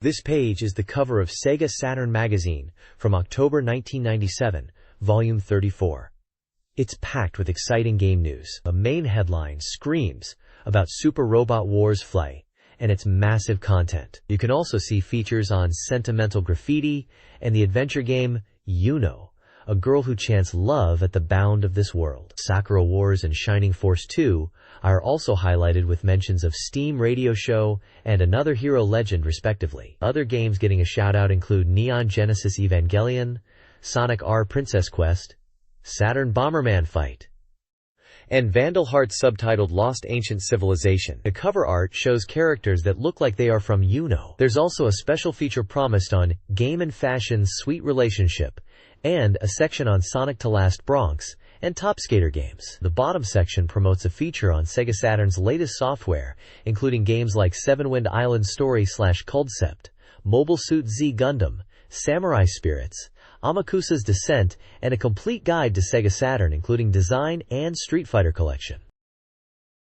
This page is the cover of SEGA Saturn magazine from October 1997, volume 34. It's packed with exciting game news. The main headline screams about Super Robot Wars Flay and its massive content. You can also see features on sentimental graffiti and the adventure game Yuno, a girl who chants love at the bound of this world. Sakura Wars and Shining Force 2 are also highlighted with mentions of Steam Radio Show and Another Hero Legend respectively. Other games getting a shout-out include Neon Genesis Evangelion, Sonic R Princess Quest, Saturn Bomberman Fight, and Vandal Heart subtitled Lost Ancient Civilization. The cover art shows characters that look like they are from Yuno. There's also a special feature promised on Game and Fashion's Sweet Relationship, and a section on Sonic to Last Bronx and Top Skater games. The bottom section promotes a feature on SEGA Saturn's latest software, including games like Seven Wind Island Story /Culdcept, Mobile Suit Z Gundam, Samurai Spirits, Amakusa's Descent, and a complete guide to SEGA Saturn including design and Street Fighter collection.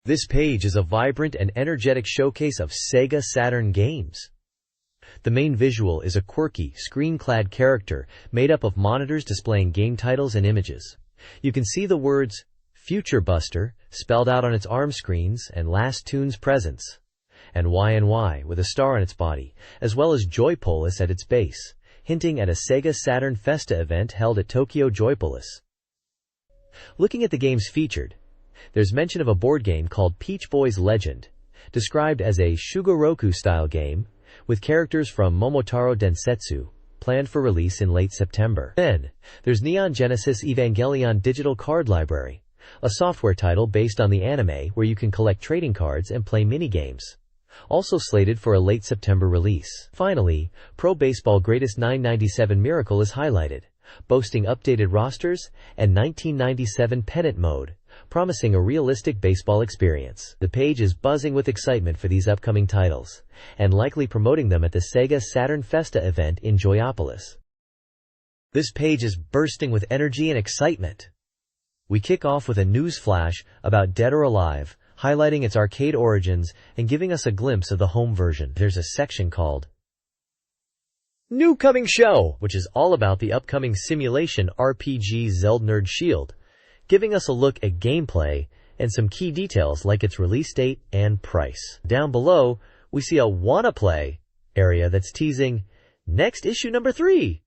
This page is a vibrant and energetic showcase of SEGA Saturn games. The main visual is a quirky, screen-clad character made up of monitors displaying game titles and images. You can see the words Future Buster spelled out on its arm screens and Last Tune's Presence, and Y&Y with a star on its body, as well as Joypolis at its base, hinting at a SEGA Saturn Festa event held at Tokyo Joypolis. Looking at the games featured, there's mention of a board game called Peach Boy's Legend, described as a Shugoroku-style game, with characters from Momotaro Densetsu, planned for release in late September. Then, there's Neon Genesis Evangelion Digital Card Library, a software title based on the anime where you can collect trading cards and play minigames, also slated for a late September release. Finally, Pro Baseball Greatest 997 Miracle is highlighted, boasting updated rosters and 1997 pennant mode, promising a realistic baseball experience. The page is buzzing with excitement for these upcoming titles, and likely promoting them at the SEGA Saturn Festa event in Joyopolis. This page is bursting with energy and excitement. We kick off with a news flash about Dead or Alive, highlighting its arcade origins and giving us a glimpse of the home version. There's a section called New Coming Show, which is all about the upcoming simulation RPG Zeldnerd Shield, giving us a look at gameplay and some key details like its release date and price. Down below, we see a Wanna Play area that's teasing Next Issue Number 3,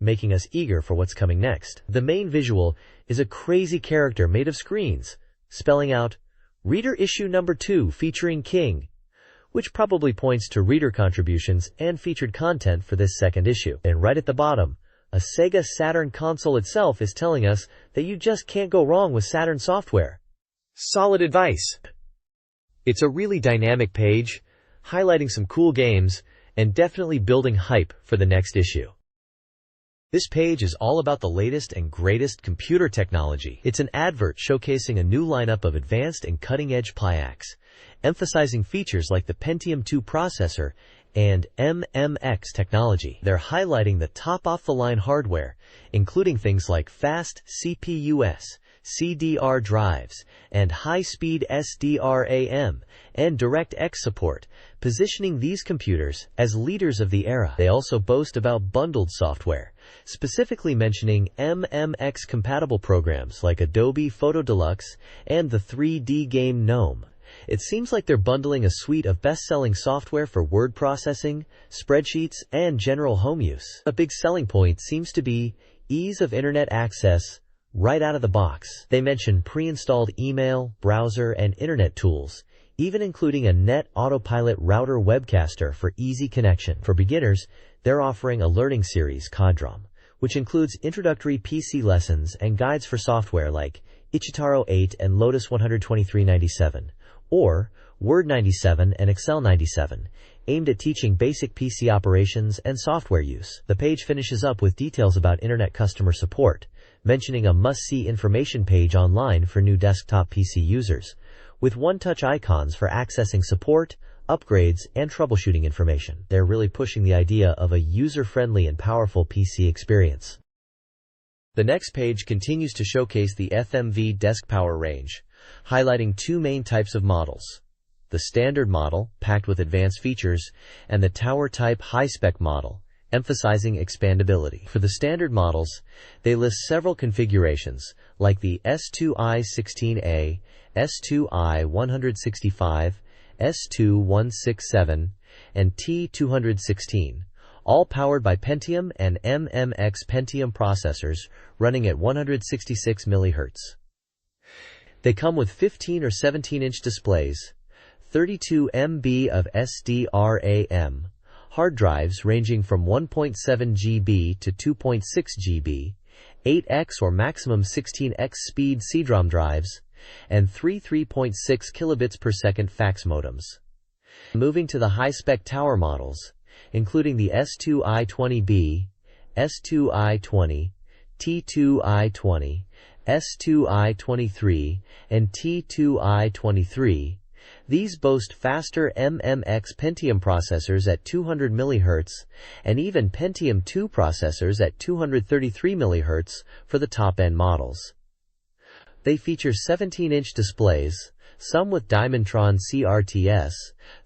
making us eager for what's coming next. The main visual is a crazy character made of screens, spelling out Reader Issue Number 2 featuring King, which probably points to reader contributions and featured content for this second issue. And right at the bottom, a SEGA Saturn console itself is telling us that you just can't go wrong with Saturn software. Solid advice. It's a really dynamic page, highlighting some cool games, and definitely building hype for the next issue. This page is all about the latest and greatest computer technology. It's an advert showcasing a new lineup of advanced and cutting-edge PIACs, emphasizing features like the Pentium 2 processor and MMX technology. They're highlighting the top-off-the-line hardware, including things like fast CPUs, CDR drives, and high-speed SDRAM and DirectX support, positioning these computers as leaders of the era. They also boast about bundled software, specifically mentioning MMX-compatible programs like Adobe Photo Deluxe and the 3D game GNOME. It seems like they're bundling a suite of best-selling software for word processing, spreadsheets, and general home use. A big selling point seems to be ease of internet access right out of the box. They mention pre-installed email, browser, and internet tools, even including a Net Autopilot router webcaster for easy connection. For beginners, they're offering a learning series, Cadrom, which includes introductory PC lessons and guides for software like Ichitaro 8 and Lotus 12397, or Word 97 and Excel 97, aimed at teaching basic PC operations and software use. The page finishes up with details about internet customer support, mentioning a must-see information page online for new desktop PC users, with one-touch icons for accessing support, upgrades, and troubleshooting information. They're really pushing the idea of a user-friendly and powerful PC experience. The next page continues to showcase the FMV Desk Power range, highlighting two main types of models, the standard model, packed with advanced features, and the tower-type high-spec model, emphasizing expandability. For the standard models, they list several configurations, like the S2i16A, S2i165, S2167, and T216, all powered by Pentium and MMX Pentium processors running at 166 MHz. They come with 15 or 17-inch displays, 32 MB of SDRAM, hard drives ranging from 1.7 GB to 2.6 GB, 8x or maximum 16x speed CD-ROM drives, and 3.6 kilobits per second fax modems. Moving to the high-spec tower models, including the S2i20B, S2i20, T2i20, S2i23, and T2i23, these boast faster MMX Pentium processors at 200 MHz and even Pentium 2 processors at 233 MHz for the top-end models. They feature 17-inch displays, some with Diamondtron CRTS,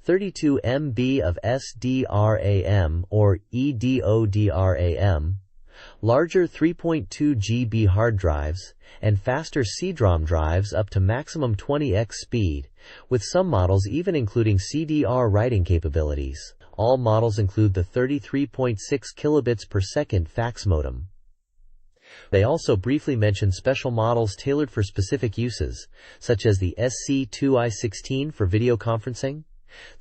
32 MB of SDRAM or EDODRAM, larger 3.2 GB hard drives, and faster CD-ROM drives up to maximum 20x speed, with some models even including CDR writing capabilities. All models include the 33.6 kilobits per second fax modem. They also briefly mention special models tailored for specific uses, such as the SC2i16 for video conferencing,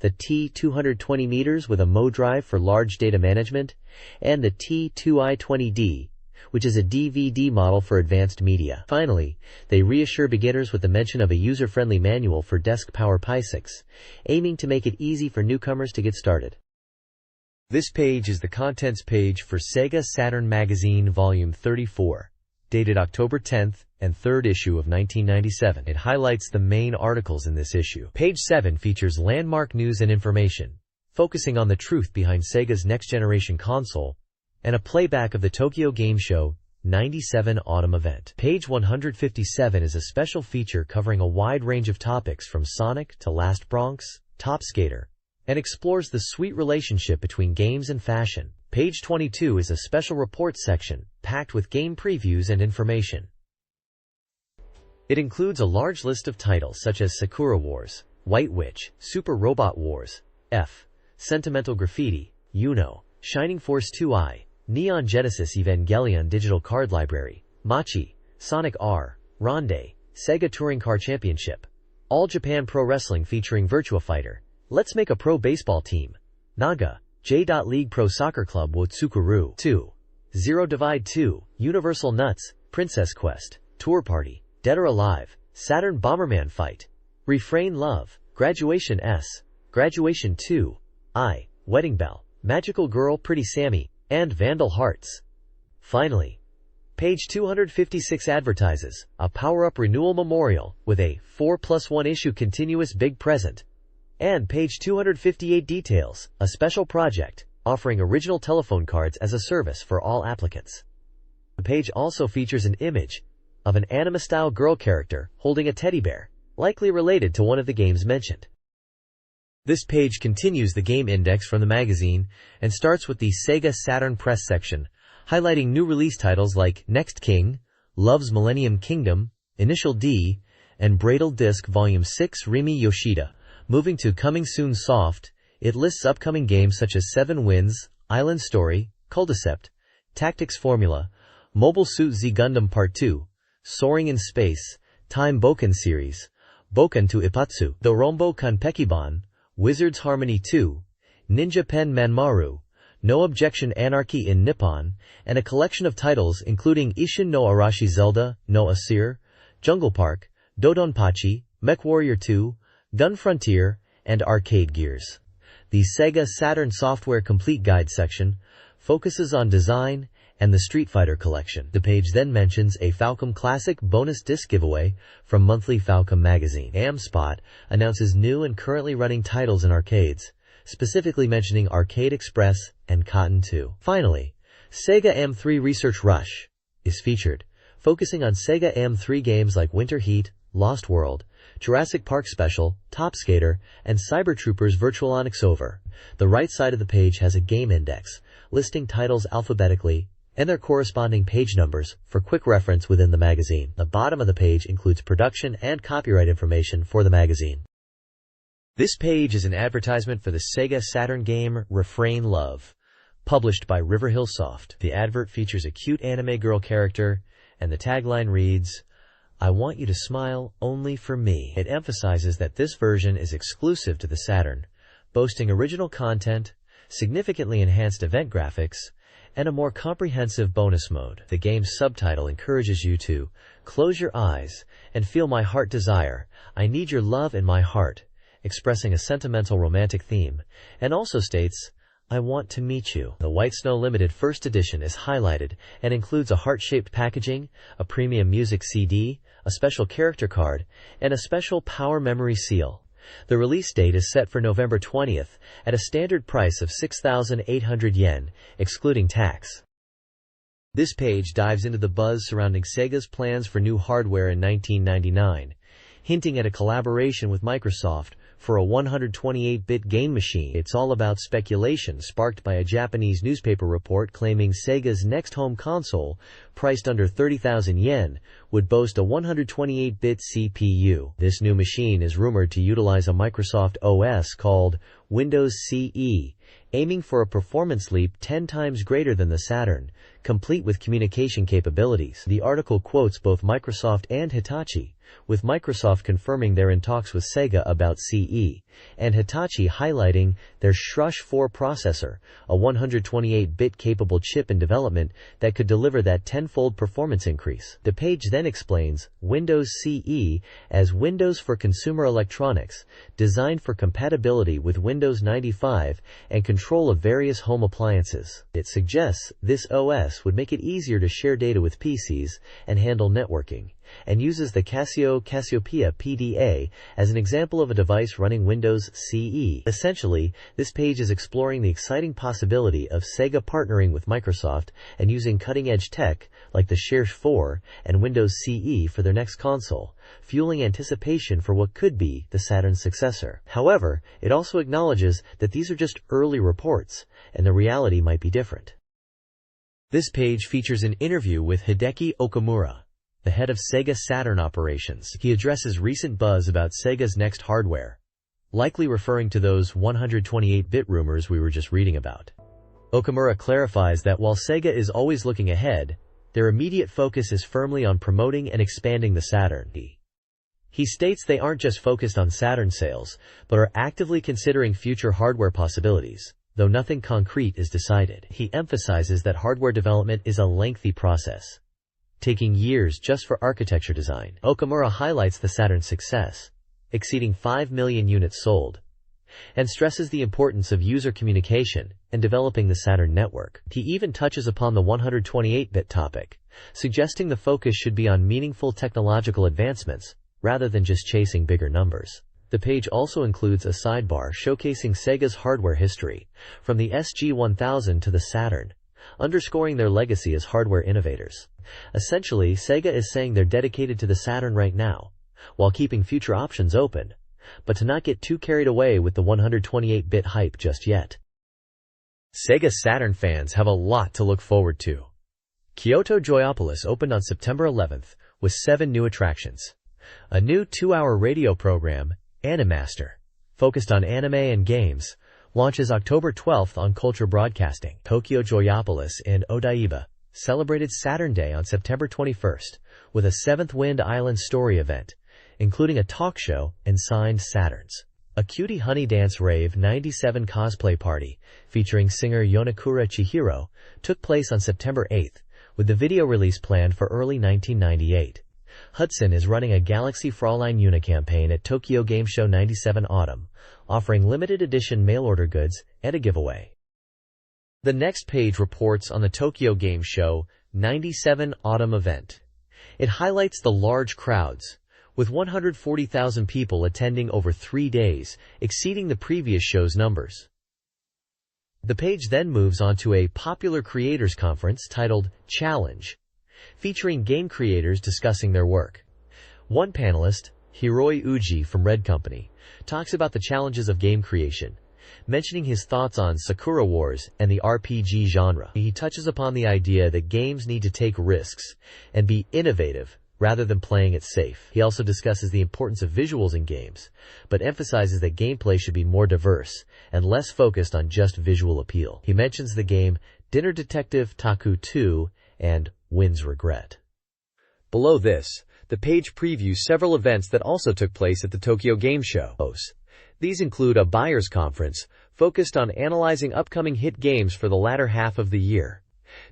the T220 with a MO drive for large data management, and the T2i20D, which is a DVD model for advanced media. Finally, they reassure beginners with the mention of a user-friendly manual for Desk Power Pi6, aiming to make it easy for newcomers to get started. This page is the contents page for SEGA Saturn Magazine Volume 34, dated October 10th and 3rd issue of 1997. It highlights the main articles in this issue. Page 7 features landmark news and information, focusing on the truth behind Sega's next-generation console, and a playback of the Tokyo Game Show 97 autumn event. Page 157 is a special feature covering a wide range of topics from Sonic to Last Bronx, Top Skater, and explores the sweet relationship between games and fashion. Page 22 is a special reports section, packed with game previews and information. It includes a large list of titles such as Sakura Wars, White Witch, Super Robot Wars, F, Sentimental Graffiti, Uno, Shining Force 2i, Neon Genesis Evangelion Digital Card Library, Machi, Sonic R, Ronde, Sega Touring Car Championship, All Japan Pro Wrestling featuring Virtua Fighter, Let's Make a Pro Baseball Team, Naga, J.League Pro Soccer Club Wotsukuru 2, Zero Divide 2, Universal Nuts, Princess Quest, Tour Party, Dead or Alive, Saturn Bomberman Fight, Refrain Love, Graduation S, Graduation 2, I, Wedding Bell, Magical Girl Pretty Sammy, and Vandal Hearts. Finally, page 256 advertises a Power-Up Renewal Memorial with a 4+1 issue continuous big present. And page 258 details a special project offering original telephone cards as a service for all applicants. The page also features an image of an anime-style girl character holding a teddy bear, likely related to one of the games mentioned. This page continues the game index from the magazine and starts with the SEGA Saturn press section, highlighting new release titles like Next King, Love's Millennium Kingdom, Initial D, and Bradle Disc Volume 6 Rimi Yoshida. Moving to Coming Soon Soft, it lists upcoming games such as 7 Winds, Island Story, Culdicept, Tactics Formula, Mobile Suit Z Gundam Part 2, Soaring in Space, Time Boken Series, Boken to Ipatsu, The Rombo Kanpekiban, Wizards Harmony 2, Ninja Pen Manmaru, No Objection Anarchy in Nippon, and a collection of titles including Ishin no Arashi Zelda, no Asir, Jungle Park, Dodonpachi, MechWarrior 2, Gun Frontier, and Arcade Gears. The Sega Saturn Software Complete Guide section focuses on design and the Street Fighter collection. The page then mentions a Falcom Classic bonus disc giveaway from monthly Falcom magazine. AmSpot announces new and currently running titles in arcades, specifically mentioning Arcade Express and Cotton 2. Finally, Sega AM3 Research Rush is featured, focusing on Sega AM3 games like Winter Heat, Lost World, Jurassic Park Special, Top Skater, and Cyber Troopers Virtual Onyx Over. The right side of the page has a game index, listing titles alphabetically and their corresponding page numbers for quick reference within the magazine. The bottom of the page includes production and copyright information for the magazine. This page is an advertisement for the SEGA Saturn game Refrain Love, published by Riverhill Soft. The advert features a cute anime girl character, and the tagline reads, "I want you to smile only for me." It emphasizes that this version is exclusive to the Saturn, boasting original content, significantly enhanced event graphics, and a more comprehensive bonus mode. The game's subtitle encourages you to close your eyes and feel my heart desire. I need your love in my heart, expressing a sentimental romantic theme, and also states, I want to meet you. The White Snow Limited First Edition is highlighted and includes a heart-shaped packaging, a premium music CD, a special character card, and a special power memory seal. The release date is set for November 20th at a standard price of 6,800 yen, excluding tax. This page dives into the buzz surrounding Sega's plans for new hardware in 1999, hinting at a collaboration with Microsoft for a 128-bit game machine. It's all about speculation sparked by a Japanese newspaper report claiming Sega's next home console, priced under 30,000 yen, would boast a 128-bit CPU. This new machine is rumored to utilize a Microsoft OS called Windows CE, aiming for a performance leap 10 times greater than the Saturn, complete with communication capabilities. The article quotes both Microsoft and Hitachi, with Microsoft confirming they're in talks with Sega about CE, and Hitachi highlighting their Shrush 4 processor, a 128-bit capable chip in development that could deliver that tenfold performance increase. The page then explains Windows CE as Windows for Consumer Electronics, designed for compatibility with Windows 95 and control of various home appliances. It suggests this OS would make it easier to share data with PCs and handle networking, and uses the Cassiopeia PDA as an example of a device running Windows CE. Essentially, this page is exploring the exciting possibility of Sega partnering with Microsoft and using cutting-edge tech like the Shrush 4 and Windows CE for their next console, fueling anticipation for what could be the Saturn's successor. However, it also acknowledges that these are just early reports, and the reality might be different. This page features an interview with Hideki Okamura, the head of Sega Saturn operations. He addresses recent buzz about Sega's next hardware, likely referring to those 128-bit rumors we were just reading about. Okamura clarifies that while Sega is always looking ahead, their immediate focus is firmly on promoting and expanding the Saturn. He states they aren't just focused on Saturn sales, but are actively considering future hardware possibilities, though nothing concrete is decided. He emphasizes that hardware development is a lengthy process, taking years just for architecture design. Okamura highlights the Saturn's success, exceeding 5 million units sold, and stresses the importance of user communication and developing the Saturn network. He even touches upon the 128-bit topic, suggesting the focus should be on meaningful technological advancements rather than just chasing bigger numbers. The page also includes a sidebar showcasing Sega's hardware history, from the SG-1000 to the Saturn, underscoring their legacy as hardware innovators. Essentially, Sega is saying they're dedicated to the Saturn right now, while keeping future options open, but to not get too carried away with the 128-bit hype just yet. Sega Saturn fans have a lot to look forward to. Kyoto Joyopolis opened on September 11th with 7 new attractions. A new 2-hour radio program, Animaster, focused on anime and games, launches October 12th on Culture Broadcasting. Tokyo Joyopolis in Odaiba celebrated Saturn Day on September 21st with a 7th Wind Island story event, including a talk show and signed Saturns. A Cutie Honey Dance Rave 97 cosplay party featuring singer Yonakura Chihiro took place on September 8th, with the video release planned for early 1998. Hudson is running a Galaxy Fraulein Una campaign at Tokyo Game Show 97 Autumn, offering limited edition mail-order goods and a giveaway. The next page reports on the Tokyo Game Show 97 Autumn event. It highlights the large crowds, with 140,000 people attending over 3 days, exceeding the previous show's numbers. The page then moves on to a popular creators conference titled Challenge, featuring game creators discussing their work. One panelist, Hiroi Uji from Red Company talks about the challenges of game creation, mentioning his thoughts on Sakura Wars and the RPG genre. He touches upon the idea that games need to take risks and be innovative rather than playing it safe. He also discusses the importance of visuals in games, but emphasizes that gameplay should be more diverse and less focused on just visual appeal. He mentions the game Dinner Detective Taku 2 and Wind's Regret. Below this, the page previews several events that also took place at the Tokyo Game Show. These include a buyer's conference focused on analyzing upcoming hit games for the latter half of the year.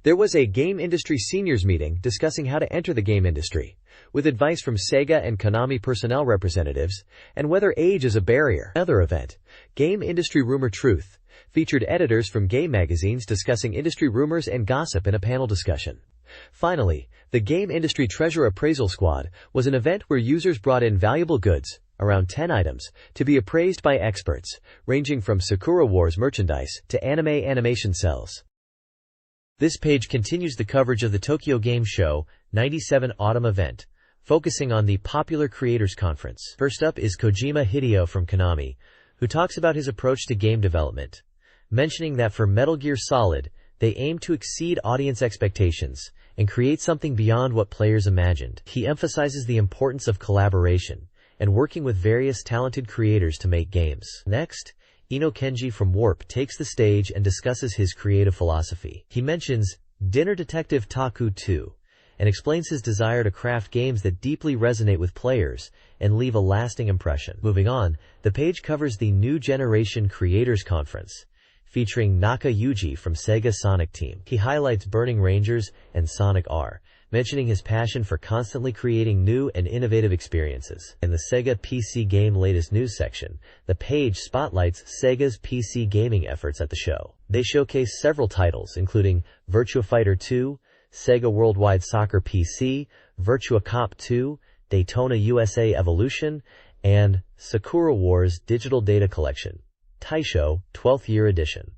There was a game industry seniors meeting discussing how to enter the game industry, with advice from SEGA and Konami personnel representatives, and whether age is a barrier. Another event, Game Industry Rumor Truth, featured editors from game magazines discussing industry rumors and gossip in a panel discussion. Finally, the Game Industry Treasure Appraisal Squad was an event where users brought in valuable goods, around 10 items, to be appraised by experts, ranging from Sakura Wars merchandise to anime animation cells. This page continues the coverage of the Tokyo Game Show 97 Autumn event, focusing on the Popular Creators Conference. First up is Kojima Hideo from Konami, who talks about his approach to game development, mentioning that for Metal Gear Solid, they aim to exceed audience expectations and create something beyond what players imagined. He emphasizes the importance of collaboration and working with various talented creators to make games. Next, Ino Kenji from Warp takes the stage and discusses his creative philosophy. He mentions Dinner Detective Taku 2 and explains his desire to craft games that deeply resonate with players and leave a lasting impression. Moving on, the page covers the New Generation Creators Conference, featuring Naka Yuji from Sega Sonic Team. He highlights Burning Rangers and Sonic R, mentioning his passion for constantly creating new and innovative experiences. In the Sega PC Game Latest News section, the page spotlights Sega's PC gaming efforts at the show. They showcase several titles, including Virtua Fighter 2, Sega Worldwide Soccer PC, Virtua Cop 2, Daytona USA Evolution, and Sakura Wars Digital Data Collection, Taisho 12th Year Edition.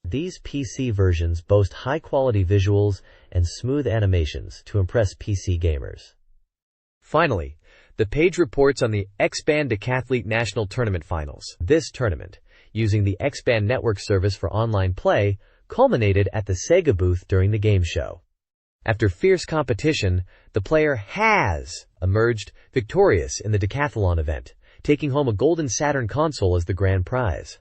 These PC versions boast high-quality visuals and smooth animations to impress PC gamers. Finally, the page reports on the X-Band Decathlete National Tournament Finals. This tournament, using the X-Band network service for online play, culminated at the Sega booth during the game show. After fierce competition, the player has emerged victorious in the decathlon event, taking home a golden Saturn console as the grand prize.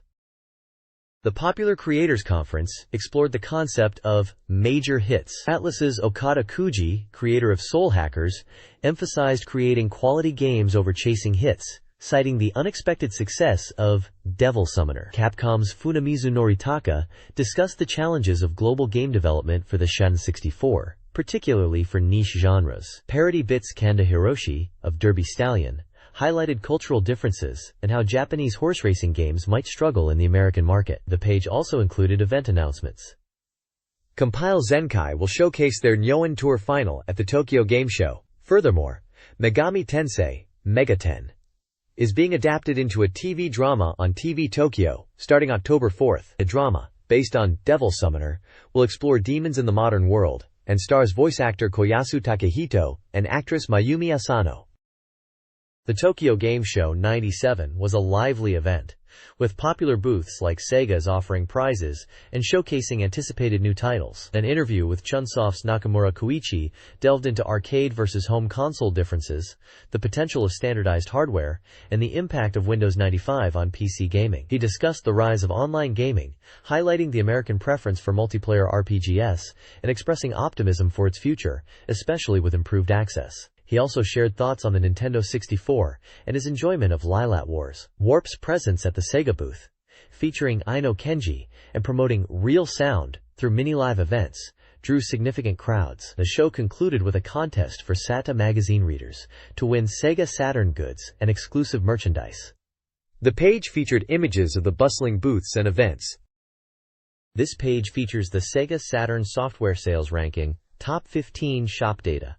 The Popular Creators Conference explored the concept of major hits. Atlas's Okada Kuji, creator of Soul Hackers, emphasized creating quality games over chasing hits, citing the unexpected success of Devil Summoner. Capcom's Funamizu Noritaka discussed the challenges of global game development for the N64, particularly for niche genres. Parody Bits Kanda Hiroshi, of Derby Stallion, highlighted cultural differences and how Japanese horse racing games might struggle in the American market. The page also included event announcements. Compile Zenkai will showcase their Nyoen Tour final at the Tokyo Game Show. Furthermore, Megami Tensei, Megaten, is being adapted into a TV drama on TV Tokyo starting October 4th. The drama, based on Devil Summoner, will explore demons in the modern world and stars voice actor Koyasu Takehito and actress Mayumi Asano. The Tokyo Game Show 97 was a lively event, with popular booths like Sega's offering prizes and showcasing anticipated new titles. An interview with Chunsoft's Nakamura Koichi delved into arcade versus home console differences, the potential of standardized hardware, and the impact of Windows 95 on PC gaming. He discussed the rise of online gaming, highlighting the American preference for multiplayer RPGs and expressing optimism for its future, especially with improved access. He also shared thoughts on the Nintendo 64 and his enjoyment of Lylat Wars. Warp's presence at the Sega booth, featuring Ino Kenji and promoting real sound through mini-live events, drew significant crowds. The show concluded with a contest for SATA magazine readers to win SEGA Saturn goods and exclusive merchandise. The page featured images of the bustling booths and events. This page features the SEGA Saturn software sales ranking, top 15 shop data.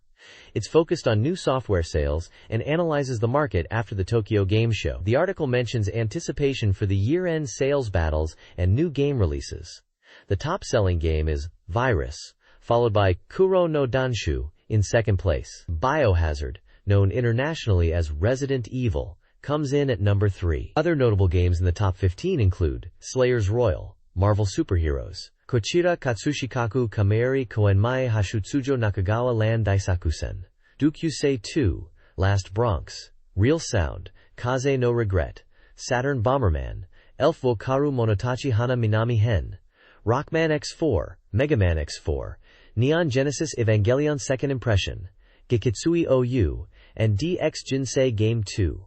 It's focused on new software sales and analyzes the market after the Tokyo Game Show. The article mentions anticipation for the year-end sales battles and new game releases. The top-selling game is Virus, followed by Kuro no Danshu in second place. Biohazard, known internationally as Resident Evil, comes in at number 3. Other notable games in the top 15 include Slayers Royal, Marvel Superheroes, Kochira Katsushikaku Kameiri Koenmae Hashutsujo Nakagawa Land Daisakusen, Dukyusei 2, Last Bronx, Real Sound, Kaze no Regret, Saturn Bomberman, Elf Vokaru Monotachi Hana Minami Hen, Rockman X4, Megaman X4, Neon Genesis Evangelion Second Impression, Gekitsui OU, and DX Jinsei Game 2.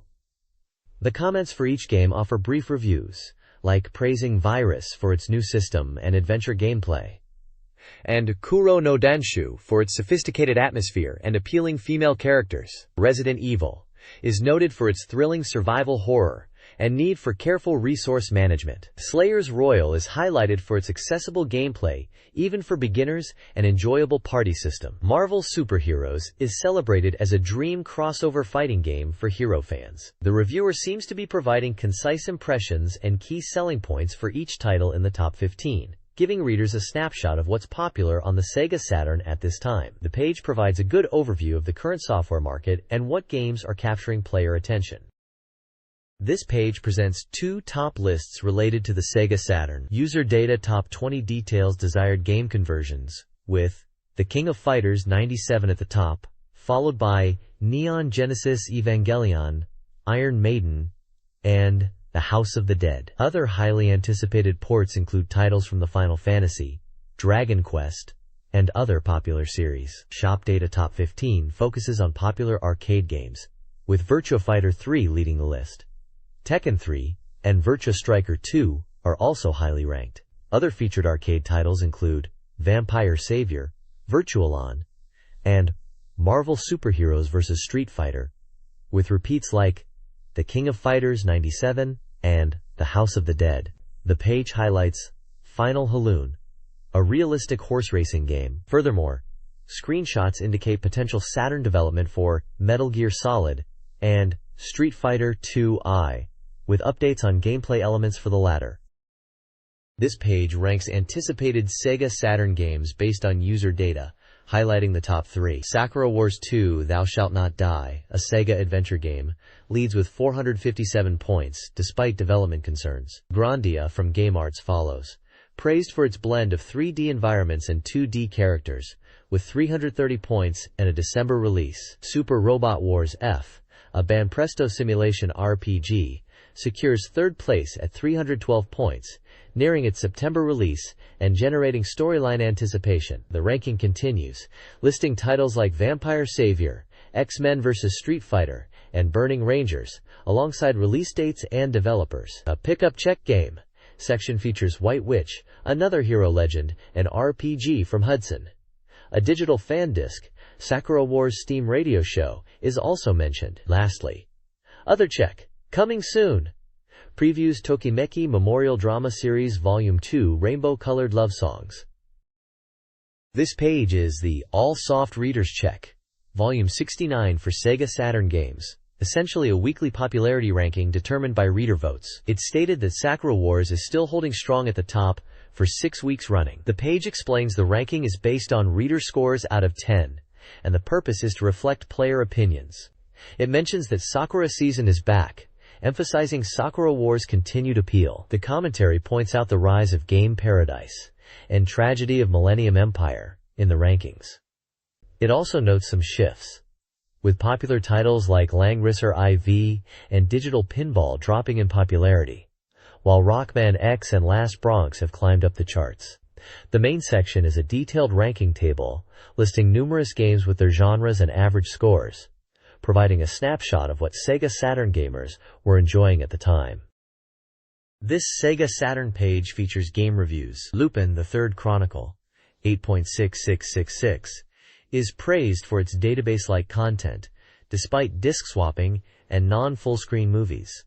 The comments for each game offer brief reviews, like praising Virus for its new system and adventure gameplay, and Kuro no Danshu for its sophisticated atmosphere and appealing female characters. Resident Evil is noted for its thrilling survival horror and need for careful resource management. Slayers Royal is highlighted for its accessible gameplay, even for beginners, and enjoyable party system. Marvel Superheroes is celebrated as a dream crossover fighting game for hero fans. The reviewer seems to be providing concise impressions and key selling points for each title in the top 15, giving readers a snapshot of what's popular on the SEGA Saturn at this time. The page provides a good overview of the current software market and what games are capturing player attention. This page presents 2 top lists related to the SEGA Saturn. User data top 20 details desired game conversions, with The King of Fighters 97 at the top, followed by Neon Genesis Evangelion, Iron Maiden, and The House of the Dead. Other highly anticipated ports include titles from the Final Fantasy, Dragon Quest, and other popular series. Shop data top 15 focuses on popular arcade games, with Virtua Fighter 3 leading the list. Tekken 3 and Virtua Striker 2 are also highly ranked. Other featured arcade titles include Vampire Savior, Virtualon, and Marvel Superheroes vs. Street Fighter, with repeats like The King of Fighters 97 and The House of the Dead. The page highlights Final Haloon, a realistic horse racing game. Furthermore, screenshots indicate potential Saturn development for Metal Gear Solid and Street Fighter 2i, with updates on gameplay elements for the latter. This page ranks anticipated SEGA Saturn games based on user data, highlighting the top 3. Sakura Wars 2 Thou Shalt Not Die, a SEGA adventure game, leads with 457 points, despite development concerns. Grandia from GameArts follows, praised for its blend of 3D environments and 2D characters, with 330 points and a December release. Super Robot Wars F, a Banpresto simulation RPG, secures 3rd place at 312 points, nearing its September release and generating storyline anticipation. The ranking continues, listing titles like Vampire Savior, X-Men vs. Street Fighter, and Burning Rangers, alongside release dates and developers. A pickup check game section features White Witch, another hero legend, and RPG from Hudson. A digital fan disc, Sakura Wars Steam Radio Show, is also mentioned. Lastly, other check, coming soon, previews Tokimeki Memorial Drama Series Volume 2 Rainbow-Colored Love Songs. This page is the All Soft Readers Check, Volume 69 for SEGA Saturn games, essentially a weekly popularity ranking determined by reader votes. It's stated that Sakura Wars is still holding strong at the top for 6 weeks running. The page explains the ranking is based on reader scores out of 10, and the purpose is to reflect player opinions. It mentions that Sakura Season is back, emphasizing Sakura Wars' continued appeal. The commentary points out the rise of Game Paradise and Tragedy of Millennium Empire in the rankings. It also notes some shifts, with popular titles like Langrisser IV and Digital Pinball dropping in popularity, while Rockman X and Last Bronx have climbed up the charts. The main section is a detailed ranking table listing numerous games with their genres and average scores, providing a snapshot of what SEGA Saturn gamers were enjoying at the time. This SEGA Saturn page features game reviews. Lupin the Third Chronicle, 8.6666, is praised for its database-like content, despite disc swapping and non-full-screen movies.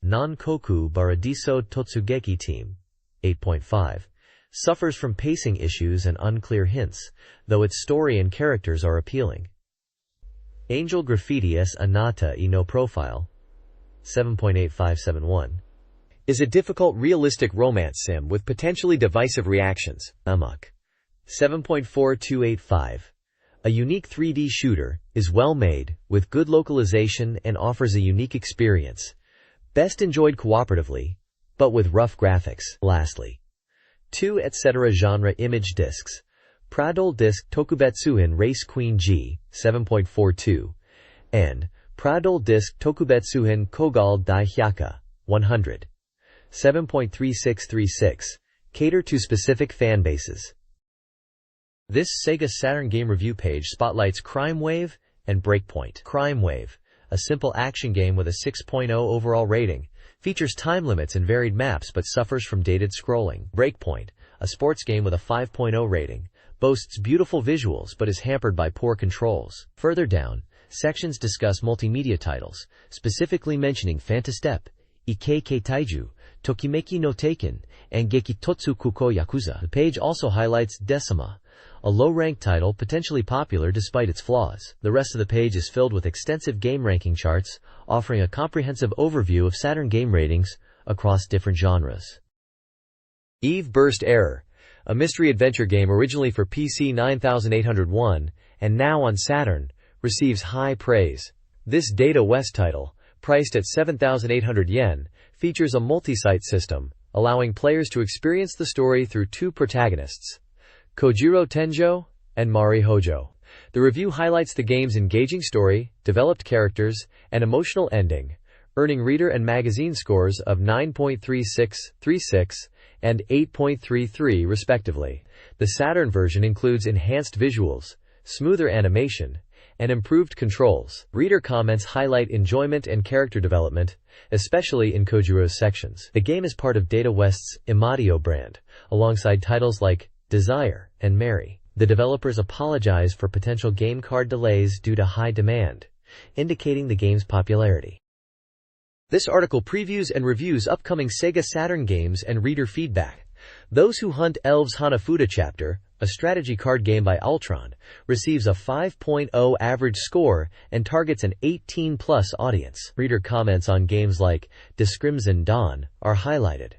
Nankoku Baradiso Totsugeki Team, 8.5, suffers from pacing issues and unclear hints, though its story and characters are appealing. Angel Graffiti S Anata e no Profile, 7.8571, is a difficult realistic romance sim with potentially divisive reactions. Amok, 7.4285, A unique 3D shooter, is well made, with good localization and offers a unique experience. Best enjoyed cooperatively, but with rough graphics. Lastly, 2 etc. genre image discs. Pradol disc Tokubetsuhin Race Queen G, 7.42, and Pradol disc Tokubetsuhin Kogal Dai Hyaka, 100. 7.3636, cater to specific fan bases. This Sega Saturn game review page spotlights Crime Wave and Breakpoint. Crime Wave, a simple action game with a 6.0 overall rating, features time limits and varied maps but suffers from dated scrolling. Breakpoint, a sports game with a 5.0 rating, boasts beautiful visuals but is hampered by poor controls. Further down, sections discuss multimedia titles, specifically mentioning Fantastep, Ikeike Taiju, Tokimeki no Taken, and Gekitotsu Kuko Yakuza. The page also highlights Decima, a low-ranked title potentially popular despite its flaws. The rest of the page is filled with extensive game ranking charts, offering a comprehensive overview of Saturn game ratings across different genres. Eve Burst Error, a mystery-adventure game originally for PC 9801 and now on Saturn, receives high praise. This Data West title, priced at 7,800 yen, features a multi-site system, allowing players to experience the story through 2 protagonists, Kojiro Tenjo and Mari Hojo. The review highlights the game's engaging story, developed characters, and emotional ending, earning reader and magazine scores of 9.3636 and 8.33 respectively. The Saturn version includes enhanced visuals, smoother animation, and improved controls. Reader comments highlight enjoyment and character development, especially in Kojiro's sections. The game is part of Data West's Imadio brand, alongside titles like Desire and Mary. The developers apologize for potential game card delays due to high demand, indicating the game's popularity. This article previews and reviews upcoming Sega Saturn games and reader feedback. Those Who Hunt Elves Hanafuda Chapter, a strategy card game by Ultron, receives a 5.0 average score and targets an 18-plus audience. Reader comments on games like Discrimson Dawn are highlighted.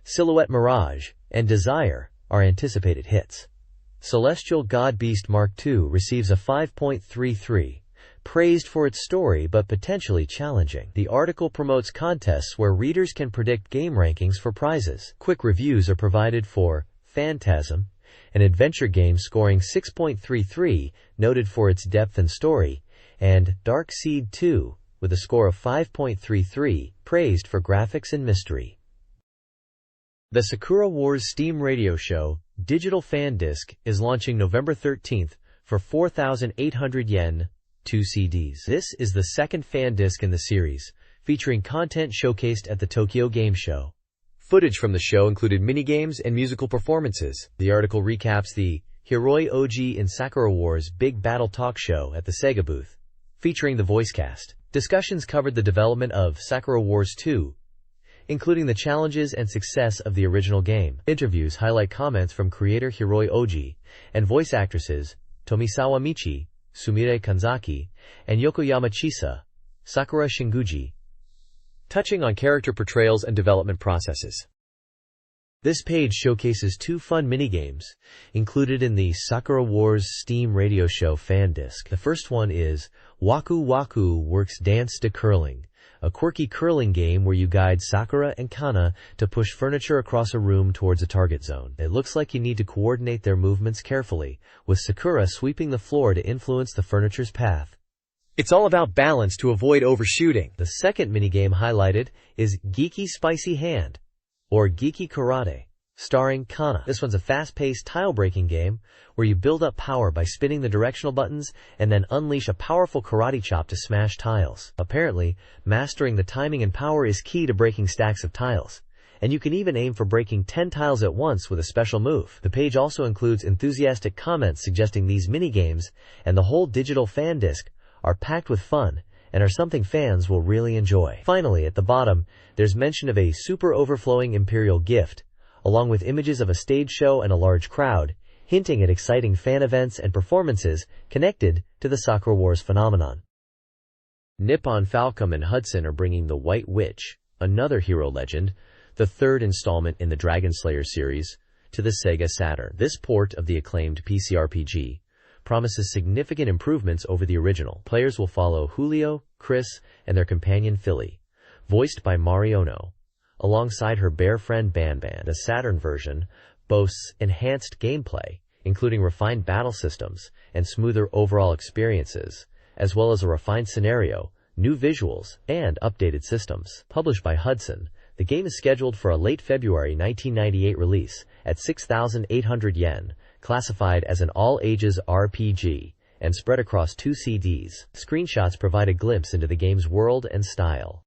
Silhouette Mirage and Desire are anticipated hits. Celestial God Beast Mark II receives a 5.33, praised for its story but potentially challenging. The article promotes contests where readers can predict game rankings for prizes. Quick reviews are provided for Phantasm, an adventure game scoring 6.33, noted for its depth and story, and Dark Seed 2, with a score of 5.33, praised for graphics and mystery. The Sakura Wars Steam Radio Show digital fan disc is launching November 13th for 4,800 yen, 2 CDs. This is the second fan disc in the series, featuring content showcased at the Tokyo Game Show. Footage from the show included minigames and musical performances. The article recaps the Hiroi OG in Sakura Wars Big Battle Talk Show at the Sega booth, featuring the voice cast. Discussions covered the development of Sakura Wars 2, including the challenges and success of the original game. Interviews highlight comments from creator Hiroi OG and voice actresses Tomisawa Michi, Sumire Kanzaki, and Yokoyama Chisa, Sakura Shinguji, touching on character portrayals and development processes. This page showcases 2 fun minigames included in the Sakura Wars Steam Radio Show fan disc. The first one is Waku Waku Works Dance to Curling, a quirky curling game where you guide Sakura and Kana to push furniture across a room towards a target zone. It looks like you need to coordinate their movements carefully, with Sakura sweeping the floor to influence the furniture's path. It's all about balance to avoid overshooting. The second minigame highlighted is Geeky Spicy Hand, or Geeky Karate, starring Kana. This one's a fast-paced tile-breaking game where you build up power by spinning the directional buttons and then unleash a powerful karate chop to smash tiles. Apparently, mastering the timing and power is key to breaking stacks of tiles, and you can even aim for breaking 10 tiles at once with a special move. The page also includes enthusiastic comments suggesting these minigames and the whole digital fan disc are packed with fun and are something fans will really enjoy. Finally, at the bottom, there's mention of a super overflowing Imperial gift, along with images of a stage show and a large crowd, hinting at exciting fan events and performances connected to the Sakura Wars phenomenon. Nippon Falcom and Hudson are bringing The White Witch, another hero legend, the third installment in the Dragon Slayer series, to the Sega Saturn. This port of the acclaimed PC RPG promises significant improvements over the original. Players will follow Julio, Chris, and their companion Philly, voiced by Mariono, alongside her bear friend Banban. The Saturn version boasts enhanced gameplay, including refined battle systems and smoother overall experiences, as well as a refined scenario, new visuals, and updated systems. Published by Hudson, the game is scheduled for a late February 1998 release at 6,800 yen, classified as an all-ages RPG, and spread across 2 CDs. Screenshots provide a glimpse into the game's world and style.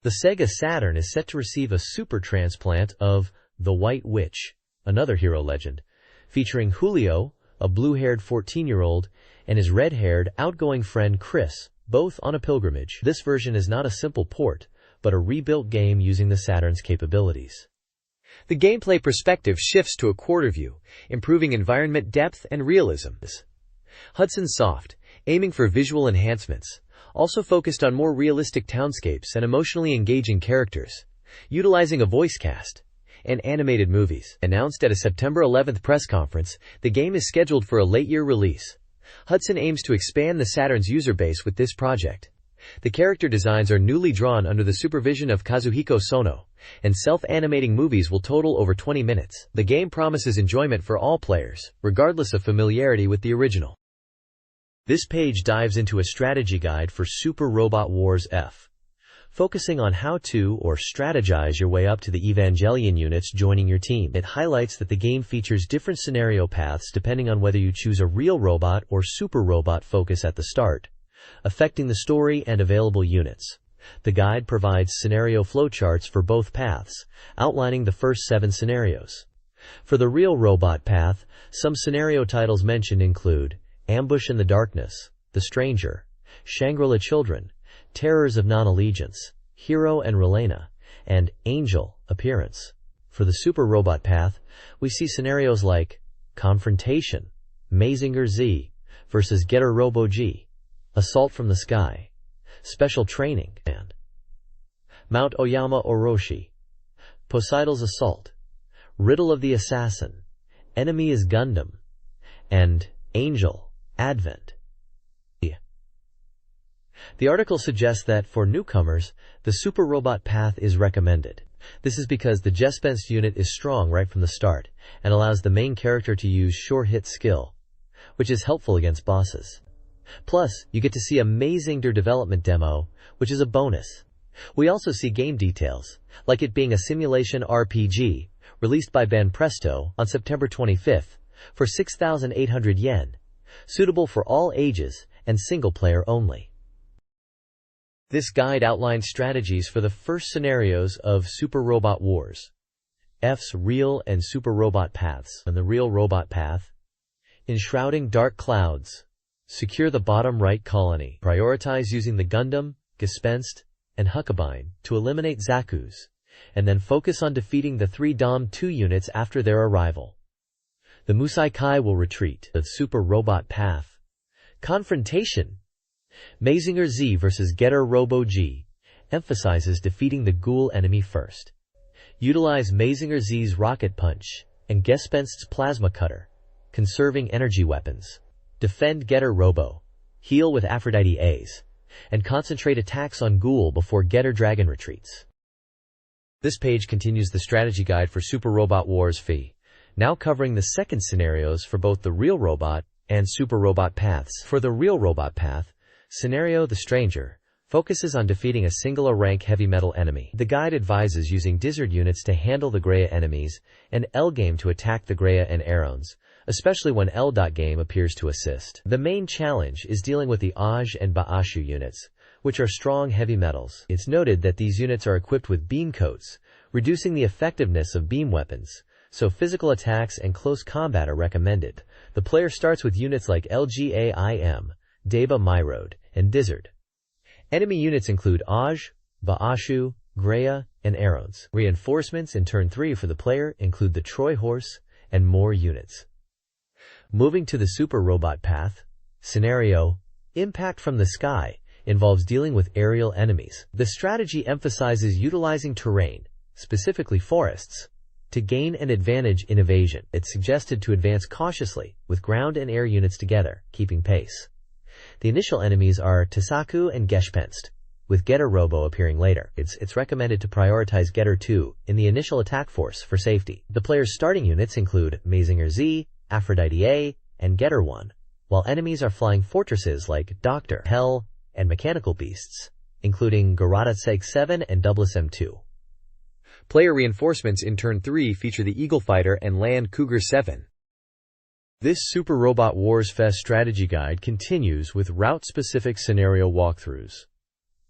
The SEGA Saturn is set to receive a super transplant of The White Witch, another hero legend, featuring Julio, a blue-haired 14-year-old, and his red-haired, outgoing friend Chris, both on a pilgrimage. This version is not a simple port, but a rebuilt game using the Saturn's capabilities. The gameplay perspective shifts to a quarter view, improving environment depth and realism. Hudson Soft, aiming for visual enhancements, also focused on more realistic townscapes and emotionally engaging characters, utilizing a voice cast and animated movies. Announced at a September 11th press conference, the game is scheduled for a late-year release. Hudson aims to expand the Saturn's user base with this project. The character designs are newly drawn under the supervision of Kazuhiko Sono, and self-animating movies will total over 20 minutes. The game promises enjoyment for all players, regardless of familiarity with the original. This page dives into a strategy guide for Super Robot Wars F, focusing on how to or strategize your way up to the Evangelion units joining your team. It highlights that the game features different scenario paths depending on whether you choose a real robot or super robot focus at the start, affecting the story and available units. The guide provides scenario flowcharts for both paths, outlining the first 7 scenarios. For the real robot path, some scenario titles mentioned include Ambush in the Darkness, The Stranger, Shangri-La Children, Terrors of Non-Allegiance, Hero and Relena, and Angel Appearance. For the super robot path, we see scenarios like Confrontation, Mazinger Z versus Getter Robo G, Assault from the Sky, Special Training, and Mount Oyama Orochi, Poseidon's Assault, Riddle of the Assassin, Enemy is Gundam, and Angel Advent. The article suggests that, for newcomers, the Super Robot path is recommended. This is because the Gespenst unit is strong right from the start, and allows the main character to use sure-hit skill, which is helpful against bosses. Plus, you get to see a Mazinger development demo, which is a bonus. We also see game details, like it being a simulation RPG, released by Banpresto on September 25th, for 6,800 yen, suitable for all ages and single-player only. This guide outlines strategies for the first scenarios of Super Robot Wars F's real and super robot paths. On the real robot path, enshrouding dark clouds, secure the bottom right colony, prioritize using the Gundam, Gespenst, and Huckabine to eliminate Zakus, and then focus on defeating the 3 Dom 2 units after their arrival. The Musai Kai will retreat. The Super Robot path, Confrontation, Mazinger Z vs Getter Robo G, emphasizes defeating the ghoul enemy first. Utilize Mazinger Z's Rocket Punch and Gespenst's Plasma Cutter, conserving energy weapons. Defend Getter Robo, heal with Aphrodite A's, and concentrate attacks on Ghoul before Getter Dragon retreats. This page continues the strategy guide for Super Robot Wars Phi, now covering the second scenarios for both the real robot and super robot paths. For the real robot path, Scenario The Stranger focuses on defeating a single-rank heavy metal enemy. The guide advises using Dizzard units to handle the Greya enemies and L-Game to attack the Greya and Arons, especially when L.Game appears to assist. The main challenge is dealing with the Aj and Baashu units, which are strong heavy metals. It's noted that these units are equipped with beam coats, reducing the effectiveness of beam weapons, so physical attacks and close combat are recommended. The player starts with units like LGAIM, Deba Myrode, and Dizzard. Enemy units include Aj, Baashu, Greya, and Arons. Reinforcements in turn 3 for the player include the Troy Horse and more units. Moving to the Super Robot path, Scenario Impact from the Sky involves dealing with aerial enemies. The strategy emphasizes utilizing terrain, specifically forests, to gain an advantage in evasion. It's suggested to advance cautiously, with ground and air units together, keeping pace. The initial enemies are Tasaku and Gespenst, with Getter Robo appearing later. It's recommended to prioritize Getter 2 in the initial attack force for safety. The player's starting units include Mazinger Z, Aphrodite A, and Getter 1, while enemies are flying fortresses like Doctor, Hell, and mechanical beasts, including Garatseg 7 and Douglas M2. Player reinforcements in Turn 3 feature the Eagle Fighter and Land Cougar 7. This Super Robot Wars Fest strategy guide continues with route-specific scenario walkthroughs.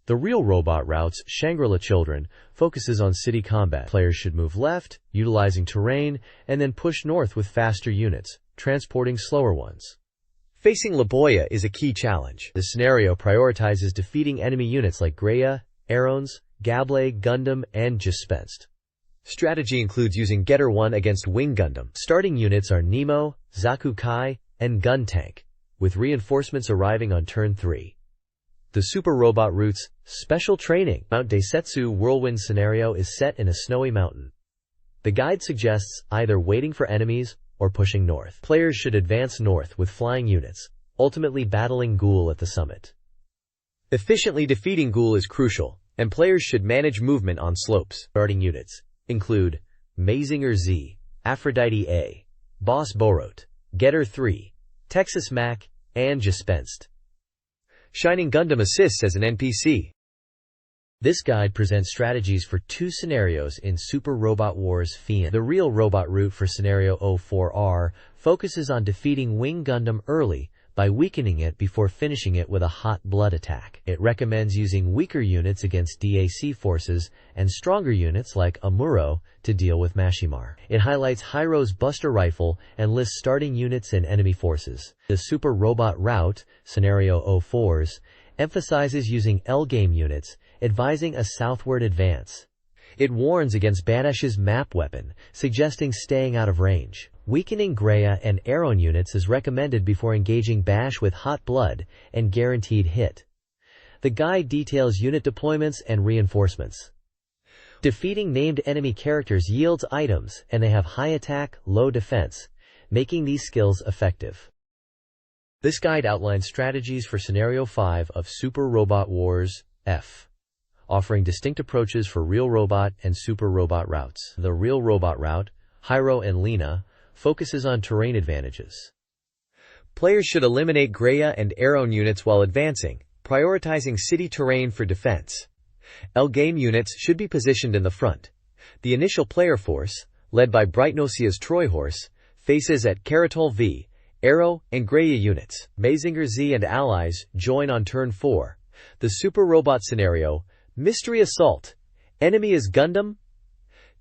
The Real Robot Route's Shangri-La Children focuses on city combat. Players should move left, utilizing terrain, and then push north with faster units, transporting slower ones. Facing Laboya is a key challenge. The scenario prioritizes defeating enemy units like Greya, Arons, Gable, Gundam, and Gespenst. Strategy includes using Getter 1 against Wing Gundam. Starting units are Nemo, Zaku Kai, and Gun Tank, with reinforcements arriving on Turn 3. The Super Robot Route's Special Training Mount Daisetsu Whirlwind scenario is set in a snowy mountain. The guide suggests either waiting for enemies or pushing north. Players should advance north with flying units, ultimately battling Ghoul at the summit. Efficiently defeating Ghoul is crucial, and players should manage movement on slopes. Starting units include Mazinger Z, Aphrodite A, Boss Borot, Getter 3, Texas Mac, and Gespenst. Shining Gundam assists as an NPC. This guide presents strategies for 2 scenarios in Super Robot Wars Fiend. The Real Robot Route for Scenario 04R focuses on defeating Wing Gundam early by weakening it before finishing it with a hot blood attack. It recommends using weaker units against DAC forces and stronger units like Amuro to deal with Mashimar. It highlights Hyro's Buster Rifle and lists starting units and enemy forces. The Super Robot Route, Scenario 04's, emphasizes using L-game units, advising a southward advance. It warns against Banash's map weapon, suggesting staying out of range. Weakening Greya and Aron units is recommended before engaging Bash with hot blood and guaranteed hit. The guide details unit deployments and reinforcements. Defeating named enemy characters yields items, and they have high attack, low defense, making these skills effective. This guide outlines strategies for Scenario 5 of Super Robot Wars F, offering distinct approaches for Real Robot and Super Robot routes. The Real Robot route, Hyro and Lena, focuses on terrain advantages. Players should eliminate Greya and Aron units while advancing, prioritizing city terrain for defense. L-game units should be positioned in the front. The initial player force, led by Brightnosia's Troy Horse, faces at Karatol V, Arrow, and Greya units. Mazinger Z and allies join on Turn 4. The Super Robot scenario, Mystery Assault, enemy is Gundam,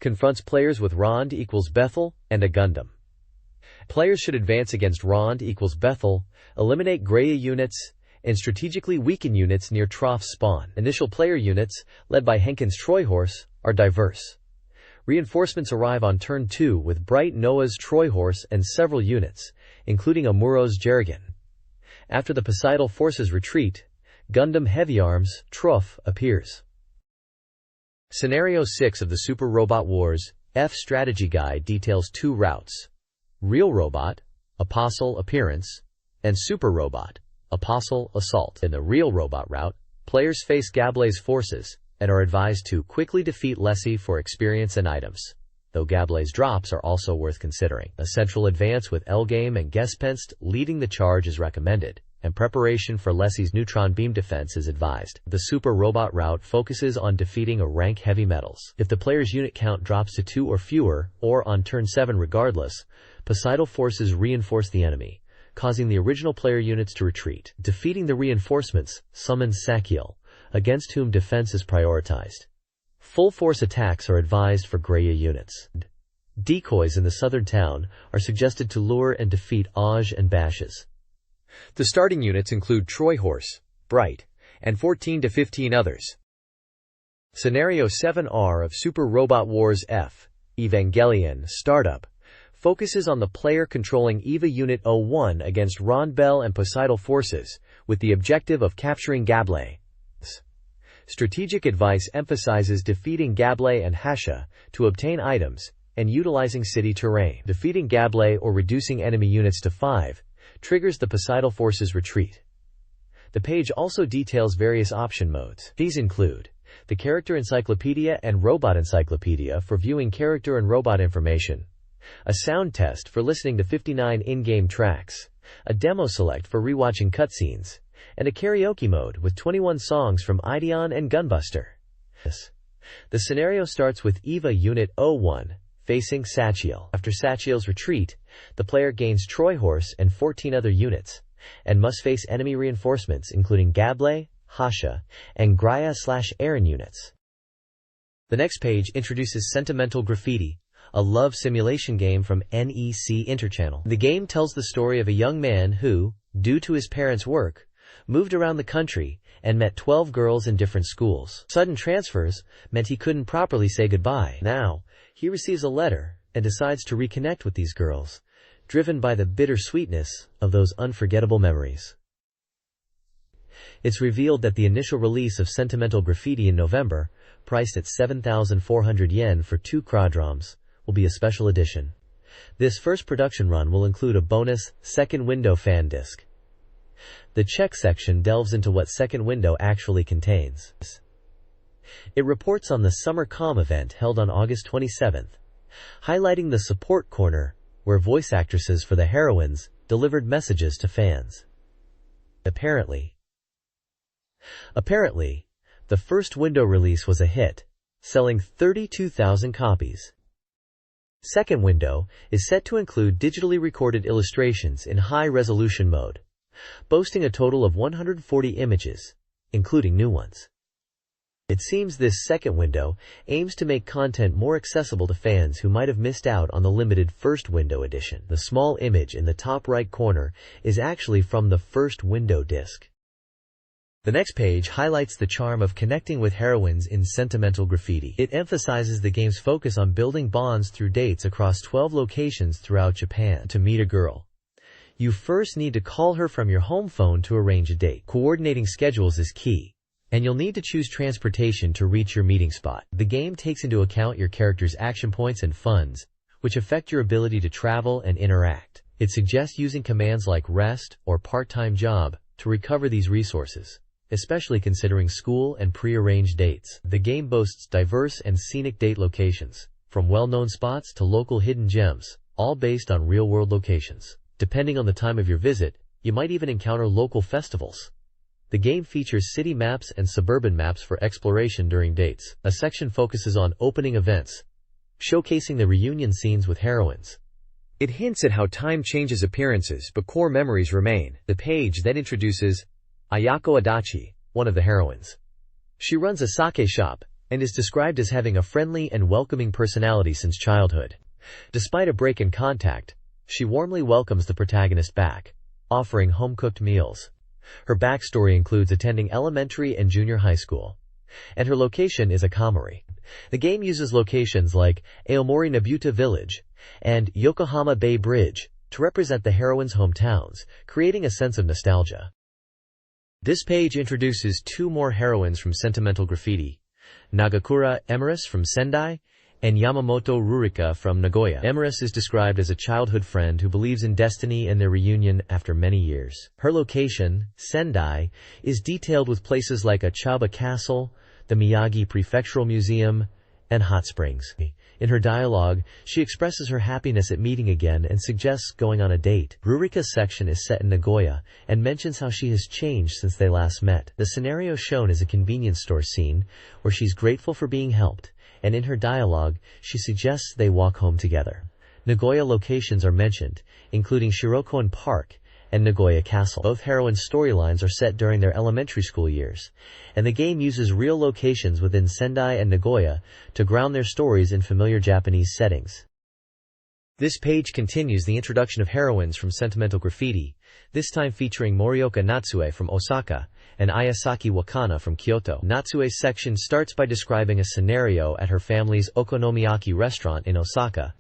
confronts players with Rond equals Bethel and a Gundam. Players should advance against Rond equals Bethel, eliminate Greya units, and strategically weaken units near Trough spawn. Initial player units, led by Henkin's Troy Horse, are diverse. Reinforcements arrive on Turn 2 with Bright Noah's Troy Horse and several units, including Amuro's Jerrigan. After the Poseidal forces retreat, Gundam Heavy Arms, Truff, appears. Scenario 6 of the Super Robot Wars F strategy guide details 2 routes: Real Robot, Apostle Appearance, and Super Robot, Apostle Assault. In the Real Robot route, players face Gable's forces and are advised to quickly defeat Lessie for experience and items, though Gable's drops are also worth considering. A central advance with L-game and Gespenst leading the charge is recommended, and preparation for Lessie's neutron beam defense is advised. The Super Robot route focuses on defeating a rank heavy metals. If the player's unit count drops to 2 or fewer, or on Turn 7 regardless, Poseidal forces reinforce the enemy, causing the original player units to retreat. Defeating the reinforcements summons Sakiel, against whom defense is prioritized. Full force attacks are advised for Greya units. Decoys in the southern town are suggested to lure and defeat Aj and Bashes. The starting units include Troy Horse, Bright, and 14 to 15 others. Scenario 7R of Super Robot Wars F, Evangelion Startup, focuses on the player controlling EVA Unit 01 against Ronbel and Poseidal forces, with the objective of capturing Gable. Strategic advice emphasizes defeating Gable and Hasha to obtain items, and utilizing city terrain. Defeating Gable or reducing enemy units to 5 triggers the Poseidal Force's retreat. The page also details various option modes. These include the Character Encyclopedia and Robot Encyclopedia for viewing character and robot information, a sound test for listening to 59 in-game tracks, a demo select for rewatching cutscenes, and a karaoke mode with 21 songs from Ideon and Gunbuster. The scenario starts with EVA Unit 01 facing Sachiel. After Sachiel's retreat, the player gains Troy Horse and 14 other units, and must face enemy reinforcements including Gable, Hasha, and Graia/Aaron units. The next page introduces Sentimental Graffiti, a love simulation game from NEC Interchannel. The game tells the story of a young man who, due to his parents' work, moved around the country and met 12 girls in different schools. Sudden transfers meant he couldn't properly say goodbye. Now, he receives a letter and decides to reconnect with these girls, driven by the bittersweetness of those unforgettable memories. It's revealed that the initial release of Sentimental Graffiti in November, priced at 7,400 yen for 2 Crodroms, will be a special edition. This first production run will include a bonus Second Window fan disc. The check section delves into what Second Window actually contains. It reports on the Summer Com event held on August 27th, highlighting the support corner, where voice actresses for the heroines delivered messages to fans. Apparently, the first window release was a hit, selling 32,000 copies. Second Window is set to include digitally recorded illustrations in high-resolution mode, boasting a total of 140 images, including new ones. It seems this Second Window aims to make content more accessible to fans who might have missed out on the limited First Window edition. The small image in the top right corner is actually from the First Window disc. The next page highlights the charm of connecting with heroines in Sentimental Graffiti. It emphasizes the game's focus on building bonds through dates across 12 locations throughout Japan. To meet a girl, you first need to call her from your home phone to arrange a date. Coordinating schedules is key, and you'll need to choose transportation to reach your meeting spot. The game takes into account your character's action points and funds, which affect your ability to travel and interact. It suggests using commands like rest or part-time job to recover these resources, especially considering school and pre-arranged dates. The game boasts diverse and scenic date locations, from well-known spots to local hidden gems, all based on real-world locations. Depending on the time of your visit, you might even encounter local festivals. The game features city maps and suburban maps for exploration during dates. A section focuses on opening events, showcasing the reunion scenes with heroines. It hints at how time changes appearances but core memories remain. The page then introduces Ayako Adachi, one of the heroines. She runs a sake shop and is described as having a friendly and welcoming personality since childhood. Despite a break in contact, she warmly welcomes the protagonist back, offering home-cooked meals. Her backstory includes attending elementary and junior high school, and her location is Akamori. The game uses locations like Aomori Nabuta Village and Yokohama Bay Bridge to represent the heroines' hometowns, creating a sense of nostalgia. This page introduces 2 more heroines from Sentimental Graffiti, Nagakura Emerus from Sendai, and Yamamoto Rurika from Nagoya. Emerus is described as a childhood friend who believes in destiny and their reunion after many years. Her location, Sendai, is detailed with places like Achaba Castle, the Miyagi Prefectural Museum, and hot springs. In her dialogue, she expresses her happiness at meeting again and suggests going on a date. Rurika's section is set in Nagoya and mentions how she has changed since they last met. The scenario shown is a convenience store scene where she's grateful for being helped, and in her dialogue, she suggests they walk home together. Nagoya locations are mentioned, including Shirokoen Park and Nagoya Castle. Both heroines' storylines are set during their elementary school years, and the game uses real locations within Sendai and Nagoya to ground their stories in familiar Japanese settings. This page continues the introduction of heroines from Sentimental Graffiti, this time featuring Morioka Natsue from Osaka and Ayasaki Wakana from Kyoto. Natsue's section starts by describing a scenario at her family's okonomiyaki restaurant in Osaka,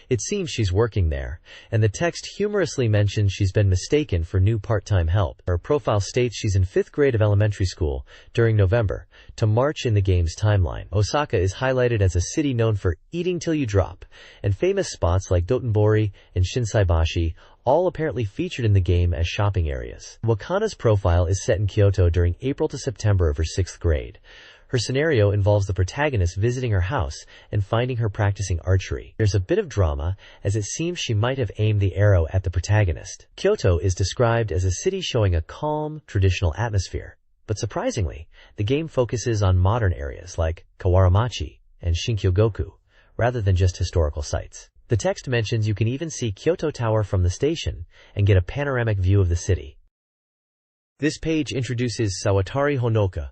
It seems she's working there, and the text humorously mentions she's been mistaken for new part-time help. Her profile states she's in 5th grade of elementary school during November to March in the game's timeline. Osaka is highlighted as a city known for eating till you drop, and famous spots like Dotonbori and Shinsaibashi, all apparently featured in the game as shopping areas. Wakana's profile is set in Kyoto during April to September of her 6th grade. Her scenario involves the protagonist visiting her house and finding her practicing archery. There's a bit of drama, as it seems she might have aimed the arrow at the protagonist. Kyoto is described as a city showing a calm, traditional atmosphere. But surprisingly, the game focuses on modern areas like Kawaramachi and Shinkyogoku, rather than just historical sites. The text mentions you can even see Kyoto Tower from the station and get a panoramic view of the city. This page introduces Sawatari Honoka,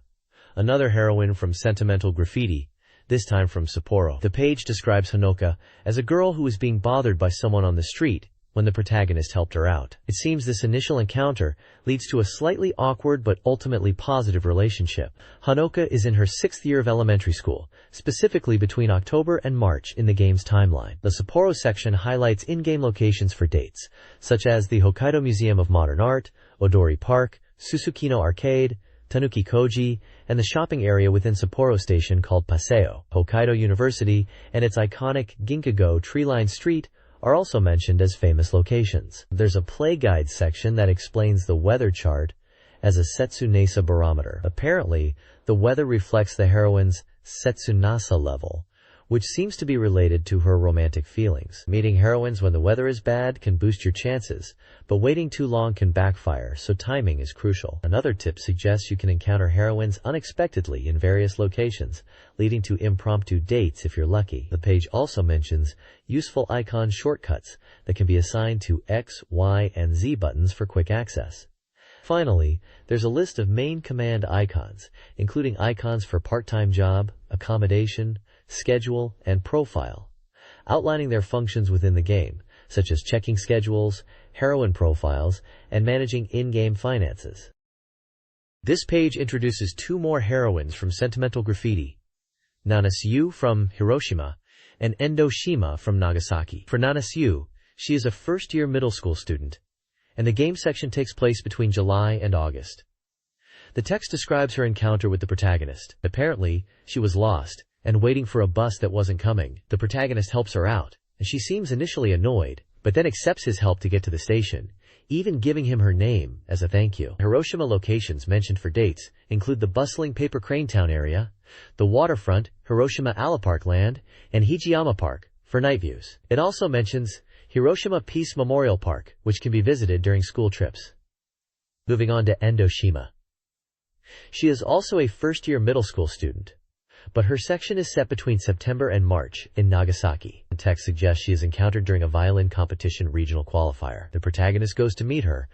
another heroine from Sentimental Graffiti, this time from Sapporo. The page describes Honoka as a girl who was being bothered by someone on the street when the protagonist helped her out. It seems this initial encounter leads to a slightly awkward but ultimately positive relationship. Honoka is in her 6th year of elementary school, specifically between October and March in the game's timeline. The Sapporo section highlights in-game locations for dates, such as the Hokkaido Museum of Modern Art, Odori Park, Susukino Arcade, Tanuki Koji, and the shopping area within Sapporo Station called Paseo. Hokkaido University and its iconic Ginkago tree-lined street are also mentioned as famous locations. There's a play guide section that explains the weather chart as a Setsunasa barometer. Apparently, the weather reflects the heroine's Setsunasa level, which seems to be related to her romantic feelings. Meeting heroines when the weather is bad can boost your chances, but waiting too long can backfire, so timing is crucial. Another tip suggests you can encounter heroines unexpectedly in various locations, leading to impromptu dates if you're lucky. The page also mentions useful icon shortcuts that can be assigned to X, Y, and Z buttons for quick access. Finally, there's a list of main command icons, including icons for part-time job, accommodation, schedule, and profile, outlining their functions within the game, such as checking schedules, heroine profiles, and managing in-game finances. This page introduces 2 more heroines from Sentimental Graffiti, Nanase from Hiroshima and Endo Shima from Nagasaki. For Nanase, she is a first-year middle school student, and the game section takes place between July and August. The text describes her encounter with the protagonist. Apparently, she was lost and waiting for a bus that wasn't coming. The protagonist helps her out, and she seems initially annoyed, but then accepts his help to get to the station, even giving him her name as a thank you. Hiroshima locations mentioned for dates include the bustling Paper Crane Town area, the waterfront, Hiroshima Alapark Land, and Hijiyama Park for night views. It also mentions Hiroshima Peace Memorial Park, which can be visited during school trips. Moving on to Endo Shima. She is also a first-year middle school student, but her section is set between September and March in Nagasaki. The text suggests she is encountered during a violin competition regional qualifier. The protagonist goes to meet her,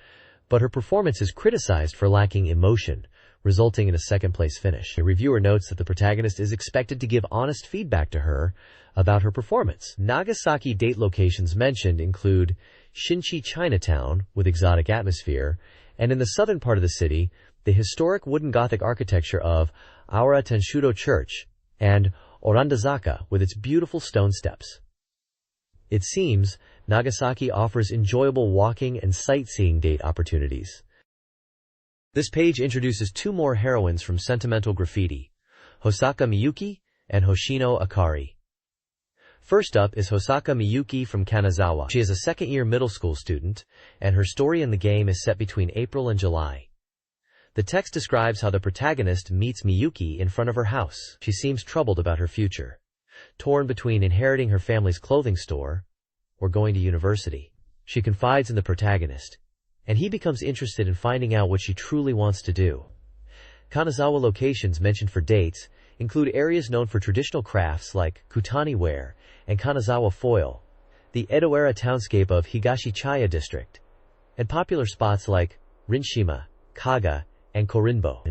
but her performance is criticized for lacking emotion, resulting in a second-place finish. The reviewer notes that the protagonist is expected to give honest feedback to her about her performance. Nagasaki date locations mentioned include Shinchi Chinatown with exotic atmosphere, and in the southern part of the city, the historic wooden Gothic architecture of Aura Tenshudo Church, and Orandazaka with its beautiful stone steps. It seems Nagasaki offers enjoyable walking and sightseeing date opportunities. This page introduces 2 more heroines from Sentimental Graffiti, Hosaka Miyuki and Hoshino Akari. First up is Hosaka Miyuki from Kanazawa. She is a second-year middle school student, and her story in the game is set between April and July. The text describes how the protagonist meets Miyuki in front of her house. She seems troubled about her future, torn between inheriting her family's clothing store or going to university. She confides in the protagonist, and he becomes interested in finding out what she truly wants to do. Kanazawa locations mentioned for dates include areas known for traditional crafts like Kutani ware and Kanazawa foil, the Edo-era townscape of Higashichaya district, and popular spots like Rinshima, Kaga, and Korinbo.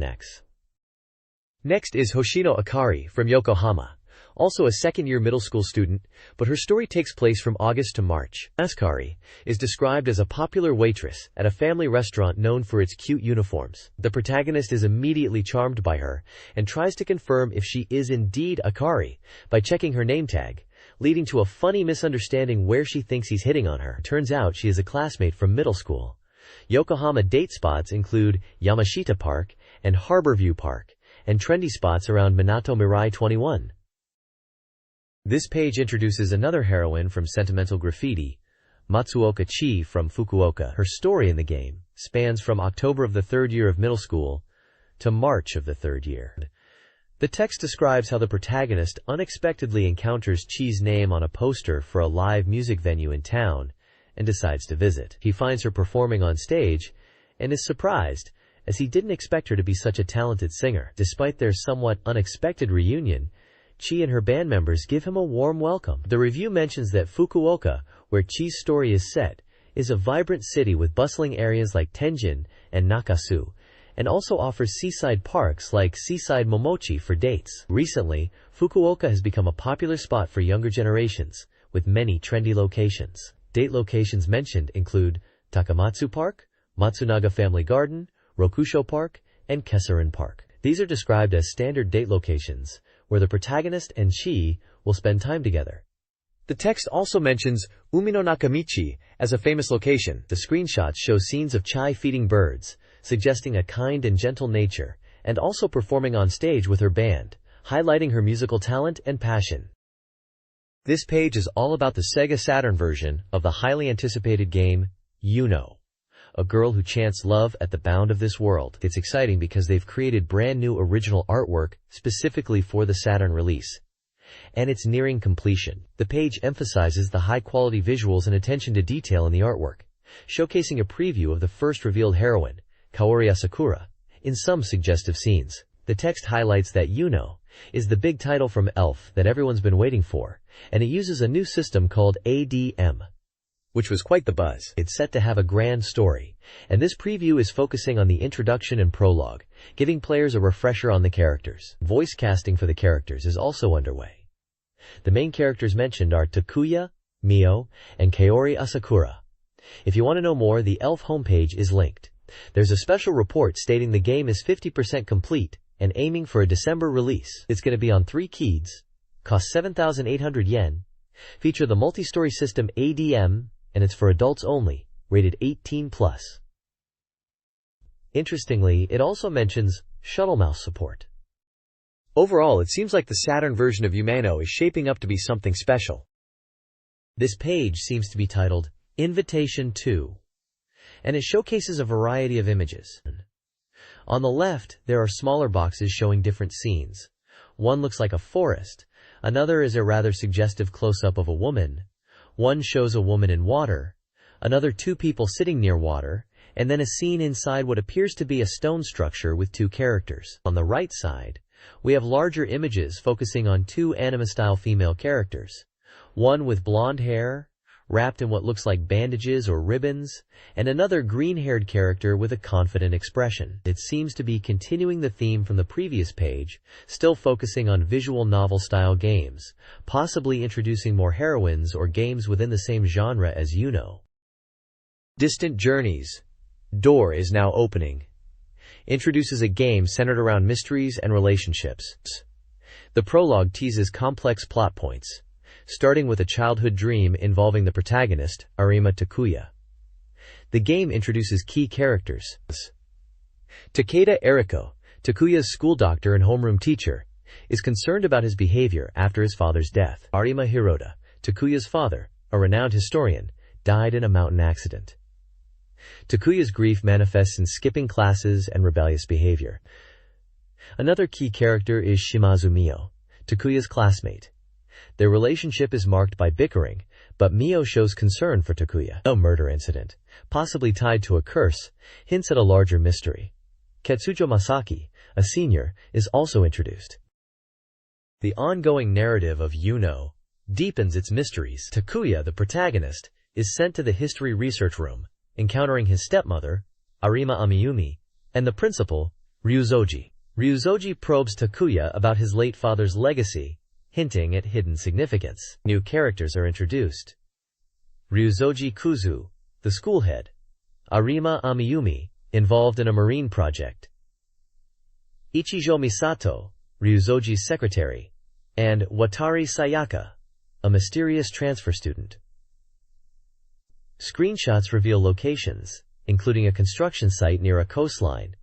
Next is Hoshino Akari from Yokohama, also a second-year middle school student, but her story takes place from August to March. Akari is described as a popular waitress at a family restaurant known for its cute uniforms. The protagonist is immediately charmed by her and tries to confirm if she is indeed Akari by checking her name tag, leading to a funny misunderstanding where she thinks he's hitting on her. Turns out she is a classmate from middle school. Yokohama date spots include Yamashita Park and Harborview Park, and trendy spots around Minato Mirai 21. This page introduces another heroine from Sentimental Graffiti, Matsuoka Chi from Fukuoka. Her story in the game spans from October of the third year of middle school to March of the third year. The text describes how the protagonist unexpectedly encounters Chi's name on a poster for a live music venue in town and decides to visit. He finds her performing on stage and is surprised, as he didn't expect her to be such a talented singer. Despite their somewhat unexpected reunion, Chi and her band members give him a warm welcome. The review mentions that Fukuoka, where Chi's story is set, is a vibrant city with bustling areas like Tenjin and Nakasu, and also offers seaside parks like Seaside Momochi for dates. Recently, Fukuoka has become a popular spot for younger generations, with many trendy locations. Date locations mentioned include Takamatsu Park, Matsunaga Family Garden, Rokusho Park, and Kesarin Park. These are described as standard date locations, where the protagonist and Chi will spend time together. The text also mentions Umino Nakamichi as a famous location. The screenshots show scenes of Chi feeding birds, suggesting a kind and gentle nature, and also performing on stage with her band, highlighting her musical talent and passion. This page is all about the Sega Saturn version of the highly anticipated game, A Girl Who Chants Love at the Bound of This World. It's exciting because they've created brand new original artwork specifically for the Saturn release, and it's nearing completion. The page emphasizes the high-quality visuals and attention to detail in the artwork, showcasing a preview of the first revealed heroine, Kaori Asakura, in some suggestive scenes. The text highlights that is the big title from ELF that everyone's been waiting for, and it uses a new system called ADM, which was quite the buzz. It's set to have a grand story, and this preview is focusing on the introduction and prologue, giving players a refresher on the characters. Voice casting for the characters is also underway. The main characters mentioned are Takuya, Mio, and Kaori Asakura. If you want to know more, the ELF homepage is linked. There's a special report stating the game is 50% complete and aiming for a December release. It's going to be on 3 keys, cost 7,800 yen, feature the multi-story system ADM, and it's for adults only, rated 18+. Interestingly, it also mentions shuttle mouse support. Overall, it seems like the Saturn version of Umano is shaping up to be something special. This page seems to be titled Invitation 2, and it showcases a variety of images. On the left, there are smaller boxes showing different scenes. One looks like a forest, another is a rather suggestive close-up of a woman, one shows a woman in water, another 2 people sitting near water, and then a scene inside what appears to be a stone structure with 2 characters. On the right side, we have larger images focusing on 2 anime-style female characters, one with blonde hair, wrapped in what looks like bandages or ribbons, and another green-haired character with a confident expression. It seems to be continuing the theme from the previous page, still focusing on visual novel-style games, possibly introducing more heroines or games within the same genre as Distant Journeys. Door is now opening. Introduces a game centered around mysteries and relationships. The prologue teases complex plot points, starting with a childhood dream involving the protagonist, Arima Takuya. The game introduces key characters. Takeda Eriko, Takuya's school doctor and homeroom teacher, is concerned about his behavior after his father's death. Arima Hiroda, Takuya's father, a renowned historian, died in a mountain accident. Takuya's grief manifests in skipping classes and rebellious behavior. Another key character is Shimazu Mio, Takuya's classmate. Their relationship is marked by bickering, but Mio shows concern for Takuya. A murder incident, possibly tied to a curse, hints at a larger mystery. Ketsujo Masaki, a senior, is also introduced. The ongoing narrative of deepens its mysteries. Takuya, the protagonist, is sent to the history research room, encountering his stepmother, Arima Amiyumi, and the principal, Ryuzoji. Ryuzoji probes Takuya about his late father's legacy, hinting at hidden significance. New characters are introduced. Ryuzoji Kuzu, the school head. Arima Amiyumi, involved in a marine project. Ichijo Misato, Ryuzoji's secretary. And Watari Sayaka, a mysterious transfer student. Screenshots reveal locations, including a construction site near a coastline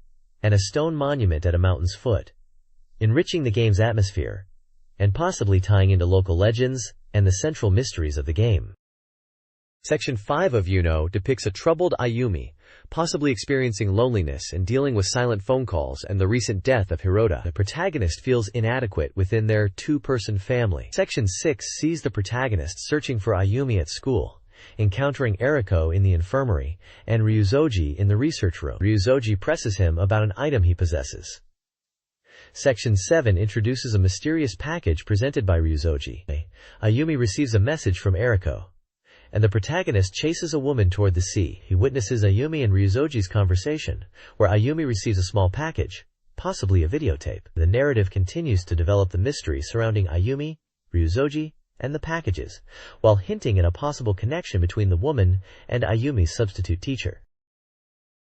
and a stone monument at a mountain's foot, enriching the game's atmosphere and possibly tying into local legends and the central mysteries of the game. Section 5 of Yuno depicts a troubled Ayumi, possibly experiencing loneliness and dealing with silent phone calls and the recent death of Hirota. The protagonist feels inadequate within their two-person family. Section 6 sees the protagonist searching for Ayumi at school, encountering Eriko in the infirmary and Ryuzoji in the research room. Ryuzoji presses him about an item he possesses. Section 7 introduces a mysterious package presented by Ryuzoji. Ayumi receives a message from Eriko, and the protagonist chases a woman toward the sea. He witnesses Ayumi and Ryuzoji's conversation, where Ayumi receives a small package, possibly a videotape. The narrative continues to develop the mystery surrounding Ayumi, Ryuzoji, and the packages, while hinting at a possible connection between the woman and Ayumi's substitute teacher.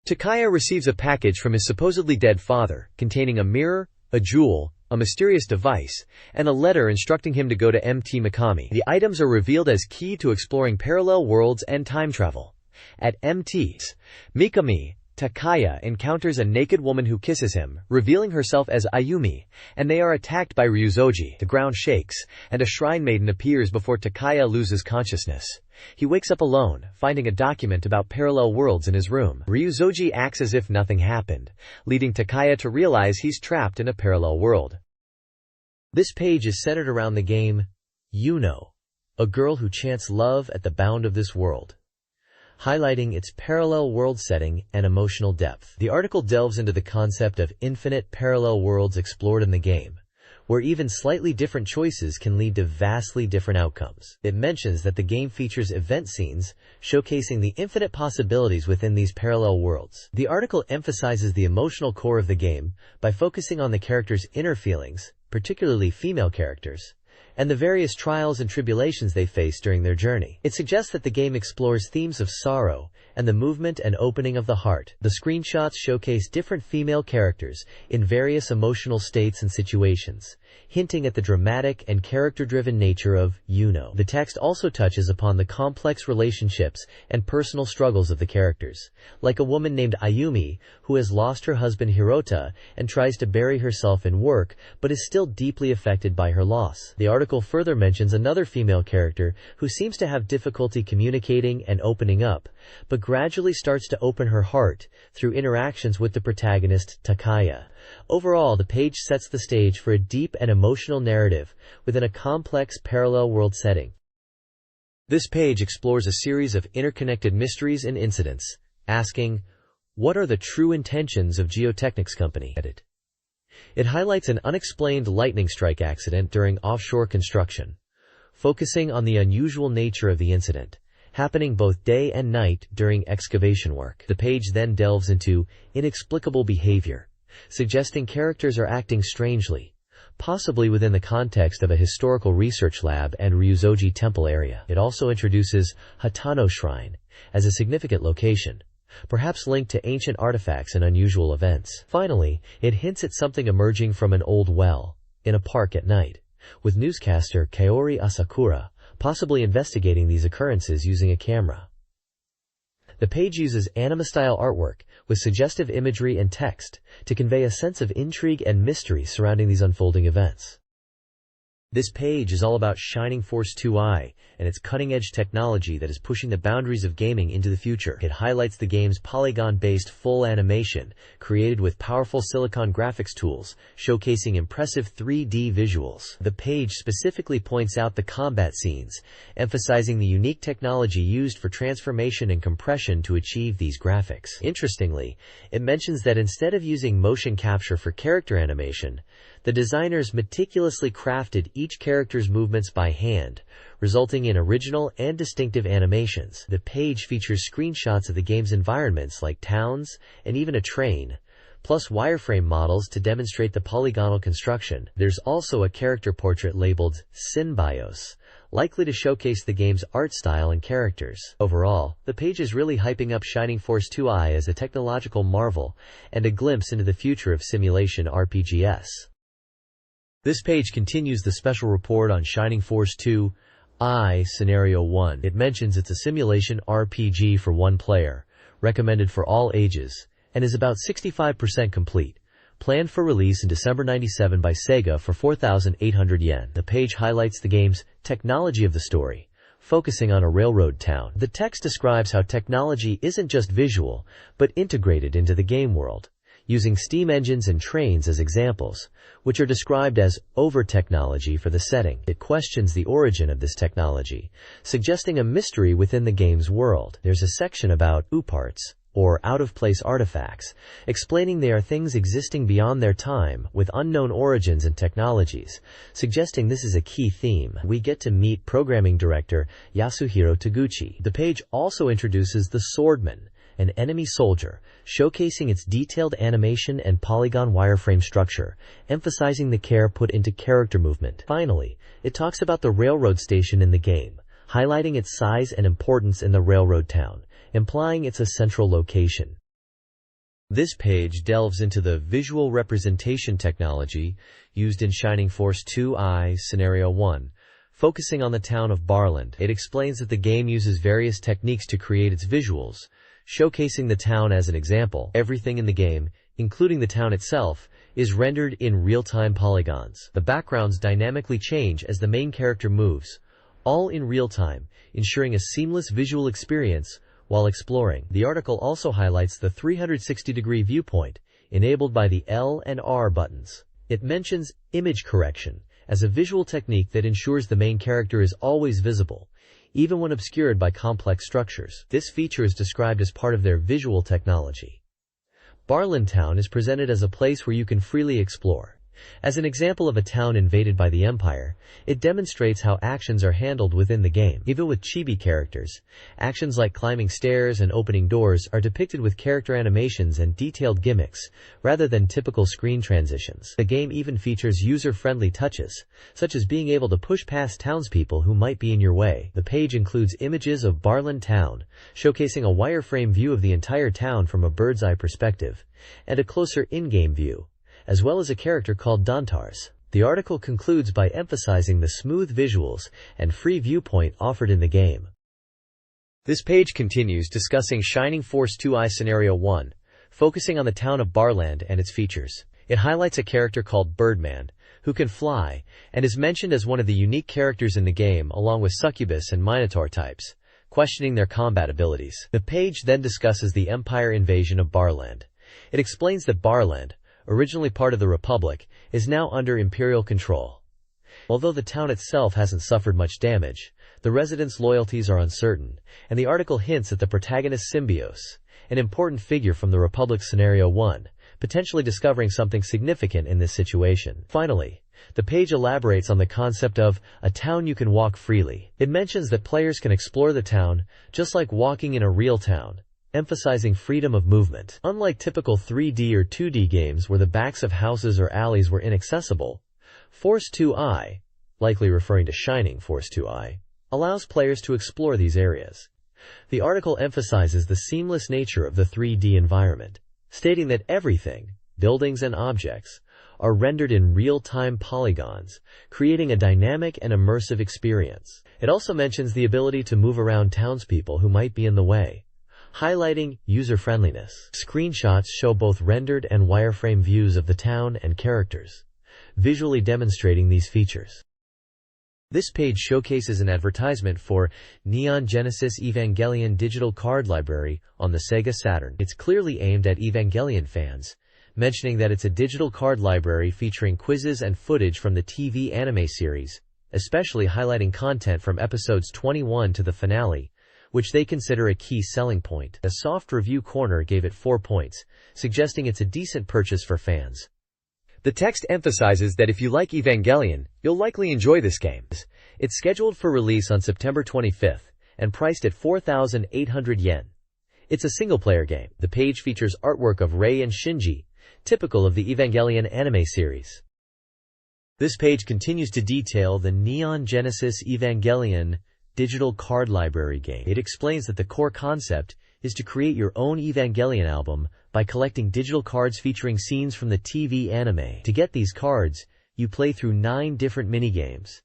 Takaya receives a package from his supposedly dead father, containing a mirror, a jewel, a mysterious device, and a letter instructing him to go to MT Mikami. The items are revealed as key to exploring parallel worlds and time travel. At MT's Mikami, Takaya encounters a naked woman who kisses him, revealing herself as Ayumi, and they are attacked by Ryuzoji. The ground shakes, and a shrine maiden appears before Takaya loses consciousness. He wakes up alone, finding a document about parallel worlds in his room. Ryuzoji acts as if nothing happened, leading Takaya to realize he's trapped in a parallel world. This page is centered around the game Yuno, a girl who chants love at the bound of this world, highlighting its parallel world setting and emotional depth. The article delves into the concept of infinite parallel worlds explored in the game, where even slightly different choices can lead to vastly different outcomes. It mentions that the game features event scenes showcasing the infinite possibilities within these parallel worlds. The article emphasizes the emotional core of the game by focusing on the characters' inner feelings, particularly female characters, and the various trials and tribulations they face during their journey. It suggests that the game explores themes of sorrow and the movement and opening of the heart. The screenshots showcase different female characters in various emotional states and situations, hinting at the dramatic and character-driven nature of Yuno. The text also touches upon the complex relationships and personal struggles of the characters, like a woman named Ayumi who has lost her husband Hirota and tries to bury herself in work but is still deeply affected by her loss. The article further mentions another female character who seems to have difficulty communicating and opening up, but gradually starts to open her heart through interactions with the protagonist Takaya. Overall, the page sets the stage for a deep and emotional narrative within a complex parallel world setting. This page explores a series of interconnected mysteries and incidents, asking, what are the true intentions of Geotechnics Company? It highlights an unexplained lightning strike accident during offshore construction, focusing on the unusual nature of the incident, happening both day and night during excavation work. The page then delves into inexplicable behavior, suggesting characters are acting strangely, possibly within the context of a historical research lab and Ryuzoji temple area. It also introduces Hatano Shrine as a significant location, perhaps linked to ancient artifacts and unusual events. Finally, it hints at something emerging from an old well in a park at night, with newscaster Kaori Asakura possibly investigating these occurrences using a camera. The page uses anime-style artwork with suggestive imagery and text to convey a sense of intrigue and mystery surrounding these unfolding events. This page is all about Shining Force 2i and its cutting-edge technology that is pushing the boundaries of gaming into the future. It highlights the game's polygon-based full animation, created with powerful silicon graphics tools, showcasing impressive 3D visuals. The page specifically points out the combat scenes, emphasizing the unique technology used for transformation and compression to achieve these graphics. Interestingly, it mentions that instead of using motion capture for character animation, the designers meticulously crafted each character's movements by hand, resulting in original and distinctive animations. The page features screenshots of the game's environments like towns and even a train, plus wireframe models to demonstrate the polygonal construction. There's also a character portrait labeled Synbios, likely to showcase the game's art style and characters. Overall, the page is really hyping up Shining Force 2i as a technological marvel and a glimpse into the future of simulation RPGs. This page continues the special report on Shining Force 2, Scenario 1. It mentions it's a simulation RPG for one player, recommended for all ages, and is about 65% complete. Planned for release in December 97 by SEGA for 4,800 yen. The page highlights the game's technology of the story, focusing on a railroad town. The text describes how technology isn't just visual, but integrated into the game world, using steam engines and trains as examples, which are described as over-technology for the setting. It questions the origin of this technology, suggesting a mystery within the game's world. There's a section about parts, or out-of-place artifacts, explaining they are things existing beyond their time, with unknown origins and technologies, suggesting this is a key theme. We get to meet programming director Yasuhiro Taguchi. The page also introduces the Swordman, an enemy soldier, showcasing its detailed animation and polygon wireframe structure, emphasizing the care put into character movement. Finally, it talks about the railroad station in the game, highlighting its size and importance in the railroad town, implying it's a central location. This page delves into the visual representation technology used in Shining Force 2 Scenario 1, focusing on the town of Barland. It explains that the game uses various techniques to create its visuals, showcasing the town as an example. Everything in the game, including the town itself, is rendered in real-time polygons. The backgrounds dynamically change as the main character moves, all in real time, ensuring a seamless visual experience while exploring. The article also highlights the 360-degree viewpoint, enabled by the L and R buttons. It mentions image correction as a visual technique that ensures the main character is always visible, even when obscured by complex structures. This feature is described as part of their visual technology. Barland Town is presented as a place where you can freely explore. As an example of a town invaded by the Empire, it demonstrates how actions are handled within the game. Even with chibi characters, actions like climbing stairs and opening doors are depicted with character animations and detailed gimmicks, rather than typical screen transitions. The game even features user-friendly touches, such as being able to push past townspeople who might be in your way. The page includes images of Barland Town, showcasing a wireframe view of the entire town from a bird's-eye perspective, and a closer in-game view, as well as a character called Dantars. The article concludes by emphasizing the smooth visuals and free viewpoint offered in the game. This page continues discussing Shining Force 2 Scenario 1, focusing on the town of Barland and its features. It highlights a character called Birdman, who can fly, and is mentioned as one of the unique characters in the game along with Succubus and Minotaur types, questioning their combat abilities. The page then discusses the Empire invasion of Barland. It explains that Barland, originally part of the Republic, is now under Imperial control. Although the town itself hasn't suffered much damage, the residents' loyalties are uncertain, and the article hints at the protagonist Symbios, an important figure from the Republic's Scenario 1, potentially discovering something significant in this situation. Finally, the page elaborates on the concept of a town you can walk freely. It mentions that players can explore the town just like walking in a real town, emphasizing freedom of movement. Unlike typical 3D or 2D games where the backs of houses or alleys were inaccessible, Force 2i, likely referring to Shining Force 2i, allows players to explore these areas. The article emphasizes the seamless nature of the 3D environment, stating that everything, buildings and objects, are rendered in real-time polygons, creating a dynamic and immersive experience. It also mentions the ability to move around townspeople who might be in the way, highlighting user-friendliness. Screenshots show both rendered and wireframe views of the town and characters, visually demonstrating these features. This page showcases an advertisement for Neon Genesis Evangelion Digital Card Library on the SEGA Saturn. It's clearly aimed at Evangelion fans, mentioning that it's a digital card library featuring quizzes and footage from the TV anime series, especially highlighting content from episodes 21 to the finale, which they consider a key selling point. A soft review corner gave it 4 points, suggesting it's a decent purchase for fans. The text emphasizes that if you like Evangelion, you'll likely enjoy this game. It's scheduled for release on September 25th, and priced at 4,800 yen. It's a single-player game. The page features artwork of Rei and Shinji, typical of the Evangelion anime series. This page continues to detail the Neon Genesis Evangelion digital card library game. It explains that the core concept is to create your own Evangelion album by collecting digital cards featuring scenes from the TV anime. To get these cards, you play through 9 different minigames.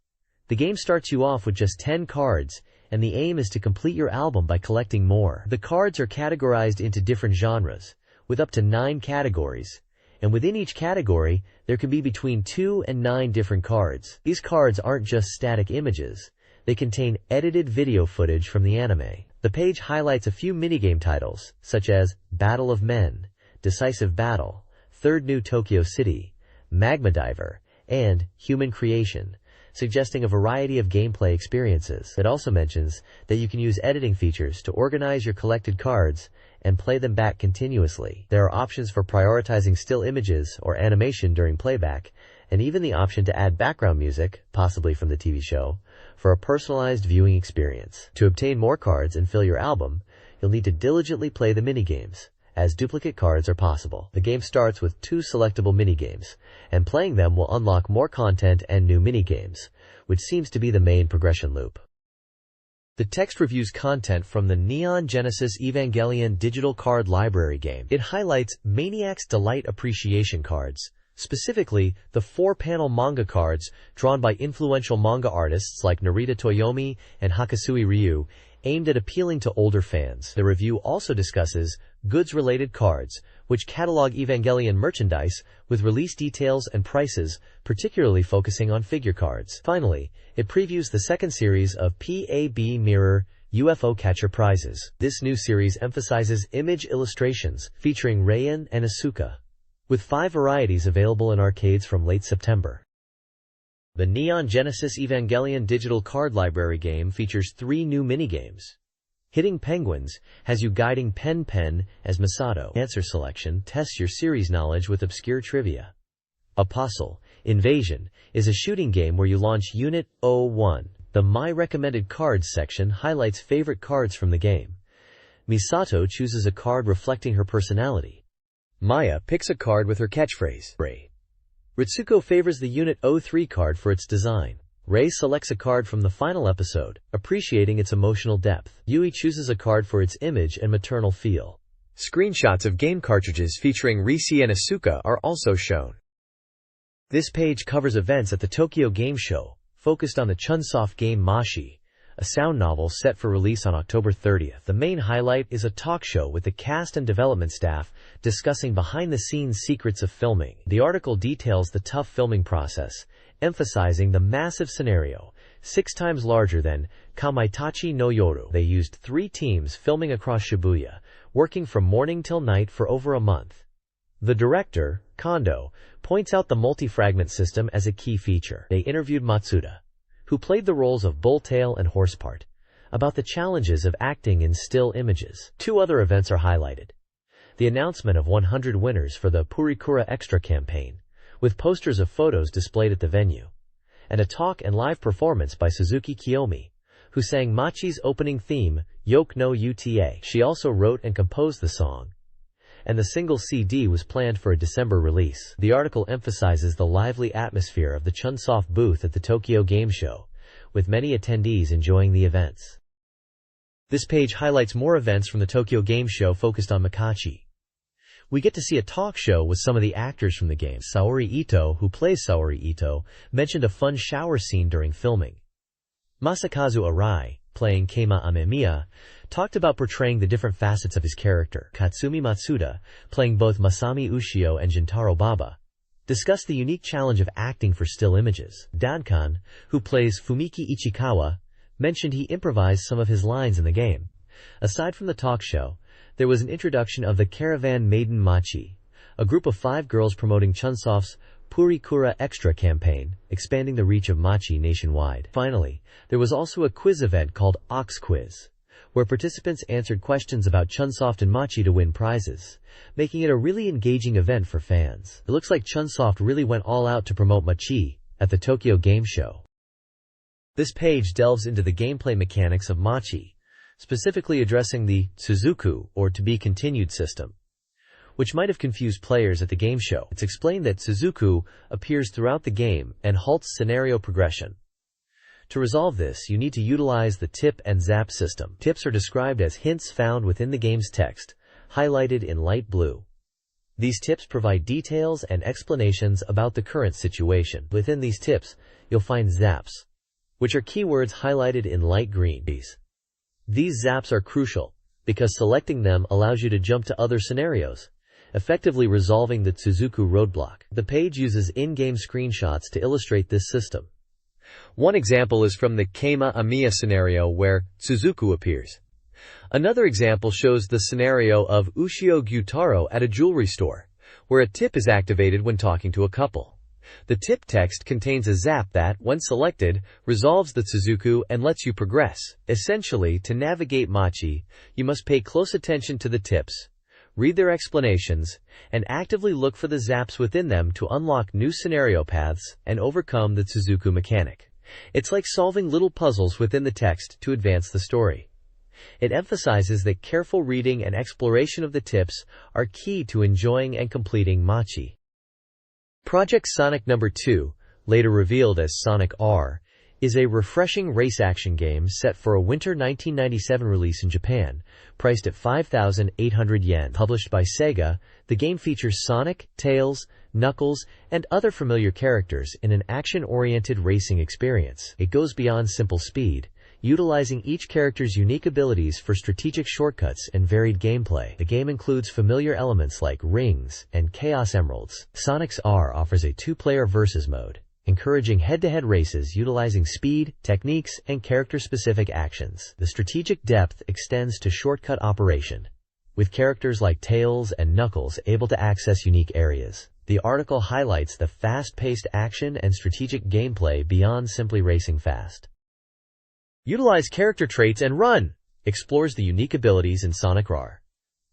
The game starts you off with just 10 cards, and the aim is to complete your album by collecting more. The cards are categorized into different genres, with up to 9 categories, and within each category, there can be between 2 and 9 different cards. These cards aren't just static images. They contain edited video footage from the anime. The page highlights a few minigame titles, such as Battle of Men, Decisive Battle, Third New Tokyo City, Magma Diver, and Human Creation, suggesting a variety of gameplay experiences. It also mentions that you can use editing features to organize your collected cards and play them back continuously. There are options for prioritizing still images or animation during playback, and even the option to add background music, possibly from the TV show, for a personalized viewing experience. To obtain more cards and fill your album, you'll need to diligently play the minigames, as duplicate cards are possible. The game starts with 2 selectable minigames, and playing them will unlock more content and new minigames, which seems to be the main progression loop. The text reviews content from the Neon Genesis Evangelion digital card library game. It highlights Maniac's Delight Appreciation cards, specifically the 4-panel manga cards drawn by influential manga artists like Narita Toyomi and Hakasui Ryu, aimed at appealing to older fans. The review also discusses goods-related cards, which catalog Evangelion merchandise with release details and prices, particularly focusing on figure cards. Finally, it previews the second series of PAB Mirror UFO Catcher prizes. This new series emphasizes image illustrations featuring Rayan and Asuka, with 5 varieties available in arcades from late September. The Neon Genesis Evangelion digital card library game features 3 new minigames. Hitting Penguins has you guiding Pen Pen as Masato. Answer selection tests your series knowledge with obscure trivia. Apostle Invasion is a shooting game where you launch Unit 01. The My Recommended Cards section highlights favorite cards from the game. Misato chooses a card reflecting her personality. Maya picks a card with her catchphrase, Ray. Ritsuko favors the Unit 03 card for its design. Ray selects a card from the final episode, appreciating its emotional depth. Yui chooses a card for its image and maternal feel. Screenshots of game cartridges featuring Risi and Asuka are also shown. This page covers events at the Tokyo Game Show, focused on the Chunsoft game Mashi, a sound novel set for release on October 30th. The main highlight is a talk show with the cast and development staff discussing behind-the-scenes secrets of filming. The article details the tough filming process, emphasizing the massive scenario, 6 times larger than Kamaitachi no Yoru. They used 3 teams filming across Shibuya, working from morning till night for over a month. The director, Kondo, points out the multi-fragment system as a key feature. They interviewed Matsuda, who played the roles of Bulltail and Horsepart, about the challenges of acting in still images. 2 other events are highlighted. The announcement of 100 winners for the Purikura Extra campaign, with posters of photos displayed at the venue, and a talk and live performance by Suzuki Kiyomi, who sang Machi's opening theme, Yoke no Uta. She also wrote and composed the song, and the single CD was planned for a December release. The article emphasizes the lively atmosphere of the Chunsoft booth at the Tokyo Game Show, with many attendees enjoying the events. This page highlights more events from the Tokyo Game Show focused on Makachi. We get to see a talk show with some of the actors from the game. Saori Ito, who plays Saori Ito, mentioned a fun shower scene during filming. Masakazu Arai, playing Keima Amemiya, talked about portraying the different facets of his character. Katsumi Matsuda, playing both Masami Ushio and Jintaro Baba, discussed the unique challenge of acting for still images. Duncan, who plays Fumiki Ichikawa, mentioned he improvised some of his lines in the game. Aside from the talk show, there was an introduction of the Caravan Maiden Machi, a group of 5 girls promoting Chunsoft's Purikura Extra campaign, expanding the reach of Machi nationwide. Finally, there was also a quiz event called Ox Quiz, where participants answered questions about Chunsoft and Machi to win prizes, making it a really engaging event for fans. It looks like Chunsoft really went all out to promote Machi at the Tokyo Game Show. This page delves into the gameplay mechanics of Machi, specifically addressing the Suzuku, or to be continued system, which might have confused players at the game show. It's explained that Suzuku appears throughout the game and halts scenario progression. To resolve this, you need to utilize the tip and zap system. Tips are described as hints found within the game's text, highlighted in light blue. These tips provide details and explanations about the current situation. Within these tips, you'll find zaps, which are keywords highlighted in light green. These zaps are crucial because selecting them allows you to jump to other scenarios, effectively resolving the Tsuzuku roadblock. The page uses in-game screenshots to illustrate this system. One example is from the Keima Amiya scenario where Tsuzuku appears. Another example shows the scenario of Ushio Gyutaro at a jewelry store, where a tip is activated when talking to a couple. The tip text contains a zap that, when selected, resolves the Tsuzuku and lets you progress. Essentially, to navigate Machi, you must pay close attention to the tips, read their explanations, and actively look for the zaps within them to unlock new scenario paths and overcome the Tsuzuku mechanic. It's like solving little puzzles within the text to advance the story. It emphasizes that careful reading and exploration of the tips are key to enjoying and completing Machi. Project Sonic No. 2, later revealed as Sonic R, is a refreshing race action game set for a winter 1997 release in Japan, priced at 5,800 yen. Published by SEGA, the game features Sonic, Tails, Knuckles, and other familiar characters in an action-oriented racing experience. It goes beyond simple speed, utilizing each character's unique abilities for strategic shortcuts and varied gameplay. The game includes familiar elements like rings and Chaos Emeralds. Sonic's R offers a two-player versus mode, encouraging head-to-head races utilizing speed, techniques, and character-specific actions. The strategic depth extends to shortcut operation, with characters like Tails and Knuckles able to access unique areas. The article highlights the fast-paced action and strategic gameplay beyond simply racing fast. Utilize character traits and run! Explores the unique abilities in Sonic R.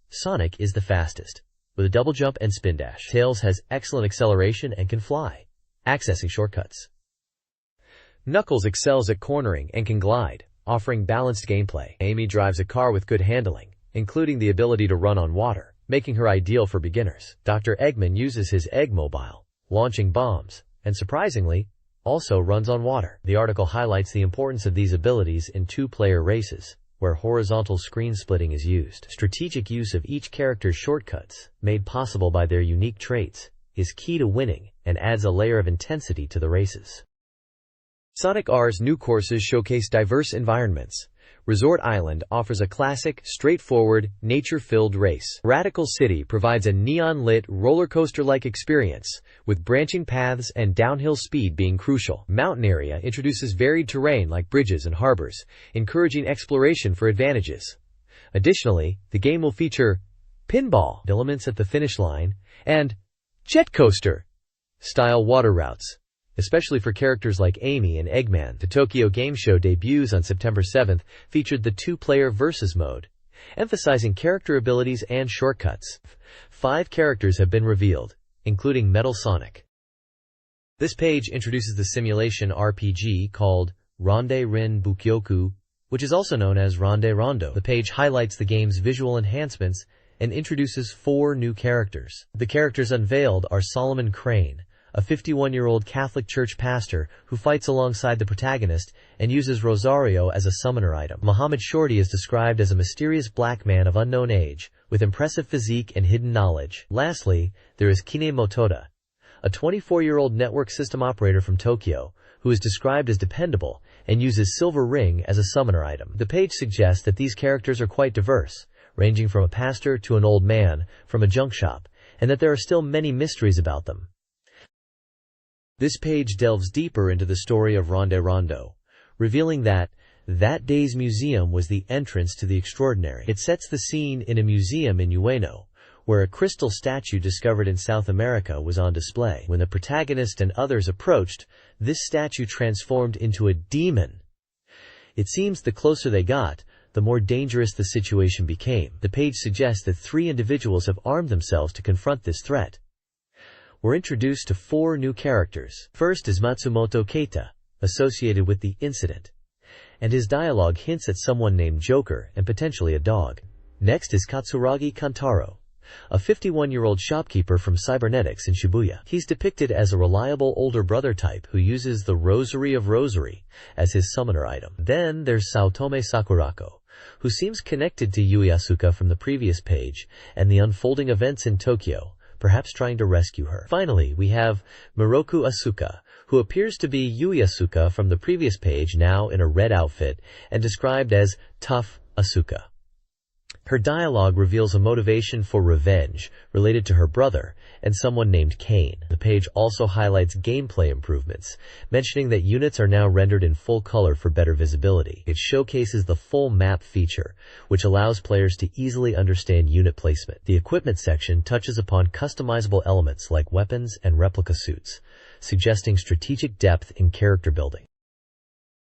Sonic is the fastest, with a double jump and spin dash. Tails has excellent acceleration and can fly, accessing shortcuts. Knuckles excels at cornering and can glide, offering balanced gameplay. Amy drives a car with good handling, including the ability to run on water, making her ideal for beginners. Dr. Eggman uses his Eggmobile, launching bombs, and surprisingly, also runs on water. The article highlights the importance of these abilities in two-player races, where horizontal screen splitting is used. Strategic use of each character's shortcuts, made possible by their unique traits, is key to winning and adds a layer of intensity to the races. Sonic R's new courses showcase diverse environments. Resort Island offers a classic, straightforward, nature-filled race. Radical City provides a neon-lit, roller coaster-like experience, with branching paths and downhill speed being crucial. Mountain Area introduces varied terrain like bridges and harbors, encouraging exploration for advantages. Additionally, the game will feature pinball elements at the finish line and jet coaster-style water routes, especially for characters like Amy and Eggman. The Tokyo Game Show debuts on September 7th featured the two-player versus mode, emphasizing character abilities and shortcuts. 5 characters have been revealed, including Metal Sonic. This page introduces the simulation RPG called Ronde Rin Bukyoku, which is also known as Ronde Rondo. The page highlights the game's visual enhancements and introduces 4 new characters. The characters unveiled are Solomon Crane, a 51-year-old Catholic Church pastor who fights alongside the protagonist and uses Rosario as a summoner item. Muhammad Shorty is described as a mysterious black man of unknown age, with impressive physique and hidden knowledge. Lastly, there is Kine Motoda, a 24-year-old network system operator from Tokyo, who is described as dependable and uses Silver Ring as a summoner item. The page suggests that these characters are quite diverse, ranging from a pastor to an old man from a junk shop, and that there are still many mysteries about them. This page delves deeper into the story of Ronde Rondo, revealing that day's museum was the entrance to the extraordinary. It sets the scene in a museum in Ueno, where a crystal statue discovered in South America was on display. When the protagonist and others approached, this statue transformed into a demon. It seems the closer they got, the more dangerous the situation became. The page suggests that 3 individuals have armed themselves to confront this threat. We're introduced to 4 new characters. First is Matsumoto Keita, associated with the incident, and his dialogue hints at someone named Joker and potentially a dog. Next is Katsuragi Kantaro, a 51-year-old shopkeeper from cybernetics in Shibuya. He's depicted as a reliable older brother type who uses the Rosary of Rosary as his summoner item. Then there's Saotome Sakurako, who seems connected to Yui Asuka from the previous page and the unfolding events in Tokyo, perhaps trying to rescue her. Finally, we have Miroku Asuka, who appears to be Yui Asuka from the previous page, now in a red outfit and described as tough Asuka. Her dialogue reveals a motivation for revenge related to her brother and someone named Kane. The page also highlights gameplay improvements, mentioning that units are now rendered in full color for better visibility. It showcases the full map feature, which allows players to easily understand unit placement. The equipment section touches upon customizable elements like weapons and replica suits, suggesting strategic depth in character building.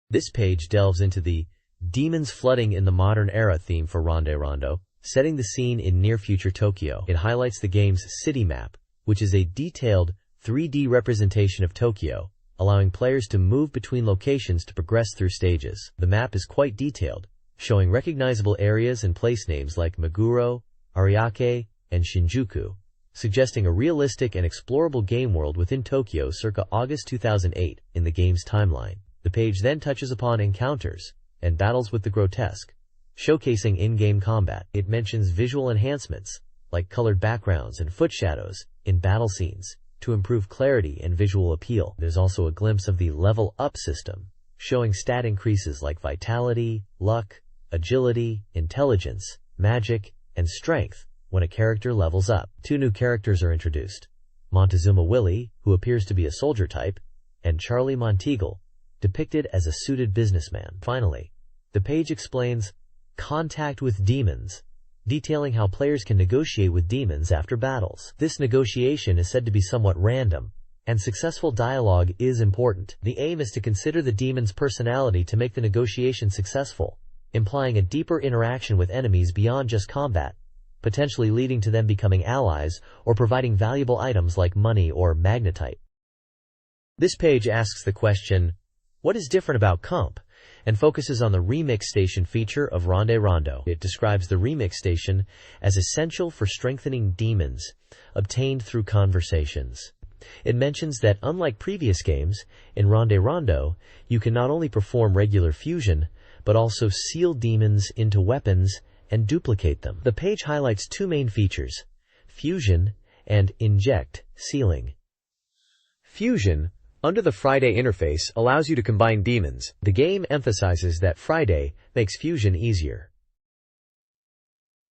This page delves into the Demons Flooding in the Modern Era theme for Ronde Rondo, setting the scene in near-future Tokyo. It highlights the game's city map, which is a detailed 3D representation of Tokyo, allowing players to move between locations to progress through stages. The map is quite detailed, showing recognizable areas and place names like Meguro, Ariake, and Shinjuku, suggesting a realistic and explorable game world within Tokyo circa August 2008 in the game's timeline. The page then touches upon encounters and battles with the grotesque, showcasing in-game combat. It mentions visual enhancements, like colored backgrounds and foot shadows, in battle scenes, to improve clarity and visual appeal. There's also a glimpse of the level-up system, showing stat increases like vitality, luck, agility, intelligence, magic, and strength when a character levels up. 2 new characters are introduced: Montezuma Willie, who appears to be a soldier type, and Charlie Monteagle, depicted as a suited businessman. Finally, the page explains Contact with Demons, detailing how players can negotiate with demons after battles. This negotiation is said to be somewhat random, and successful dialogue is important. The aim is to consider the demon's personality to make the negotiation successful, implying a deeper interaction with enemies beyond just combat, potentially leading to them becoming allies or providing valuable items like money or magnetite. This page asks the question, what is different about Comp? And focuses on the Remix Station feature of Ronde Rondo. It describes the Remix Station as essential for strengthening demons, obtained through conversations. It mentions that unlike previous games, in Ronde Rondo, you can not only perform regular fusion, but also seal demons into weapons and duplicate them. The page highlights 2 main features: fusion and inject sealing. Fusion, under the Friday interface, allows you to combine demons. The game emphasizes that Friday makes fusion easier.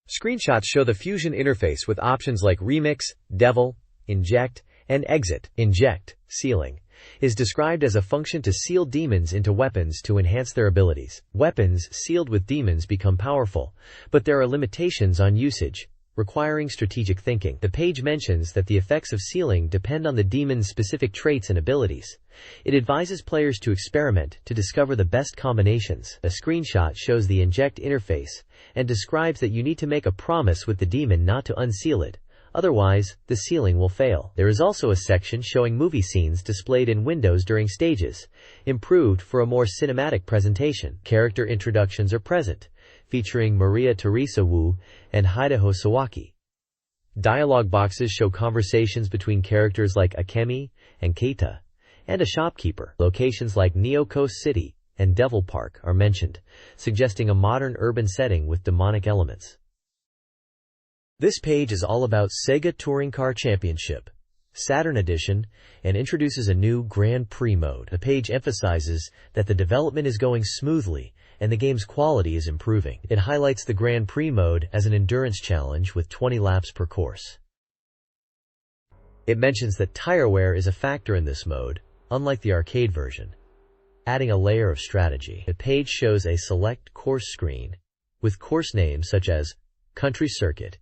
Screenshots show the fusion interface with options like Remix, Devil, Inject, and Exit. Inject, sealing, is described as a function to seal demons into weapons to enhance their abilities. Weapons sealed with demons become powerful, but there are limitations on usage, requiring strategic thinking. The page mentions that the effects of sealing depend on the demon's specific traits and abilities. It advises players to experiment to discover the best combinations. A screenshot shows the Inject interface and describes that you need to make a promise with the demon not to unseal it, otherwise the sealing will fail. There is also a section showing movie scenes displayed in windows during stages, improved for a more cinematic presentation. Character introductions are present, featuring Maria Teresa Wu and Hideho Sawaki. Dialogue boxes show conversations between characters like Akemi and Keita, and a shopkeeper. Locations like Neo Coast City and Devil Park are mentioned, suggesting a modern urban setting with demonic elements. This page is all about SEGA Touring Car Championship, Saturn Edition, and introduces a new Grand Prix mode. The page emphasizes that the development is going smoothly and the game's quality is improving. It highlights the Grand Prix mode as an endurance challenge with 20 laps per course. It mentions that tire wear is a factor in this mode, unlike the arcade version, adding a layer of strategy. The page shows a select course screen with course names such as Country Circuit,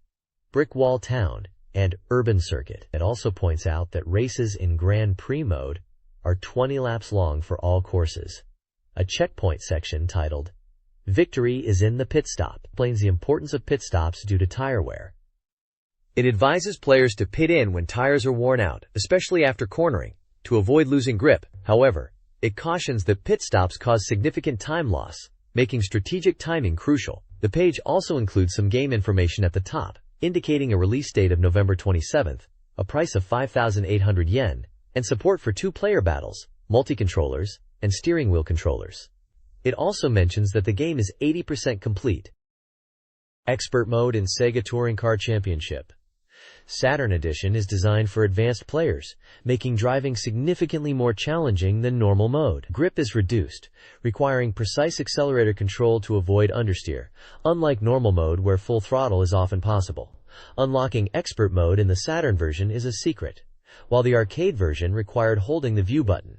Brick Wall Town, and Urban Circuit. It also points out that races in Grand Prix mode are 20 laps long for all courses. A checkpoint section titled Victory is in the Pit Stop explains the importance of pit stops due to tire wear. It advises players to pit in when tires are worn out, especially after cornering, to avoid losing grip. However, it cautions that pit stops cause significant time loss, making strategic timing crucial. The page also includes some game information at the top, indicating a release date of November 27th, a price of 5,800 yen, and support for 2-player battles, multi-controllers, and steering wheel controllers. It also mentions that the game is 80% complete. Expert mode in SEGA Touring Car Championship. Saturn Edition is designed for advanced players, making driving significantly more challenging than normal mode. Grip is reduced, requiring precise accelerator control to avoid understeer, unlike normal mode where full throttle is often possible. Unlocking Expert mode in the Saturn version is a secret, while the arcade version required holding the view button.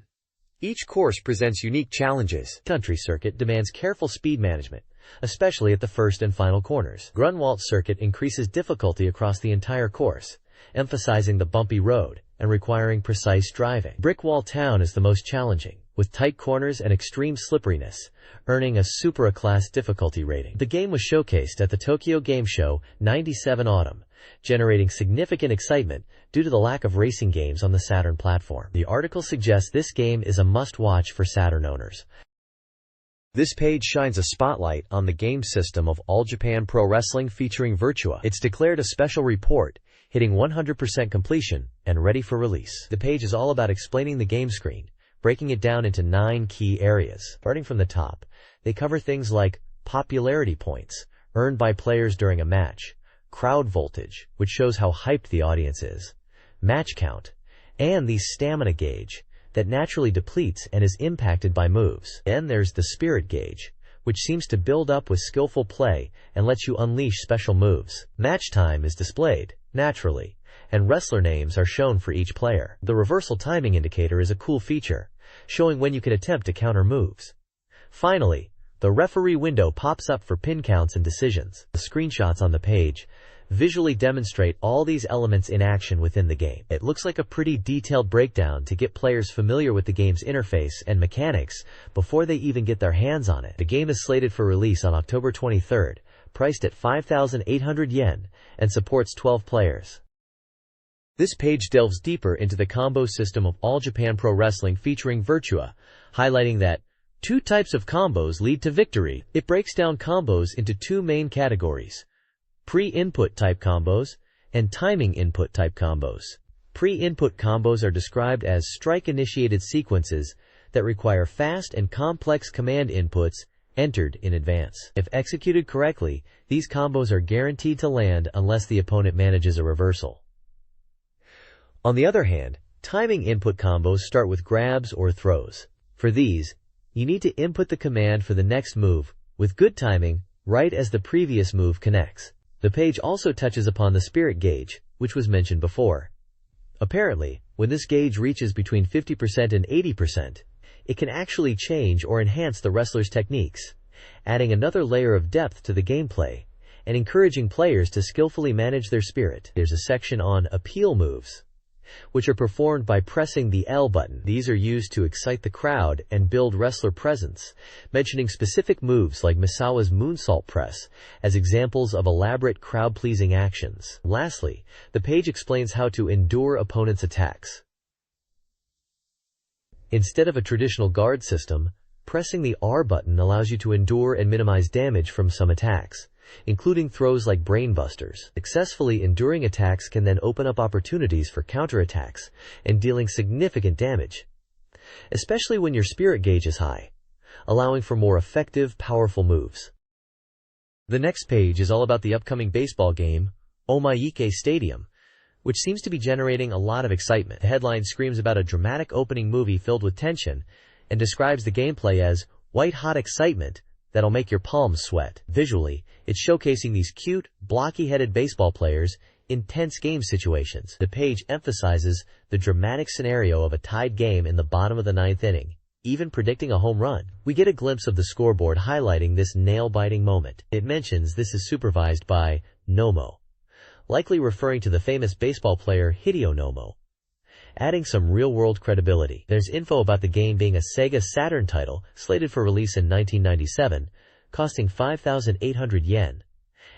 Each course presents unique challenges. Country Circuit demands careful speed management, especially at the first and final corners. Grunwald Circuit increases difficulty across the entire course, emphasizing the bumpy road and requiring precise driving. Brickwall Town is the most challenging, with tight corners and extreme slipperiness, earning a Supra class difficulty rating. The game was showcased at the Tokyo Game Show '97 autumn, generating significant excitement due to the lack of racing games on the Saturn platform. The article suggests this game is a must-watch for Saturn owners. This page shines a spotlight on the game system of All Japan Pro Wrestling featuring Virtua. It's declared a special report, hitting 100% completion and ready for release. The page is all about explaining the game screen, breaking it down into 9 key areas. Starting from the top, they cover things like popularity points, earned by players during a match, crowd voltage, which shows how hyped the audience is, match count, and the stamina gauge, that naturally depletes and is impacted by moves. Then there's the spirit gauge, which seems to build up with skillful play and lets you unleash special moves. Match time is displayed, naturally, and wrestler names are shown for each player. The reversal timing indicator is a cool feature, showing when you can attempt to counter moves. Finally, the referee window pops up for pin counts and decisions. The screenshots on the page visually demonstrate all these elements in action within the game. It looks like a pretty detailed breakdown to get players familiar with the game's interface and mechanics before they even get their hands on it. The game is slated for release on October 23rd, priced at 5,800 yen, and supports 12 players. This page delves deeper into the combo system of All Japan Pro Wrestling featuring Virtua, highlighting that 2 types of combos lead to victory. It breaks down combos into 2 main categories: pre-input type combos and timing input type combos. Pre-input combos are described as strike-initiated sequences that require fast and complex command inputs entered in advance. If executed correctly, these combos are guaranteed to land unless the opponent manages a reversal. On the other hand, timing input combos start with grabs or throws. For these, you need to input the command for the next move, with good timing, right as the previous move connects. The page also touches upon the spirit gauge, which was mentioned before. Apparently, when this gauge reaches between 50% and 80%, it can actually change or enhance the wrestler's techniques, adding another layer of depth to the gameplay and encouraging players to skillfully manage their spirit. There's a section on appeal moves, which are performed by pressing the L button. These are used to excite the crowd and build wrestler presence, mentioning specific moves like Misawa's moonsault press as examples of elaborate crowd-pleasing actions. Lastly, the page explains how to endure opponents' attacks. Instead of a traditional guard system, pressing the R button allows you to endure and minimize damage from some attacks, including throws like brainbusters. Successfully enduring attacks can then open up opportunities for counterattacks and dealing significant damage, especially when your spirit gauge is high, allowing for more effective, powerful moves. The next page is all about the upcoming baseball game, Omaike Stadium, which seems to be generating a lot of excitement. The headline screams about a dramatic opening movie filled with tension and describes the gameplay as white-hot excitement that'll make your palms sweat. Visually, it's showcasing these cute, blocky-headed baseball players in tense game situations. The page emphasizes the dramatic scenario of a tied game in the bottom of the 9th inning, even predicting a home run. We get a glimpse of the scoreboard highlighting this nail-biting moment. It mentions this is supervised by Nomo, likely referring to the famous baseball player Hideo Nomo, adding some real-world credibility. There's info about the game being a SEGA Saturn title slated for release in 1997, costing 5,800 yen,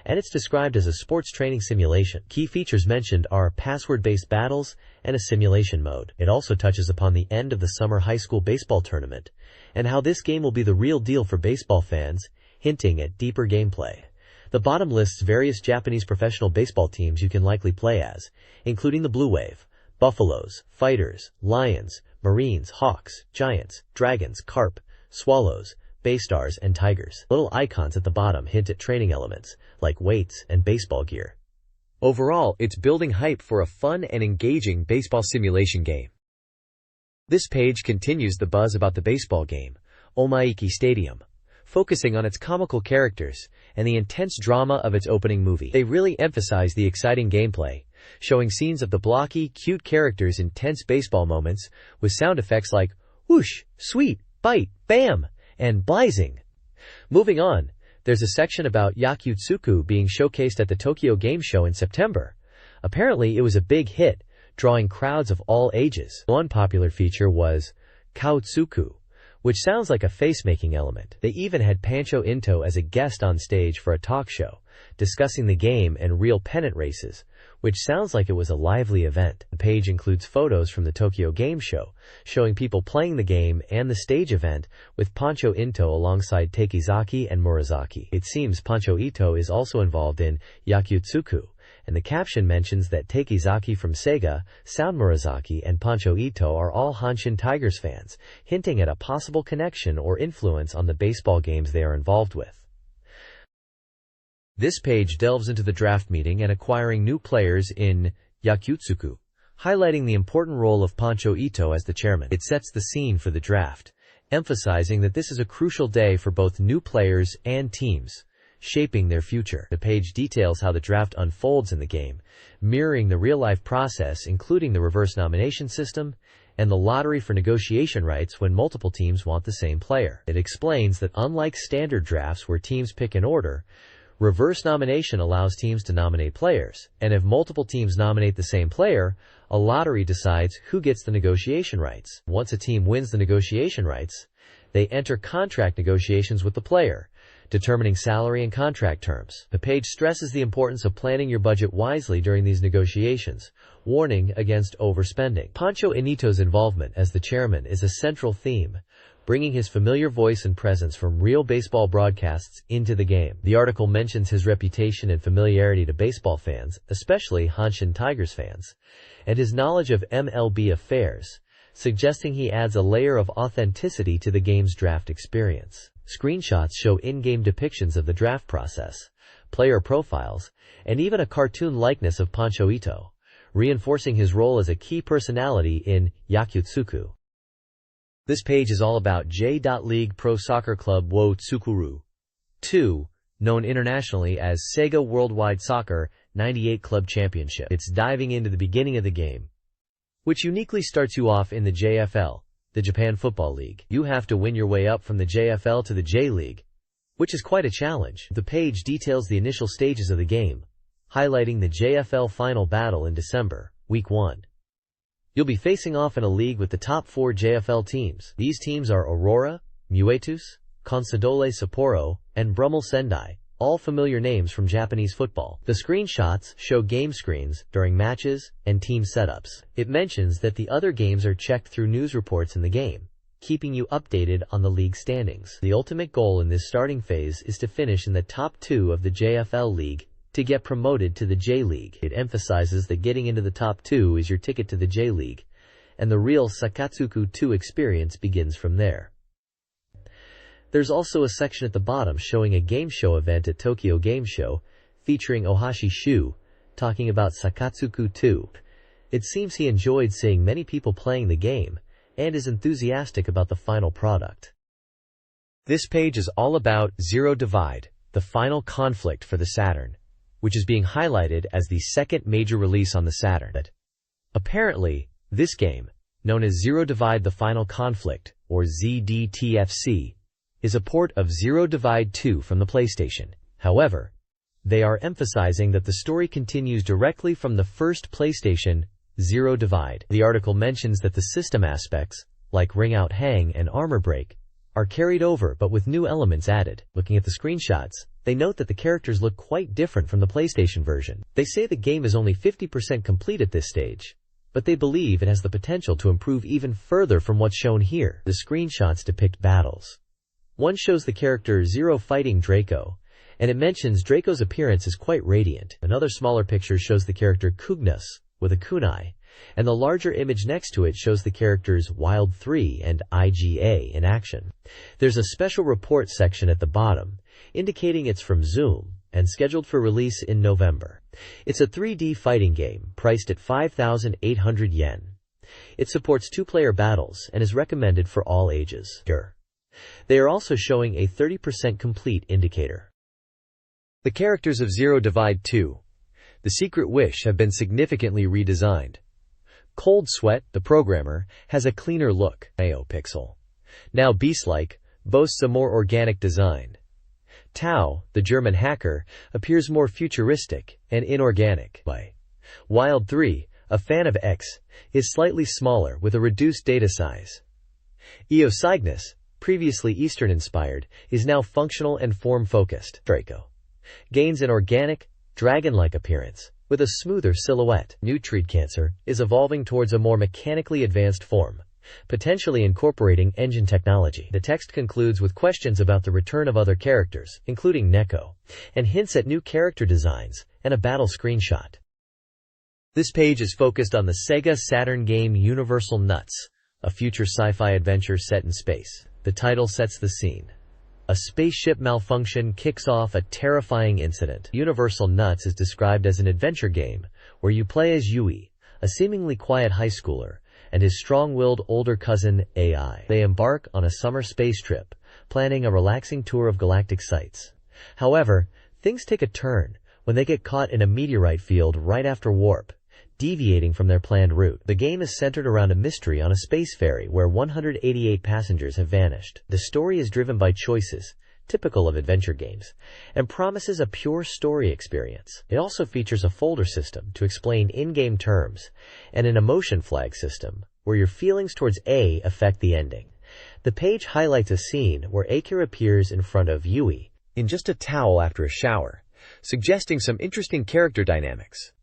and it's described as a sports training simulation. Key features mentioned are password-based battles and a simulation mode. It also touches upon the end of the summer high school baseball tournament and how this game will be the real deal for baseball fans, hinting at deeper gameplay. The bottom lists various Japanese professional baseball teams you can likely play as, including the Blue Wave, Buffaloes, Fighters, Lions, Marines, Hawks, Giants, Dragons, Carp, Swallows, Baystars, and Tigers. Little icons at the bottom hint at training elements, like weights and baseball gear. Overall, it's building hype for a fun and engaging baseball simulation game. This page continues the buzz about the baseball game, Omaiki Stadium, focusing on its comical characters and the intense drama of its opening movie. They really emphasize the exciting gameplay, showing scenes of the blocky, cute characters' intense baseball moments with sound effects like whoosh, sweet, bite, bam, and blazing. Moving on, there's a section about Yakutsuku being showcased at the Tokyo Game Show in September. Apparently, it was a big hit, drawing crowds of all ages. One popular feature was Kaotsuku, which sounds like a face-making element. They even had Pancho Into as a guest on stage for a talk show, discussing the game and real pennant races, which sounds like it was a lively event. The page includes photos from the Tokyo Game Show, showing people playing the game and the stage event, with Pancho Into alongside Takizaki and Murasaki. It seems Pancho Ito is also involved in Yakutsuku, and the caption mentions that Takizaki from SEGA, Sound Murasaki, and Pancho Ito are all Hanshin Tigers fans, hinting at a possible connection or influence on the baseball games they are involved with. This page delves into the draft meeting and acquiring new players in Yakutsuku, highlighting the important role of Pancho Ito as the chairman. It sets the scene for the draft, emphasizing that this is a crucial day for both new players and teams, shaping their future. The page details how the draft unfolds in the game, mirroring the real-life process, including the reverse nomination system and the lottery for negotiation rights when multiple teams want the same player. It explains that unlike standard drafts where teams pick in order, reverse nomination allows teams to nominate players, and if multiple teams nominate the same player, a lottery decides who gets the negotiation rights. Once a team wins the negotiation rights, they enter contract negotiations with the player, determining salary and contract terms. The page stresses the importance of planning your budget wisely during these negotiations, warning against overspending. Pancho Ito's involvement as the chairman is a central theme, bringing his familiar voice and presence from real baseball broadcasts into the game. The article mentions his reputation and familiarity to baseball fans, especially Hanshin Tigers fans, and his knowledge of MLB affairs, suggesting he adds a layer of authenticity to the game's draft experience. Screenshots show in-game depictions of the draft process, player profiles, and even a cartoon likeness of Pancho Ito, reinforcing his role as a key personality in Yakutsuku. This page is all about J.League Pro Soccer Club wo Tsukuru 2, known internationally as SEGA Worldwide Soccer 98 Club Championship. It's diving into the beginning of the game, which uniquely starts you off in the JFL, the Japan Football League. You have to win your way up from the JFL to the J-League, which is quite a challenge. The page details the initial stages of the game, highlighting the JFL final battle in December, Week 1. You'll be facing off in a league with the top 4 JFL teams. These teams are Aurora, Muetus, Consadole Sapporo, and Brummel Sendai, all familiar names from Japanese football. The screenshots show game screens during matches and team setups. It mentions that the other games are checked through news reports in the game, keeping you updated on the league standings. The ultimate goal in this starting phase is to finish in the top 2 of the JFL league to get promoted to the J-League. It emphasizes that getting into the top 2 is your ticket to the J-League, and the real Sakatsuku 2 experience begins from there. There's also a section at the bottom showing a game show event at Tokyo Game Show, featuring Ohashi Shu, talking about Sakatsuku 2. It seems he enjoyed seeing many people playing the game, and is enthusiastic about the final product. This page is all about Zero Divide, the final conflict for the Saturn, which is being highlighted as the second major release on the Saturn. Apparently, this game, known as Zero Divide the Final Conflict, or ZDTFC, is a port of Zero Divide 2 from the PlayStation. However, they are emphasizing that the story continues directly from the first PlayStation, Zero Divide. The article mentions that the system aspects, like Ring Out Hang and Armor Break, are carried over but with new elements added. Looking at the screenshots, they note that the characters look quite different from the PlayStation version. They say the game is only 50% complete at this stage, but they believe it has the potential to improve even further from what's shown here. The screenshots depict battles. One shows the character Zero fighting Draco, and it mentions Draco's appearance is quite radiant. Another smaller picture shows the character Kugnus with a kunai, and the larger image next to it shows the characters Wild 3 and IGA in action. There's a special report section at the bottom, indicating it's from Zoom, and scheduled for release in November. It's a 3D fighting game priced at 5,800 yen. It supports two-player battles and is recommended for all ages. They are also showing a 30% complete indicator. The characters of Zero Divide 2, The Secret Wish have been significantly redesigned. Cold Sweat, the programmer, has a cleaner look. Pixel, now beast-like, boasts a more organic design. Tao, the German hacker, appears more futuristic and inorganic. Wild 3, a fan of X, is slightly smaller with a reduced data size. Io Cygnus, previously Eastern-inspired, is now functional and form-focused. Draco gains an organic, dragon-like appearance, with a smoother silhouette. Nutrid Cancer is evolving towards a more mechanically advanced form, potentially incorporating engine technology. The text concludes with questions about the return of other characters, including Neko, and hints at new character designs and a battle screenshot. This page is focused on the SEGA Saturn game Universal Nuts, a future sci-fi adventure set in space. The title sets the scene. A spaceship malfunction kicks off a terrifying incident. Universal Nuts is described as an adventure game where you play as Yui, a seemingly quiet high schooler, and his strong-willed older cousin, AI. They embark on a summer space trip, planning a relaxing tour of galactic sites. However, things take a turn when they get caught in a meteorite field right after warp, deviating from their planned route. The game is centered around a mystery on a space ferry where 188 passengers have vanished. The story is driven by choices, typical of adventure games, and promises a pure story experience. It also features a folder system to explain in-game terms and an emotion flag system where your feelings towards A affect the ending. The page highlights a scene where Akira appears in front of Yui in just a towel after a shower, suggesting some interesting character dynamics.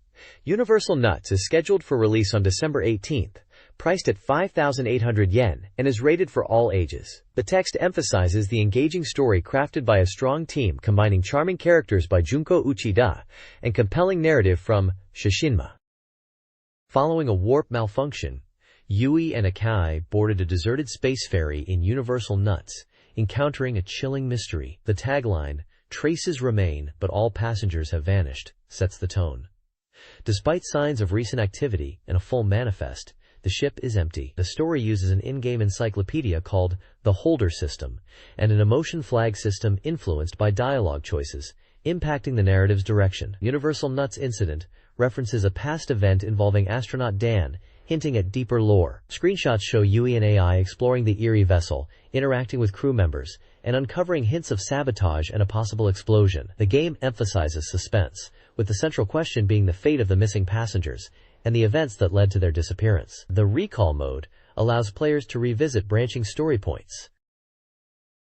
Universal Nuts is scheduled for release on December 18th, priced at 5,800 yen, and is rated for all ages. The text emphasizes the engaging story crafted by a strong team combining charming characters by Junko Uchida and compelling narrative from Shishinma. Following a warp malfunction, Yui and Akai boarded a deserted space ferry in Universal Nuts, encountering a chilling mystery. The tagline, "Traces remain, but all passengers have vanished," sets the tone. Despite signs of recent activity and a full manifest, the ship is empty. The story uses an in-game encyclopedia called the Holder System and an emotion flag system influenced by dialogue choices, impacting the narrative's direction. Universal Nuts Incident references a past event involving astronaut Dan, hinting at deeper lore. Screenshots show Yui and AI exploring the eerie vessel, interacting with crew members, and uncovering hints of sabotage and a possible explosion. The game emphasizes suspense, with the central question being the fate of the missing passengers and the events that led to their disappearance. The recall mode allows players to revisit branching story points.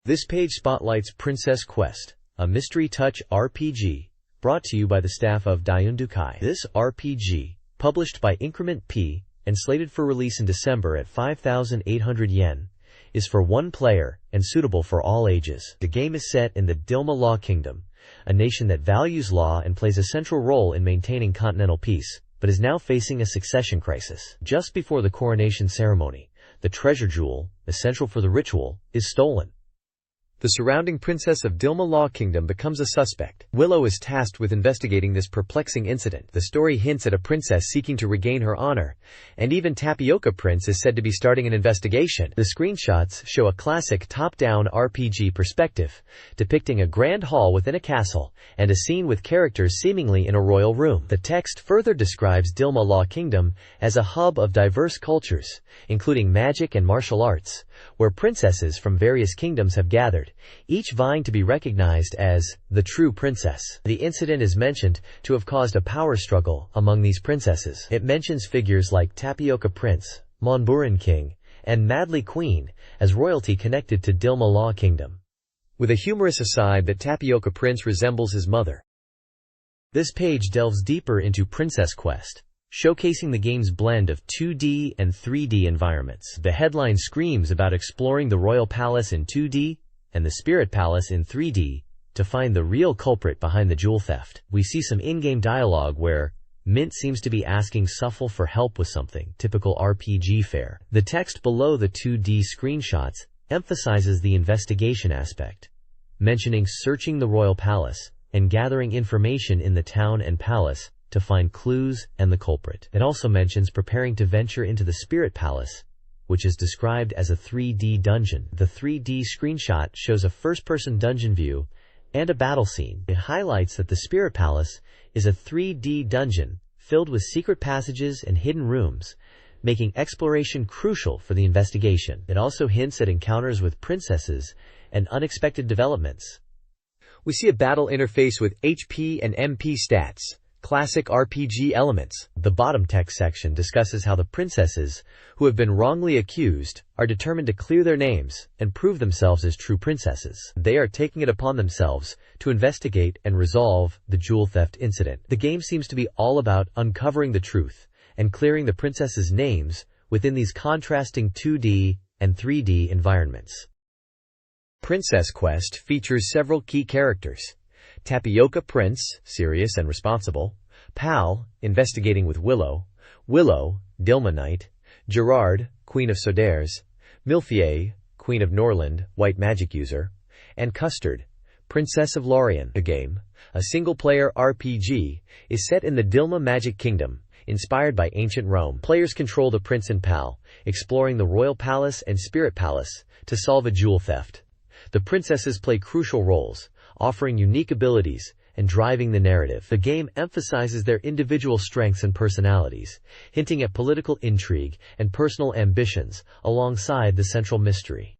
This page spotlights Princess Quest, a mystery touch RPG, brought to you by the staff of Daiundukai. This RPG, published by Increment P and slated for release in December at 5,800 yen, is for one player and suitable for all ages. The game is set in the Dilma Law Kingdom, a nation that values law and plays a central role in maintaining continental peace, but is now facing a succession crisis. Just before the coronation ceremony, the treasure jewel, essential for the ritual, is stolen. The surrounding princess of Dilma Law Kingdom becomes a suspect. Willow is tasked with investigating this perplexing incident. The story hints at a princess seeking to regain her honor, and even Tapioca Prince is said to be starting an investigation. The screenshots show a classic top-down RPG perspective, depicting a grand hall within a castle, and a scene with characters seemingly in a royal room. The text further describes Dilma Law Kingdom as a hub of diverse cultures, including magic and martial arts, where princesses from various kingdoms have gathered, each vying to be recognized as the true princess. The incident is mentioned to have caused a power struggle among these princesses. It mentions figures like Tapioca Prince, Monburan King, and Madly Queen as royalty connected to Dilma Law Kingdom, with a humorous aside that Tapioca Prince resembles his mother. This page delves deeper into Princess Quest, showcasing the game's blend of 2D and 3D environments. The headline screams about exploring the Royal Palace in 2D and the Spirit Palace in 3D to find the real culprit behind the jewel theft. We see some in-game dialogue where Mint seems to be asking Suffle for help with something, typical RPG fare. The text below the 2D screenshots emphasizes the investigation aspect, mentioning searching the Royal Palace and gathering information in the town and palace to find clues and the culprit. It also mentions preparing to venture into the Spirit Palace, which is described as a 3D dungeon. The 3D screenshot shows a first-person dungeon view and a battle scene. It highlights that the Spirit Palace is a 3D dungeon filled with secret passages and hidden rooms, making exploration crucial for the investigation. It also hints at encounters with princesses and unexpected developments. We see a battle interface with HP and MP stats, classic RPG elements. The bottom text section discusses how the princesses, who have been wrongly accused, are determined to clear their names and prove themselves as true princesses. They are taking it upon themselves to investigate and resolve the jewel theft incident. The game seems to be all about uncovering the truth and clearing the princesses' names within these contrasting 2D and 3D environments. Princess Quest features several key characters. Tapioca Prince, serious and responsible. Pal, investigating with Willow. Willow, Dilma Knight. Gerard, Queen of Sodares. Milfier, Queen of Norland, white magic user. And Custard, Princess of Lorien. The game, a single-player RPG, is set in the Dilma Magic Kingdom, inspired by ancient Rome. Players control the prince and Pal, exploring the Royal Palace and Spirit Palace to solve a jewel theft. The princesses play crucial roles, offering unique abilities and driving the narrative. The game emphasizes their individual strengths and personalities, hinting at political intrigue and personal ambitions alongside the central mystery.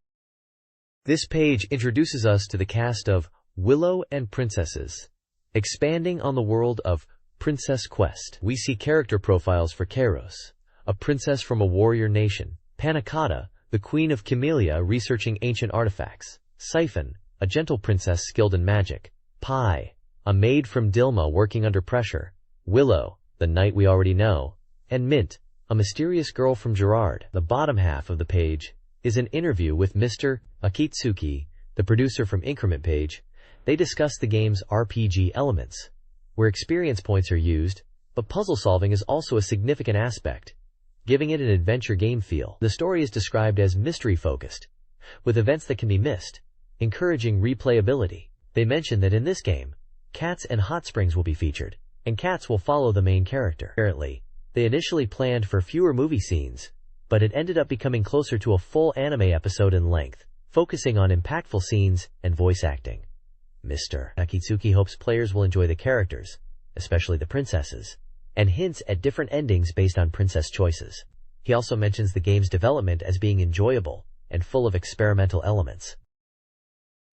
This page introduces us to the cast of Willow and Princesses. Expanding on the world of Princess Quest, we see character profiles for Kairos, a princess from a warrior nation. Panacotta, the queen of Camellia researching ancient artifacts. Siphon, a gentle princess skilled in magic. Pi, a maid from Dilma working under pressure. Willow, the knight we already know. And Mint, a mysterious girl from Gerard. The bottom half of the page is an interview with Mr. Akitsuki, the producer from Increment Page. They discuss the game's RPG elements, where experience points are used, but puzzle solving is also a significant aspect, giving it an adventure game feel. The story is described as mystery-focused, with events that can be missed, encouraging replayability. They mention that in this game, cats and hot springs will be featured, and cats will follow the main character. Apparently, they initially planned for fewer movie scenes, but it ended up becoming closer to a full anime episode in length, focusing on impactful scenes and voice acting. Mr. Akitsuki hopes players will enjoy the characters, especially the princesses, and hints at different endings based on princess choices. He also mentions the game's development as being enjoyable and full of experimental elements.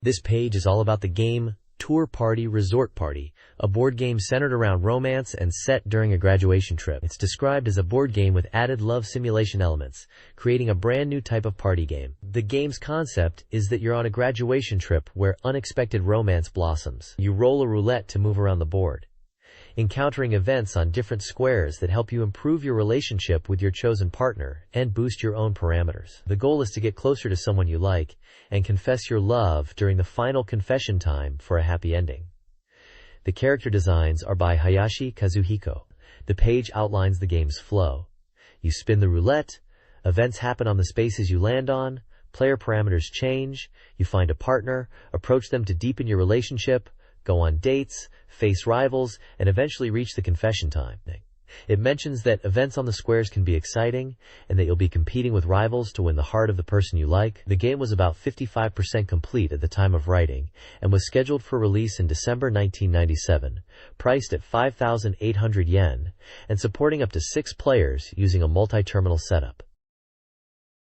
This page is all about the game Tour Party Resort Party, a board game centered around romance and set during a graduation trip. It's described as a board game with added love simulation elements, creating a brand new type of party game. The game's concept is that you're on a graduation trip where unexpected romance blossoms. You roll a roulette to move around the board, encountering events on different squares that help you improve your relationship with your chosen partner and boost your own parameters. The goal is to get closer to someone you like and confess your love during the final confession time for a happy ending. The character designs are by Hayashi Kazuhiko. The page outlines the game's flow. You spin the roulette, events happen on the spaces you land on, player parameters change, you find a partner, approach them to deepen your relationship, go on dates, face rivals, and eventually reach the confession time. It mentions that events on the squares can be exciting, and that you'll be competing with rivals to win the heart of the person you like. The game was about 55% complete at the time of writing, and was scheduled for release in December 1997, priced at 5,800 yen, and supporting up to 6 players using a multi-terminal setup.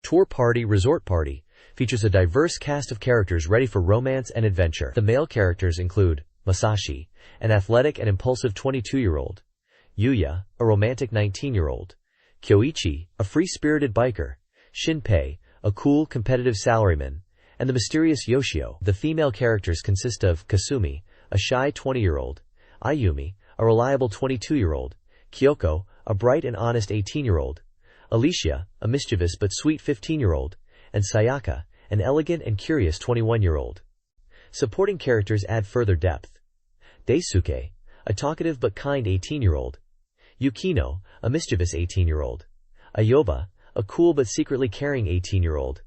Tour Party Resort Party features a diverse cast of characters ready for romance and adventure. The male characters include Masashi, an athletic and impulsive 22-year-old, Yuya, a romantic 19-year-old, Kyoichi, a free-spirited biker, Shinpei, a cool, competitive salaryman, and the mysterious Yoshio. The female characters consist of Kasumi, a shy 20-year-old, Ayumi, a reliable 22-year-old, Kyoko, a bright and honest 18-year-old, Alicia, a mischievous but sweet 15-year-old, and Sayaka, an elegant and curious 21-year-old. Supporting characters add further depth. Daisuke, a talkative but kind 18-year-old, Yukino, a mischievous 18-year-old, Ayoba, a cool but secretly caring 18-year-old,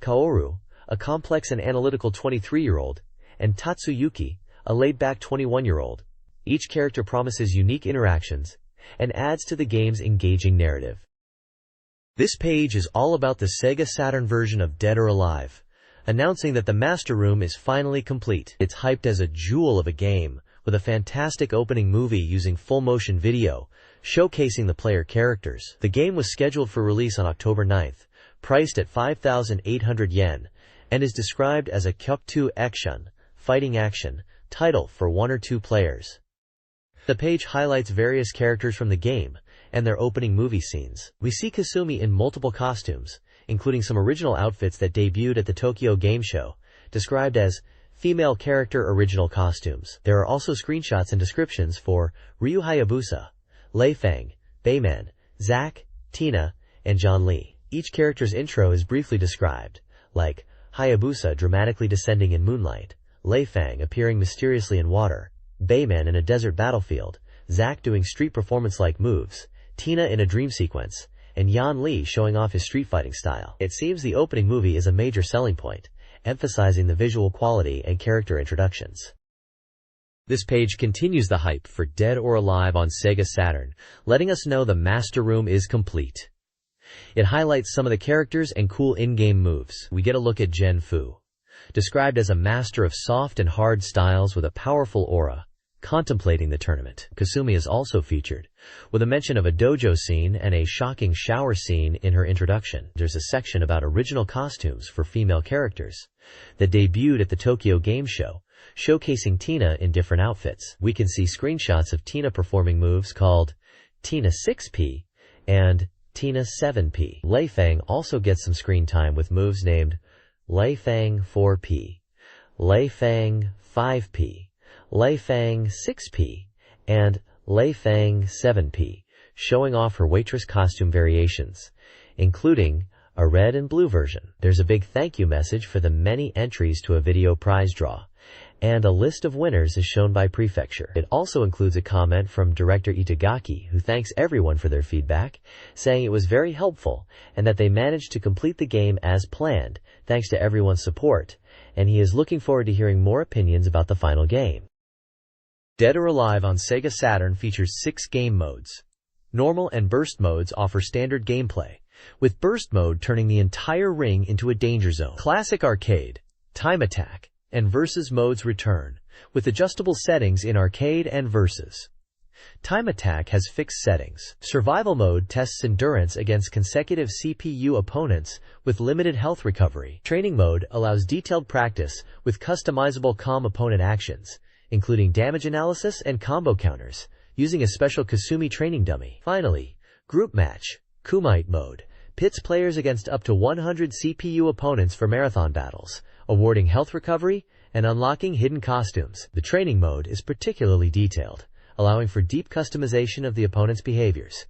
Kaoru, a complex and analytical 23-year-old, and Tatsuyuki, a laid-back 21-year-old. Each character promises unique interactions and adds to the game's engaging narrative. This page is all about the Sega Saturn version of Dead or Alive, announcing that the Master Room is finally complete. It's hyped as a jewel of a game, with a fantastic opening movie using full-motion video, showcasing the player characters. The game was scheduled for release on October 9th, priced at 5,800 yen, and is described as a Kyoktu action, fighting action, title for 1 or 2 players. The page highlights various characters from the game and their opening movie scenes. We see Kasumi in multiple costumes, including some original outfits that debuted at the Tokyo Game Show, described as female character original costumes. There are also screenshots and descriptions for Ryu Hayabusa, Lei Fang, Bayman, Zack, Tina, and John Lee. Each character's intro is briefly described, like Hayabusa dramatically descending in moonlight, Lei Fang appearing mysteriously in water, Bayman in a desert battlefield, Zack doing street performance-like moves, Tina in a dream sequence, and Yan Li showing off his street fighting style. It seems the opening movie is a major selling point, emphasizing the visual quality and character introductions. This page continues the hype for Dead or Alive on Sega Saturn, letting us know the Master Room is complete. It highlights some of the characters and cool in-game moves. We get a look at Gen Fu, described as a master of soft and hard styles with a powerful aura, contemplating the tournament. Kasumi is also featured, with a mention of a dojo scene and a shocking shower scene in her introduction. There's a section about original costumes for female characters that debuted at the Tokyo Game Show, showcasing Tina in different outfits. We can see screenshots of Tina performing moves called Tina 6P and Tina 7P. Lei Fang also gets some screen time with moves named Lei Fang 4P, Lei Fang 5P, Lei Fang 6P, and Lei Fang 7P, showing off her waitress costume variations, including a red and blue version. There's a big thank you message for the many entries to a video prize draw, and a list of winners is shown by prefecture. It also includes a comment from director Itagaki, who thanks everyone for their feedback, saying it was very helpful and that they managed to complete the game as planned thanks to everyone's support, and he is looking forward to hearing more opinions about the final game. Dead or Alive on Sega Saturn features 6 game modes. Normal and Burst modes offer standard gameplay, with Burst mode turning the entire ring into a danger zone. Classic Arcade, Time Attack, and Versus modes return, with adjustable settings in Arcade and Versus. Time Attack has fixed settings. Survival mode tests endurance against consecutive CPU opponents with limited health recovery. Training mode allows detailed practice with customizable calm opponent actions, including damage analysis and combo counters, using a special Kasumi training dummy. Finally, Group Match, Kumite mode, pits players against up to 100 CPU opponents for marathon battles, awarding health recovery and unlocking hidden costumes. The training mode is particularly detailed, allowing for deep customization of the opponent's behaviors.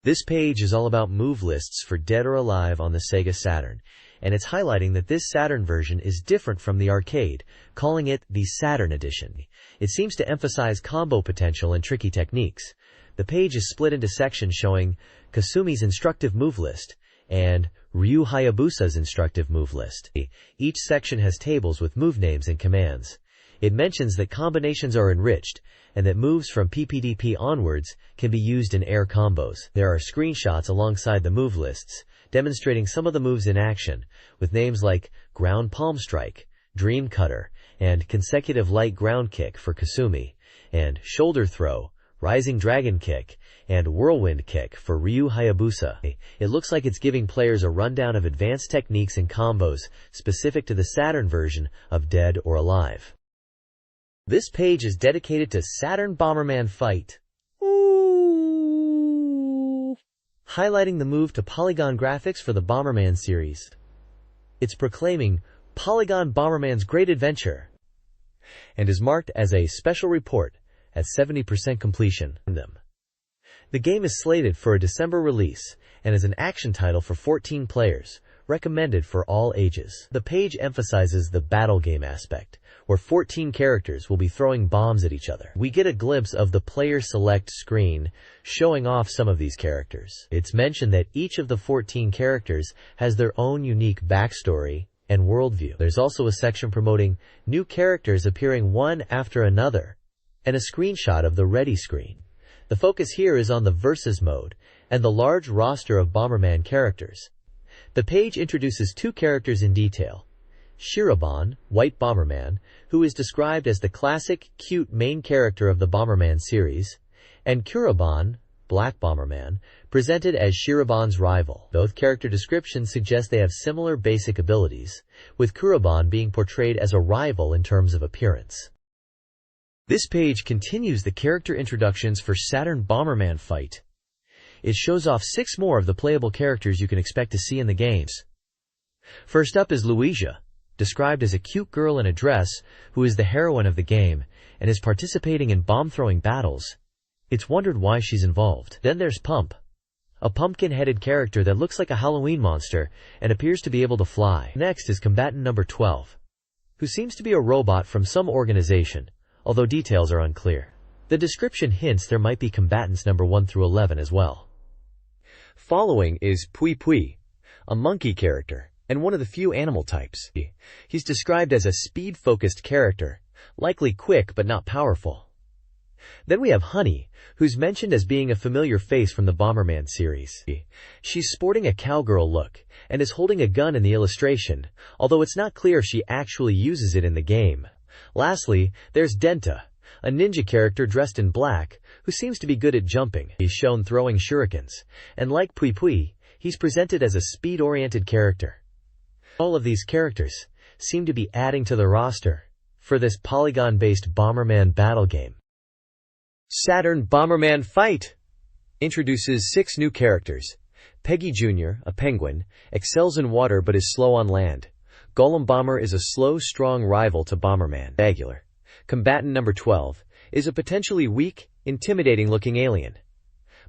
This page is all about move lists for Dead or Alive on the Sega Saturn, and it's highlighting that this Saturn version is different from the arcade, calling it the Saturn Edition. It seems to emphasize combo potential and tricky techniques. The page is split into sections showing Kasumi's instructive move list and Ryu Hayabusa's instructive move list. Each section has tables with move names and commands. It mentions that combinations are enriched and that moves from PPDP onwards can be used in air combos. There are screenshots alongside the move lists, demonstrating some of the moves in action, with names like Ground Palm Strike, Dream Cutter, and Consecutive Light Ground Kick for Kasumi, and Shoulder Throw, Rising Dragon Kick, and Whirlwind Kick for Ryu Hayabusa. It looks like it's giving players a rundown of advanced techniques and combos specific to the Saturn version of Dead or Alive. This page is dedicated to Saturn Bomberman Fight, highlighting the move to polygon graphics for the Bomberman series. It's proclaiming Polygon Bomberman's great adventure and is marked as a special report at 70% completion. The game is slated for a December release and is an action title for 14 players, recommended for all ages. The page emphasizes the battle game aspect, where 14 characters will be throwing bombs at each other. We get a glimpse of the player select screen, showing off some of these characters. It's mentioned that each of the 14 characters has their own unique backstory and worldview. There's also a section promoting new characters appearing one after another, and a screenshot of the ready screen. The focus here is on the Versus mode and the large roster of Bomberman characters. The page introduces two characters in detail. Shiraban, White Bomberman, who is described as the classic, cute main character of the Bomberman series, and Kuraban, Black Bomberman, presented as Shiraban's rival. Both character descriptions suggest they have similar basic abilities, with Kuraban being portrayed as a rival in terms of appearance. This page continues the character introductions for Saturn Bomberman Fight. It shows off 6 more of the playable characters you can expect to see in the games. First up is Louisa, described as a cute girl in a dress who is the heroine of the game and is participating in bomb-throwing battles. It's wondered why she's involved. Then there's Pump, a pumpkin-headed character that looks like a Halloween monster and appears to be able to fly. Next is combatant number 12, who seems to be a robot from some organization, although details are unclear. The description hints there might be combatants number 1 through 11 as well. Following is Pui Pui, a monkey character, and one of the few animal types. He's described as a speed-focused character, likely quick but not powerful. Then we have Honey, who's mentioned as being a familiar face from the Bomberman series. She's sporting a cowgirl look, and is holding a gun in the illustration, although it's not clear if she actually uses it in the game. Lastly, there's Denta, a ninja character dressed in black, who seems to be good at jumping. He's shown throwing shurikens, and like Pui Pui, he's presented as a speed-oriented character. All of these characters seem to be adding to the roster for this polygon-based Bomberman battle game. Saturn Bomberman Fight introduces 6 new characters. Peggy Jr., a penguin, excels in water but is slow on land. Golem Bomber is a slow, strong rival to Bomberman. Regular. Combatant number 12 is a potentially weak, intimidating-looking alien.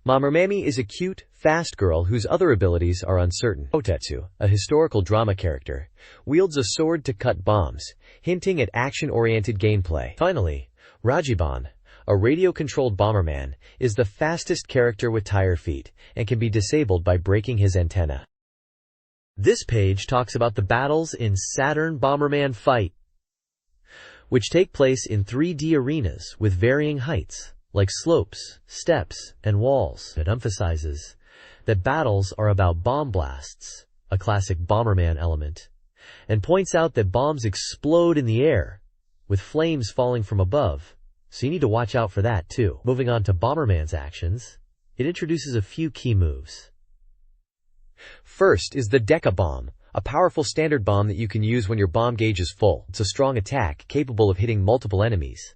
Mamamami is a cute, fast girl whose other abilities are uncertain. Otetsu, a historical drama character, wields a sword to cut bombs, hinting at action-oriented gameplay. Finally, Rajiban, a radio-controlled Bomberman, is the fastest character with tire feet and can be disabled by breaking his antenna. This page talks about the battles in Saturn Bomberman Fight, which take place in 3D arenas with varying heights, like slopes, steps, and walls. It emphasizes that battles are about bomb blasts, a classic Bomberman element, and points out that bombs explode in the air, with flames falling from above, so you need to watch out for that too. Moving on to Bomberman's actions, it introduces a few key moves. First is the Deca Bomb, a powerful standard bomb that you can use when your bomb gauge is full. It's a strong attack capable of hitting multiple enemies.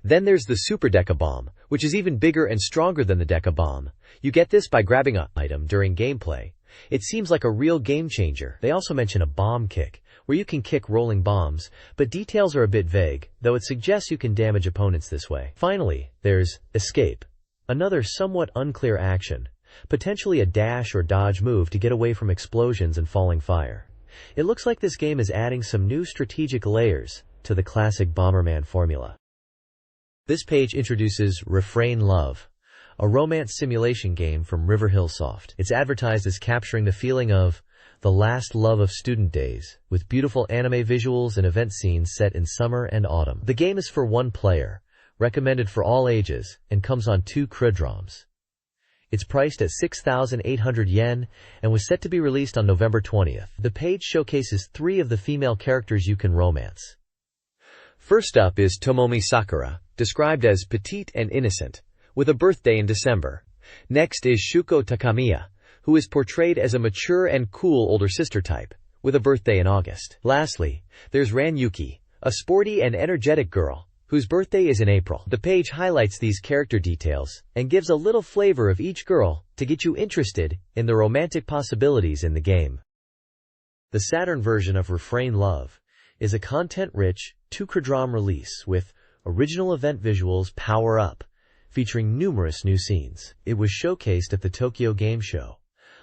Then there's the Super Deca Bomb, which is even bigger and stronger than the Deca Bomb. You get this by grabbing an item during gameplay. It seems like a real game changer. They also mention a bomb kick, where you can kick rolling bombs, but details are a bit vague, though it suggests you can damage opponents this way. Finally, there's Escape, another somewhat unclear action, potentially a dash or dodge move to get away from explosions and falling fire. It looks like this game is adding some new strategic layers to the classic Bomberman formula. This page introduces Refrain Love, a romance simulation game from Riverhill Soft. It's advertised as capturing the feeling of the last love of student days, with beautiful anime visuals and event scenes set in summer and autumn. The game is for 1 player, recommended for all ages, and comes on 2 CRUD-ROMs. It's priced at 6,800 yen and was set to be released on November 20th. The page showcases 3 of the female characters you can romance. First up is Tomomi Sakura, described as petite and innocent, with a birthday in December. Next is Shuko Takamiya, who is portrayed as a mature and cool older sister type, with a birthday in August. Lastly, there's Ran Yuki, a sporty and energetic girl, whose birthday is in April. The page highlights these character details and gives a little flavor of each girl to get you interested in the romantic possibilities in the game. The Saturn version of Refrain Love is a content-rich 2 CRD-ROM release with original event visuals Power Up, featuring numerous new scenes. It was showcased at the Tokyo Game Show.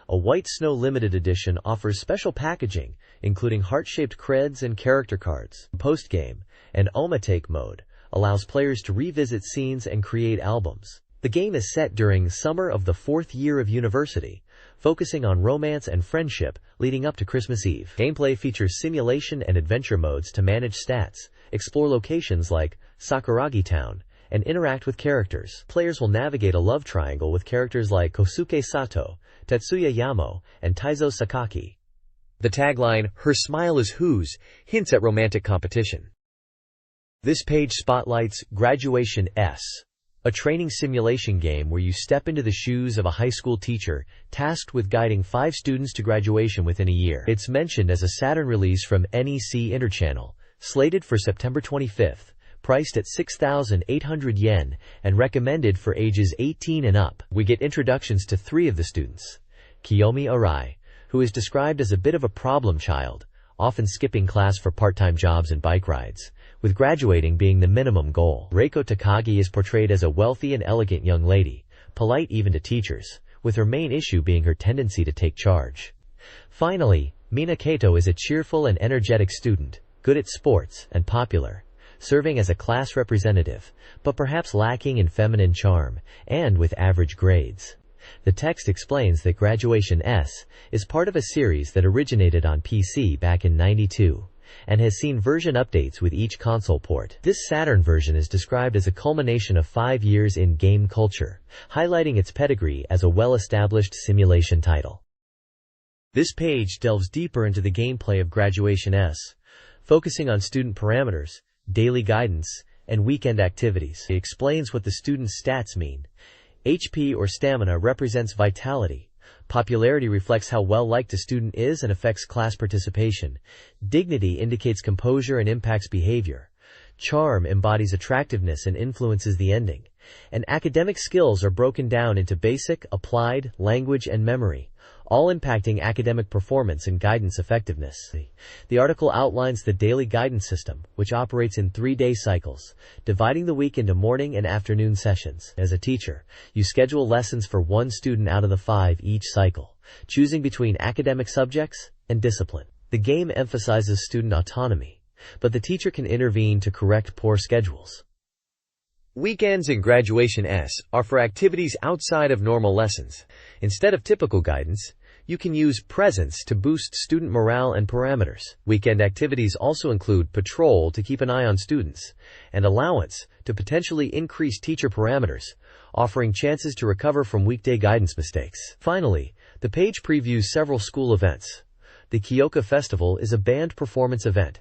A White Snow Limited Edition offers special packaging, including heart-shaped creds and character cards. Post-game and Omatake mode allows players to revisit scenes and create albums. The game is set during summer of the 4th year of university, focusing on romance and friendship leading up to Christmas Eve. Gameplay features simulation and adventure modes to manage stats, explore locations like Sakuragi Town, and interact with characters. Players will navigate a love triangle with characters like Kosuke Sato, Tetsuya Yamo, and Taizo Sakaki. The tagline, "Her smile is whose," hints at romantic competition. This page spotlights Graduation S, a training simulation game where you step into the shoes of a high school teacher tasked with guiding 5 students to graduation within a year. It's mentioned as a Saturn release from NEC Interchannel, slated for September 25th, priced at 6,800 yen, and recommended for ages 18 and up. We get introductions to 3 of the students. Kiyomi Arai, who is described as a bit of a problem child, often skipping class for part-time jobs and bike rides, with graduating being the minimum goal. Reiko Takagi is portrayed as a wealthy and elegant young lady, polite even to teachers, with her main issue being her tendency to take charge. Finally, Mina Kato is a cheerful and energetic student, good at sports, and popular, serving as a class representative, but perhaps lacking in feminine charm, and with average grades. The text explains that Graduation S is part of a series that originated on PC back in '92, and has seen version updates with each console port. This Saturn version is described as a culmination of 5 years in game culture, highlighting its pedigree as a well-established simulation title. This page delves deeper into the gameplay of Graduation S, focusing on student parameters, daily guidance, and weekend activities. It explains what the student's stats mean. HP or stamina represents vitality. Popularity reflects how well-liked a student is and affects class participation. Dignity indicates composure and impacts behavior. Charm embodies attractiveness and influences the ending. And academic skills are broken down into basic, applied, language, and memory, all impacting academic performance and guidance effectiveness. The article outlines the daily guidance system, which operates in 3-day cycles, dividing the week into morning and afternoon sessions. As a teacher, you schedule lessons for 1 student out of the 5 each cycle, choosing between academic subjects and discipline. The game emphasizes student autonomy, but the teacher can intervene to correct poor schedules. Weekends in Graduation S are for activities outside of normal lessons. Instead of typical guidance, you can use presents to boost student morale and parameters. Weekend activities also include patrol to keep an eye on students, and allowance to potentially increase teacher parameters, offering chances to recover from weekday guidance mistakes. Finally, the page previews several school events. The Kyoka Festival is a band performance event.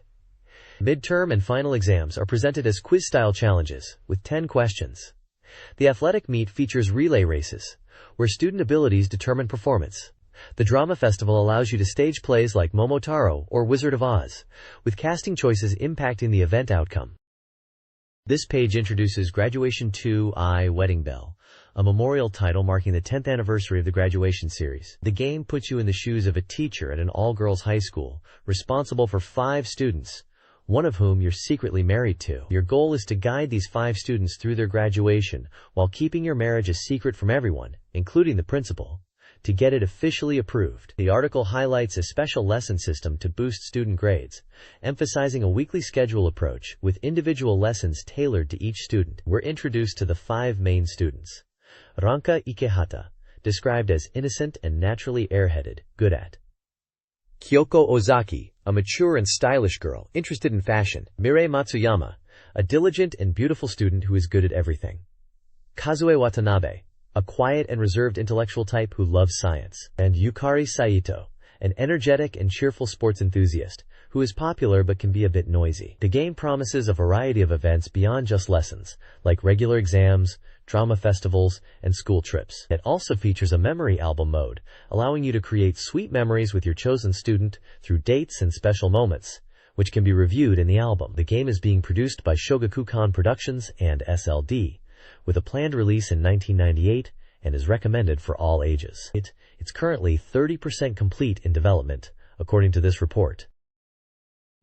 Midterm and final exams are presented as quiz-style challenges, with 10 questions. The athletic meet features relay races, where student abilities determine performance. The drama festival allows you to stage plays like Momotaro or Wizard of Oz, with casting choices impacting the event outcome. This page introduces Graduation 2I Wedding Bell, a memorial title marking the 10th anniversary of the Graduation series. The game puts you in the shoes of a teacher at an all-girls high school, responsible for 5 students, one of whom you're secretly married to. Your goal is to guide these 5 students through their graduation while keeping your marriage a secret from everyone, including the principal, to get it officially approved. The article highlights a special lesson system to boost student grades, emphasizing a weekly schedule approach with individual lessons tailored to each student. We're introduced to the 5 main students. Ranka Ikehata, described as innocent and naturally airheaded, good at. Kyoko Ozaki, a mature and stylish girl, interested in fashion. Mirei Matsuyama, a diligent and beautiful student who is good at everything. Kazue Watanabe, a quiet and reserved intellectual type who loves science. And Yukari Saito, an energetic and cheerful sports enthusiast, who is popular but can be a bit noisy. The game promises a variety of events beyond just lessons, like regular exams, drama festivals, and school trips. It also features a memory album mode, allowing you to create sweet memories with your chosen student through dates and special moments, which can be reviewed in the album. The game is being produced by Shogakukan Productions and SLD, with a planned release in 1998, and is recommended for all ages. It's currently 30% complete in development, according to this report.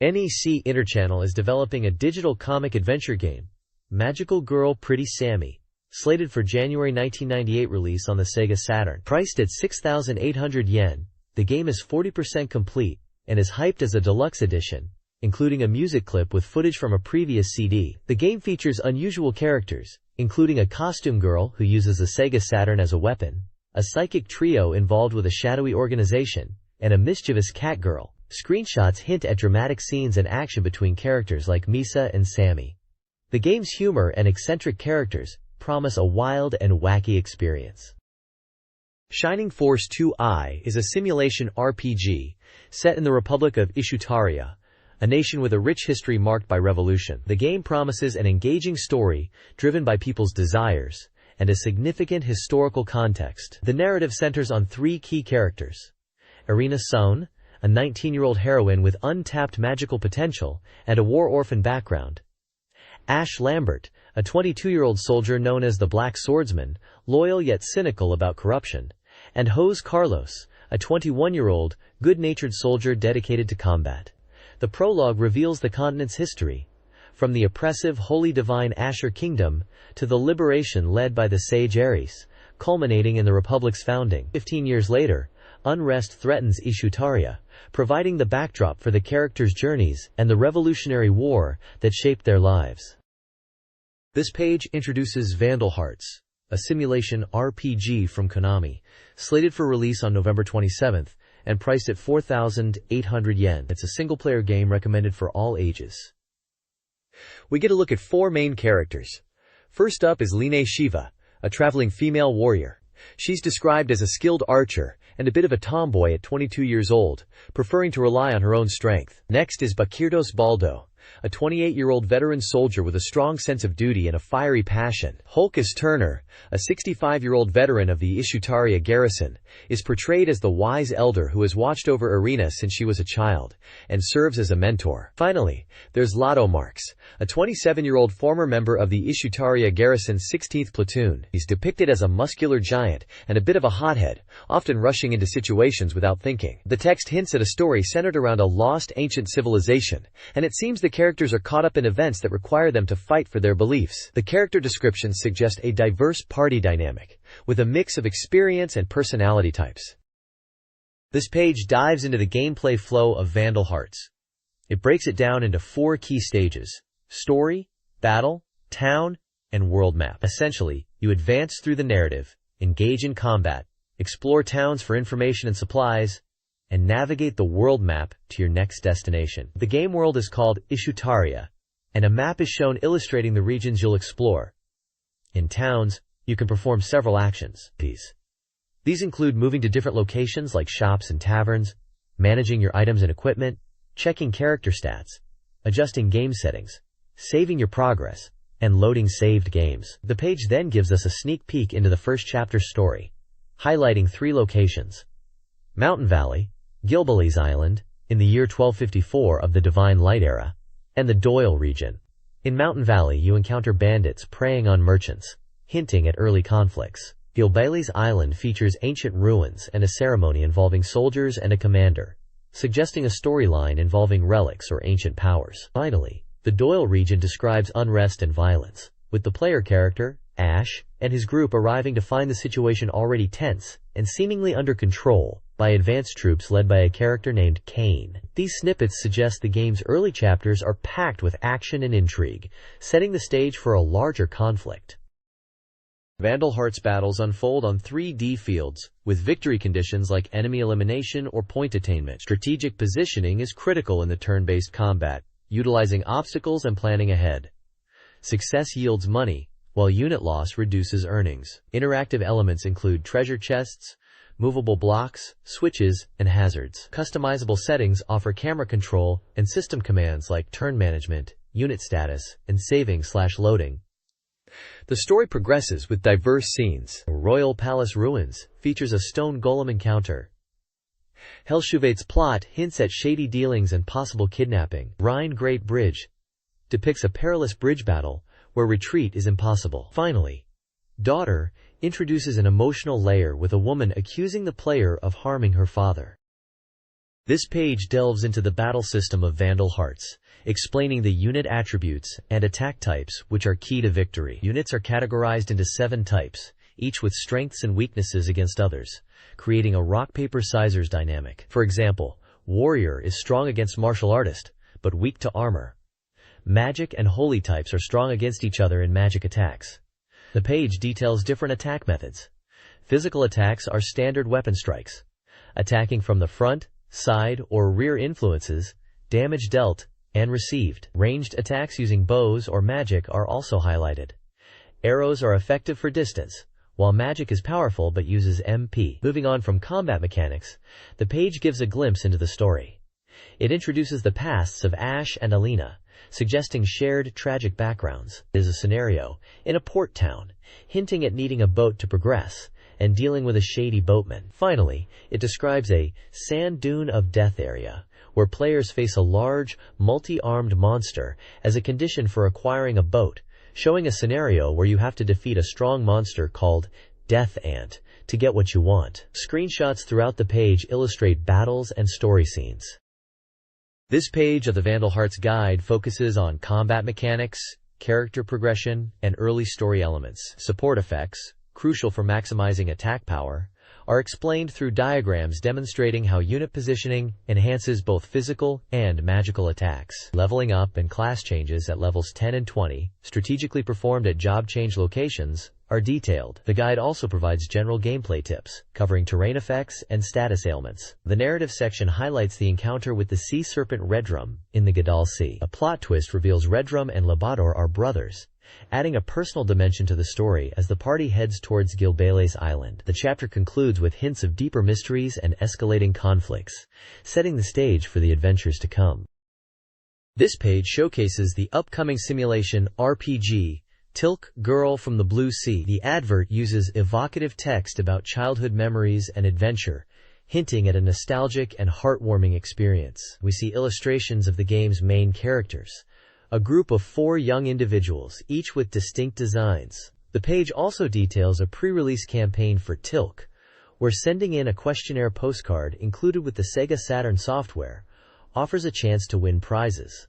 NEC Interchannel is developing a digital comic adventure game, Magical Girl Pretty Sammy, slated for January 1998 release on the SEGA Saturn. Priced at 6,800 yen, the game is 40% complete and is hyped as a deluxe edition, including a music clip with footage from a previous CD. The game features unusual characters, including a costume girl who uses a SEGA Saturn as a weapon, a psychic trio involved with a shadowy organization, and a mischievous cat girl. Screenshots hint at dramatic scenes and action between characters like Misa and Sammy. The game's humor and eccentric characters promise a wild and wacky experience. Shining Force 2I is a simulation RPG set in the Republic of Ishutaria, a nation with a rich history marked by revolution. The game promises an engaging story driven by people's desires and a significant historical context. The narrative centers on three key characters: Irina Sohn, a 19-year-old heroine with untapped magical potential and a war orphan background; Ash Lambert, a 22-year-old soldier known as the Black Swordsman, loyal yet cynical about corruption; and Jose Carlos, a 21-year-old, good-natured soldier dedicated to combat. The prologue reveals the continent's history, from the oppressive Holy Divine Asher Kingdom to the liberation led by the sage Ares, culminating in the Republic's founding. 15 years later, unrest threatens Ishutaria, providing the backdrop for the characters' journeys and the Revolutionary War that shaped their lives. This page introduces Vandal Hearts, a simulation RPG from Konami, slated for release on November 27th and priced at 4,800 yen. It's a single-player game recommended for all ages. We get a look at four main characters. First up is Line Shiva, a traveling female warrior. She's described as a skilled archer and a bit of a tomboy at 22 years old, preferring to rely on her own strength. Next is Bakirdos Baldo, a 28-year-old veteran soldier with a strong sense of duty and a fiery passion. Holkis Turner, a 65-year-old veteran of the Ishutaria garrison, is portrayed as the wise elder who has watched over Irina since she was a child, and serves as a mentor. Finally, there's Lotto Marks, a 27-year-old former member of the Ishutaria garrison's 16th platoon. He's depicted as a muscular giant and a bit of a hothead, often rushing into situations without thinking. The text hints at a story centered around a lost ancient civilization, and it seems the characters are caught up in events that require them to fight for their beliefs. The character descriptions suggest a diverse party dynamic, with a mix of experience and personality types. This page dives into the gameplay flow of Vandal Hearts. It breaks it down into four key stages: story, battle, town, and world map. Essentially, you advance through the narrative, engage in combat, explore towns for information and supplies, and navigate the world map to your next destination. The game world is called Ishutaria, and a map is shown illustrating the regions you'll explore. In towns, you can perform several actions. These include moving to different locations like shops and taverns, managing your items and equipment, checking character stats, adjusting game settings, saving your progress, and loading saved games. The page then gives us a sneak peek into the first chapter's story, highlighting three locations: Mountain Valley, Gilbales Island, in the year 1254 of the Divine Light Era, and the Doyle region. In Mountain Valley you encounter bandits preying on merchants, hinting at early conflicts. Gilbales Island features ancient ruins and a ceremony involving soldiers and a commander, suggesting a storyline involving relics or ancient powers. Finally, the Doyle region describes unrest and violence, with the player character, Ash, and his group arriving to find the situation already tense and seemingly under control by advanced troops led by a character named Kane. These snippets suggest the game's early chapters are packed with action and intrigue, setting the stage for a larger conflict. Vandal Hearts battles unfold on 3D fields, with victory conditions like enemy elimination or point attainment. Strategic positioning is critical in the turn-based combat, utilizing obstacles and planning ahead. Success yields money, while unit loss reduces earnings. Interactive elements include treasure chests, movable blocks, switches, and hazards. Customizable settings offer camera control and system commands like turn management, unit status, and saving/loading. The story progresses with diverse scenes. Royal Palace Ruins features a stone golem encounter. Helshuvate's plot hints at shady dealings and possible kidnapping. Rhine Great Bridge depicts a perilous bridge battle where retreat is impossible. Finally, Daughter introduces an emotional layer with a woman accusing the player of harming her father. This page delves into the battle system of Vandal Hearts, explaining the unit attributes and attack types which are key to victory. Units are categorized into 7 types, each with strengths and weaknesses against others, creating a rock-paper-scissors dynamic. For example, Warrior is strong against Martial Artist, but weak to armor. Magic and Holy types are strong against each other in magic attacks. The page details different attack methods. Physical attacks are standard weapon strikes. Attacking from the front, side, or rear influences, damage dealt, and received. Ranged attacks using bows or magic are also highlighted. Arrows are effective for distance, while magic is powerful but uses MP. Moving on from combat mechanics, the page gives a glimpse into the story. It introduces the pasts of Ash and Alina, suggesting shared tragic backgrounds. It is a scenario in a port town, hinting at needing a boat to progress and dealing with a shady boatman. Finally, it describes a sand dune of death area, where players face a large, multi-armed monster as a condition for acquiring a boat, showing a scenario where you have to defeat a strong monster called Death Ant to get what you want. Screenshots throughout the page illustrate battles and story scenes. This page of the Vandal Hearts Guide focuses on combat mechanics, character progression, and early story elements. Support effects, crucial for maximizing attack power, are explained through diagrams demonstrating how unit positioning enhances both physical and magical attacks. Leveling up and class changes at levels 10 and 20, strategically performed at job change locations, are detailed. The guide also provides general gameplay tips, covering terrain effects and status ailments. The narrative section highlights the encounter with the sea serpent Redrum in the Gadal Sea. A plot twist reveals Redrum and Labrador are brothers, adding a personal dimension to the story as the party heads towards Gilbele's island. The chapter concludes with hints of deeper mysteries and escalating conflicts, setting the stage for the adventures to come. This page showcases the upcoming simulation RPG, Tilk Girl from the Blue Sea. The advert uses evocative text about childhood memories and adventure, hinting at a nostalgic and heartwarming experience. We see illustrations of the game's main characters, a group of 4 young individuals, each with distinct designs. The page also details a pre-release campaign for Tilk, where sending in a questionnaire postcard included with the SEGA Saturn software offers a chance to win prizes.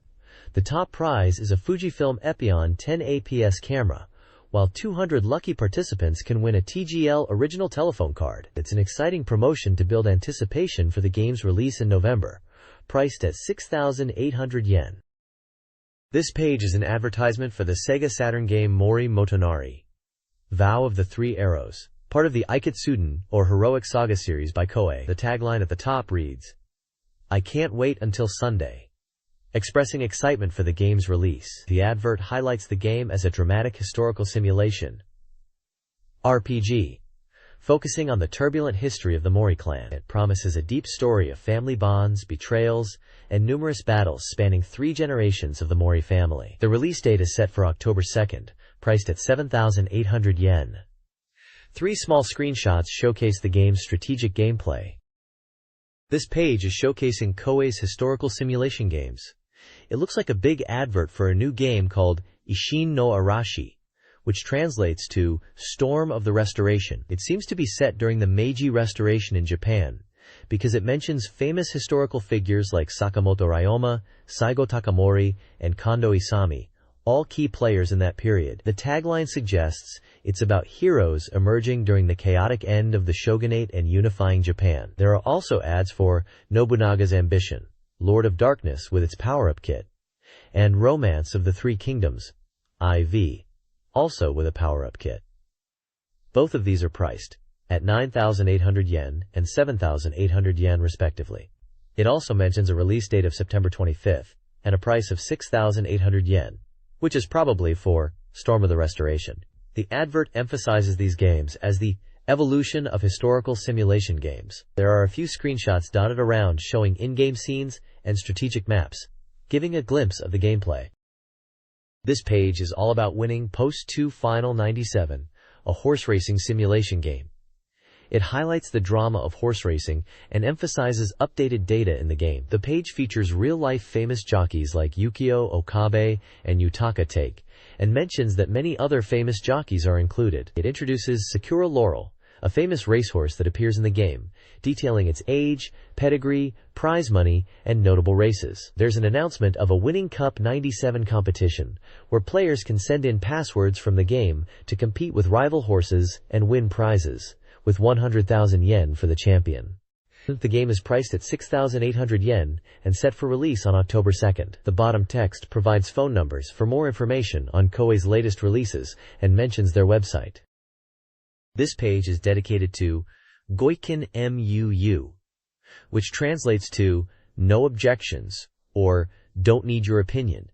The top prize is a Fujifilm Epion 10 APS camera, while 200 lucky participants can win a TGL original telephone card. It's an exciting promotion to build anticipation for the game's release in November, priced at 6,800 yen. This page is an advertisement for the SEGA Saturn game Mori Motonari, Vow of the Three Arrows, part of the Ikitsuden, or Heroic Saga series by Koei. The tagline at the top reads, "I can't wait until Sunday," expressing excitement for the game's release. The advert highlights the game as a dramatic historical simulation RPG, focusing on the turbulent history of the Mori clan. It promises a deep story of family bonds, betrayals, and numerous battles spanning 3 generations of the Mori family. The release date is set for October 2nd, priced at 7,800 yen. 3 small screenshots showcase the game's strategic gameplay. This page is showcasing Koei's historical simulation games. It looks like a big advert for a new game called Ishin no Arashi, which translates to Storm of the Restoration. It seems to be set during the Meiji Restoration in Japan, because it mentions famous historical figures like Sakamoto Ryoma, Saigo Takamori, and Kondo Isami, all key players in that period. The tagline suggests it's about heroes emerging during the chaotic end of the shogunate and unifying Japan. There are also ads for Nobunaga's Ambition, Lord of Darkness with its power-up kit, and Romance of the Three Kingdoms, IV, also with a power-up kit. Both of these are priced at 9,800 yen and 7,800 yen respectively. It also mentions a release date of September 25th and a price of 6,800 yen, which is probably for Storm of the Restoration. The advert emphasizes these games as the evolution of historical simulation games. There are a few screenshots dotted around showing in-game scenes and strategic maps, giving a glimpse of the gameplay. This page is all about winning Post 2 Final 97, a horse racing simulation game. It highlights the drama of horse racing and emphasizes updated data in the game. The page features real-life famous jockeys like Yukio Okabe and Yutaka Take, and mentions that many other famous jockeys are included. It introduces Sakura Laurel, a famous racehorse that appears in the game, detailing its age, pedigree, prize money, and notable races. There's an announcement of a Winning Cup 97 competition, where players can send in passwords from the game to compete with rival horses and win prizes, with 100,000 yen for the champion. The game is priced at 6,800 yen and set for release on October 2nd. The bottom text provides phone numbers for more information on Koei's latest releases and mentions their website. This page is dedicated to Goikin MUU, which translates to No Objections or Don't Need Your Opinion,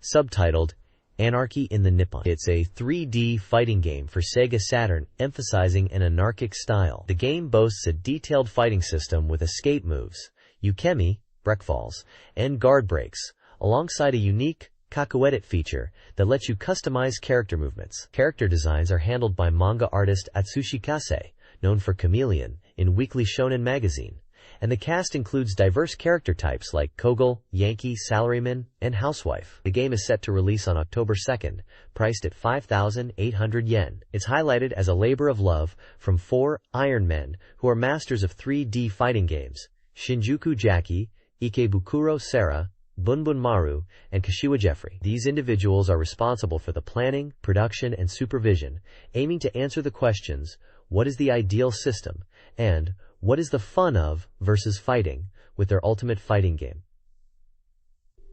subtitled Anarchy in the Nippon. It's a 3D fighting game for SEGA Saturn emphasizing an anarchic style. The game boasts a detailed fighting system with escape moves, ukemi, breakfalls, and guard breaks, alongside a unique Kakuedit feature that lets you customize character movements. Character designs are handled by manga artist Atsushi Kase, known for Chameleon, in Weekly Shonen Magazine, and the cast includes diverse character types like Kogel, Yankee, Salaryman, and Housewife. The game is set to release on October 2nd, priced at 5,800 yen. It's highlighted as a labor of love from 4 Iron Men who are masters of 3D fighting games: Shinjuku Jackie, Ikebukuro Sarah, Bunbun Maru, and Kashiwa Jeffrey. These individuals are responsible for the planning, production, and supervision, aiming to answer the questions, what is the ideal system, and what is the fun of versus fighting, with their ultimate fighting game.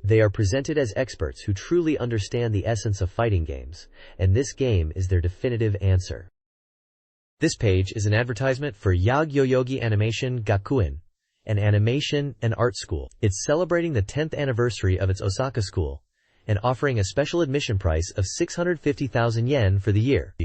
They are presented as experts who truly understand the essence of fighting games, and this game is their definitive answer. This page is an advertisement for Yagyoyogi Animation Gakuen, an animation and art school. It's celebrating the 10th anniversary of its Osaka school and offering a special admission price of 650,000 yen for the year.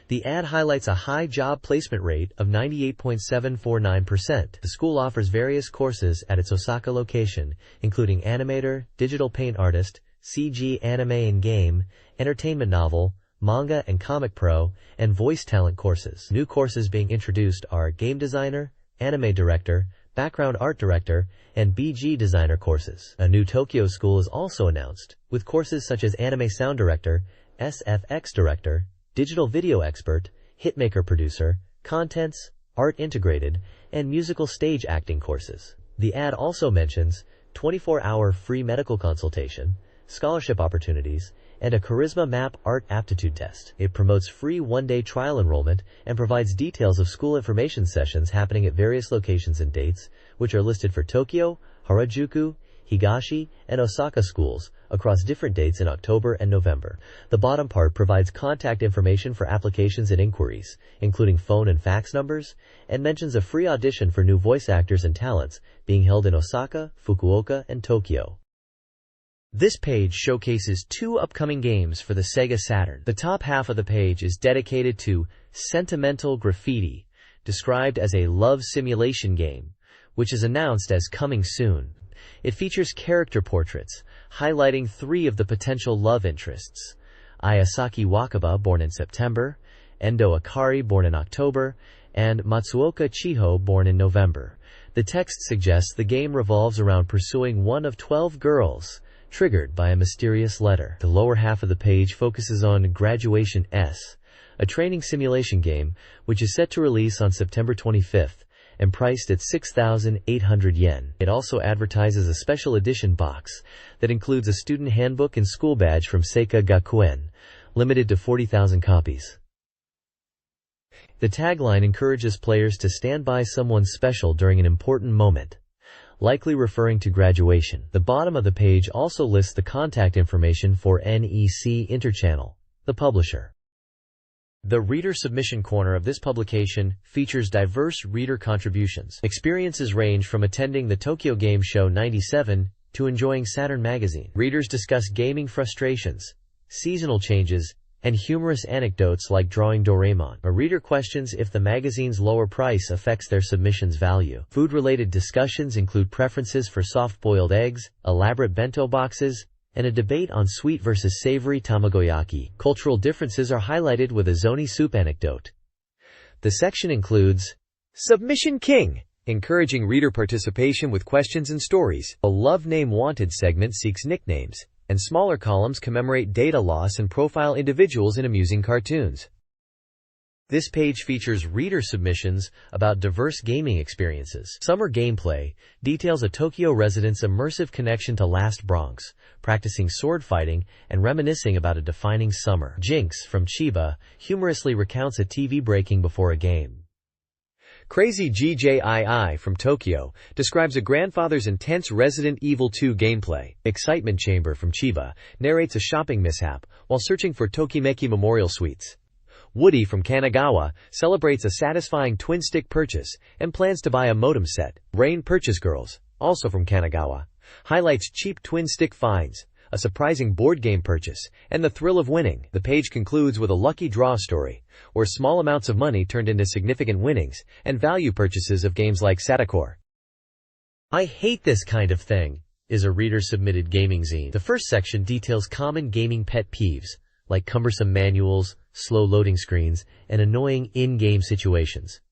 The ad highlights a high job placement rate of 98.749%. The school offers various courses at its Osaka location, including animator, digital paint artist, CG anime and game, entertainment novel, manga and comic pro, and voice talent courses. New courses being introduced are game designer, anime director, background art director, and BG designer courses. A new Tokyo school is also announced, with courses such as anime sound director, SFX director, digital video expert, hitmaker producer, contents, art integrated, and musical stage acting courses. The ad also mentions 24-hour free medical consultation, scholarship opportunities, and a Charisma Map art aptitude test. It promotes free one-day trial enrollment and provides details of school information sessions happening at various locations and dates, which are listed for Tokyo, Harajuku, Higashi, and Osaka schools across different dates in October and November. The bottom part provides contact information for applications and inquiries, including phone and fax numbers, and mentions a free audition for new voice actors and talents being held in Osaka, Fukuoka, and Tokyo. This page showcases 2 upcoming games for the SEGA Saturn. The top half of the page is dedicated to Sentimental Graffiti, described as a love simulation game, which is announced as coming soon. It features character portraits, highlighting 3 of the potential love interests: Ayasaki Wakaba, born in September, Endo Akari, born in October, and Matsuoka Chiho, born in November. The text suggests the game revolves around pursuing one of 12 girls, triggered by a mysterious letter. The lower half of the page focuses on Graduation S, a training simulation game, which is set to release on September 25th and priced at 6,800 yen. It also advertises a special edition box that includes a student handbook and school badge from Seika Gakuen, limited to 40,000 copies. The tagline encourages players to stand by someone special during an important moment, likely referring to graduation. The bottom of the page also lists the contact information for NEC Interchannel, the publisher. The reader submission corner of this publication features diverse reader contributions. Experiences range from attending the Tokyo Game Show '97 to enjoying Saturn Magazine. Readers discuss gaming frustrations, seasonal changes, and humorous anecdotes like drawing Doraemon. A reader questions if the magazine's lower price affects their submission's value. Food-related discussions include preferences for soft-boiled eggs, elaborate bento boxes, and a debate on sweet versus savory tamagoyaki. Cultural differences are highlighted with a zoni soup anecdote. The section includes Submission King, encouraging reader participation with questions and stories. A Love Name Wanted segment seeks nicknames, and smaller columns commemorate data loss and profile individuals in amusing cartoons. This page features reader submissions about diverse gaming experiences. Summer Gameplay details a Tokyo resident's immersive connection to Last Bronx, practicing sword fighting and reminiscing about a defining summer. Jinx from Chiba humorously recounts a TV breaking before a game. Crazy GJII from Tokyo describes a grandfather's intense Resident Evil 2 gameplay. Excitement Chamber from Chiba narrates a shopping mishap while searching for Tokimeki Memorial Sweets. Woody from Kanagawa celebrates a satisfying twin-stick purchase and plans to buy a modem set. Rain Purchase Girls, also from Kanagawa, highlights cheap twin-stick finds, a surprising board game purchase, and the thrill of winning. The page concludes with a lucky draw story, where small amounts of money turned into significant winnings and value purchases of games like SATURN. I hate this kind of thing, is a reader-submitted gaming zine. The first section details common gaming pet peeves, like cumbersome manuals, slow loading screens, and annoying in-game situations.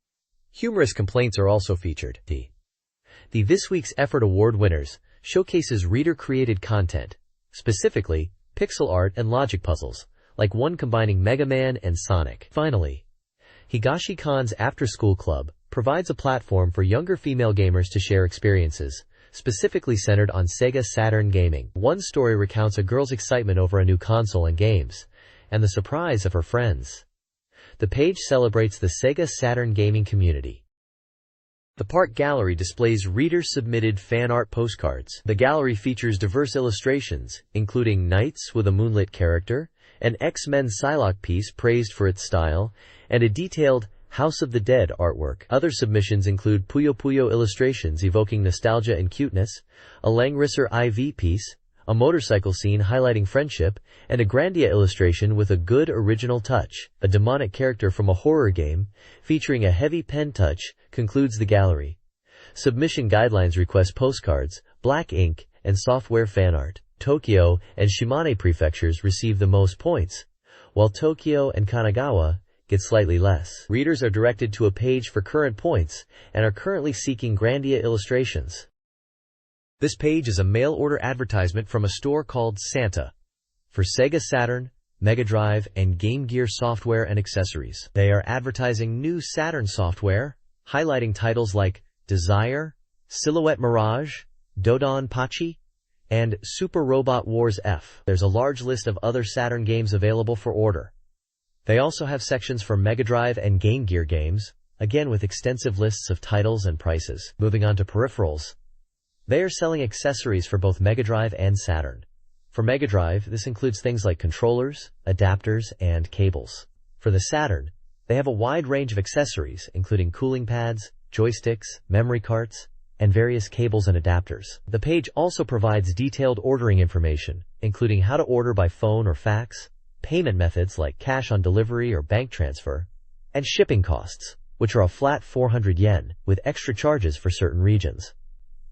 Humorous complaints are also featured. The This Week's Effort Award winners showcases reader-created content, specifically pixel art and logic puzzles, like one combining Mega Man and Sonic. Finally, Higashi Kan's After School Club provides a platform for younger female gamers to share experiences, specifically centered on Sega Saturn gaming. One story recounts a girl's excitement over a new console and games, and the surprise of her friends. The page celebrates the Sega Saturn gaming community. The Park Gallery displays reader-submitted fan art postcards. The gallery features diverse illustrations, including Knights with a moonlit character, an X-Men Psylocke piece praised for its style, and a detailed House of the Dead artwork. Other submissions include Puyo Puyo illustrations evoking nostalgia and cuteness, a Langrisser IV piece, a motorcycle scene highlighting friendship, and a Grandia illustration with a good original touch. A demonic character from a horror game, featuring a heavy pen touch, concludes the gallery. Submission guidelines request postcards, black ink, and software fan art. Tokyo and Shimane prefectures receive the most points, while Tokyo and Kanagawa get slightly less. Readers are directed to a page for current points and are currently seeking Grandia illustrations. This page is a mail-order advertisement from a store called Santa for Sega Saturn, Mega Drive, and Game Gear software and accessories. They are advertising new Saturn software, highlighting titles like Desire, Silhouette Mirage, Dodon Pachi, and Super Robot Wars F. There's a large list of other Saturn games available for order. They also have sections for Mega Drive and Game Gear games, again with extensive lists of titles and prices. Moving on to peripherals. They are selling accessories for both Mega Drive and Saturn. For Mega Drive, this includes things like controllers, adapters, and cables. For the Saturn, they have a wide range of accessories, including cooling pads, joysticks, memory carts, and various cables and adapters. The page also provides detailed ordering information, including how to order by phone or fax, payment methods like cash on delivery or bank transfer, and shipping costs, which are a flat 400 yen, with extra charges for certain regions.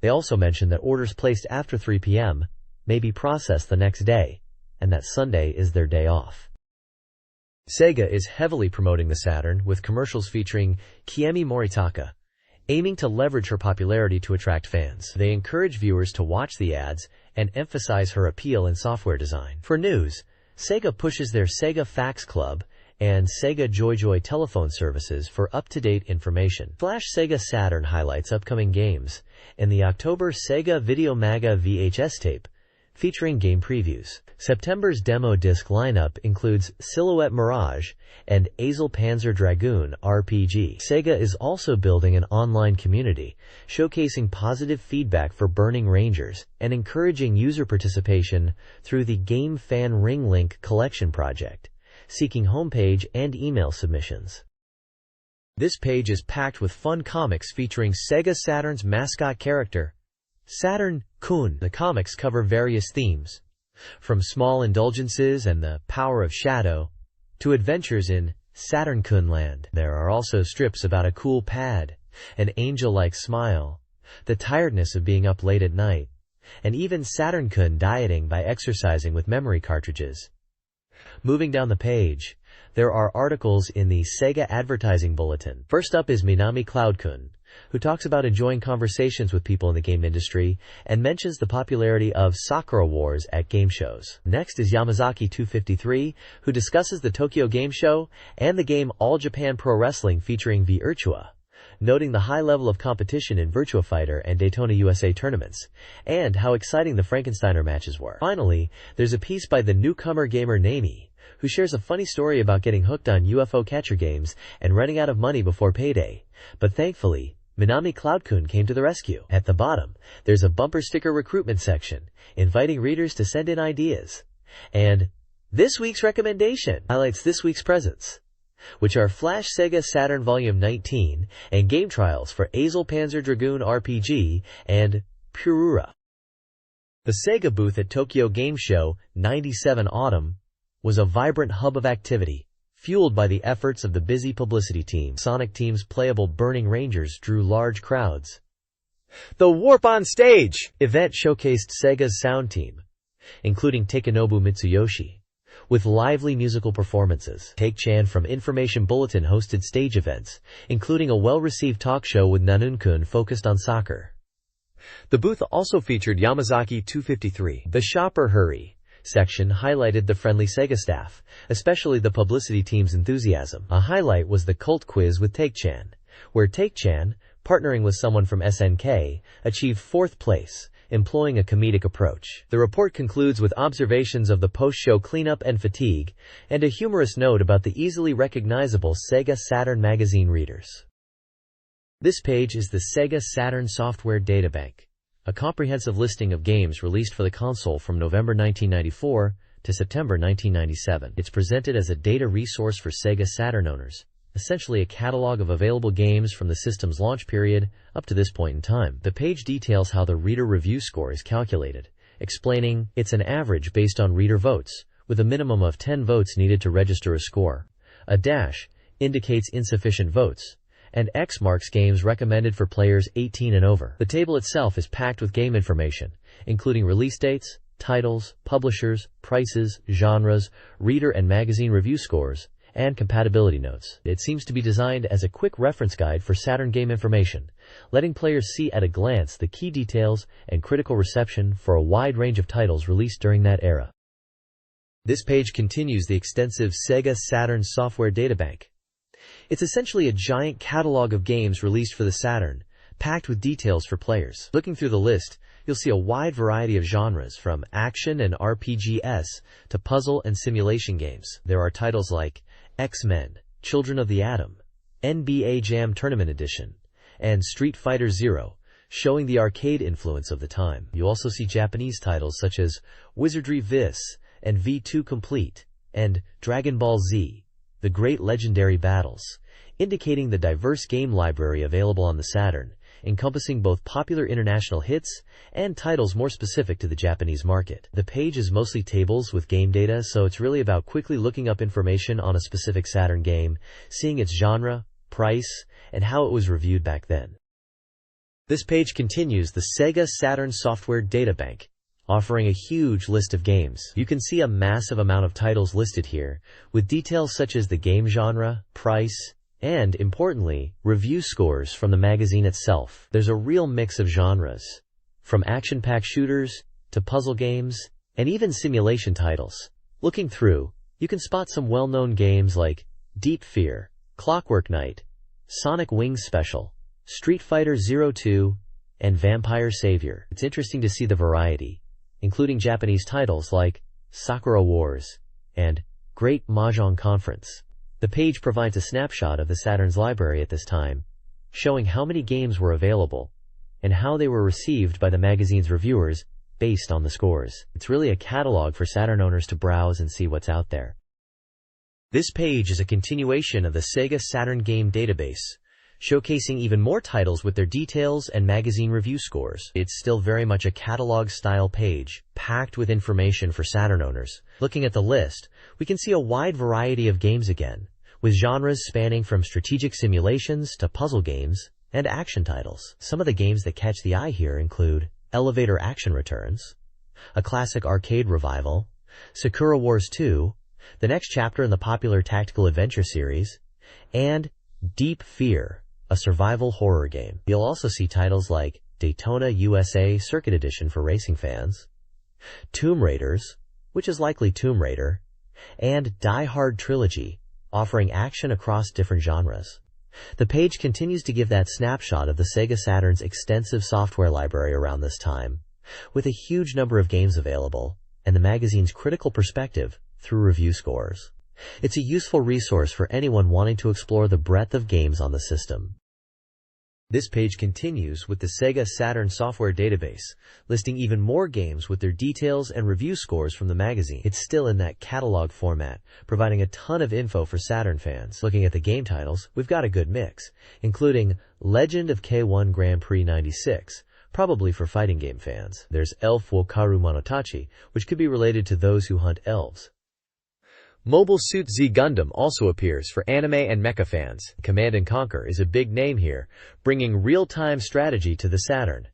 They also mention that orders placed after 3 p.m. may be processed the next day, and that Sunday is their day off. Sega is heavily promoting the Saturn with commercials featuring Kiemi Moritaka, aiming to leverage her popularity to attract fans. They encourage viewers to watch the ads and emphasize her appeal in software design. For news, Sega pushes their Sega Fax Club and Sega JoyJoy telephone services for up-to-date information. Sega Saturn highlights upcoming games and the October Sega Video Maga VHS tape, featuring game previews. September's demo disc lineup includes Silhouette Mirage and Azel Panzer Dragoon RPG. Sega is also building an online community, showcasing positive feedback for Burning Rangers and encouraging user participation through the Game Fan Ring Link Collection project, seeking homepage and email submissions. This page is packed with fun comics featuring Sega Saturn's mascot character, Saturn-kun. The comics cover various themes, from small indulgences and the power of shadow, to adventures in Saturn-kun land. There are also strips about a cool pad, an angel-like smile, the tiredness of being up late at night, and even Saturn-kun dieting by exercising with memory cartridges. Moving down the page, there are articles in the Sega Advertising Bulletin. First up is Minami Cloud-kun, who talks about enjoying conversations with people in the game industry and mentions the popularity of Sakura Wars at game shows. Next is Yamazaki 253, who discusses the Tokyo Game Show and the game All Japan Pro Wrestling featuring Virtua, noting the high level of competition in Virtua Fighter and Daytona USA tournaments, and how exciting the Frankensteiner matches were. Finally, there's a piece by the newcomer gamer Nami, who shares a funny story about getting hooked on UFO catcher games and running out of money before payday. But thankfully, Minami Cloud-kun came to the rescue. At the bottom, there's a bumper sticker recruitment section, inviting readers to send in ideas. And this week's recommendation highlights this week's presents, which are Flash SEGA Saturn Volume 19 and game trials for Azel Panzer Dragoon RPG and Purura. The Sega booth at Tokyo Game Show 97 Autumn was a vibrant hub of activity, fueled by the efforts of the busy publicity team. Sonic Team's playable Burning Rangers drew large crowds. The Warp on Stage event showcased Sega's sound team, including Takenobu Mitsuyoshi, with lively musical performances. Take-chan from Information Bulletin hosted stage events, including a well-received talk show with Nanun-kun focused on soccer. The booth also featured Yamazaki 253. The Shopper Hurry section highlighted the friendly Sega staff, especially the publicity team's enthusiasm. A highlight was the cult quiz with Take-chan, where Take-chan, partnering with someone from SNK, achieved 4th place, employing a comedic approach. The report concludes with observations of the post-show cleanup and fatigue, and a humorous note about the easily recognizable Sega Saturn magazine readers. This page is the Sega Saturn Software Databank, a comprehensive listing of games released for the console from November 1994 to September 1997. It's presented as a data resource for Sega Saturn owners, essentially a catalog of available games from the system's launch period up to this point in time. The page details how the reader review score is calculated, explaining it's an average based on reader votes, with a minimum of 10 votes needed to register a score. A dash indicates insufficient votes, and X marks games recommended for players 18 and over. The table itself is packed with game information, including release dates, titles, publishers, prices, genres, reader and magazine review scores, and compatibility notes. It seems to be designed as a quick reference guide for Saturn game information, letting players see at a glance the key details and critical reception for a wide range of titles released during that era. This page continues the extensive Sega Saturn Software Databank. It's essentially a giant catalog of games released for the Saturn, packed with details for players. Looking through the list, you'll see a wide variety of genres, from action and RPGs to puzzle and simulation games. There are titles like X-Men, Children of the Atom, NBA Jam Tournament Edition, and Street Fighter Zero, showing the arcade influence of the time. You also see Japanese titles such as Wizardry Vis and V2 Complete, and Dragon Ball Z, The Great Legendary Battles, indicating the diverse game library available on the Saturn, encompassing both popular international hits and titles more specific to the Japanese market. The page is mostly tables with game data, so it's really about quickly looking up information on a specific Saturn game, seeing its genre, price, and how it was reviewed back then. This page continues the Sega Saturn Software Databank, offering a huge list of games. You can see a massive amount of titles listed here, with details such as the game genre, price, and, importantly, review scores from the magazine itself. There's a real mix of genres, from action-packed shooters to puzzle games, and even simulation titles. Looking through, you can spot some well-known games like Deep Fear, Clockwork Knight, Sonic Wings Special, Street Fighter Zero 2, and Vampire Savior. It's interesting to see the variety, including Japanese titles like Sakura Wars and Great Mahjong Conference. The page provides a snapshot of the Saturn's library at this time, showing how many games were available and how they were received by the magazine's reviewers based on the scores. It's really a catalog for Saturn owners to browse and see what's out there. This page is a continuation of the Sega Saturn Game Database, showcasing even more titles with their details and magazine review scores. It's still very much a catalog-style page, packed with information for Saturn owners. Looking at the list, we can see a wide variety of games again, with genres spanning from strategic simulations to puzzle games and action titles. Some of the games that catch the eye here include Elevator Action Returns, a classic arcade revival, Sakura Wars 2, the next chapter in the popular tactical adventure series, and Deep Fear, a survival horror game. You'll also see titles like Daytona USA Circuit Edition for racing fans, Tomb Raiders, which is likely Tomb Raider, and Die Hard Trilogy, offering action across different genres. The page continues to give that snapshot of the Sega Saturn's extensive software library around this time, with a huge number of games available, and the magazine's critical perspective through review scores. It's a useful resource for anyone wanting to explore the breadth of games on the system. This page continues with the SEGA Saturn software database, listing even more games with their details and review scores from the magazine. It's still in that catalog format, providing a ton of info for Saturn fans. Looking at the game titles, we've got a good mix, including Legend of K1 Grand Prix 96, probably for fighting game fans. There's Elf wo Karu Monotachi, which could be related to those who hunt elves. Mobile Suit Z Gundam also appears for anime and mecha fans. Command & Conquer is a big name here, bringing real-time strategy to the Saturn.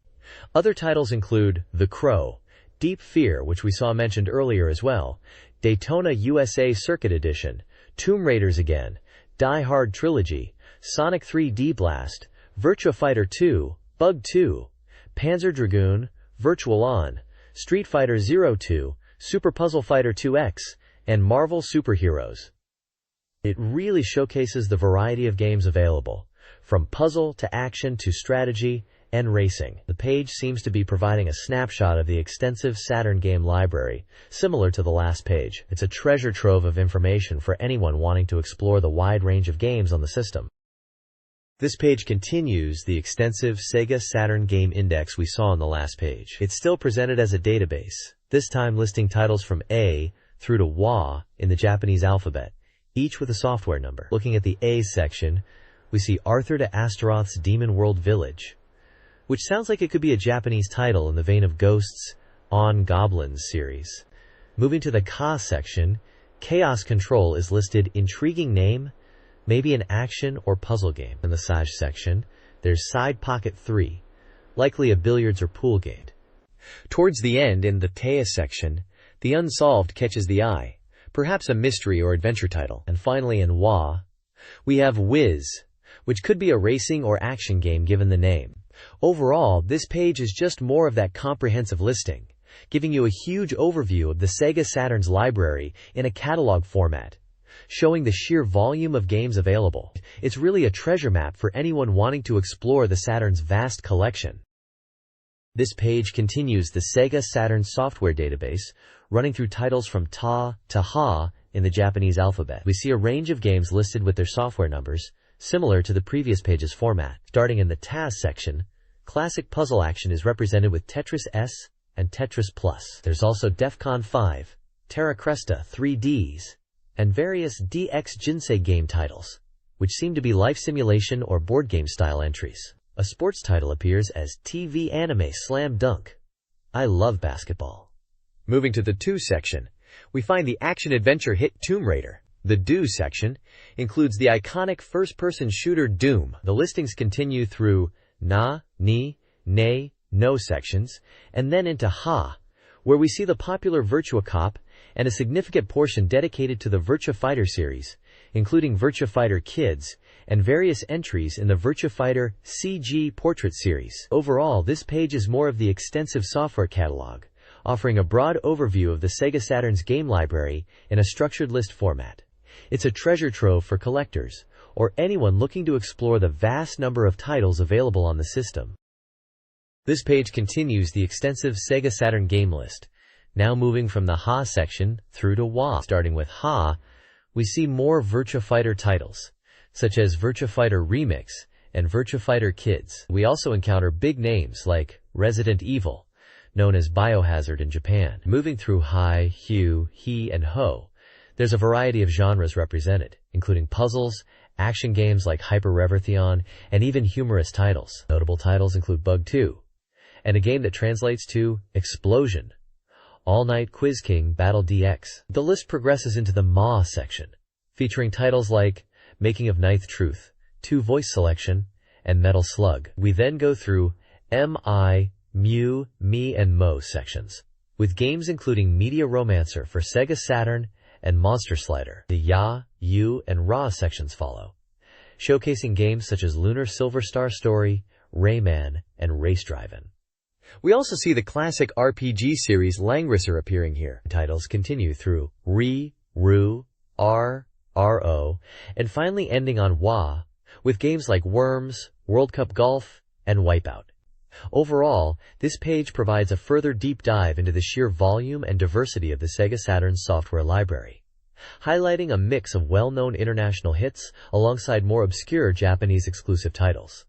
Other titles include The Crow, Deep Fear, which we saw mentioned earlier as well, Daytona USA Circuit Edition, Tomb Raiders Again, Die Hard Trilogy, Sonic 3D Blast, Virtua Fighter 2, Bug 2, Panzer Dragoon, Virtual On, Street Fighter 02, Super Puzzle Fighter 2X, and Marvel Superheroes. It really showcases the variety of games available, from puzzle to action to strategy and racing. The page seems to be providing a snapshot of the extensive Saturn game library, similar to the last page. It's a treasure trove of information for anyone wanting to explore the wide range of games on the system. This page continues the extensive SEGA Saturn game index we saw on the last page. It's still presented as a database, this time listing titles from A through to WA in the Japanese alphabet, each with a software number. Looking at the A section, we see Arthur to Astaroth's Demon World Village, which sounds like it could be a Japanese title in the vein of Ghosts on Goblins series. Moving to the Ka section, Chaos Control is listed intriguing name, maybe an action or puzzle game. In the Saj section, there's Side Pocket 3, likely a billiards or pool game. Towards the end in the Tea section, The Unsolved catches the eye, perhaps a mystery or adventure title. And finally in WA, we have Wiz, which could be a racing or action game given the name. Overall, this page is just more of that comprehensive listing, giving you a huge overview of the Sega Saturn's library in a catalog format, showing the sheer volume of games available. It's really a treasure map for anyone wanting to explore the Saturn's vast collection. This page continues the Sega Saturn software database, running through titles from Ta to Ha in the Japanese alphabet. We see a range of games listed with their software numbers, similar to the previous page's format. Starting in the Taz section, classic puzzle action is represented with Tetris S and Tetris Plus. There's also Defcon 5, Terra Cresta 3Ds, and various DX Jinsei game titles, which seem to be life simulation or board game style entries. A sports title appears as TV Anime Slam Dunk. I love basketball. Moving to the 2 section, we find the action-adventure hit Tomb Raider. The Do section includes the iconic first-person shooter Doom. The listings continue through Na, Ni, Ne, No sections, and then into Ha, where we see the popular Virtua Cop and a significant portion dedicated to the Virtua Fighter series, including Virtua Fighter Kids and various entries in the Virtua Fighter CG Portrait series. Overall, this page is more of the extensive software catalog, offering a broad overview of the Sega Saturn's game library in a structured list format. It's a treasure trove for collectors, or anyone looking to explore the vast number of titles available on the system. This page continues the extensive Sega Saturn game list, now moving from the Ha section through to Wa. Starting with Ha, we see more Virtua Fighter titles, such as Virtua Fighter Remix and Virtua Fighter Kids. We also encounter big names like Resident Evil, known as Biohazard in Japan. Moving through Hi, Hu, He, and Ho, there's a variety of genres represented, including puzzles, action games like Hyper Revertheon, and even humorous titles. Notable titles include Bug 2, and a game that translates to Explosion, All Night Quiz King Battle DX. The list progresses into the Ma section, featuring titles like Making of Ninth Truth, 2 voice selection, and Metal Slug. We then go through Mi, Mew, Me, and Mo sections, with games including Media Romancer for Sega Saturn and Monster Slider. The Ya, Yu, and Ra sections follow, showcasing games such as Lunar Silver Star Story, Rayman, and Race Drivin'. We also see the classic RPG series Langrisser appearing here. Titles continue through Ri, Ru, R, RO, and finally ending on Wa, with games like Worms, World Cup Golf, and Wipeout. Overall, this page provides a further deep dive into the sheer volume and diversity of the Sega Saturn software library, highlighting a mix of well-known international hits alongside more obscure Japanese exclusive titles.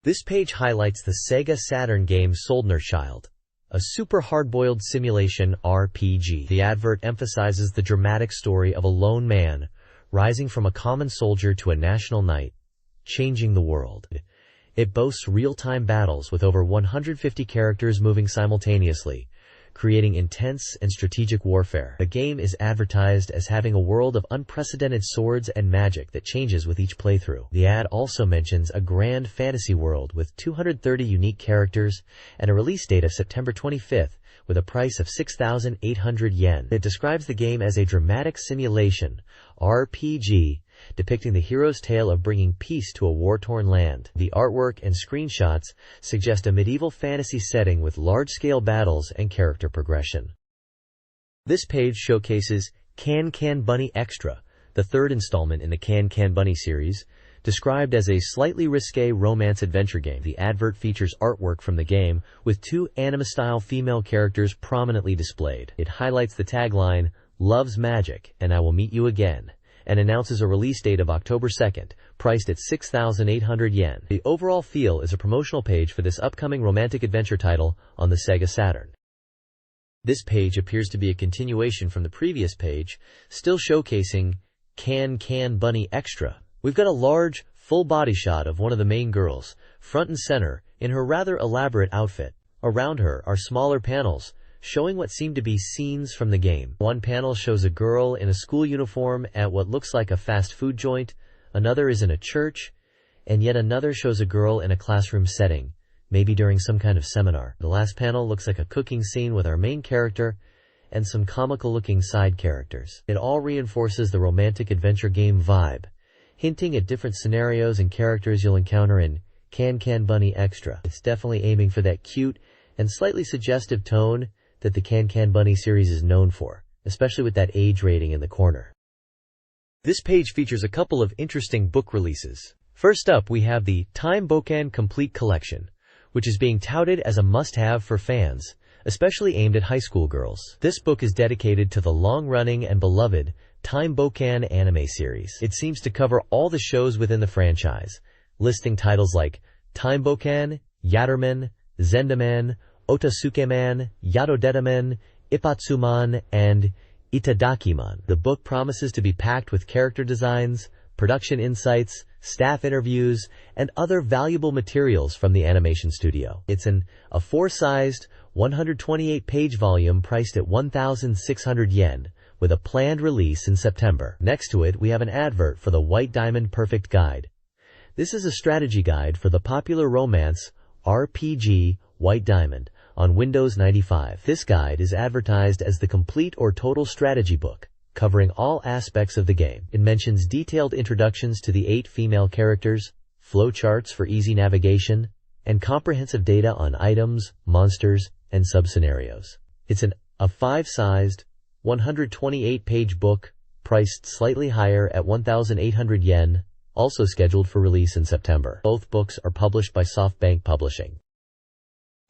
This page highlights the Sega Saturn game Soldner Child, a super hard-boiled simulation RPG. The advert emphasizes the dramatic story of a lone man rising from a common soldier to a national knight, changing the world. It boasts real-time battles with over 150 characters moving simultaneously, creating intense and strategic warfare. The game is advertised as having a world of unprecedented swords and magic that changes with each playthrough. The ad also mentions a grand fantasy world with 230 unique characters and a release date of September 25th with a price of 6,800 yen. It describes the game as a dramatic simulation RPG depicting the hero's tale of bringing peace to a war-torn land. The artwork and screenshots suggest a medieval fantasy setting with large-scale battles and character progression. This page showcases Can Can Bunny Extra, the third installment in the Can Can Bunny series, described as a slightly risque romance-adventure game. The advert features artwork from the game, with two anime-style female characters prominently displayed. It highlights the tagline, "Love's Magic, and I will meet you again," and announces a release date of October 2nd, priced at 6,800 yen. The overall feel is a promotional page for this upcoming romantic adventure title on the Sega Saturn. This page appears to be a continuation from the previous page, still showcasing Can Can Bunny Extra. We've got a large, full body shot of one of the main girls, front and center, in her rather elaborate outfit. Around her are smaller panels, showing what seem to be scenes from the game. One panel shows a girl in a school uniform at what looks like a fast food joint, another is in a church, and yet another shows a girl in a classroom setting, maybe during some kind of seminar. The last panel looks like a cooking scene with our main character and some comical-looking side characters. It all reinforces the romantic adventure game vibe, hinting at different scenarios and characters you'll encounter in Can Can Bunny Extra. It's definitely aiming for that cute and slightly suggestive tone that the Can Can Bunny series is known for, especially with that age rating in the corner. This page features a couple of interesting book releases. First up, we have the Time Bokan Complete Collection, which is being touted as a must-have for fans, especially aimed at high school girls. This book is dedicated to the long-running and beloved Time Bokan anime series. It seems to cover all the shows within the franchise, listing titles like Time Bokan, Yatterman, Zendaman, Otasukeman, Yadodedaman, Ipatsuman, and Itadakiman. The book promises to be packed with character designs, production insights, staff interviews, and other valuable materials from the animation studio. It's a 4-sized, 128-page volume priced at 1,600 yen, with a planned release in September. Next to it, we have an advert for the White Diamond Perfect Guide. This is a strategy guide for the popular romance RPG White Diamond on Windows 95. This guide is advertised as the complete or total strategy book, covering all aspects of the game. It mentions detailed introductions to the 8 female characters, flowcharts for easy navigation, and comprehensive data on items, monsters, and sub-scenarios. It's a 5-sized, 128-page book, priced slightly higher at 1,800 yen, also scheduled for release in September. Both books are published by SoftBank Publishing.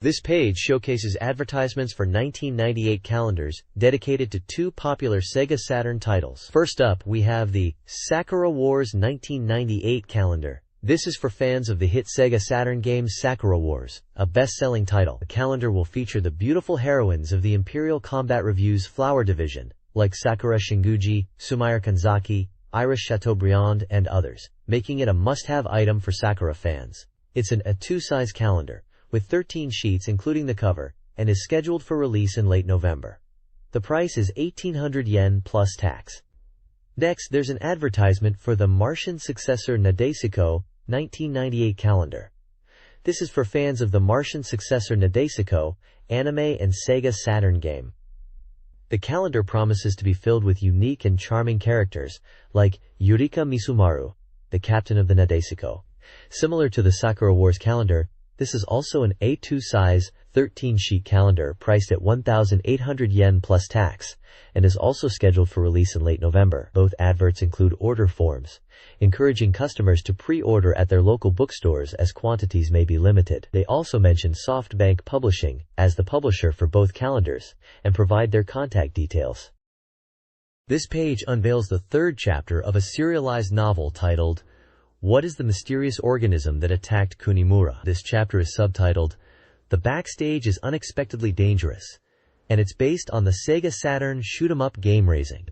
This page showcases advertisements for 1998 calendars dedicated to 2 popular Sega Saturn titles. First up, we have the Sakura Wars 1998 calendar. This is for fans of the hit Sega Saturn game Sakura Wars, a best-selling title. The calendar will feature the beautiful heroines of the Imperial Combat Review's Flower Division, like Sakura Shinguji, Sumire Kanzaki, Iris Chateaubriand, and others, making it a must-have item for Sakura fans. It's a 2-size calendar, with 13 sheets including the cover, and is scheduled for release in late November. The price is 1,800 yen plus tax. Next, there's an advertisement for the Martian successor Nadesico 1998 calendar. This is for fans of the Martian successor Nadesico anime and Sega Saturn game. The calendar promises to be filled with unique and charming characters, like Yurika Misumaru, the captain of the Nadesico. Similar to the Sakura Wars calendar, This is also an A2 size, 13-sheet calendar priced at 1,800 yen plus tax, and is also scheduled for release in late November. Both adverts include order forms, encouraging customers to pre-order at their local bookstores as quantities may be limited. They also mention SoftBank Publishing as the publisher for both calendars, and provide their contact details. This page unveils the third chapter of a serialized novel titled, What is the Mysterious Organism That Attacked Kunimura? This chapter is subtitled, The Backstage is Unexpectedly Dangerous, and it's based on the SEGA Saturn shoot-'em-up game Raising.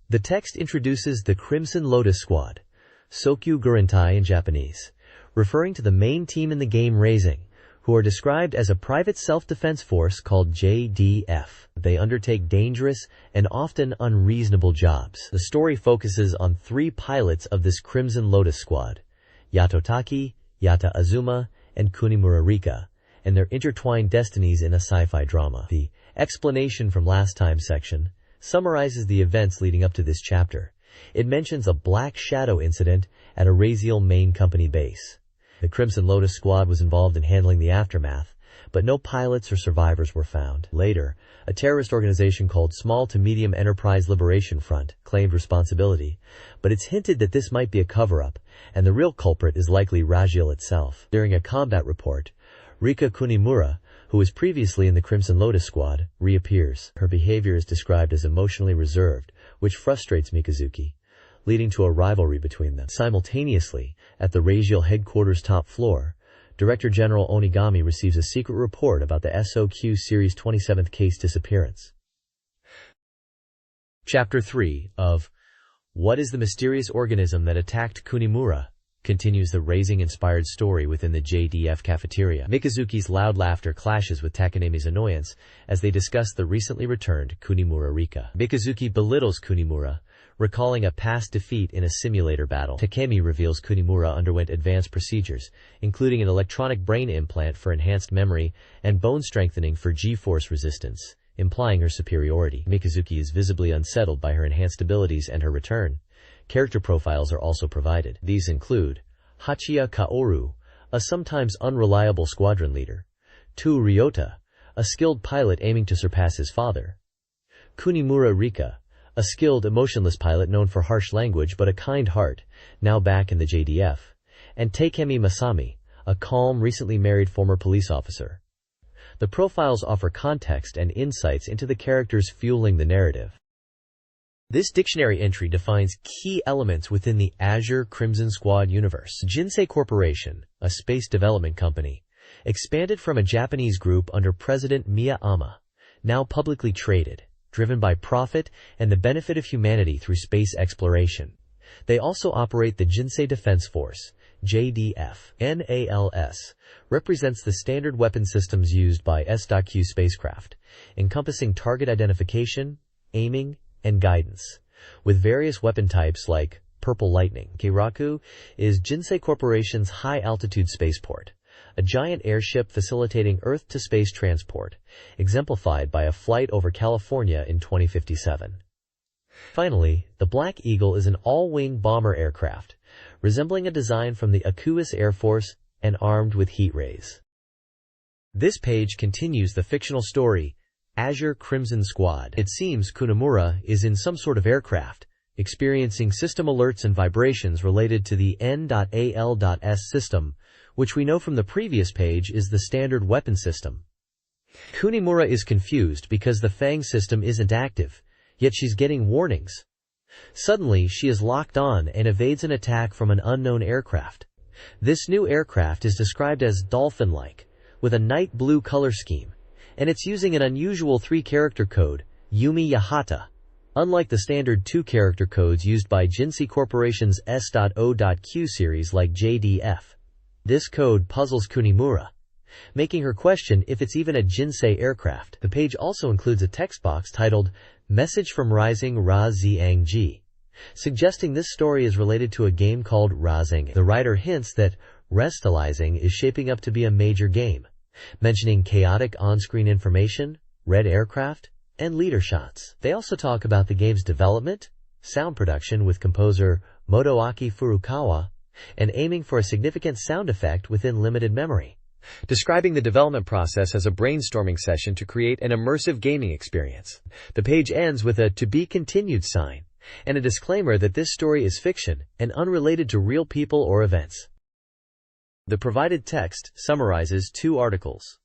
The text introduces the Crimson Lotus Squad, Sokyu Gurentai in Japanese, referring to the main team in the game Raising, who are described as a private self-defense force called JDF. They undertake dangerous and often unreasonable jobs. The story focuses on 3 pilots of this Crimson Lotus Squad, Yatotaki, Yata Azuma, and Kunimura Rika, and their intertwined destinies in a sci-fi drama. The explanation from last time section summarizes the events leading up to this chapter. It mentions a Black Shadow incident at a Raziel main company base. The Crimson Lotus Squad was involved in handling the aftermath, but no pilots or survivors were found. Later, a terrorist organization called Small to Medium Enterprise Liberation Front claimed responsibility, but it's hinted that this might be a cover-up, and the real culprit is likely Raziel itself. During a combat report, Rika Kunimura, who was previously in the Crimson Lotus Squad, reappears. Her behavior is described as emotionally reserved, which frustrates Mikazuki, leading to a rivalry between them. Simultaneously, at the Raziel headquarters top floor, Director General Onigami receives a secret report about the SOQ Series 27th case disappearance. Chapter 3 of What is the Mysterious Organism That Attacked Kunimura? Continues the Raising-inspired story within the JDF cafeteria. Mikazuki's loud laughter clashes with Takanemi's annoyance as they discuss the recently returned Kunimura Rika. Mikazuki belittles Kunimura, recalling a past defeat in a simulator battle. Takemi reveals Kunimura underwent advanced procedures, including an electronic brain implant for enhanced memory and bone strengthening for G-force resistance, implying her superiority. Mikazuki is visibly unsettled by her enhanced abilities and her return. Character profiles are also provided. These include Hachiya Kaoru, a sometimes unreliable squadron leader; Tu Ryota, a skilled pilot aiming to surpass his father; Kunimura Rika, a skilled, emotionless pilot known for harsh language but a kind heart, now back in the JDF; and Takemi Masami, a calm, recently married former police officer. The profiles offer context and insights into the characters fueling the narrative. This dictionary entry defines key elements within the Azure Crimson Squad universe. Jinsei Corporation, a space development company, expanded from a Japanese group under President Miyama, now publicly traded, driven by profit and the benefit of humanity through space exploration. They also operate the Jinsei Defense Force, JDF. NALS represents the standard weapon systems used by SATURN spacecraft, encompassing target identification, aiming, and guidance, with various weapon types like Purple Lightning. Keiraku is Jinsei Corporation's high-altitude spaceport, a giant airship facilitating Earth-to-space transport, exemplified by a flight over California in 2057. Finally, the Black Eagle is an all-wing bomber aircraft, resembling a design from the Akuis Air Force and armed with heat rays. This page continues the fictional story, Azure Crimson Squad. It seems Kunimura is in some sort of aircraft, experiencing system alerts and vibrations related to the N.AL.S system, which we know from the previous page is the standard weapon system. Kunimura is confused because the Fang system isn't active, yet she's getting warnings. Suddenly, she is locked on and evades an attack from an unknown aircraft. This new aircraft is described as dolphin-like, with a night blue color scheme, and it's using an unusual 3-character code, Yumi Yahata. Unlike the standard 2-character codes used by Jinsei Corporation's S.O.Q series like JDF. This code puzzles Kunimura, making her question if it's even a Jinsei aircraft. The page also includes a text box titled, Message from Rising Ra Zhang, suggesting this story is related to a game called Razing. The writer hints that Restalizing is shaping up to be a major game, mentioning chaotic on-screen information, red aircraft, and leader shots. They also talk about the game's development, sound production with composer Motoaki Furukawa, and aiming for a significant sound effect within limited memory. describing the development process as a brainstorming session to create an immersive gaming experience. The page ends with a "to be continued" sign and a disclaimer that this story is fiction and unrelated to real people or events. The provided text summarizes 2 articles.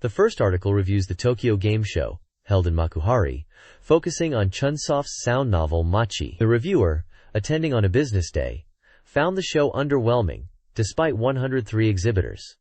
The first article reviews the Tokyo Game Show, held in Makuhari, focusing on Chunsoft's sound novel Machi. The reviewer, attending on a business day, found the show underwhelming, despite 103 exhibitors.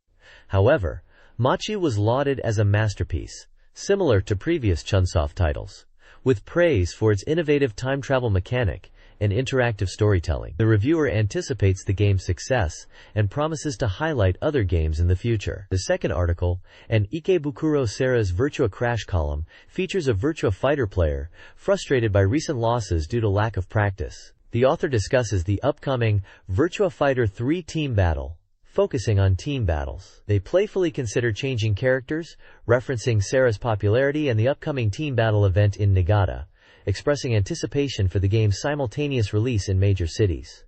However, Machi was lauded as a masterpiece, similar to previous Chunsoft titles, with praise for its innovative time travel mechanic and interactive storytelling. The reviewer anticipates the game's success and promises to highlight other games in the future. The second article, an Ikebukuro Sera's Virtua Crash column, features a Virtua Fighter player frustrated by recent losses due to lack of practice. The author discusses the upcoming Virtua Fighter 3 team battle, focusing on team battles. They playfully consider changing characters, referencing Sera's popularity and the upcoming team battle event in Niigata, expressing anticipation for the game's simultaneous release in major cities.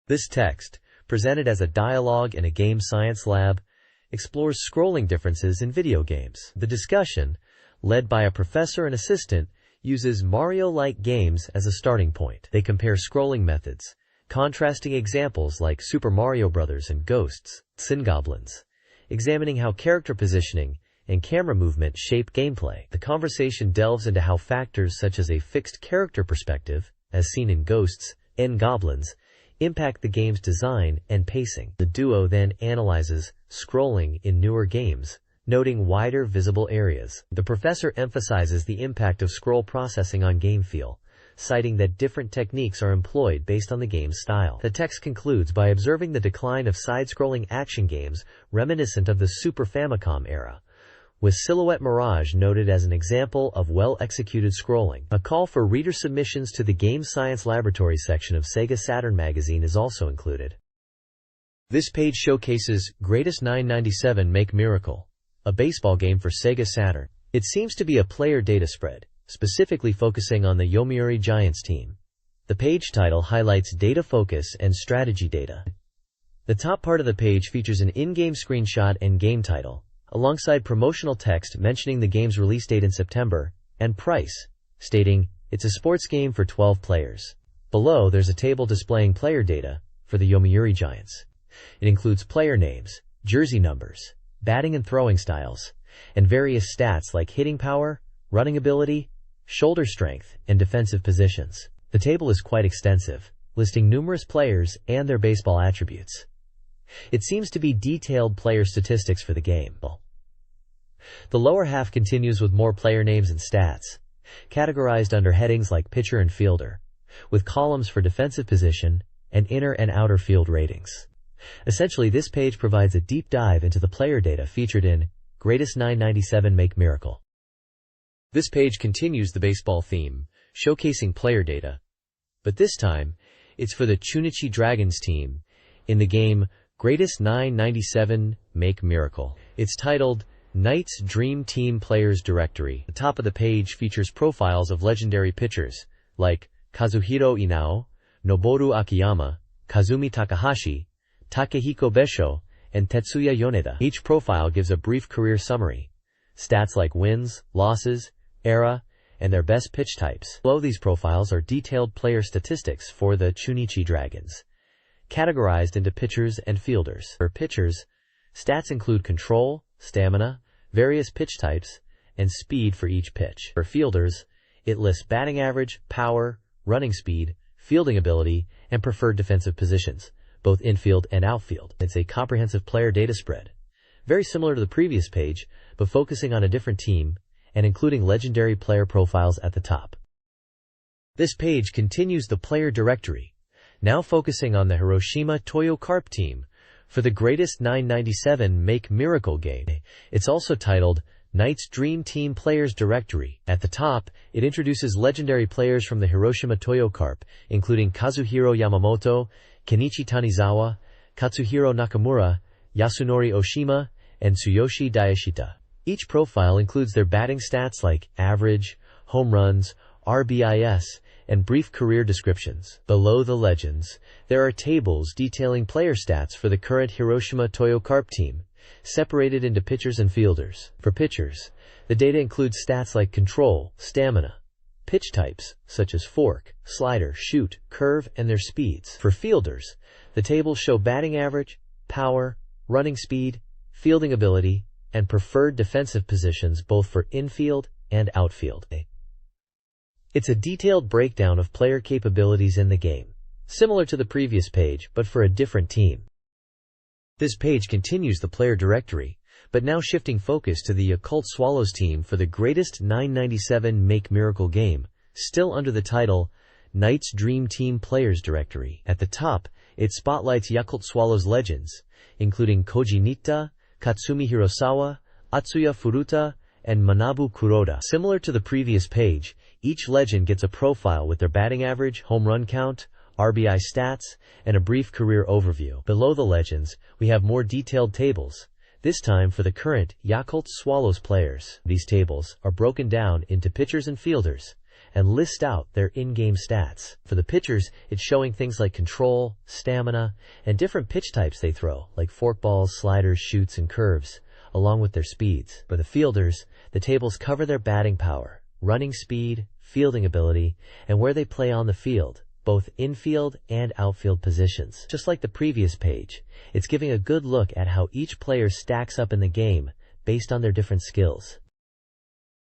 This text, presented as a dialogue in a game science lab, explores scrolling differences in video games. The discussion, led by a professor and assistant, uses Mario-like games as a starting point. They compare scrolling methods, contrasting examples like Super Mario Bros. And Ghosts, Goblins, examining how character positioning and camera movement shape gameplay. The conversation delves into how factors such as a fixed character perspective, as seen in Ghosts and Goblins, impact the game's design and pacing. The duo then analyzes scrolling in newer games, noting wider visible areas. The professor emphasizes the impact of scroll processing on game feel, citing that different techniques are employed based on the game's style. The text concludes by observing the decline of side-scrolling action games reminiscent of the Super Famicom era, with Silhouette Mirage noted as an example of well-executed scrolling. A call for reader submissions to the Game Science Laboratory section of SEGA Saturn magazine is also included. This page showcases Greatest 997 Make Miracle, a baseball game for SEGA Saturn. It seems to be a player data spread, specifically focusing on the Yomiuri Giants team. The page title highlights data focus and strategy data. The top part of the page features an in-game screenshot and game title, alongside promotional text mentioning the game's release date in September, and price, stating, "It's a sports game for 12 players." Below, there's a table displaying player data for the Yomiuri Giants. It includes player names, jersey numbers, batting and throwing styles, and various stats like hitting power, running ability, shoulder strength, and defensive positions. The table is quite extensive, listing numerous players and their baseball attributes. It seems to be detailed player statistics for the game. The lower half continues with more player names and stats, categorized under headings like pitcher and fielder, with columns for defensive position and inner and outer field ratings. Essentially, this page provides a deep dive into the player data featured in Greatest 997 Make Miracle. This page continues the baseball theme, showcasing player data, but this time, it's for the Chunichi Dragons team in the game Greatest 997 Make Miracle. It's titled Knight's Dream Team Players Directory. The top of the page features profiles of legendary pitchers like Kazuhiro Inao, Noboru Akiyama, Kazumi Takahashi, Takehiko Besho, and Tetsuya Yoneda. Each profile gives a brief career summary, stats like wins, losses, era, and their best pitch types. Below these profiles are detailed player statistics for the Chunichi Dragons, categorized into pitchers and fielders. For pitchers, stats include control, stamina, various pitch types, and speed for each pitch. For fielders, it lists batting average, power, running speed, fielding ability, and preferred defensive positions, both infield and outfield. It's a comprehensive player data spread, very similar to the previous page, but focusing on a different team and including legendary player profiles at the top. This page continues the player directory, now focusing on the Hiroshima Toyo Carp team for the Greatest 997 Make Miracle game. It's also titled Knight's Dream Team Players Directory. At the top, it introduces legendary players from the Hiroshima Toyo Carp, including Kazuhiro Yamamoto, Kenichi Tanizawa, Katsuhiro Nakamura, Yasunori Oshima, and Tsuyoshi Daishita. Each profile includes their batting stats like average, home runs, RBIS, and brief career descriptions. Below the legends, there are tables detailing player stats for the current Hiroshima Toyo Carp team, separated into pitchers and fielders. For pitchers, the data includes stats like control, stamina, pitch types, such as fork, slider, shoot, curve, and their speeds. For fielders, the tables show batting average, power, running speed, fielding ability, and preferred defensive positions both for infield and outfield. It's a detailed breakdown of player capabilities in the game, similar to the previous page, but for a different team. This page continues the player directory, but now shifting focus to the Occult Swallows team for the greatest 997 Make Miracle game, still under the title Knight's Dream Team Players Directory. At the top, it spotlights Yakult Swallows legends, including Koji Nitta, Katsumi Hirosawa, Atsuya Furuta, and Manabu Kuroda. Similar to the previous page, each legend gets a profile with their batting average, home run count, RBI stats, and a brief career overview. Below the legends, we have more detailed tables, this time for the current Yakult Swallows players. These tables are broken down into pitchers and fielders and list out their in-game stats. For the pitchers, it's showing things like control, stamina, and different pitch types they throw, like forkballs, sliders, shoots, and curves, along with their speeds. For the fielders, the tables cover their batting power, running speed, fielding ability, and where they play on the field, both infield and outfield positions. Just like the previous page, it's giving a good look at how each player stacks up in the game based on their different skills.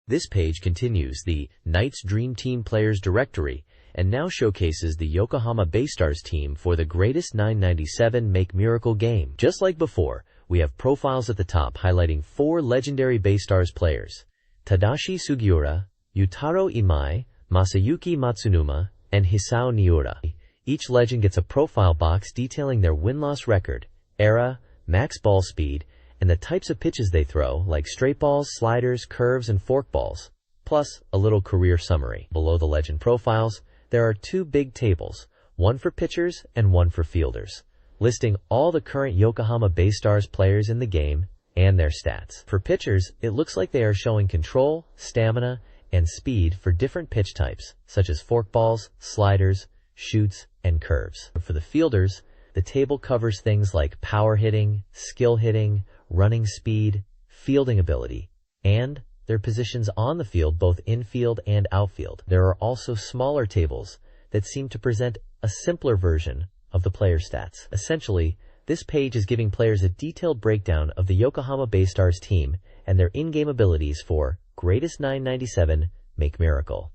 This page continues the Knight's Dream Team Players Directory and now showcases the Yokohama Baystars team for the greatest 997 Make Miracle game. Just like before, we have profiles at the top highlighting 4 legendary Baystars players: Tadashi Sugiura, Yutaro Imai, Masayuki Matsunuma, and Hisao Niura. Each legend gets a profile box detailing their win-loss record, era, max ball speed, and the types of pitches they throw, like straight balls, sliders, curves, and forkballs, plus a little career summary. Below the legend profiles, there are 2 big tables, one for pitchers and one for fielders, listing all the current Yokohama Baystars players in the game and their stats. For pitchers, it looks like they are showing control, stamina, and speed for different pitch types, such as forkballs, sliders, shoots, and curves. For the fielders, the table covers things like power hitting, skill hitting, running speed, fielding ability, and their positions on the field, both infield and outfield. There are also smaller tables that seem to present a simpler version of the player stats. Essentially, this page is giving players a detailed breakdown of the Yokohama Baystars team and their in-game abilities for Greatest 997 Make Miracle.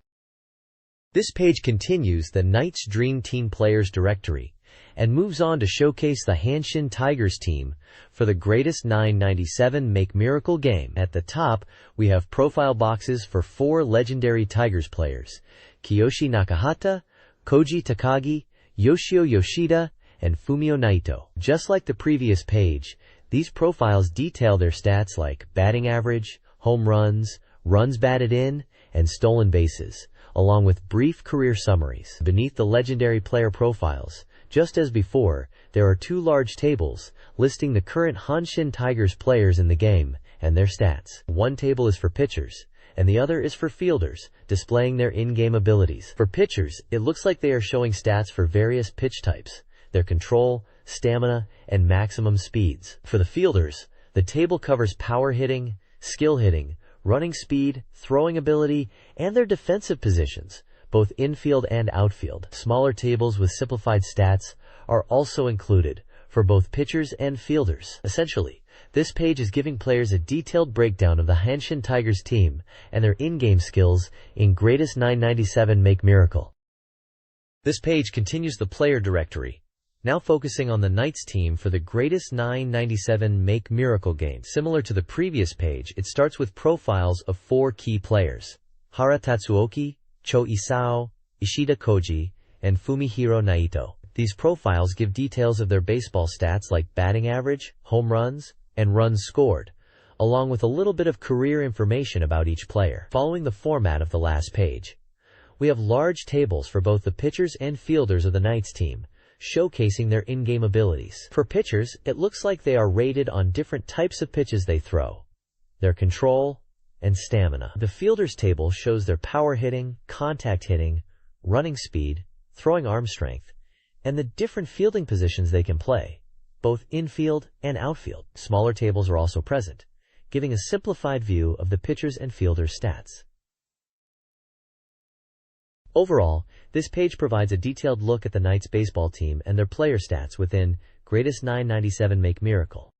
This page continues the Knight's Dream Team Players Directory and moves on to showcase the Hanshin Tigers team for the greatest 997 Make Miracle game. At the top, we have profile boxes for 4 legendary Tigers players: Kiyoshi Nakahata, Koji Takagi, Yoshio Yoshida, and Fumio Naito. Just like the previous page, these profiles detail their stats like batting average, home runs, runs batted in, and stolen bases, along with brief career summaries. Beneath the legendary player profiles, just as before, there are 2 large tables listing the current Hanshin Tigers players in the game and their stats. One table is for pitchers, and the other is for fielders, displaying their in-game abilities. For pitchers, it looks like they are showing stats for various pitch types, their control, stamina, and maximum speeds. For the fielders, the table covers power hitting, skill hitting, running speed, throwing ability, and their defensive positions, both infield and outfield. Smaller tables with simplified stats are also included for both pitchers and fielders. Essentially, this page is giving players a detailed breakdown of the Hanshin Tigers team and their in-game skills in Greatest 997 Make Miracle. This page continues the player directory, now focusing on the Knights team for the Greatest 997 Make Miracle game. Similar to the previous page, it starts with profiles of 4 key players: Hara Tatsuoki, Cho Isao, Ishida Koji, and Fumihiro Naito. These profiles give details of their baseball stats like batting average, home runs, and runs scored, along with a little bit of career information about each player. Following the format of the last page, we have large tables for both the pitchers and fielders of the Knights team, showcasing their in-game abilities. For pitchers, it looks like they are rated on different types of pitches they throw, their control, and stamina. The fielders table shows their power hitting, contact hitting, running speed, throwing arm strength, and the different fielding positions they can play, both infield and outfield. Smaller tables are also present, giving a simplified view of the pitchers' and fielders' stats. Overall, this page provides a detailed look at the Knights baseball team and their player stats within Greatest 997 Make Miracle.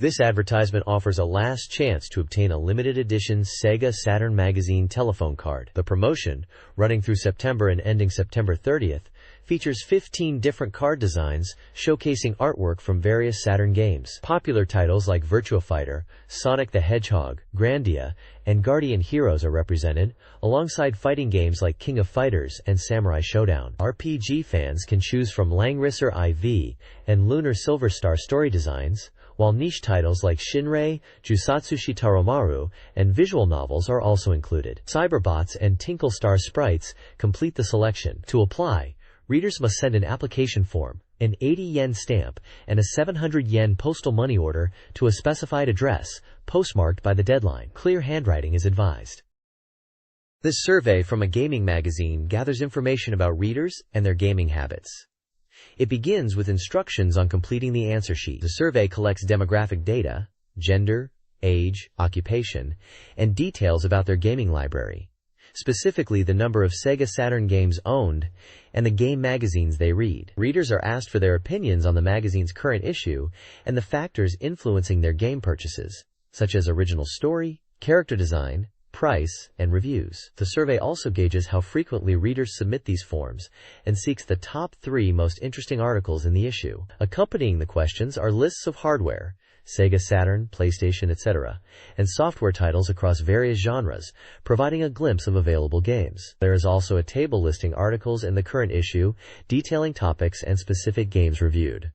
This advertisement offers a last chance to obtain a limited edition SEGA Saturn Magazine telephone card. The promotion, running through September and ending September 30th, features 15 different card designs showcasing artwork from various Saturn games. Popular titles like Virtua Fighter, Sonic the Hedgehog, Grandia, and Guardian Heroes are represented, alongside fighting games like King of Fighters and Samurai Showdown. RPG fans can choose from Langrisser IV and Lunar Silver Star story designs, while niche titles like Shinrei, Jusatsu Shitaromaru, and visual novels are also included. Cyberbots and Tinkle Star sprites complete the selection. To apply, readers must send an application form, an 80 yen stamp, and a 700 yen postal money order to a specified address, postmarked by the deadline. Clear handwriting is advised. This survey from a gaming magazine gathers information about readers and their gaming habits. It begins with instructions on completing the answer sheet. The survey collects demographic data, gender, age, occupation, and details about their gaming library, specifically the number of SEGA Saturn games owned and the game magazines they read. Readers are asked for their opinions on the magazine's current issue and the factors influencing their game purchases, such as original story, character design, price, and reviews. The survey also gauges how frequently readers submit these forms and seeks the top 3 most interesting articles in the issue. Accompanying the questions are lists of hardware, SEGA Saturn, PlayStation, etc., and software titles across various genres, providing a glimpse of available games. There is also a table listing articles in the current issue, detailing topics and specific games reviewed.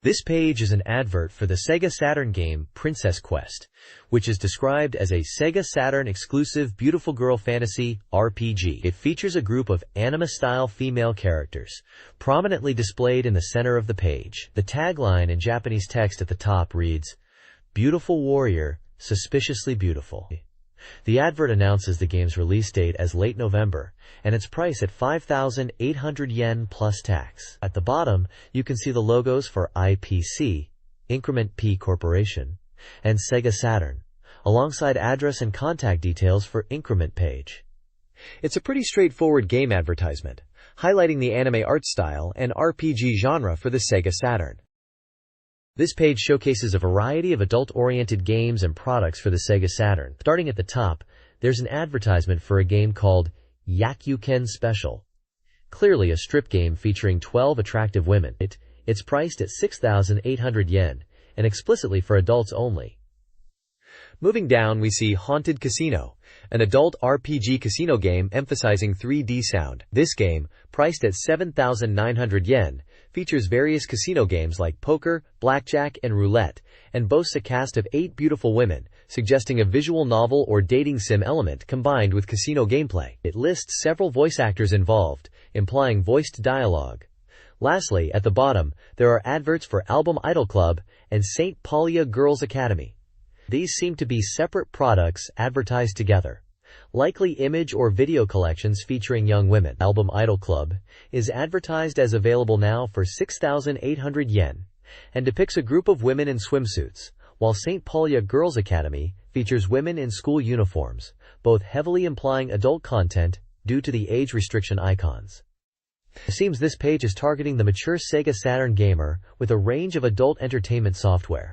This page is an advert for the SEGA Saturn game Princess Quest, which is described as a SEGA Saturn exclusive beautiful girl fantasy RPG. It features a group of anime-style female characters, prominently displayed in the center of the page. The tagline in Japanese text at the top reads, "Beautiful warrior, suspiciously beautiful." The advert announces the game's release date as late November, and its price at 5,800 yen plus tax. At the bottom, you can see the logos for IPC, Increment P Corporation, and SEGA Saturn, alongside address and contact details for Increment page. It's a pretty straightforward game advertisement, highlighting the anime art style and RPG genre for the SEGA Saturn. This page showcases a variety of adult-oriented games and products for the SEGA Saturn. Starting at the top, there's an advertisement for a game called Yakyuken Special. Clearly a strip game featuring 12 attractive women. It's priced at 6,800 yen, and explicitly for adults only. Moving down, we see Haunted Casino, an adult RPG casino game emphasizing 3D sound. This game, priced at 7,900 yen, features various casino games like poker, blackjack, and roulette, and boasts a cast of 8 beautiful women, suggesting a visual novel or dating sim element combined with casino gameplay. It lists several voice actors involved, implying voiced dialogue. Lastly, at the bottom, there are adverts for Album Idol Club and St. Paulia Girls Academy. These seem to be separate products advertised together, likely image or video collections featuring young women. Album Idol Club is advertised as available now for 6,800 yen and depicts a group of women in swimsuits, while St. Paulia Girls Academy features women in school uniforms, both heavily implying adult content due to the age restriction icons. It seems this page is targeting the mature SEGA Saturn gamer with a range of adult entertainment software.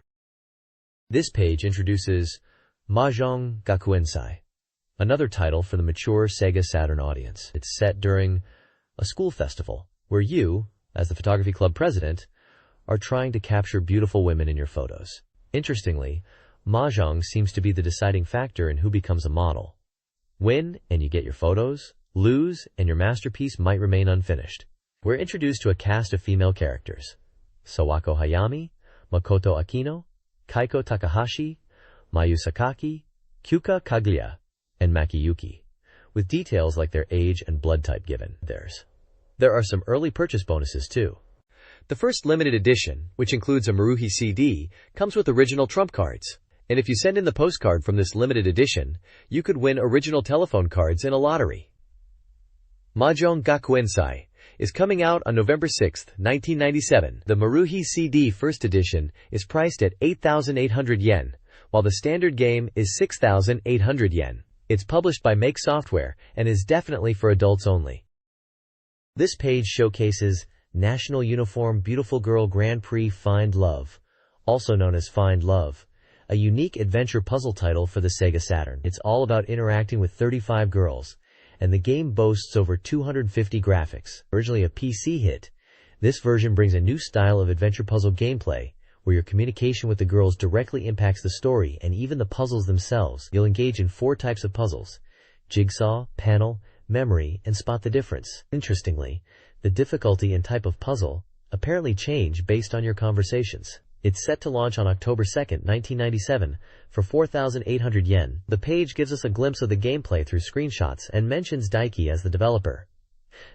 This page introduces Mahjong Gakuensai, another title for the mature SEGA Saturn audience. It's set during a school festival, where you, as the photography club president, are trying to capture beautiful women in your photos. Interestingly, Mahjong seems to be the deciding factor in who becomes a model. Win, and you get your photos. Lose, and your masterpiece might remain unfinished. We're introduced to a cast of female characters: Sawako Hayami, Makoto Akino, Kaiko Takahashi, Mayu Sakaki, Kyuka Kaguya, and Makiyuki, with details like their age and blood type given. There are some early purchase bonuses too. The first limited edition, which includes a Maruhi CD, comes with original trump cards. And if you send in the postcard from this limited edition, you could win original telephone cards in a lottery. Mahjong Gakuensai is coming out on November 6, 1997. The Maruhi CD First Edition is priced at 8,800 yen, while the standard game is 6,800 yen. It's published by Make Software and is definitely for adults only. This page showcases National Uniform Beautiful Girl Grand Prix Find Love, also known as Find Love, a unique adventure puzzle title for the Sega Saturn. It's all about interacting with 35 girls, and the game boasts over 250 graphics. Originally a PC hit, this version brings a new style of adventure puzzle gameplay, where your communication with the girls directly impacts the story and even the puzzles themselves. You'll engage in 4 types of puzzles: jigsaw, panel, memory, and spot the difference. Interestingly, the difficulty and type of puzzle apparently change based on your conversations. It's set to launch on October 2, 1997, for 4,800 yen. The page gives us a glimpse of the gameplay through screenshots and mentions Daiki as the developer.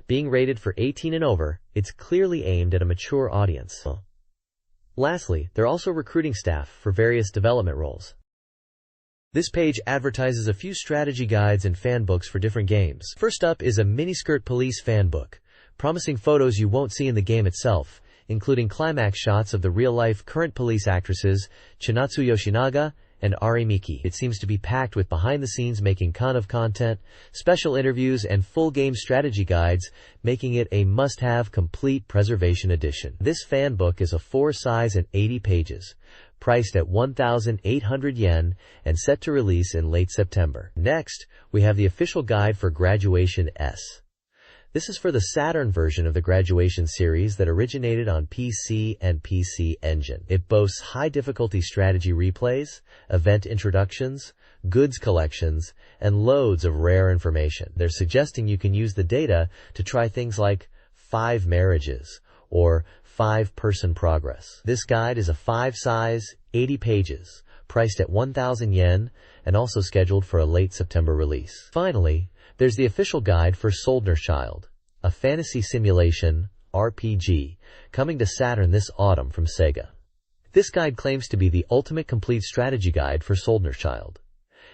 Being rated for 18 and over, it's clearly aimed at a mature audience. Lastly, they're also recruiting staff for various development roles. This page advertises a few strategy guides and fan books for different games. First up is a miniskirt police fan book, promising photos you won't see in the game itself, including climax shots of the real-life current police actresses Chinatsu Yoshinaga and Ari Miki. It seems to be packed with behind-the-scenes making of content, special interviews, and full game strategy guides, making it a must-have complete preservation edition. This fan book is a 4 size and 80 pages, priced at 1,800 yen and set to release in late September. Next, we have the official guide for Graduation S. This is for the Saturn version of the Graduation series that originated on PC and PC Engine. It boasts high-difficulty strategy replays, event introductions, goods collections, and loads of rare information. They're suggesting you can use the data to try things like 5 marriages or 5-person progress. This guide is a 5 size, 80 pages, priced at 1,000 yen and also scheduled for a late September release. Finally, there's the official guide for Soldner Child, a fantasy simulation RPG coming to Saturn this autumn from Sega. This guide claims to be the ultimate complete strategy guide for Soldner Child.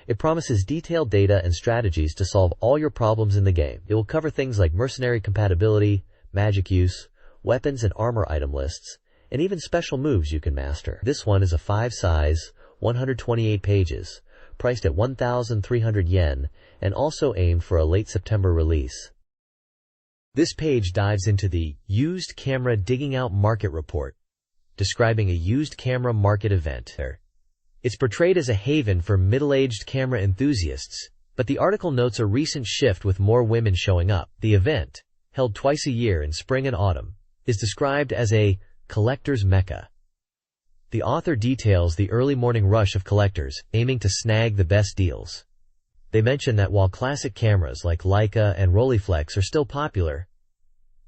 It promises detailed data and strategies to solve all your problems in the game. It will cover things like mercenary compatibility, magic use, weapons and armor item lists, and even special moves you can master. This one is a 5 size, 128 pages, priced at 1,300 yen and also aimed for a late September release. This page dives into the Used Camera Digging Out Market Report, describing a used camera market event. It's portrayed as a haven for middle-aged camera enthusiasts, but the article notes a recent shift with more women showing up. The event, held twice a year in spring and autumn, is described as a collector's mecca. The author details the early morning rush of collectors aiming to snag the best deals. They mention that while classic cameras like Leica and Rolleiflex are still popular,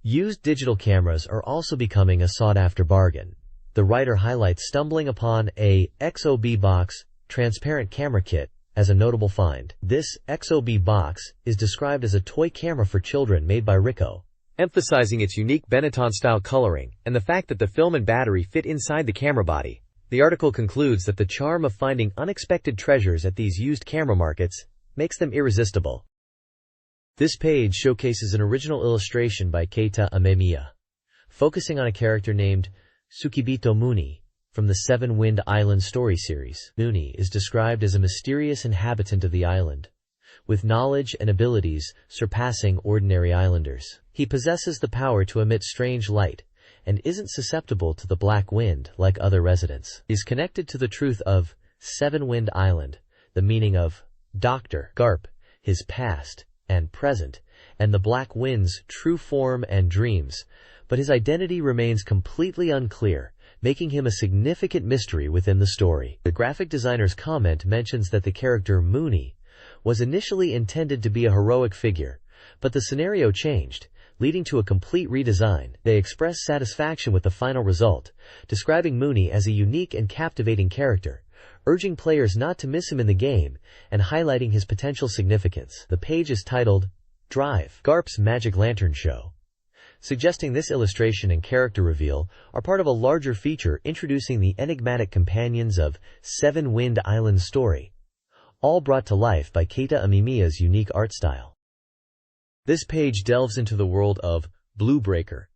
used digital cameras are also becoming a sought-after bargain. The writer highlights stumbling upon a XOB box transparent camera kit as a notable find. This XOB box is described as a toy camera for children made by Ricoh, emphasizing its unique Benetton-style coloring and the fact that the film and battery fit inside the camera body. The article concludes that the charm of finding unexpected treasures at these used camera markets makes them irresistible. This page showcases an original illustration by Keita Amemiya, focusing on a character named Tsukibito Muni from the Seven Wind Island story series. Muni is described as a mysterious inhabitant of the island, with knowledge and abilities surpassing ordinary islanders. He possesses the power to emit strange light and isn't susceptible to the black wind like other residents. He is connected to the truth of Seven Wind Island, the meaning of Dr. Garp, his past and present, and the black wind's true form and dreams, but his identity remains completely unclear, making him a significant mystery within the story. The graphic designer's comment mentions that the character Muni was initially intended to be a heroic figure, but the scenario changed, leading to a complete redesign. They express satisfaction with the final result, describing Muni as a unique and captivating character, urging players not to miss him in the game and highlighting his potential significance. The page is titled Drive, Garp's Magic Lantern Show, suggesting this illustration and character reveal are part of a larger feature introducing the enigmatic companions of Seven Wind Island's story, all brought to life by Keita Amemiya's unique art style. This page delves into the world of Blue Breaker,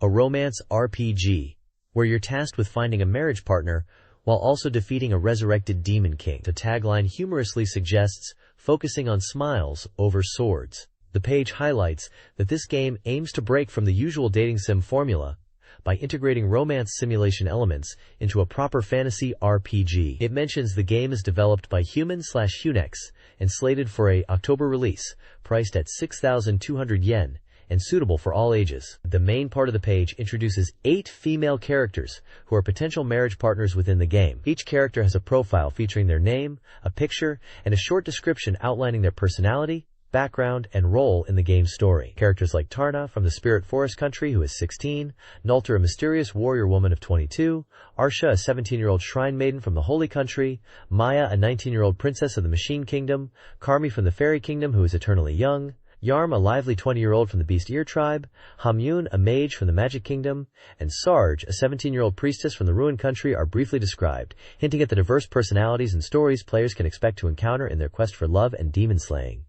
a romance RPG, where you're tasked with finding a marriage partner while also defeating a resurrected demon king. The tagline humorously suggests focusing on smiles over swords. The page highlights that this game aims to break from the usual dating sim formula by integrating romance simulation elements into a proper fantasy RPG. It mentions the game is developed by Human/Hunex and slated for a October release, priced at 6,200 yen, and suitable for all ages. The main part of the page introduces 8 female characters who are potential marriage partners within the game. Each character has a profile featuring their name, a picture, and a short description outlining their personality, background, and role in the game's story. Characters like Tarna from the Spirit Forest Country, who is 16, Nalter, a mysterious warrior woman of 22, Arsha, a 17-year-old shrine maiden from the Holy Country, Maya, a 19-year-old princess of the Machine Kingdom, Karmi from the Fairy Kingdom, who is eternally young, Yarm, a lively 20-year-old from the Beast Ear Tribe, Hamyun, a mage from the Magic Kingdom, and Sarge, a 17-year-old priestess from the Ruin Country, are briefly described, hinting at the diverse personalities and stories players can expect to encounter in their quest for love and demon slaying.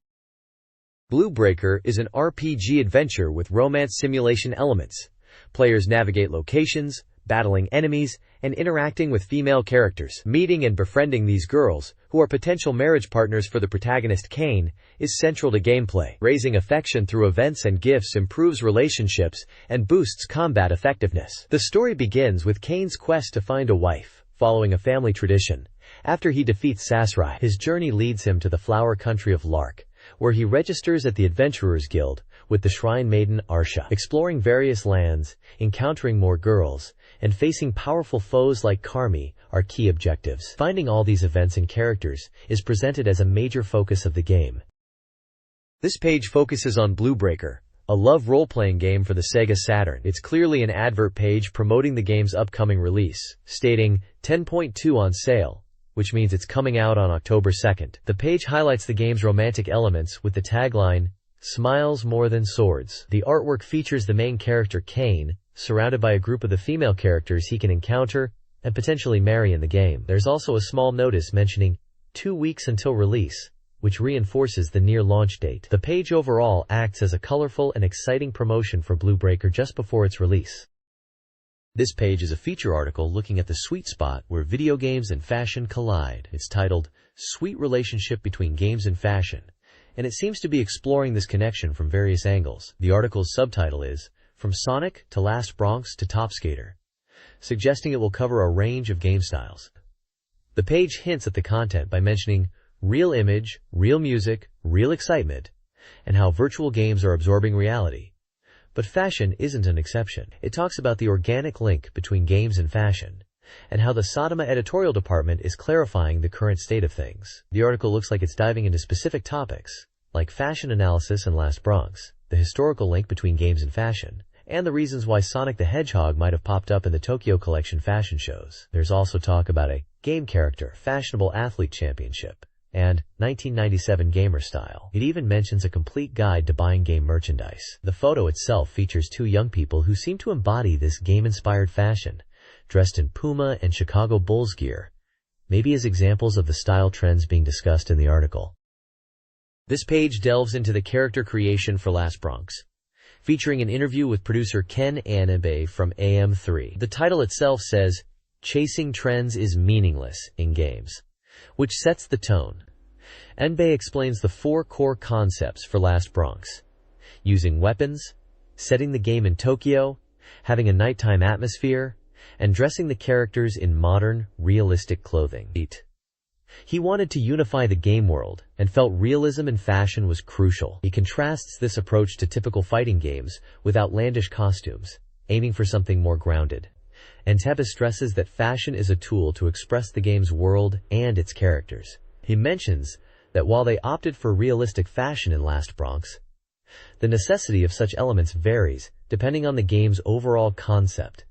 Blue Breaker is an RPG adventure with romance simulation elements. Players navigate locations, battling enemies, and interacting with female characters. Meeting and befriending these girls, who are potential marriage partners for the protagonist Kane, is central to gameplay. Raising affection through events and gifts improves relationships and boosts combat effectiveness. The story begins with Kane's quest to find a wife, following a family tradition. After he defeats Sasrai, his journey leads him to the flower country of Lark, where he registers at the Adventurers Guild with the Shrine Maiden Arsha. Exploring various lands, encountering more girls, and facing powerful foes like Karmi are key objectives. Finding all these events and characters is presented as a major focus of the game. This page focuses on Blue Breaker, a love role-playing game for the SEGA Saturn. It's clearly an advert page promoting the game's upcoming release, stating 10.2 on sale, which means it's coming out on October 2nd. The page highlights the game's romantic elements with the tagline, "Smiles more than swords." The artwork features the main character Kane, surrounded by a group of the female characters he can encounter and potentially marry in the game. There's also a small notice mentioning 2 weeks until release, which reinforces the near launch date. The page overall acts as a colorful and exciting promotion for Blue Breaker just before its release. This page is a feature article looking at the sweet spot where video games and fashion collide. It's titled, "Sweet Relationship Between Games and Fashion," and it seems to be exploring this connection from various angles. The article's subtitle is, "From Sonic to Last Bronx to Top Skater," suggesting it will cover a range of game styles. The page hints at the content by mentioning real image, real music, real excitement, and how virtual games are absorbing reality. But fashion isn't an exception. It talks about the organic link between games and fashion, and how the Sodoma editorial department is clarifying the current state of things. The article looks like it's diving into specific topics, like fashion analysis and Last Bronx, the historical link between games and fashion, and the reasons why Sonic the Hedgehog might have popped up in the Tokyo Collection fashion shows. There's also talk about a game character, fashionable athlete championship, and 1997 gamer style. It even mentions a complete guide to buying game merchandise. The photo itself features 2 young people who seem to embody this game-inspired fashion, dressed in Puma and Chicago Bulls gear, maybe as examples of the style trends being discussed in the article. This page delves into the character creation for Last Bronx, featuring an interview with producer Ken Anabe from AM3. The title itself says, "Chasing Trends is Meaningless in Games," which sets the tone. Enbei explains the 4 core concepts for Last Bronx: using weapons, setting the game in Tokyo, having a nighttime atmosphere, and dressing the characters in modern, realistic clothing. He wanted to unify the game world and felt realism in fashion was crucial. He contrasts this approach to typical fighting games with outlandish costumes, aiming for something more grounded. Entebbe stresses that fashion is a tool to express the game's world and its characters. He mentions that while they opted for realistic fashion in Last Bronx, the necessity of such elements varies depending on the game's overall concept.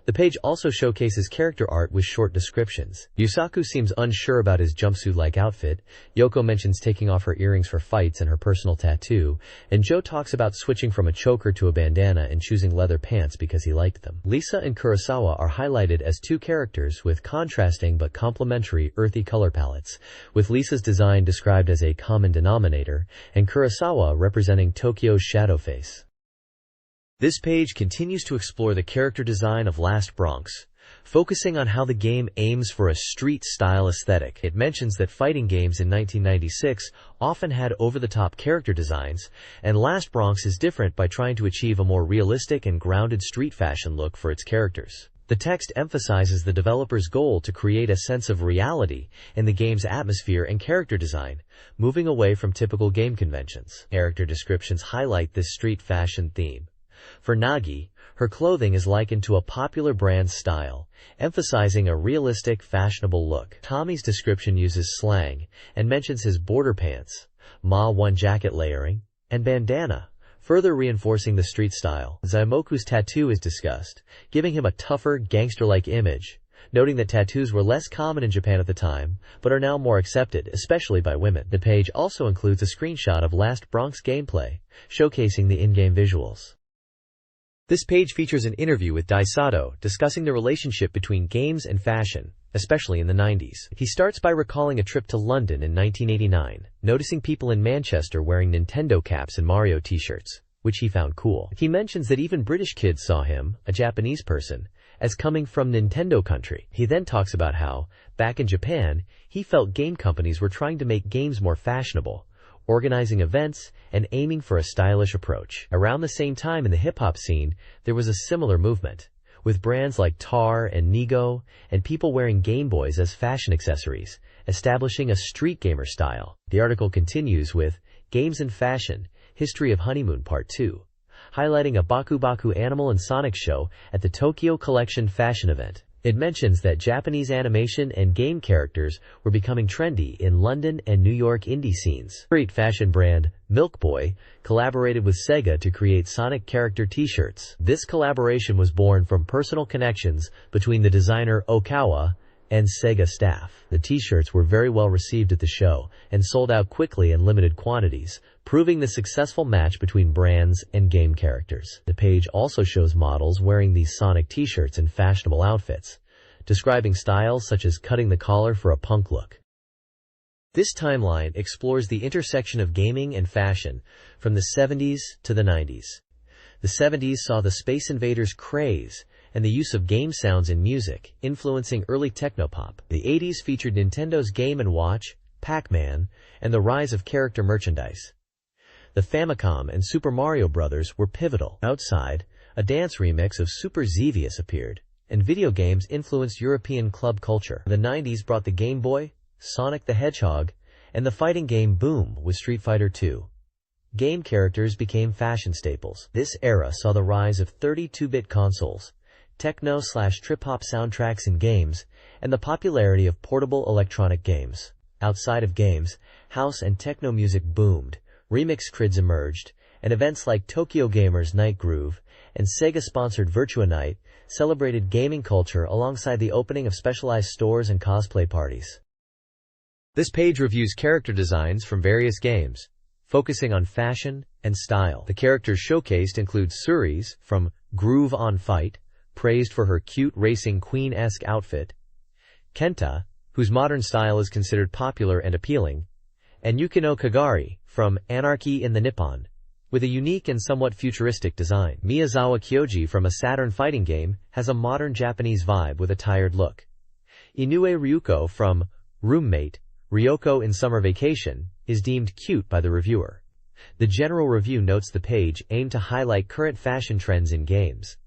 The page also showcases character art with short descriptions. Yusaku seems unsure about his jumpsuit-like outfit, Yoko mentions taking off her earrings for fights and her personal tattoo, and Joe talks about switching from a choker to a bandana and choosing leather pants because he liked them. Lisa and Kurosawa are highlighted as 2 characters with contrasting but complementary earthy color palettes, with Lisa's design described as a common denominator, and Kurosawa representing Tokyo's shadow face. This page continues to explore the character design of Last Bronx, focusing on how the game aims for a street-style aesthetic. It mentions that fighting games in 1996 often had over-the-top character designs, and Last Bronx is different by trying to achieve a more realistic and grounded street fashion look for its characters. The text emphasizes the developer's goal to create a sense of reality in the game's atmosphere and character design, moving away from typical game conventions. Character descriptions highlight this street fashion theme. For Nagi, her clothing is likened to a popular brand's style, emphasizing a realistic, fashionable look. Tommy's description uses slang and mentions his border pants, Ma-1 jacket layering, and bandana, further reinforcing the street style. Zaimoku's tattoo is discussed, giving him a tougher, gangster-like image, noting that tattoos were less common in Japan at the time, but are now more accepted, especially by women. The page also includes a screenshot of Last Bronx gameplay, showcasing the in-game visuals. This page features an interview with Daisato discussing the relationship between games and fashion, especially in the 90s. He starts by recalling a trip to London in 1989, noticing people in Manchester wearing Nintendo caps and Mario t-shirts, which he found cool. He mentions that even British kids saw him, a Japanese person, as coming from Nintendo country. He then talks about how, back in Japan, he felt game companies were trying to make games more fashionable, organizing events, and aiming for a stylish approach. Around the same time in the hip-hop scene, there was a similar movement, with brands like Tar and Nigo, and people wearing Game Boys as fashion accessories, establishing a street gamer style. The article continues with Games and Fashion, History of Honeymoon Part 2, highlighting a Baku Baku Animal and Sonic show at the Tokyo Collection fashion event. It mentions that Japanese animation and game characters were becoming trendy in London and New York indie scenes. Street fashion brand Milk Boy collaborated with SEGA to create Sonic character t-shirts. This collaboration was born from personal connections between the designer Okawa and SEGA staff. The t-shirts were very well received at the show and sold out quickly in limited quantities, proving the successful match between brands and game characters. The page also shows models wearing these Sonic t-shirts in fashionable outfits, describing styles such as cutting the collar for a punk look. This timeline explores the intersection of gaming and fashion from the 70s to the 90s. The 70s saw the Space Invaders craze and the use of game sounds in music, influencing early technopop. The 80s featured Nintendo's Game & Watch, Pac-Man, and the rise of character merchandise. The Famicom and Super Mario Bros. Were pivotal. Outside, a dance remix of Super Xevious appeared, and video games influenced European club culture. The 90s brought the Game Boy, Sonic the Hedgehog, and the fighting game boom with Street Fighter II. Game characters became fashion staples. This era saw the rise of 32-bit consoles, techno/trip-hop soundtracks in games, and the popularity of portable electronic games. Outside of games, house and techno music boomed, remix crids emerged, and events like Tokyo Gamers Night Groove and Sega-sponsored Virtua Night celebrated gaming culture alongside the opening of specialized stores and cosplay parties. This page reviews character designs from various games, focusing on fashion and style. The characters showcased include Suri's from Groove on Fight, praised for her cute racing queen-esque outfit, Kenta, whose modern style is considered popular and appealing, and Yukino Kagari from Anarchy in the Nippon, with a unique and somewhat futuristic design. Miyazawa Kyoji from a Saturn fighting game has a modern Japanese vibe with a tired look. Inoue Ryuko from Roommate, Ryoko in Summer Vacation, is deemed cute by the reviewer. The general review notes the page aimed to highlight current fashion trends in games,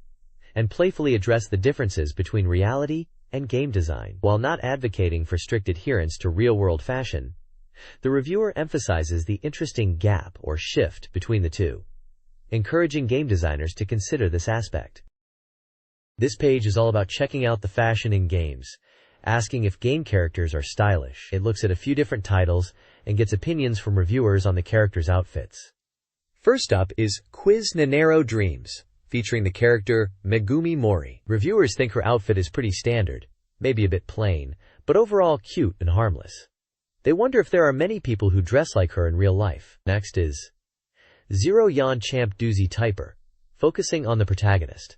and playfully address the differences between reality and game design. While not advocating for strict adherence to real-world fashion, the reviewer emphasizes the interesting gap or shift between the two, encouraging game designers to consider this aspect. This page is all about checking out the fashion in games, asking if game characters are stylish. It looks at a few different titles and gets opinions from reviewers on the characters' outfits. First up is Quiz Nanero Dreams, featuring the character Megumi Mori. Reviewers think her outfit is pretty standard, maybe a bit plain, but overall cute and harmless. They wonder if there are many people who dress like her in real life. Next is Zero Yan Champ Doozy Typer, focusing on the protagonist.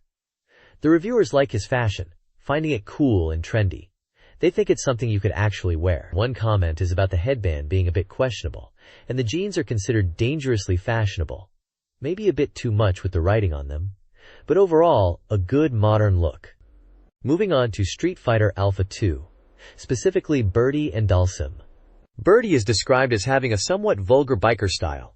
The reviewers like his fashion, finding it cool and trendy. They think it's something you could actually wear. One comment is about the headband being a bit questionable, and the jeans are considered dangerously fashionable. Maybe a bit too much with the writing on them. but overall, a good modern look. Moving on to Street Fighter Alpha 2, specifically Birdie and Dhalsim. Birdie is described as having a somewhat vulgar biker style.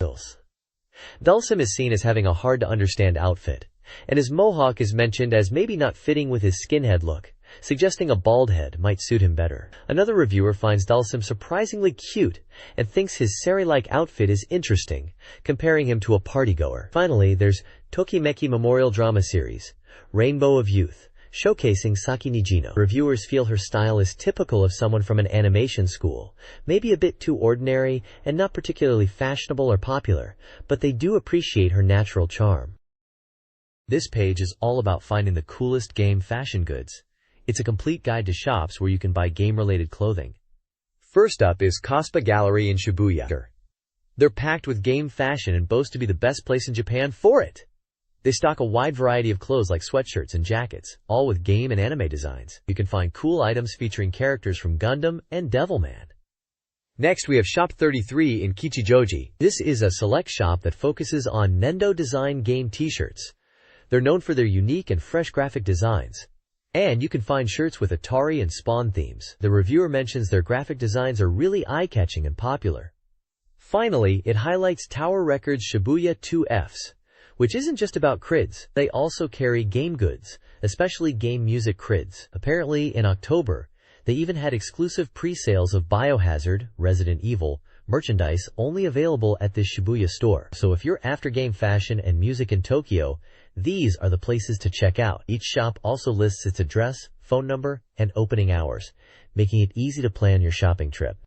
Dhalsim is seen as having a hard-to-understand outfit, and his mohawk is mentioned as maybe not fitting with his skinhead look, suggesting a bald head might suit him better. Another reviewer finds Dhalsim surprisingly cute and thinks his Sari-like outfit is interesting, comparing him to a partygoer. Finally, there's Tokimeki Memorial Drama Series, Rainbow of Youth, showcasing Saki Nijino. Reviewers feel her style is typical of someone from an animation school, maybe a bit too ordinary and not particularly fashionable or popular, but they do appreciate her natural charm. This page is all about finding the coolest game fashion goods. It's a complete guide to shops where you can buy game-related clothing. First up is Kospa Gallery in Shibuya. They're packed with game fashion and boast to be the best place in Japan for it. They stock a wide variety of clothes like sweatshirts and jackets, all with game and anime designs. You can find cool items featuring characters from Gundam and Devilman. Next, we have Shop 33 in Kichijoji. This is a select shop that focuses on Nendo design game t-shirts. They're known for their unique and fresh graphic designs. And you can find shirts with Atari and Spawn themes. The reviewer mentions their graphic designs are really eye-catching and popular. Finally, it highlights Tower Records Shibuya 2Fs, which isn't just about crids. They also carry game goods, especially game music crids. Apparently, in October, they even had exclusive pre-sales of Biohazard, Resident Evil, merchandise only available at this Shibuya store. So if you're after game fashion and music in Tokyo, these are the places to check out. Each shop also lists its address, phone number, and opening hours, making it easy to plan your shopping trip.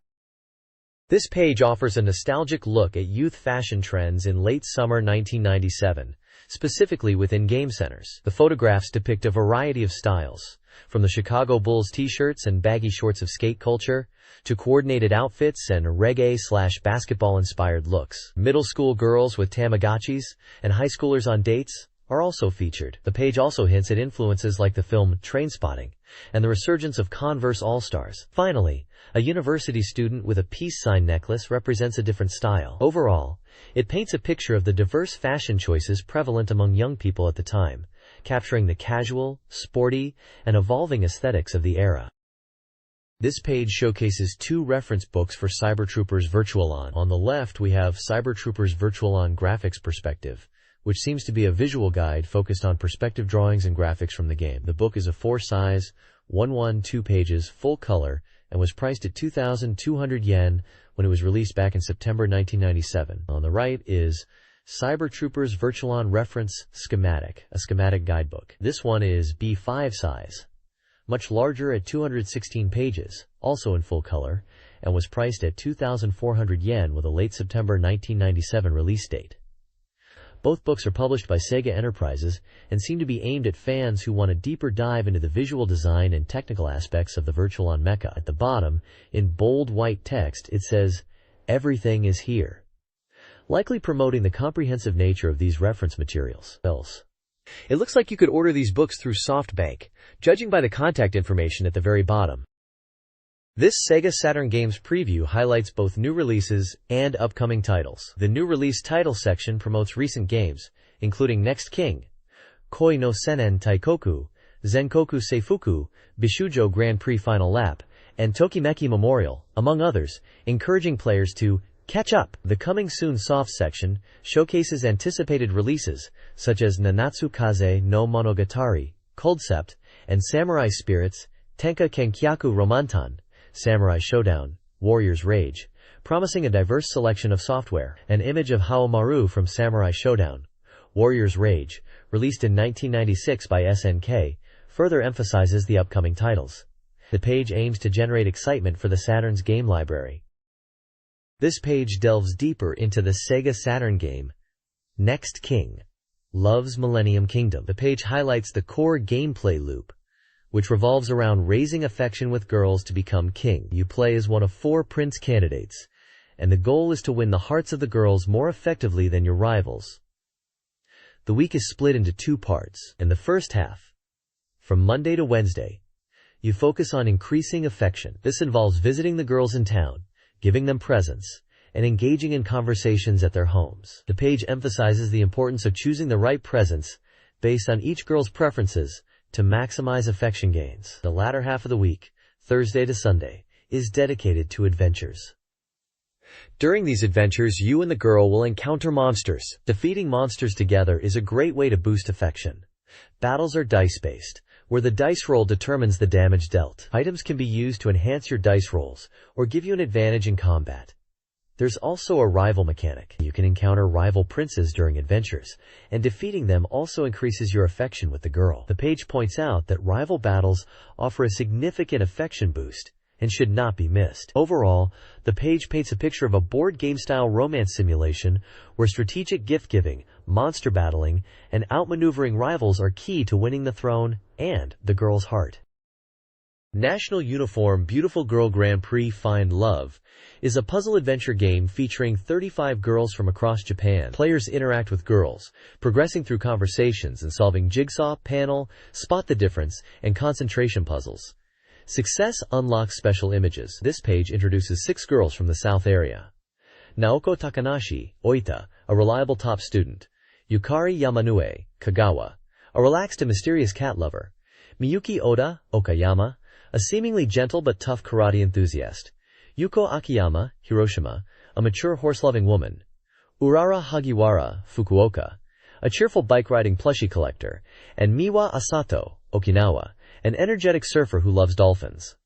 This page offers a nostalgic look at youth fashion trends in late summer 1997, specifically within game centers. The photographs depict a variety of styles, from the Chicago Bulls t-shirts and baggy shorts of skate culture, to coordinated outfits and reggae/basketball-inspired looks. Middle school girls with Tamagotchis and high schoolers on dates are also featured. The page also hints at influences like the film Trainspotting and the resurgence of Converse All-Stars. Finally, a university student with a peace sign necklace represents a different style. Overall, it paints a picture of the diverse fashion choices prevalent among young people at the time, capturing the casual, sporty, and evolving aesthetics of the era. This page showcases two reference books for Cybertroopers Virtual-On. On the left, we have Cybertroopers Virtual-On Graphics Perspective, which seems to be a visual guide focused on perspective drawings and graphics from the game. The book is a 4-size, 112 pages, full color, and was priced at 2,200 yen when it was released back in September 1997. On the right is Cybertroopers Virtual-On Reference Schematic, a schematic guidebook. This one is B5 size, much larger at 216 pages, also in full color, and was priced at 2,400 yen with a late September 1997 release date. Both books are published by SEGA Enterprises and seem to be aimed at fans who want a deeper dive into the visual design and technical aspects of the Virtual-On mecha. At the bottom, in bold white text, it says, "Everything is here," likely promoting the comprehensive nature of these reference materials. It looks like you could order these books through SoftBank, judging by the contact information at the very bottom. This SEGA Saturn Games preview highlights both new releases and upcoming titles. The new release title section promotes recent games, including Next King, Koi no Sennen Taikoku, Zenkoku Seifuku, Bishujo Grand Prix Final Lap, and Tokimeki Memorial, among others, encouraging players to catch up. The Coming Soon Soft section showcases anticipated releases, such as Nanatsu Kaze no Monogatari, Coldcept, and Samurai Spirits, Tenka Kenkyaku Romantan, Samurai Showdown, Warrior's Rage, promising a diverse selection of software. An image of Haomaru from Samurai Showdown, Warrior's Rage, released in 1996 by SNK, further emphasizes the upcoming titles. The page aims to generate excitement for the Saturn's game library. This page delves deeper into the SEGA Saturn game, Next King, Love's Millennium Kingdom. The page highlights the core gameplay loop, which revolves around raising affection with girls to become king. You play as one of 4 prince candidates, and the goal is to win the hearts of the girls more effectively than your rivals. The week is split into 2 parts. In the first half, from Monday to Wednesday, you focus on increasing affection. This involves visiting the girls in town, giving them presents, and engaging in conversations at their homes. The page emphasizes the importance of choosing the right presents, based on each girl's preferences to maximize affection gains. The latter half of the week, Thursday to Sunday, is dedicated to adventures. During these adventures, you and the girl will encounter monsters. Defeating monsters together is a great way to boost affection. Battles are dice-based, where the dice roll determines the damage dealt. Items can be used to enhance your dice rolls or give you an advantage in combat. There's also a rival mechanic. You can encounter rival princes during adventures, and defeating them also increases your affection with the girl. The page points out that rival battles offer a significant affection boost and should not be missed. Overall, the page paints a picture of a board game-style romance simulation where strategic gift-giving, monster battling, and outmaneuvering rivals are key to winning the throne and the girl's heart. National Uniform Beautiful Girl Grand Prix Find Love is a puzzle adventure game featuring 35 girls from across Japan. Players interact with girls, progressing through conversations and solving jigsaw, panel, spot the difference, and concentration puzzles. Success unlocks special images. This page introduces 6 girls from the South area. Naoko Takanashi, Oita, a reliable top student. Yukari Yamanue, Kagawa, a relaxed and mysterious cat lover. Miyuki Oda, Okayama, a seemingly gentle but tough karate enthusiast. Yuko Akiyama, Hiroshima, a mature horse-loving woman. Urara Hagiwara, Fukuoka, a cheerful bike-riding plushie collector. And Miwa Asato, Okinawa, an energetic surfer who loves dolphins.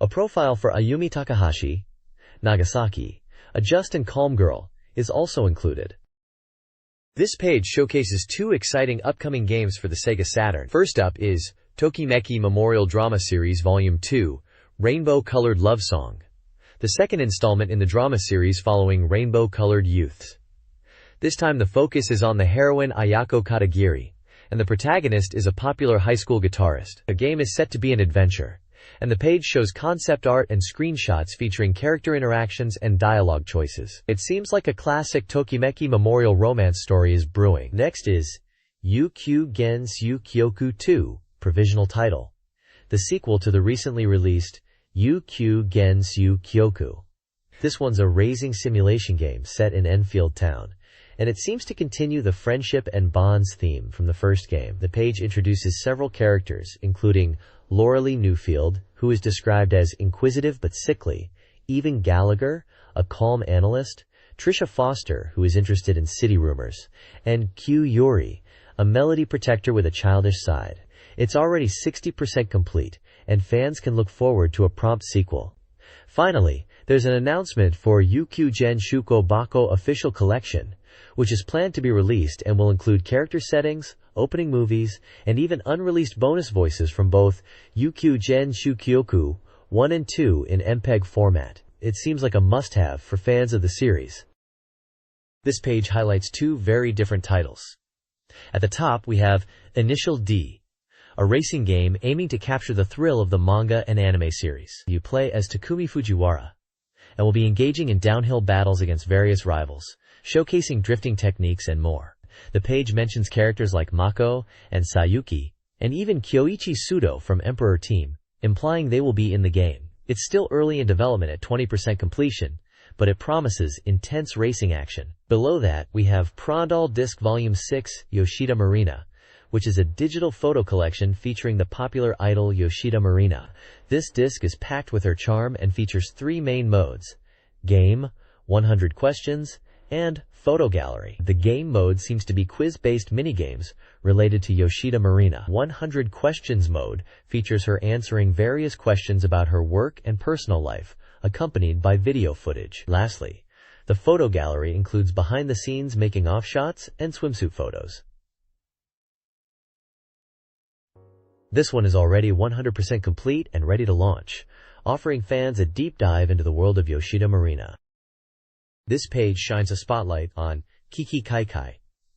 A profile for Ayumi Takahashi, Nagasaki, a just and calm girl, is also included. This page showcases 2 exciting upcoming games for the SEGA Saturn. First up is Tokimeki Memorial Drama Series Volume 2, Rainbow-Colored Love Song, the second installment in the drama series following Rainbow-Colored Youths. This time the focus is on the heroine Ayako Katagiri, and the protagonist is a popular high school guitarist. The game is set to be an adventure, and the page shows concept art and screenshots featuring character interactions and dialogue choices. It seems like a classic Tokimeki Memorial romance story is brewing. Next is Yukyu Gensu Kyoku 2, provisional title, the sequel to the recently released Yukyu Gensu Kyoku. This one's a racing simulation game set in Enfield Town, and it seems to continue the friendship and bonds theme from the first game. The page introduces several characters, including Lauralee Newfield, who is described as inquisitive but sickly, Even Gallagher, a calm analyst, Trisha Foster, who is interested in city rumors, and Q Yuri, a melody protector with a childish side. It's already 60% complete, and fans can look forward to a prompt sequel. Finally, there's an announcement for Yukyu Gen Shuko Bako Official Collection, which is planned to be released and will include character settings, opening movies, and even unreleased bonus voices from both Yukyu Gen Shukyoku 1 and 2 in MPEG format. It seems like a must-have for fans of the series. This page highlights 2 very different titles. At the top we have Initial D, a racing game aiming to capture the thrill of the manga and anime series. You play as Takumi Fujiwara, and will be engaging in downhill battles against various rivals, showcasing drifting techniques and more. The page mentions characters like Mako and Sayuki, and even Kyoichi Sudo from Emperor Team, implying they will be in the game. It's still early in development at 20% completion, but it promises intense racing action. Below that, we have Prondal Disc Volume 6 Yoshida Marina, which is a digital photo collection featuring the popular idol Yoshida Marina. This disc is packed with her charm and features 3 main modes: Game, 100 Questions, and Photo Gallery. The game mode seems to be quiz-based minigames related to Yoshida Marina. 100 Questions mode features her answering various questions about her work and personal life, accompanied by video footage. Lastly, the Photo Gallery includes behind-the-scenes making-of shots and swimsuit photos. This one is already 100% complete and ready to launch, offering fans a deep dive into the world of Yoshida Marina. This page shines a spotlight on Kiki Kaikai,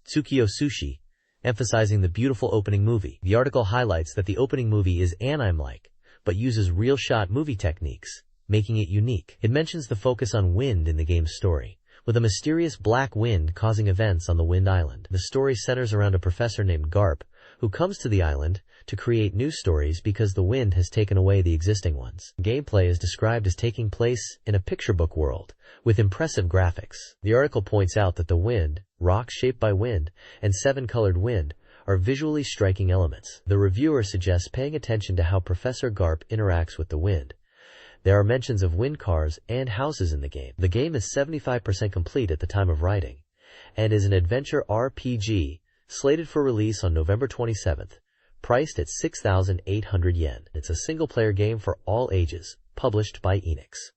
Tsukiyo Sushi, emphasizing the beautiful opening movie. The article highlights that the opening movie is anime-like, but uses real shot movie techniques, making it unique. It mentions the focus on wind in the game's story, with a mysterious black wind causing events on the Wind Island. The story centers around a professor named Garp, who comes to the island to create new stories because the wind has taken away the existing ones. Gameplay is described as taking place in a picture book world, with impressive graphics. The article points out that the wind, rocks shaped by wind, and 7-colored wind are visually striking elements. The reviewer suggests paying attention to how Professor Garp interacts with the wind. There are mentions of wind cars and houses in the game. The game is 75% complete at the time of writing, and is an adventure RPG slated for release on November 27th, priced at 6,800 yen. It's a single-player game for all ages, published by Enix.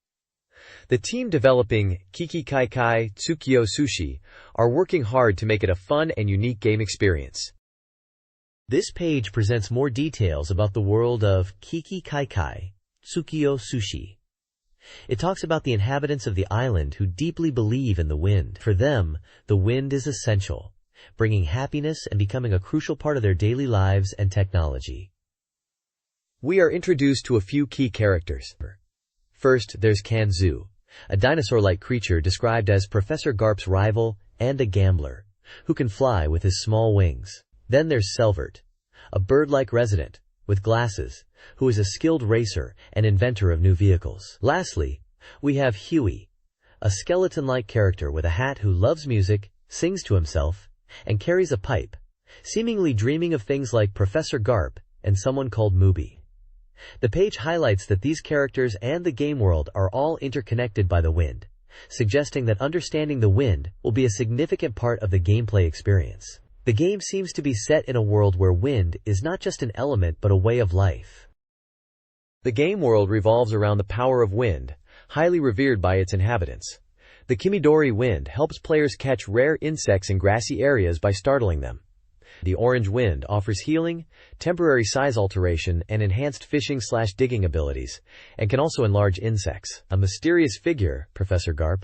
The team developing Kiki Kai Kai Tsukio Sushi are working hard to make it a fun and unique game experience. This page presents more details about the world of Kiki Kai Kai Tsukio Sushi. It talks about the inhabitants of the island who deeply believe in the wind. For them, the wind is essential, bringing happiness and becoming a crucial part of their daily lives and technology. We are introduced to a few key characters. First, there's Kanzu, a dinosaur-like creature described as Professor Garp's rival and a gambler, who can fly with his small wings. Then there's Selvert, a bird-like resident with glasses, who is a skilled racer and inventor of new vehicles. Lastly, we have Huey, a skeleton-like character with a hat who loves music, sings to himself, and carries a pipe, seemingly dreaming of things like Professor Garp and someone called Mubi. The page highlights that these characters and the game world are all interconnected by the wind, suggesting that understanding the wind will be a significant part of the gameplay experience. The game seems to be set in a world where wind is not just an element but a way of life. The game world revolves around the power of wind, highly revered by its inhabitants. The Kimidori wind helps players catch rare insects in grassy areas by startling them. The orange wind offers healing, temporary size alteration, and enhanced fishing/digging abilities, and can also enlarge insects. A mysterious figure, Professor Garp,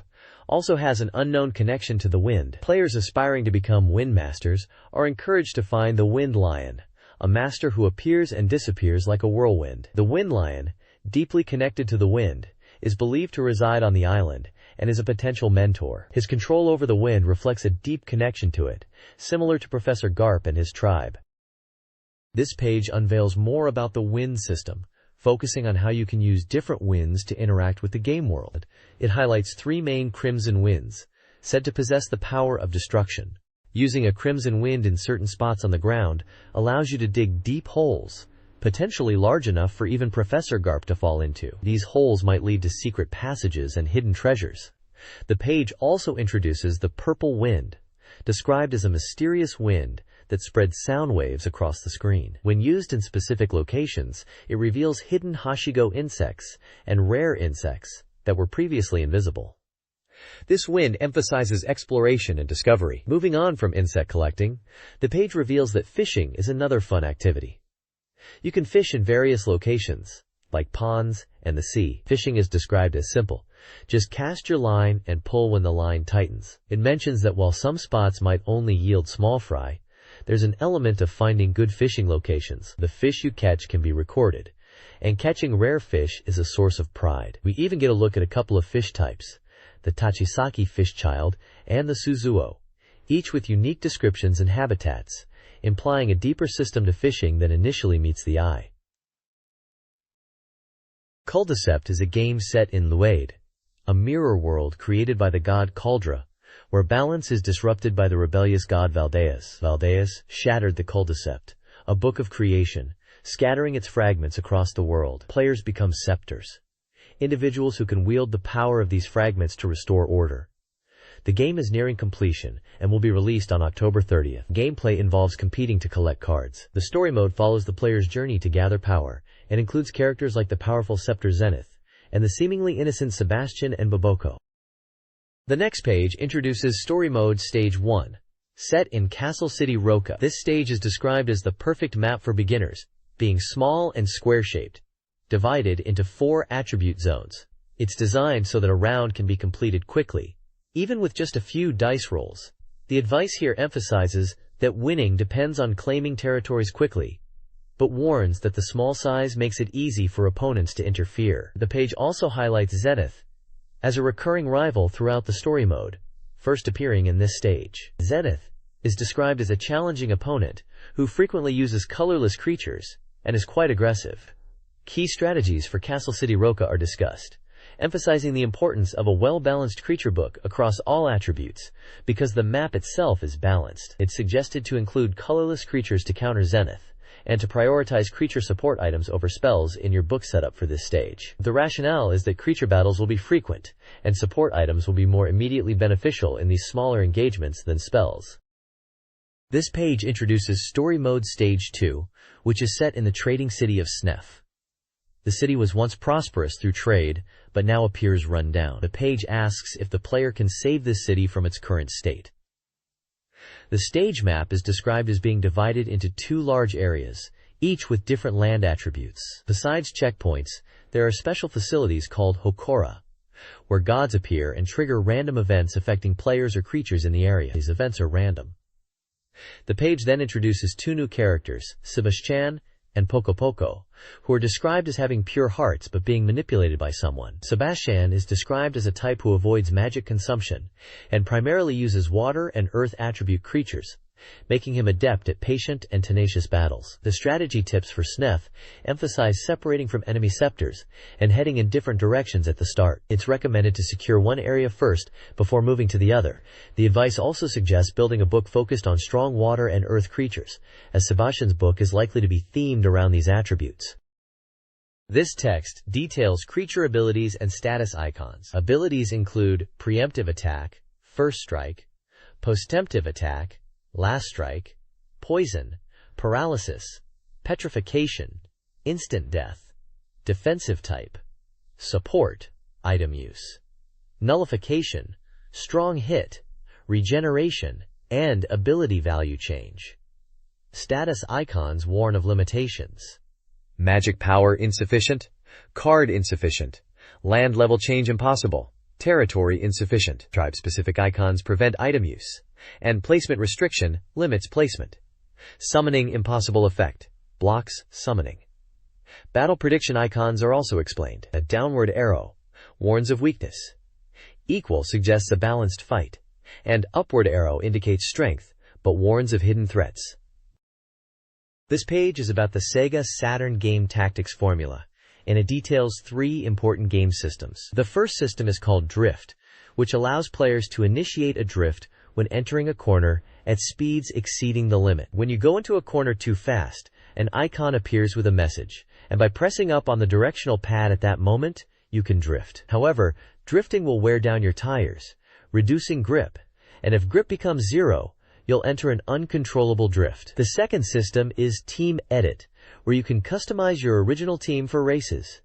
also has an unknown connection to the wind. Players aspiring to become wind masters are encouraged to find the Wind Lion, a master who appears and disappears like a whirlwind. The Wind Lion, deeply connected to the wind, is believed to reside on the island and is a potential mentor. His control over the wind reflects a deep connection to it, similar to Professor Garp and his tribe. This page unveils more about the wind system, focusing on how you can use different winds to interact with the game world. It highlights 3 main crimson winds, said to possess the power of destruction. Using a crimson wind in certain spots on the ground allows you to dig deep holes, potentially large enough for even Professor Garp to fall into. These holes might lead to secret passages and hidden treasures. The page also introduces the purple wind, described as a mysterious wind that spreads sound waves across the screen. When used in specific locations, it reveals hidden Hashigo insects and rare insects that were previously invisible. This wind emphasizes exploration and discovery. Moving on from insect collecting, the page reveals that fishing is another fun activity. You can fish in various locations, like ponds and the sea. Fishing is described as simple. Just cast your line and pull when the line tightens. It mentions that while some spots might only yield small fry, there's an element of finding good fishing locations. The fish you catch can be recorded, and catching rare fish is a source of pride. We even get a look at a couple of fish types, the Tachisaki fish child and the Suzuo, each with unique descriptions and habitats, implying a deeper system to fishing than initially meets the eye. Culdicept is a game set in Luade, a mirror world created by the god Cauldra, where balance is disrupted by the rebellious god Valdeus. Valdeus shattered the Culdicept, a book of creation, scattering its fragments across the world. Players become scepters, individuals who can wield the power of these fragments to restore order. The game is nearing completion and will be released on October 30th. Gameplay involves competing to collect cards. The story mode follows the player's journey to gather power and includes characters like the powerful Scepter Zenith and the seemingly innocent Sebastian and Boboko. The next page introduces Story Mode Stage 1, set in Castle City Roka. This stage is described as the perfect map for beginners, being small and square-shaped, divided into 4 attribute zones. It's designed so that a round can be completed quickly, even with just a few dice rolls. The advice here emphasizes that winning depends on claiming territories quickly, but warns that the small size makes it easy for opponents to interfere. The page also highlights Zenith as a recurring rival throughout the story mode, first appearing in this stage. Zenith is described as a challenging opponent who frequently uses colorless creatures and is quite aggressive. Key strategies for Castle City Roka are discussed, emphasizing the importance of a well-balanced creature book across all attributes, because the map itself is balanced. It's suggested to include colorless creatures to counter Zenith, and to prioritize creature support items over spells in your book setup for this stage. The rationale is that creature battles will be frequent, and support items will be more immediately beneficial in these smaller engagements than spells. This page introduces Story Mode Stage 2, which is set in the trading city of Snef. The city was once prosperous through trade, but now appears run down. The page asks if the player can save this city from its current state. The stage map is described as being divided into 2 large areas, each with different land attributes. Besides checkpoints, there are special facilities called Hokora, where gods appear and trigger random events affecting players or creatures in the area. These events are random. The page then introduces 2 new characters, Sebastian and Poco Poco, who are described as having pure hearts but being manipulated by someone. Sebastian is described as a type who avoids magic consumption and primarily uses water and earth attribute creatures, making him adept at patient and tenacious battles. The strategy tips for Snef emphasize separating from enemy scepters and heading in different directions at the start. It's recommended to secure one area first before moving to the other. The advice also suggests building a book focused on strong water and earth creatures, as Sebastian's book is likely to be themed around these attributes. This text details creature abilities and status icons. Abilities include Preemptive Attack, First Strike, Postemptive Attack, Last Strike, Poison, Paralysis, Petrification, Instant Death, Defensive Type, Support, Item Use, Nullification, Strong Hit, Regeneration, and Ability Value Change. Status icons warn of limitations. Magic power insufficient, card insufficient, land level change impossible, territory insufficient. Tribe-specific icons prevent item use, and placement restriction limits placement. Summoning impossible effect blocks summoning. Battle prediction icons are also explained. A downward arrow warns of weakness. Equal suggests a balanced fight, and upward arrow indicates strength, but warns of hidden threats. This page is about the SEGA Saturn game tactics formula, and it details 3 important game systems. The first system is called Drift, which allows players to initiate a drift when entering a corner at speeds exceeding the limit. When you go into a corner too fast, an icon appears with a message, and by pressing up on the directional pad at that moment, you can drift. However, drifting will wear down your tires, reducing grip, and if grip becomes 0, you'll enter an uncontrollable drift. The second system is Team Edit, where you can customize your original team for races.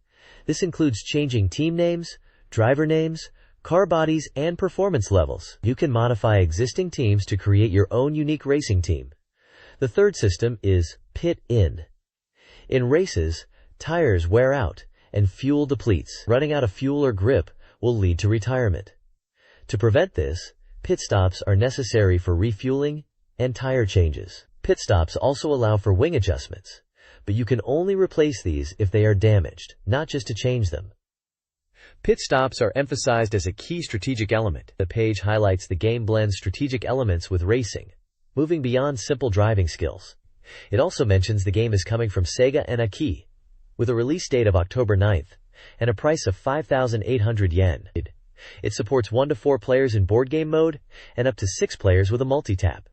This includes changing team names, driver names, car bodies, and performance levels. You can modify existing teams to create your own unique racing team. The third system is Pit In. In races, tires wear out and fuel depletes. Running out of fuel or grip will lead to retirement. To prevent this, pit stops are necessary for refueling and tire changes. Pit stops also allow for wing adjustments, but you can only replace these if they are damaged, not just to change them. Pit stops are emphasized as a key strategic element. The page highlights the game blends strategic elements with racing, moving beyond simple driving skills. It also mentions the game is coming from SEGA and Aki, with a release date of October 9th, and a price of 5,800 yen. It supports 1 to 4 players in board game mode, and up to 6 players with a multi-tap.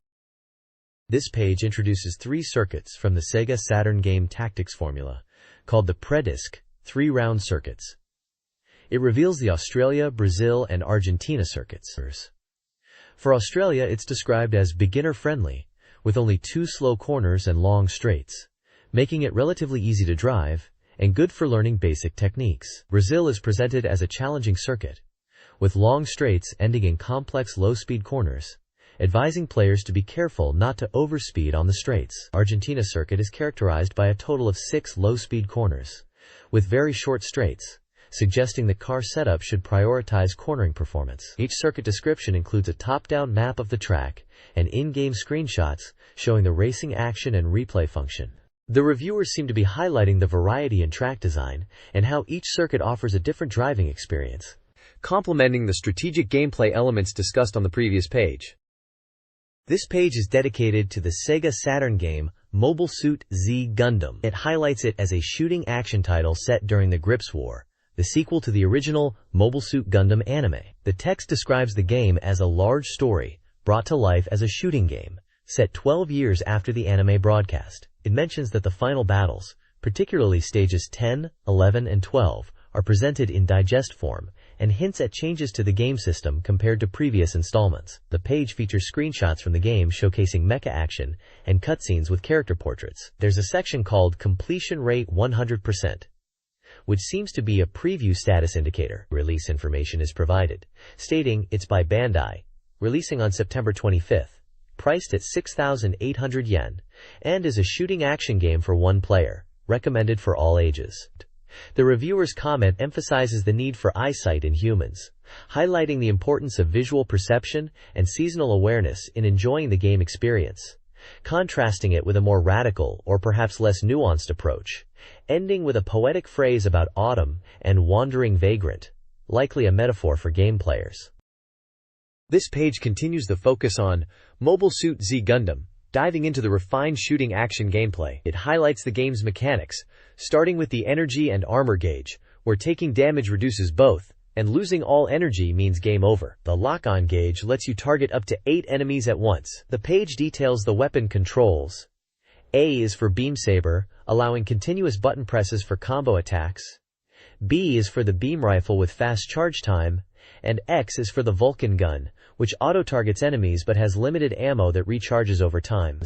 This page introduces 3 circuits from the SEGA Saturn game tactics formula, called the Predisc 3-round circuits. It reveals the Australia, Brazil, and Argentina circuits. For Australia, it's described as beginner-friendly, with only 2 slow corners and long straights, making it relatively easy to drive, and good for learning basic techniques. Brazil is presented as a challenging circuit, with long straights ending in complex low-speed corners, advising players to be careful not to overspeed on the straights. Argentina circuit is characterized by a total of 6 low-speed corners, with very short straights, suggesting that car setup should prioritize cornering performance. Each circuit description includes a top-down map of the track and in-game screenshots showing the racing action and replay function. The reviewers seem to be highlighting the variety in track design and how each circuit offers a different driving experience, complementing the strategic gameplay elements discussed on the previous page. This page is dedicated to the SEGA Saturn game Mobile Suit Z Gundam. It highlights it as a shooting action title set during the Grips War, the sequel to the original Mobile Suit Gundam anime. The text describes the game as a large story brought to life as a shooting game, set 12 years after the anime broadcast. It mentions that the final battles, particularly stages 10, 11, and 12, are presented in digest form, and hints at changes to the game system compared to previous installments. The page features screenshots from the game showcasing mecha action and cutscenes with character portraits. There's a section called Completion Rate 100%, which seems to be a preview status indicator. Release information is provided, stating it's by Bandai, releasing on September 25th, priced at 6,800 yen, and is a shooting action game for one player, recommended for all ages. The reviewer's comment emphasizes the need for eyesight in humans, highlighting the importance of visual perception and seasonal awareness in enjoying the game experience, contrasting it with a more radical or perhaps less nuanced approach, ending with a poetic phrase about autumn and wandering vagrant, likely a metaphor for game players. This page continues the focus on Mobile Suit Z Gundam, diving into the refined shooting action gameplay. It highlights the game's mechanics, starting with the energy and armor gauge, where taking damage reduces both, and losing all energy means game over. The lock-on gauge lets you target up to 8 enemies at once. The page details the weapon controls. A is for beam saber, allowing continuous button presses for combo attacks. B is for the beam rifle with fast charge time, and X is for the Vulcan gun, which auto-targets enemies but has limited ammo that recharges over time.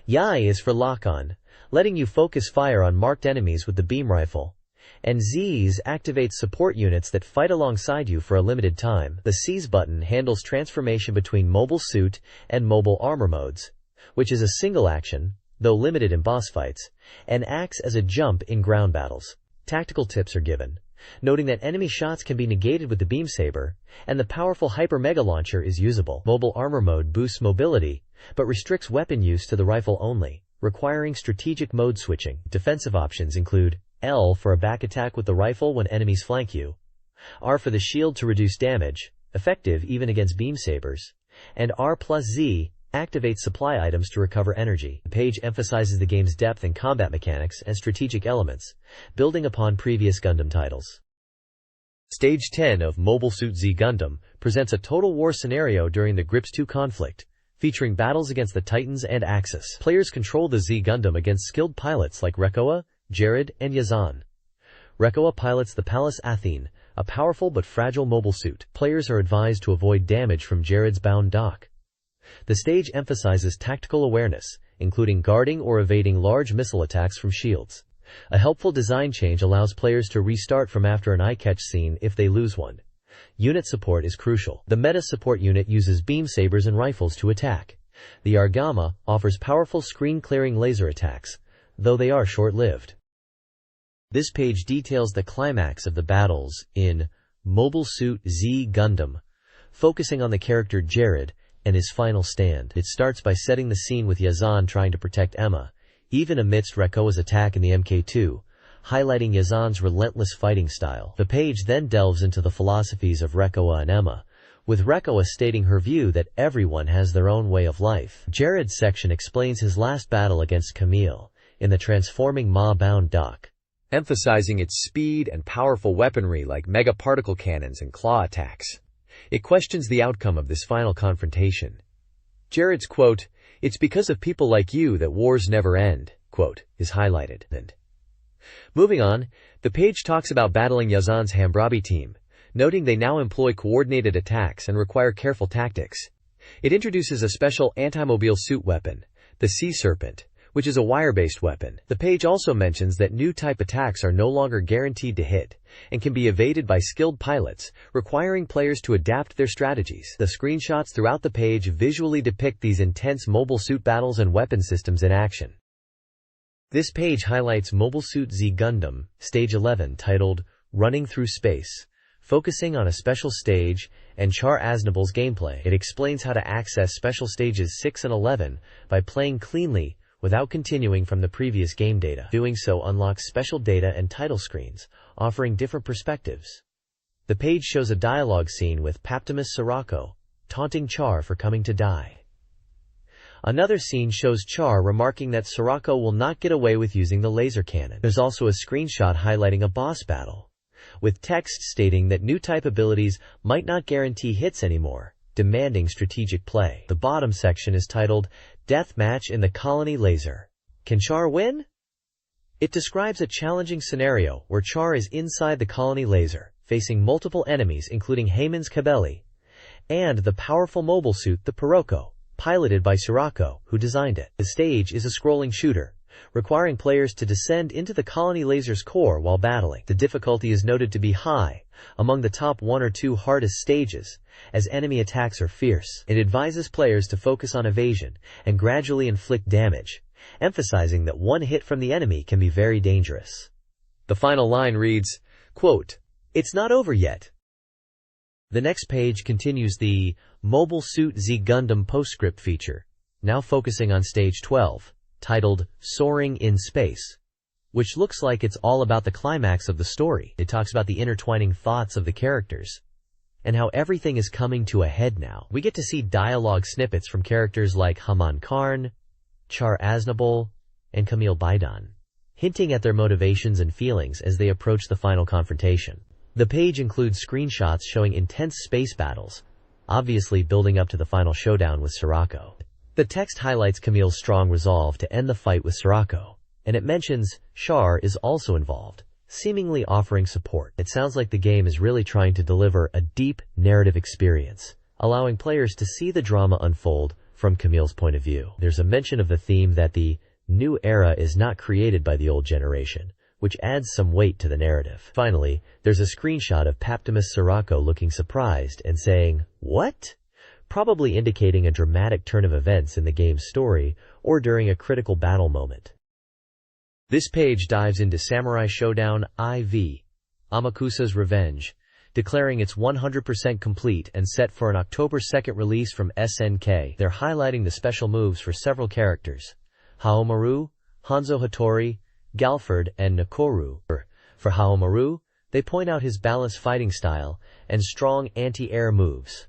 Y is for lock-on, letting you focus fire on marked enemies with the beam rifle, and Z's activates support units that fight alongside you for a limited time. The C's button handles transformation between mobile suit and mobile armor modes, which is a single action, though limited in boss fights, and acts as a jump in ground battles. Tactical tips are given, noting that enemy shots can be negated with the beam saber, and the powerful Hyper Mega Launcher is usable. Mobile armor mode boosts mobility, but restricts weapon use to the rifle only, requiring strategic mode switching. Defensive options include L for a back attack with the rifle when enemies flank you, R for the shield to reduce damage, effective even against beam sabers, and R plus Z activates supply items to recover energy. The page emphasizes the game's depth in combat mechanics and strategic elements, building upon previous Gundam titles. Stage 10 of Mobile Suit Z Gundam presents a total war scenario during the Grips 2 conflict, featuring battles against the Titans and Axis. Players control the Z Gundam against skilled pilots like Rekoa, Jared, and Yazan. Rekoa pilots the Pallas Athene, a powerful but fragile mobile suit. Players are advised to avoid damage from Jared's bound dock. The stage emphasizes tactical awareness, including guarding or evading large missile attacks from shields. A helpful design change allows players to restart from after an eye-catch scene if they lose one. Unit support is crucial. The meta support unit uses beam sabers and rifles to attack. The Argama offers powerful screen-clearing laser attacks, though they are short-lived. This page details the climax of the battles in Mobile Suit Z Gundam, focusing on the character Jared and his final stand. It starts by setting the scene with Yazan trying to protect Emma, even amidst Rekoa's attack in the Mk2, highlighting Yazan's relentless fighting style. The page then delves into the philosophies of Rekoa and Emma, with Rekoa stating her view that everyone has their own way of life. Jared's section explains his last battle against Camille in the transforming Ma-bound dock, emphasizing its speed and powerful weaponry like mega particle cannons and claw attacks. It questions the outcome of this final confrontation. Jared's quote, "It's because of people like you that wars never end," quote, is highlighted. Moving on, the page talks about battling Yazan's Hambrabi team, noting they now employ coordinated attacks and require careful tactics. It introduces a special anti-mobile suit weapon, the Sea Serpent, which is a wire-based weapon. The page also mentions that new type attacks are no longer guaranteed to hit and can be evaded by skilled pilots, requiring players to adapt their strategies. The screenshots throughout the page visually depict these intense mobile suit battles and weapon systems in action. This page highlights Mobile Suit Z Gundam, Stage 11, titled Running Through Space, focusing on a special stage and Char Aznable's gameplay. It explains how to access special stages 6 and 11 by playing cleanly without continuing from the previous game data. Doing so unlocks special data and title screens, offering different perspectives. The page shows a dialogue scene with Paptimus Sirocco, taunting Char for coming to die. Another scene shows Char remarking that Sirocco will not get away with using the laser cannon. There's also a screenshot highlighting a boss battle, with text stating that new type abilities might not guarantee hits anymore, demanding strategic play. The bottom section is titled, Death Match in the Colony Laser. Can Char win? It describes a challenging scenario where Char is inside the colony laser, facing multiple enemies including Heyman's Kabeli, and the powerful mobile suit the Piroko, piloted by Sirocco, who designed it. The stage is a scrolling shooter, requiring players to descend into the colony laser's core while battling. The difficulty is noted to be high, among the top 1 or 2 hardest stages, as enemy attacks are fierce. It advises players to focus on evasion and gradually inflict damage, emphasizing that one hit from the enemy can be very dangerous. The final line reads, quote, "It's not over yet." The next page continues the Mobile Suit Z Gundam postscript feature, now focusing on stage 12, titled Soaring in Space, which looks like it's all about the climax of the story. It talks about the intertwining thoughts of the characters and how everything is coming to a head now. We get to see dialogue snippets from characters like Haman Karn, Char Aznable, and Camille Baidan, hinting at their motivations and feelings as they approach the final confrontation. The page includes screenshots showing intense space battles, obviously building up to the final showdown with Sirocco. The text highlights Camille's strong resolve to end the fight with Sirocco, and it mentions Char is also involved, seemingly offering support. It sounds like the game is really trying to deliver a deep narrative experience, allowing players to see the drama unfold from Camille's point of view. There's a mention of the theme that the new era is not created by the old generation, which adds some weight to the narrative. Finally, there's a screenshot of Paptimus Sirocco looking surprised and saying, "What?" probably indicating a dramatic turn of events in the game's story or during a critical battle moment. This page dives into Samurai Shodown IV, Amakusa's Revenge, declaring it's 100% complete and set for an October 2nd release from SNK. They're highlighting the special moves for several characters, Haomaru, Hanzo Hattori, Galford, and Nakoru. For Haomaru, they point out his balanced fighting style and strong anti-air moves.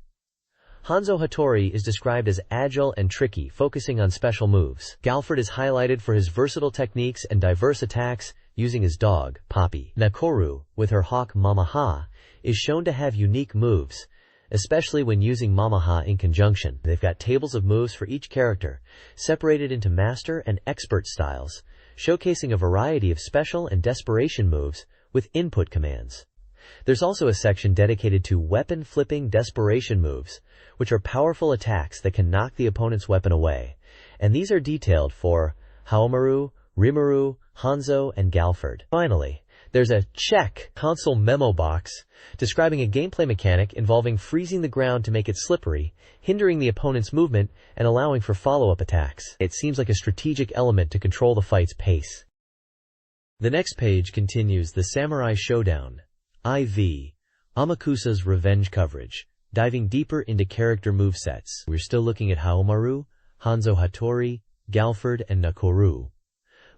Hanzo Hattori is described as agile and tricky, focusing on special moves. Galford is highlighted for his versatile techniques and diverse attacks using his dog, Poppy. Nakoru, with her hawk Mamaha, is shown to have unique moves, especially when using Mamaha in conjunction. They've got tables of moves for each character, separated into master and expert styles, showcasing a variety of special and desperation moves with input commands. There's also a section dedicated to weapon-flipping desperation moves, which are powerful attacks that can knock the opponent's weapon away, and these are detailed for Haomaru, Rimuru, Hanzo, and Galford. Finally, there's a check console memo box describing a gameplay mechanic involving freezing the ground to make it slippery, hindering the opponent's movement, and allowing for follow-up attacks. It seems like a strategic element to control the fight's pace. The next page continues the Samurai Shodown IV, Amakusa's Revenge coverage, diving deeper into character movesets. We're still looking at Haomaru, Hanzo Hattori, Galford, and Nakoru,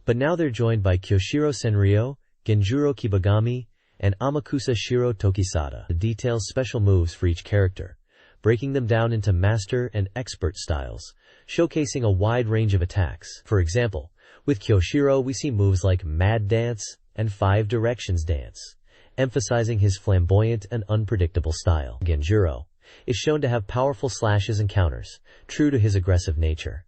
but now they're joined by Kyoshiro Senryo, Genjuro Kibagami, and Amakusa Shiro Tokisada. It details special moves for each character, breaking them down into master and expert styles, showcasing a wide range of attacks. For example, with Kyoshiro we see moves like Mad Dance and 5 Directions Dance, emphasizing his flamboyant and unpredictable style. Genjuro is shown to have powerful slashes and counters, true to his aggressive nature.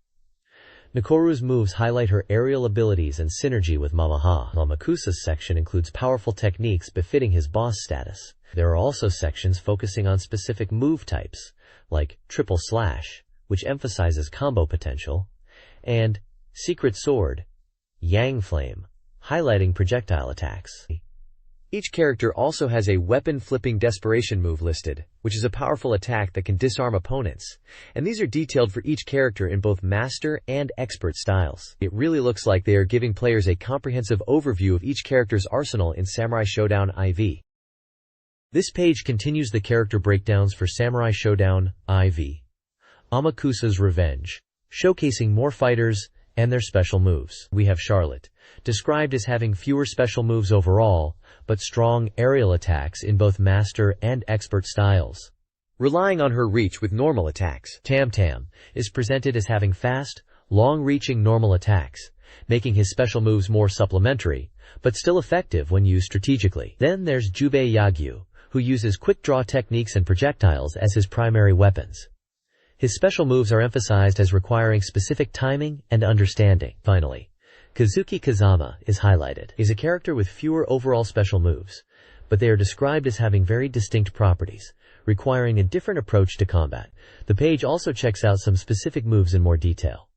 Nakoru's moves highlight her aerial abilities and synergy with Mamaha. Amakusa's section includes powerful techniques befitting his boss status. There are also sections focusing on specific move types, like Triple Slash, which emphasizes combo potential, and Secret Sword, Yang Flame, highlighting projectile attacks. Each character also has a weapon-flipping desperation move listed, which is a powerful attack that can disarm opponents, and these are detailed for each character in both master and expert styles. It really looks like they are giving players a comprehensive overview of each character's arsenal in Samurai Shodown IV. This page continues the character breakdowns for Samurai Shodown IV, Amakusa's Revenge, showcasing more fighters and their special moves. We have Charlotte, described as having fewer special moves overall, but strong aerial attacks in both master and expert styles, relying on her reach with normal attacks. Tam Tam is presented as having fast, long-reaching normal attacks, making his special moves more supplementary, but still effective when used strategically. Then there's Jubei Yagyu, who uses quick-draw techniques and projectiles as his primary weapons. His special moves are emphasized as requiring specific timing and understanding. Finally, Kazuki Kazama is highlighted. He's a character with fewer overall special moves, but they are described as having very distinct properties, requiring a different approach to combat. The page also checks out some specific moves in more detail.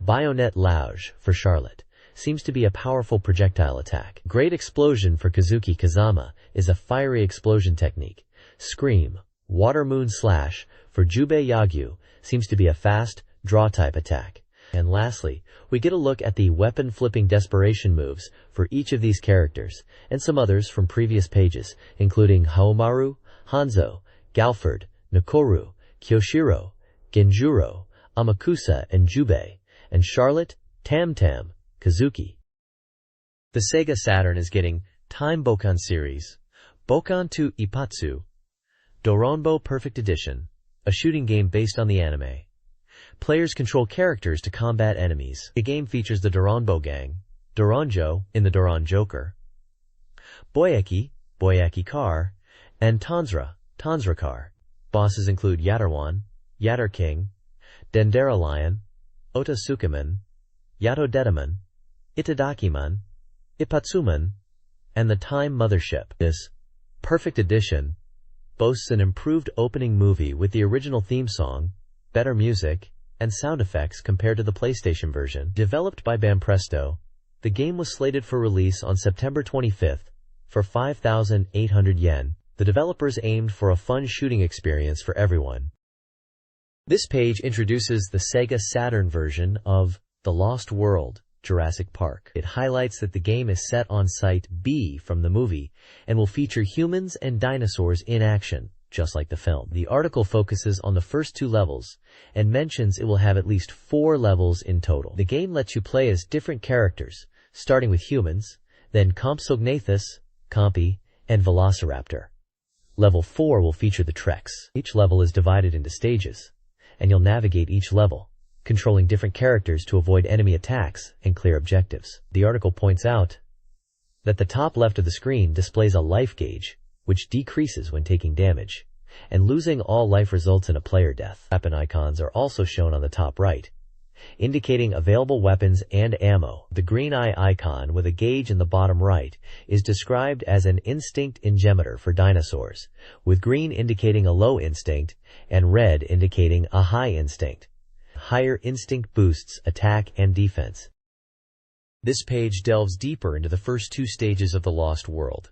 Bayonet Lauge, for Charlotte, seems to be a powerful projectile attack. Great Explosion for Kazuki Kazama is a fiery explosion technique. Scream, Water Moon Slash for Jubei Yagyu seems to be a fast, draw-type attack. And lastly, we get a look at the weapon-flipping desperation moves for each of these characters, and some others from previous pages, including Haomaru, Hanzo, Galford, Nakoru, Kyoshiro, Genjuro, Amakusa, and Jubei, and Charlotte, Tam Tam, Kazuki. The Sega Saturn is getting Time Bokan series, Bokan to Ipatsu, Doronbo Perfect Edition, a shooting game based on the anime. Players control characters to combat enemies. The game features the Doronbo gang, Doronjo in the Doron Joker, Boyaki, Boyaki Car, and Tanzra, Tanzra Car. Bosses include Yatarwan, Yatar King, Dendera Lion, Ota Sukaman, Yato Dedaman, Itadakiman, Ipatsuman, and the Time Mothership. This Perfect Edition boasts an improved opening movie with the original theme song, better music, and sound effects compared to the PlayStation version. Developed by Banpresto, the game was slated for release on September 25th for 5,800 yen. The developers aimed for a fun shooting experience for everyone. This page introduces the Sega Saturn version of The Lost World, Jurassic Park. It highlights that the game is set on Site B from the movie and will feature humans and dinosaurs in action, just like the film. The article focuses on the first 2 levels and mentions it will have at least 4 levels in total. The game lets you play as different characters, starting with humans, then Compsognathus, Compy, and Velociraptor. Level 4 will feature the Treks. Each level is divided into stages, and you'll navigate each level, controlling different characters to avoid enemy attacks and clear objectives. The article points out that the top left of the screen displays a life gauge, which decreases when taking damage, and losing all life results in a player death. Weapon icons are also shown on the top right, indicating available weapons and ammo. The green eye icon with a gauge in the bottom right is described as an instinct ingemeter for dinosaurs, with green indicating a low instinct and red indicating a high instinct. Higher instinct boosts attack and defense. This page delves deeper into the first 2 stages of the Lost World.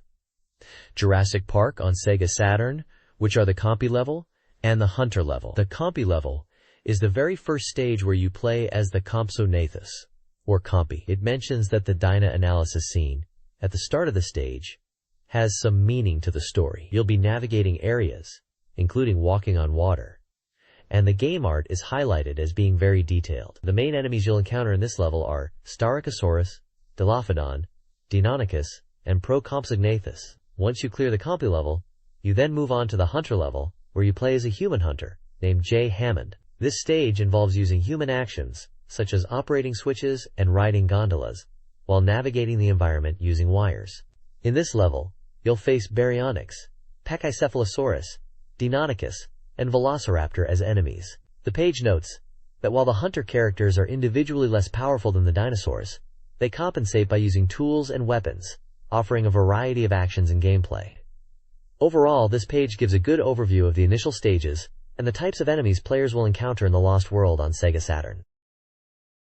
Jurassic Park on Sega Saturn, which are the Compy level, and the Hunter level. The Compy level is the very first stage where you play as the Compsognathus, or Compy. It mentions that the Dyna analysis scene, at the start of the stage, has some meaning to the story. You'll be navigating areas, including walking on water, and the game art is highlighted as being very detailed. The main enemies you'll encounter in this level are Styracosaurus, Dilophodon, Deinonychus, and Procompsognathus. Once you clear the Compy level, you then move on to the Hunter level, where you play as a human hunter, named Jay Hammond. This stage involves using human actions, such as operating switches and riding gondolas, while navigating the environment using wires. In this level, you'll face Baryonyx, Pachycephalosaurus, Deinonychus, and Velociraptor as enemies. The page notes that while the hunter characters are individually less powerful than the dinosaurs, they compensate by using tools and weapons, offering a variety of actions and gameplay. Overall, this page gives a good overview of the initial stages and the types of enemies players will encounter in the Lost World on Sega Saturn.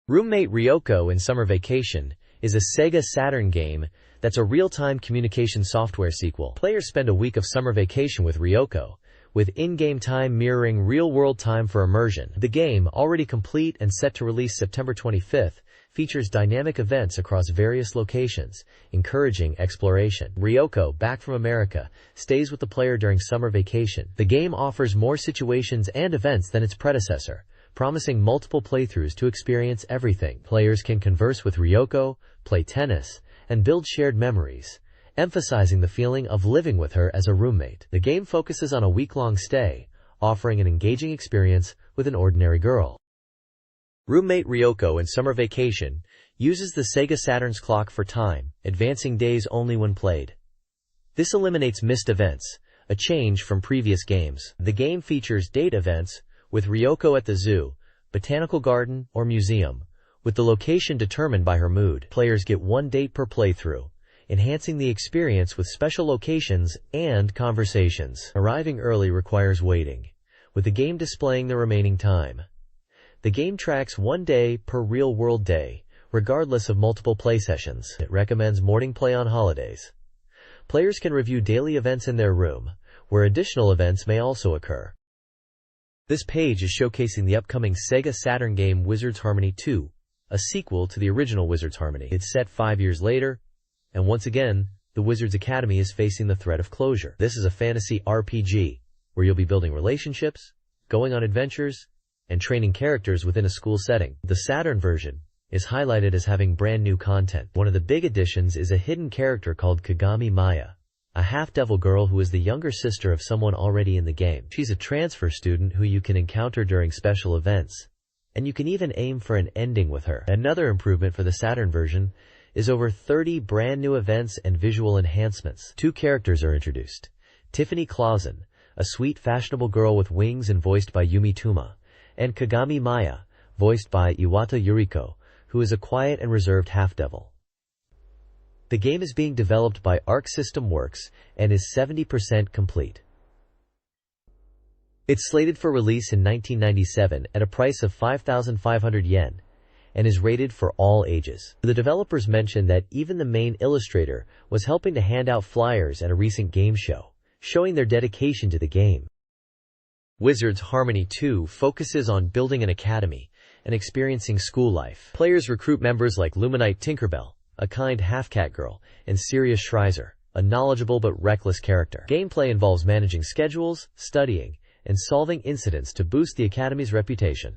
Roommate Ryoko in Summer Vacation is a Sega Saturn game that's a real-time communication software sequel. Players spend a week of summer vacation with Ryoko, with in-game time mirroring real-world time for immersion. The game, already complete and set to release September 25th, features dynamic events across various locations, encouraging exploration. Ryoko, back from America, stays with the player during summer vacation. The game offers more situations and events than its predecessor, promising multiple playthroughs to experience everything. Players can converse with Ryoko, play tennis, and build shared memories, emphasizing the feeling of living with her as a roommate. The game focuses on a week-long stay, offering an engaging experience with an ordinary girl. Roommate Ryoko in Summer Vacation Uses the Sega Saturn's clock for time, advancing days only when played. This eliminates missed events, a change from previous games. The game features date events, with Ryoko at the zoo, botanical garden, or museum, with the location determined by her mood. Players get one date per playthrough, enhancing the experience with special locations and conversations. Arriving early requires waiting, with the game displaying the remaining time. The game tracks 1 day per real-world day, regardless of multiple play sessions. It recommends morning play on holidays. Players can review daily events in their room, where additional events may also occur. This page is showcasing the upcoming Sega Saturn game Wizards Harmony 2, a sequel to the original Wizards Harmony. It's set 5 years later, and once again, the Wizards Academy is facing the threat of closure. This is a fantasy RPG, where you'll be building relationships, going on adventures, and training characters within a school setting. The Saturn version is highlighted as having brand new content. One of the big additions is a hidden character called Kagami Maya, a half-devil girl who is the younger sister of someone already in the game. She's a transfer student who you can encounter during special events, and you can even aim for an ending with her. Another improvement for the Saturn version is over 30 brand new events and visual enhancements. 2 characters are introduced. Tiffany Clausen, a sweet fashionable girl with wings and voiced by Yumi Tuma, and Kagami Maya, voiced by Iwata Yuriko, who is a quiet and reserved half-devil. The game is being developed by Arc System Works and is 70% complete. It's slated for release in 1997 at a price of 5,500 yen and is rated for all ages. The developers mentioned that even the main illustrator was helping to hand out flyers at a recent game show, showing their dedication to the game. Wizards Harmony 2 focuses on building an academy and experiencing school life. Players recruit members like Luminite Tinkerbell, a kind half-cat girl, and Sirius Schreiser, a knowledgeable but reckless character. Gameplay involves managing schedules, studying, and solving incidents to boost the Academy's reputation.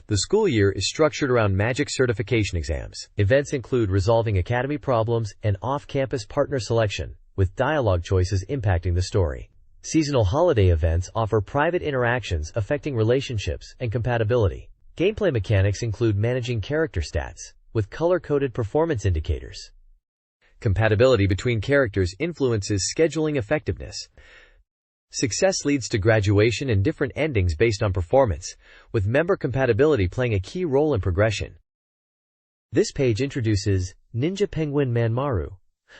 The school year is structured around magic certification exams. Events include resolving Academy problems and off-campus partner selection, with dialogue choices impacting the story. Seasonal holiday events offer private interactions affecting relationships and compatibility. Gameplay mechanics include managing character stats, with color-coded performance indicators. Compatibility between characters influences scheduling effectiveness. Success leads to graduation and different endings based on performance, with member compatibility playing a key role in progression. This page introduces Ninja Penguin Manmaru,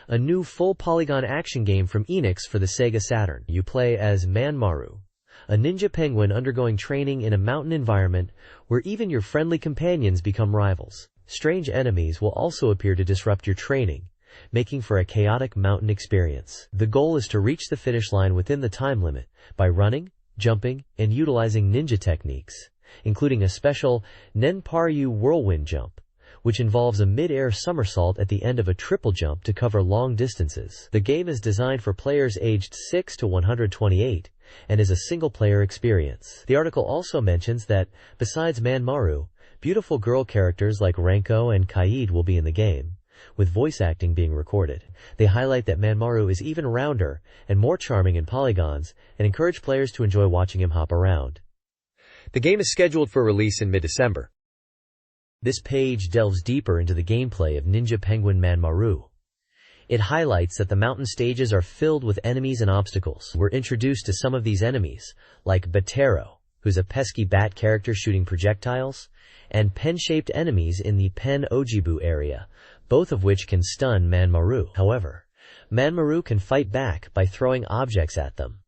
a new full-polygon action game from Enix for the Sega Saturn. You play as Manmaru, a ninja penguin undergoing training in a mountain environment where even your friendly companions become rivals. Strange enemies will also appear to disrupt your training, making for a chaotic mountain experience. The goal is to reach the finish line within the time limit by running, jumping, and utilizing ninja techniques, including a special Nenparyu whirlwind jump, which involves a mid-air somersault at the end of a triple jump to cover long distances. The game is designed for players aged 6 to 128 and is a single-player experience. The article also mentions that, besides Manmaru, beautiful girl characters like Renko and Kaid will be in the game, with voice acting being recorded. They highlight that Manmaru is even rounder and more charming in polygons and encourage players to enjoy watching him hop around. The game is scheduled for release in mid-December. This page delves deeper into the gameplay of Ninja Penguin Manmaru. It highlights that the mountain stages are filled with enemies and obstacles. We're introduced to some of these enemies, like Batero, who's a pesky bat character shooting projectiles, and pen-shaped enemies in the Pen Ojibu area, both of which can stun Manmaru. However, Manmaru can fight back by throwing objects at them.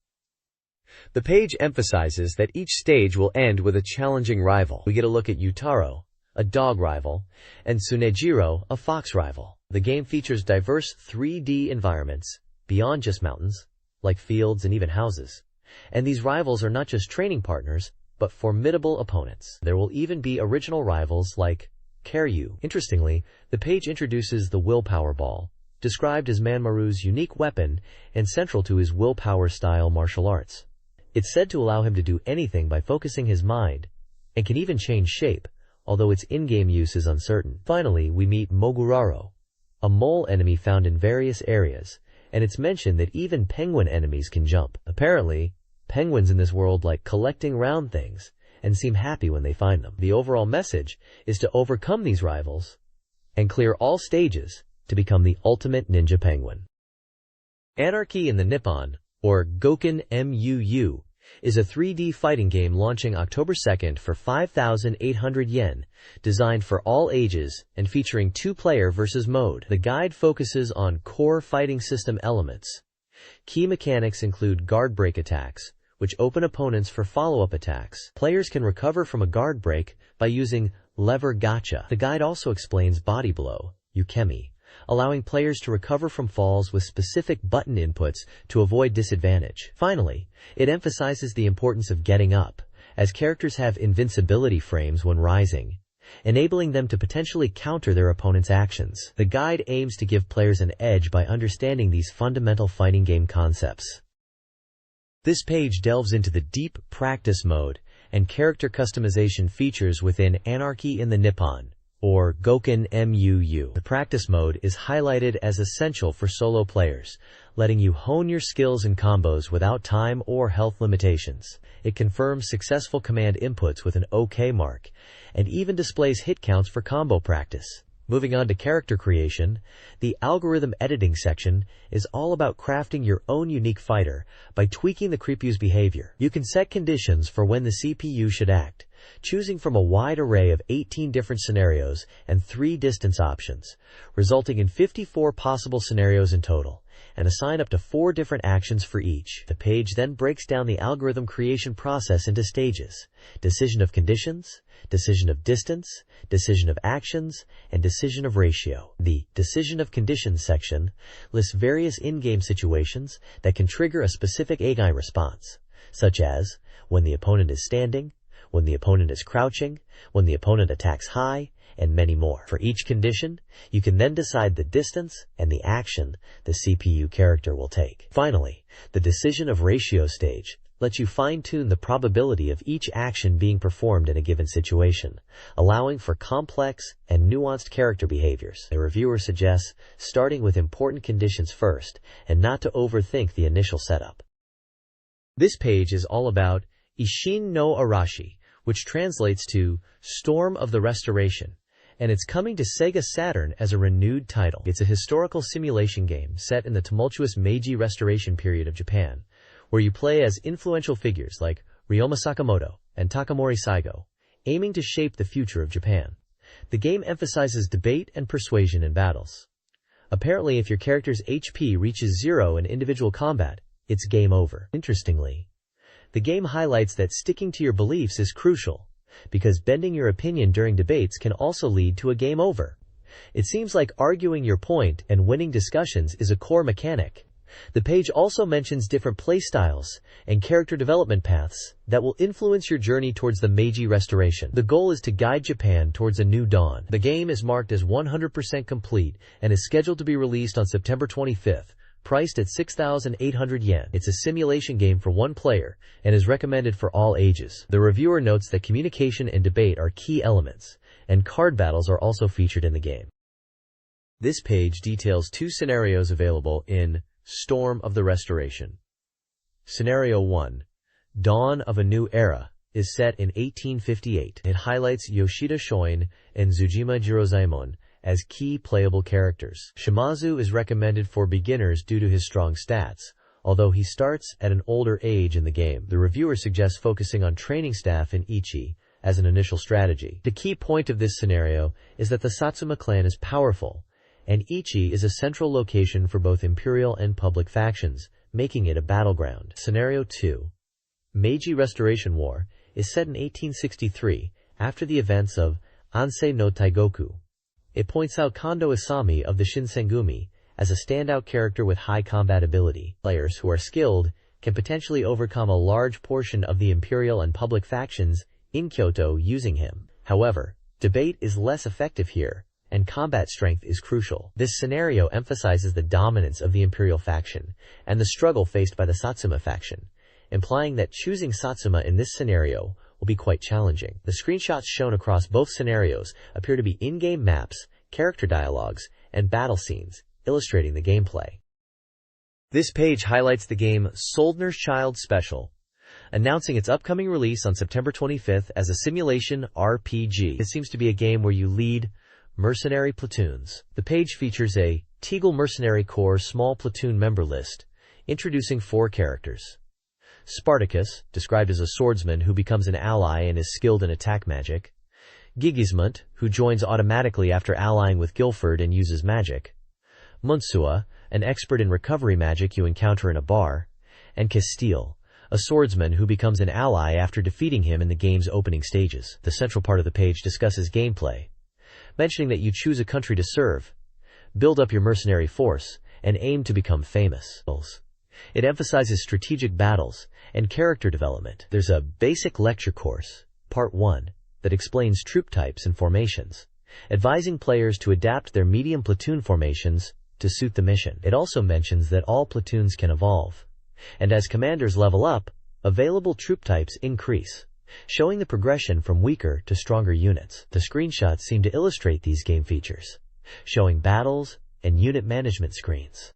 The page emphasizes that each stage will end with a challenging rival. We get a look at Yutaro, a dog rival, and Tsunejiro, a fox rival. The game features diverse 3D environments, beyond just mountains, like fields and even houses. And these rivals are not just training partners, but formidable opponents. There will even be original rivals like Karyu. Interestingly, the page introduces the Willpower Ball, described as Manmaru's unique weapon and central to his willpower-style martial arts. It's said to allow him to do anything by focusing his mind, and can even change shape, although its in-game use is uncertain. Finally, we meet Moguraro, a mole enemy found in various areas, and it's mentioned that even penguin enemies can jump. Apparently, penguins in this world like collecting round things and seem happy when they find them. The overall message is to overcome these rivals and clear all stages to become the ultimate ninja penguin. Anarchy in the Nippon, or Goken MUU, is a 3D fighting game launching October 2nd for 5,800 yen, designed for all ages and featuring two-player versus mode. The guide focuses on core fighting system elements. Key mechanics include guard break attacks, which open opponents for follow-up attacks. Players can recover from a guard break by using lever gacha. The guide also explains body blow, ukemi, allowing players to recover from falls with specific button inputs to avoid disadvantage. Finally, it emphasizes the importance of getting up, as characters have invincibility frames when rising, enabling them to potentially counter their opponent's actions. The guide aims to give players an edge by understanding these fundamental fighting game concepts. This page delves into the deep practice mode and character customization features within Anarchy in the Nippon, or Goken MUU. The practice mode is highlighted as essential for solo players, letting you hone your skills and combos without time or health limitations. It confirms successful command inputs with an OK mark, and even displays hit counts for combo practice. Moving on to character creation, the algorithm editing section is all about crafting your own unique fighter by tweaking the CPU's behavior. You can set conditions for when the CPU should act, choosing from a wide array of 18 different scenarios and 3 distance options, resulting in 54 possible scenarios in total, and assign up to 4 different actions for each. The page then breaks down the algorithm creation process into stages: decision of conditions, decision of distance, decision of actions, and decision of ratio. The decision of conditions section lists various in-game situations that can trigger a specific AGI response, such as when the opponent is standing, when the opponent is crouching, when the opponent attacks high, and many more. For each condition, you can then decide the distance and the action the CPU character will take. Finally, the decision of ratio stage lets you fine-tune the probability of each action being performed in a given situation, allowing for complex and nuanced character behaviors. The reviewer suggests starting with important conditions first and not to overthink the initial setup. This page is all about Ishin no Arashi, which translates to Storm of the Restoration, and it's coming to Sega Saturn as a renewed title. It's a historical simulation game set in the tumultuous Meiji Restoration period of Japan, where you play as influential figures like Ryoma Sakamoto and Takamori Saigo, aiming to shape the future of Japan. The game emphasizes debate and persuasion in battles. Apparently, if your character's HP reaches 0 in individual combat, it's game over. Interestingly, the game highlights that sticking to your beliefs is crucial, because bending your opinion during debates can also lead to a game over. It seems like arguing your point and winning discussions is a core mechanic. The page also mentions different playstyles and character development paths that will influence your journey towards the Meiji Restoration. The goal is to guide Japan towards a new dawn. The game is marked as 100% complete and is scheduled to be released on September 25th, priced at 6,800 yen. It's a simulation game for one player and is recommended for all ages. The reviewer notes that communication and debate are key elements, and card battles are also featured in the game. This page details 2 scenarios available in Storm of the Restoration. Scenario 1, Dawn of a New Era, is set in 1858. It highlights Yoshida Shoin and Tsujima Jirozaemon as key playable characters. Shimazu is recommended for beginners due to his strong stats, although he starts at an older age in the game. The reviewer suggests focusing on training staff in Ichi as an initial strategy. The key point of this scenario is that the Satsuma clan is powerful, and Ichi is a central location for both imperial and public factions, making it a battleground. Scenario 2, Meiji Restoration War, is set in 1863 after the events of Ansei no Taigoku. It points out Kondo Isami of the Shinsengumi as a standout character with high combat ability. Players who are skilled can potentially overcome a large portion of the imperial and public factions in Kyoto using him. However, debate is less effective here, and combat strength is crucial. This scenario emphasizes the dominance of the imperial faction and the struggle faced by the Satsuma faction, implying that choosing Satsuma in this scenario will be quite challenging. The screenshots shown across both scenarios appear to be in-game maps, character dialogues, and battle scenes, illustrating the gameplay. This page highlights the game Soldner's Child Special, announcing its upcoming release on September 25th as a simulation RPG. It seems to be a game where you lead, Mercenary Platoons. The page features a Tegel Mercenary Corps small platoon member list, introducing 4 characters. Spartacus, described as a swordsman who becomes an ally and is skilled in attack magic. Gigismunt, who joins automatically after allying with Guilford and uses magic. Munsua, an expert in recovery magic you encounter in a bar. And Castile, a swordsman who becomes an ally after defeating him in the game's opening stages. The central part of the page discusses gameplay, mentioning that you choose a country to serve, build up your mercenary force, and aim to become famous. It emphasizes strategic battles and character development. There's a basic lecture course, Part 1, that explains troop types and formations, advising players to adapt their medium platoon formations to suit the mission. It also mentions that all platoons can evolve, and as commanders level up, available troop types increase, showing the progression from weaker to stronger units. The screenshots seem to illustrate these game features, showing battles and unit management screens.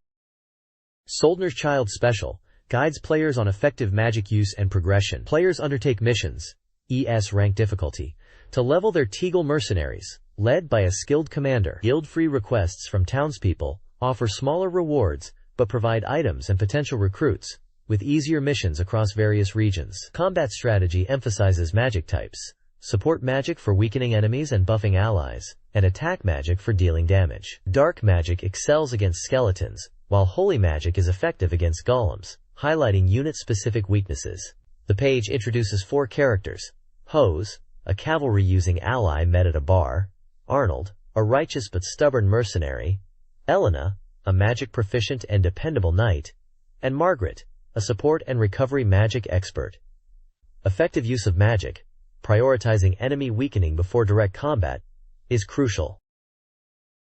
Soldner's Child Special guides players on effective magic use and progression. Players undertake missions, ES rank difficulty, to level their Tegel mercenaries, led by a skilled commander. Guild-free requests from townspeople offer smaller rewards but provide items and potential recruits, with easier missions across various regions. Combat strategy emphasizes magic types, support magic for weakening enemies and buffing allies, and attack magic for dealing damage. Dark magic excels against skeletons, while holy magic is effective against golems, highlighting unit-specific weaknesses. The page introduces 4 characters: Hose, a cavalry-using ally met at a bar. Arnold, a righteous but stubborn mercenary. Elena, a magic-proficient and dependable knight. And Margaret, a support and recovery magic expert. Effective use of magic, prioritizing enemy weakening before direct combat, is crucial.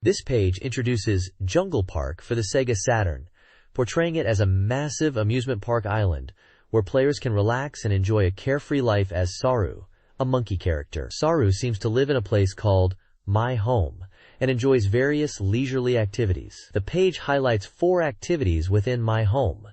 This page introduces Jungle Park for the SEGA Saturn, portraying it as a massive amusement park island where players can relax and enjoy a carefree life as Saru, a monkey character. Saru seems to live in a place called My Home and enjoys various leisurely activities. The page highlights 4 activities within My Home: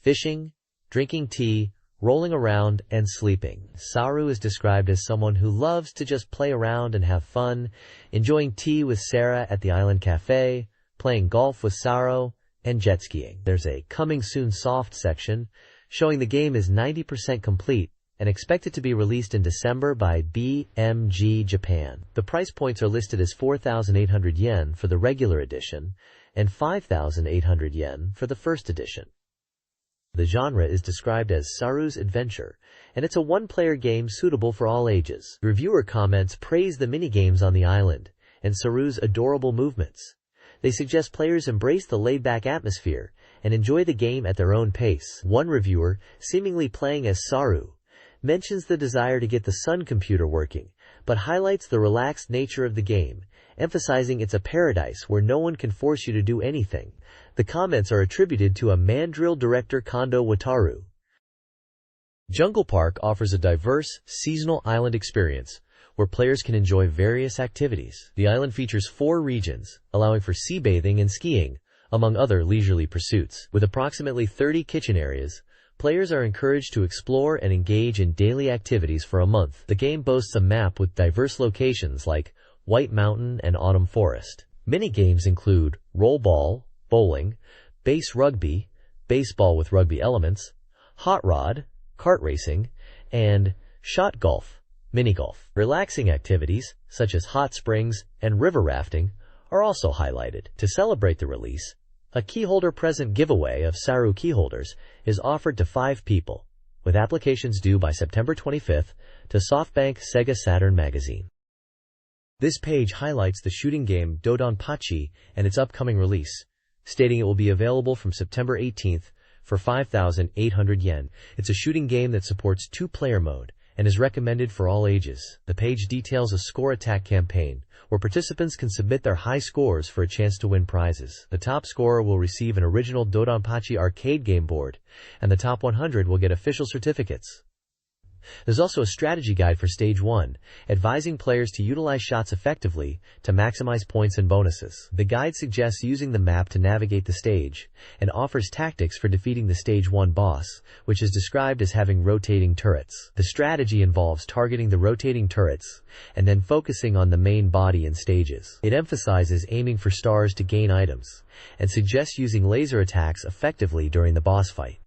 fishing, drinking tea, rolling around, and sleeping. Saru is described as someone who loves to just play around and have fun, enjoying tea with Sarah at the island cafe, playing golf with Saru, and jet skiing. There's a coming soon soft section showing the game is 90% complete and expected to be released in December by BMG Japan. The price points are listed as 4,800 yen for the regular edition and 5,800 yen for the first edition. The genre is described as Saru's Adventure, and it's a one-player game suitable for all ages. Reviewer comments praise the minigames on the island and Saru's adorable movements. They suggest players embrace the laid-back atmosphere and enjoy the game at their own pace. One reviewer, seemingly playing as Saru, mentions the desire to get the Sun computer working, but highlights the relaxed nature of the game, emphasizing it's a paradise where no one can force you to do anything. The comments are attributed to a Mandrill director Kondo Wataru. Jungle Park offers a diverse, seasonal island experience where players can enjoy various activities. The island features 4 regions, allowing for sea bathing and skiing, among other leisurely pursuits. With approximately 30 kitchen areas, players are encouraged to explore and engage in daily activities for a month. The game boasts a map with diverse locations like White Mountain and Autumn Forest. Mini-games include roll ball, bowling, base rugby, baseball with rugby elements, hot rod, kart racing, and shot golf, mini-golf. Relaxing activities, such as hot springs and river rafting, are also highlighted. To celebrate the release, a keyholder present giveaway of Saru keyholders is offered to 5 people, with applications due by September 25th to SoftBank SEGA Saturn Magazine. This page highlights the shooting game Dodonpachi and its upcoming release, stating it will be available from September 18th for 5,800 yen. It's a shooting game that supports 2-player mode and is recommended for all ages. The page details a score attack campaign where participants can submit their high scores for a chance to win prizes. The top scorer will receive an original Dodonpachi arcade game board, and the top 100 will get official certificates. There's also a strategy guide for Stage 1, advising players to utilize shots effectively to maximize points and bonuses. The guide suggests using the map to navigate the stage, and offers tactics for defeating the Stage 1 boss, which is described as having rotating turrets. The strategy involves targeting the rotating turrets, and then focusing on the main body and stages. It emphasizes aiming for stars to gain items, and suggests using laser attacks effectively during the boss fight.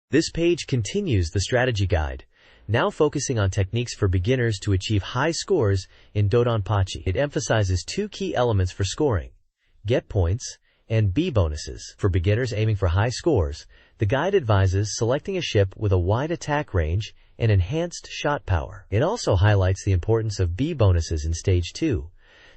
This page continues the strategy guide, now focusing on techniques for beginners to achieve high scores in Dodonpachi. It emphasizes two key elements for scoring: get points and B bonuses. For beginners aiming for high scores, the guide advises selecting a ship with a wide attack range and enhanced shot power. It also highlights the importance of B bonuses in Stage 2,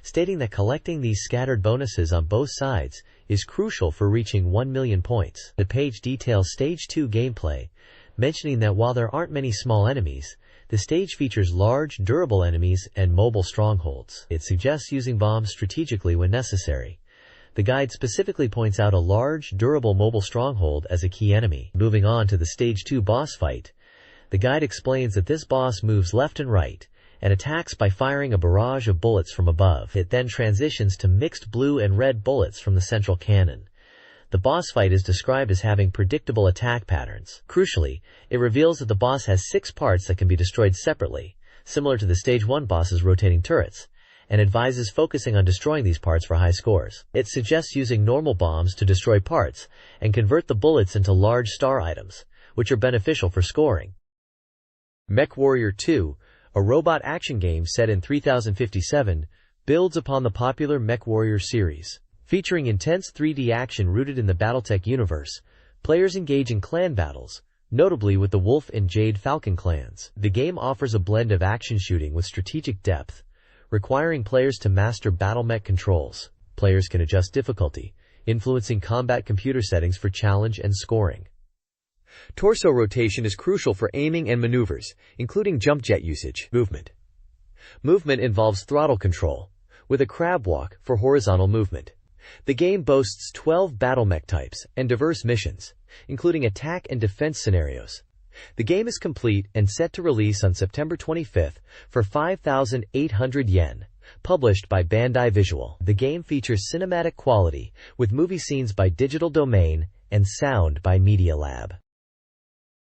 stating that collecting these scattered bonuses on both sides is crucial for reaching 1 million points. The page details Stage 2 gameplay, mentioning that while there aren't many small enemies, the stage features large, durable enemies and mobile strongholds. It suggests using bombs strategically when necessary. The guide specifically points out a large, durable mobile stronghold as a key enemy. Moving on to the Stage 2 boss fight, the guide explains that this boss moves left and right, and attacks by firing a barrage of bullets from above. It then transitions to mixed blue and red bullets from the central cannon. The boss fight is described as having predictable attack patterns. Crucially, it reveals that the boss has 6 parts that can be destroyed separately, similar to the Stage 1 boss's rotating turrets, and advises focusing on destroying these parts for high scores. It suggests using normal bombs to destroy parts and convert the bullets into large star items, which are beneficial for scoring. MechWarrior 2, a robot action game set in 3057, builds upon the popular MechWarrior series. Featuring intense 3D action rooted in the Battletech universe, players engage in clan battles, notably with the Wolf and Jade Falcon clans. The game offers a blend of action shooting with strategic depth, requiring players to master BattleMech controls. Players can adjust difficulty, influencing combat computer settings for challenge and scoring. Torso rotation is crucial for aiming and maneuvers, including jump jet usage. Movement involves throttle control, with a crab walk for horizontal movement. The game boasts 12 BattleMech types and diverse missions, including attack and defense scenarios. The game is complete and set to release on September 25th for 5,800 yen, published by Bandai Visual. The game features cinematic quality, with movie scenes by Digital Domain and sound by Media Lab.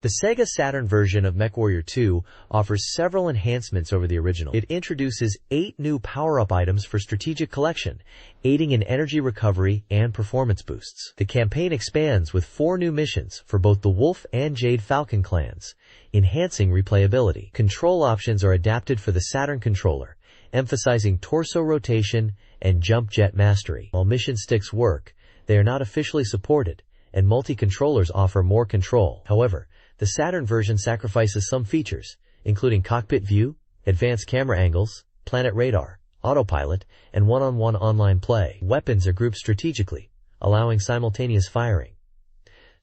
The SEGA Saturn version of MechWarrior 2 offers several enhancements over the original. It introduces 8 new power-up items for strategic collection, aiding in energy recovery and performance boosts. The campaign expands with 4 new missions for both the Wolf and Jade Falcon clans, enhancing replayability. Control options are adapted for the Saturn controller, emphasizing torso rotation and jump jet mastery. While mission sticks work, they are not officially supported, and multi-controllers offer more control. However, the Saturn version sacrifices some features, including cockpit view, advanced camera angles, planet radar, autopilot, and one-on-one online play. Weapons are grouped strategically, allowing simultaneous firing.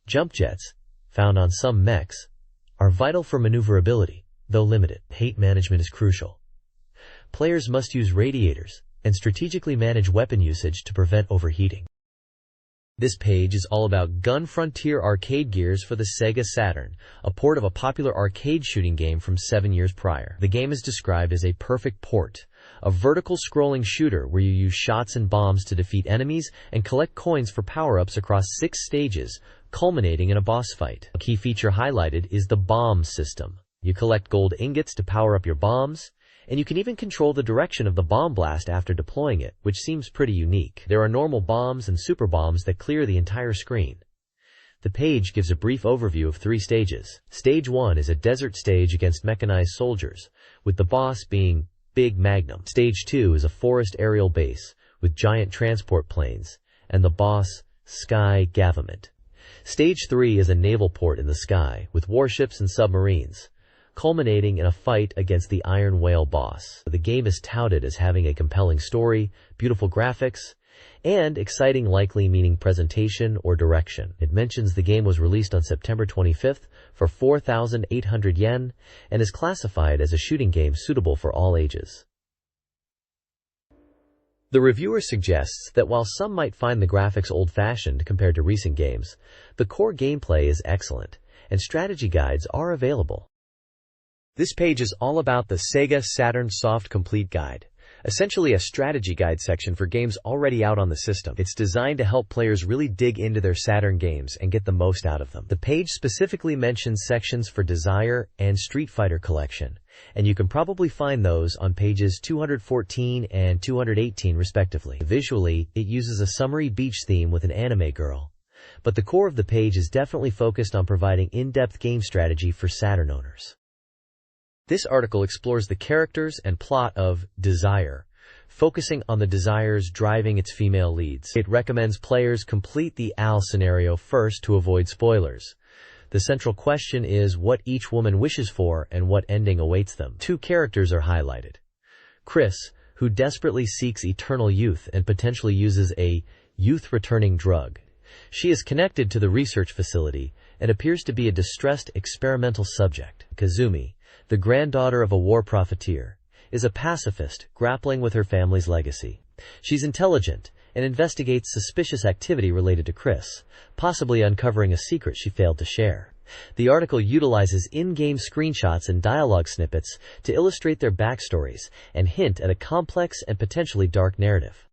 Jump jets, found on some mechs, are vital for maneuverability, though limited. Height management is crucial. Players must use radiators and strategically manage weapon usage to prevent overheating. This page is all about Gun Frontier arcade gears for the SEGA Saturn, a port of a popular arcade shooting game from 7 years prior. The game is described as a perfect port, a vertical scrolling shooter where you use shots and bombs to defeat enemies and collect coins for power-ups across 6 stages, culminating in a boss fight. A key feature highlighted is the bomb system. You collect gold ingots to power up your bombs, and you can even control the direction of the bomb blast after deploying it, which seems pretty unique. There are normal bombs and super bombs that clear the entire screen. The page gives a brief overview of 3 stages. Stage 1 is a desert stage against mechanized soldiers, with the boss being Big Magnum. Stage 2 is a forest aerial base, with giant transport planes, and the boss, Sky Government. Stage 3 is a naval port in the sky, with warships and submarines, culminating in a fight against the Iron Whale boss. The game is touted as having a compelling story, beautiful graphics, and exciting, likely meaning presentation or direction. It mentions the game was released on September 25th for 4,800 yen and is classified as a shooting game suitable for all ages. The reviewer suggests that while some might find the graphics old-fashioned compared to recent games, the core gameplay is excellent, and strategy guides are available. This page is all about the SEGA Saturn Soft Complete Guide, essentially a strategy guide section for games already out on the system. It's designed to help players really dig into their Saturn games and get the most out of them. The page specifically mentions sections for Desire and Street Fighter Collection, and you can probably find those on pages 214 and 218 respectively. Visually, it uses a summery beach theme with an anime girl, but the core of the page is definitely focused on providing in-depth game strategy for Saturn owners. This article explores the characters and plot of Desire, focusing on the desires driving its female leads. It recommends players complete the AL scenario first to avoid spoilers. The central question is what each woman wishes for and what ending awaits them. Two characters are highlighted. Chris, who desperately seeks eternal youth and potentially uses a youth-returning drug. She is connected to the research facility and appears to be a distressed experimental subject. Kazumi, the granddaughter of a war profiteer, is a pacifist grappling with her family's legacy. She's intelligent and investigates suspicious activity related to Chris, possibly uncovering a secret she failed to share. The article utilizes in-game screenshots and dialogue snippets to illustrate their backstories and hint at a complex and potentially dark narrative.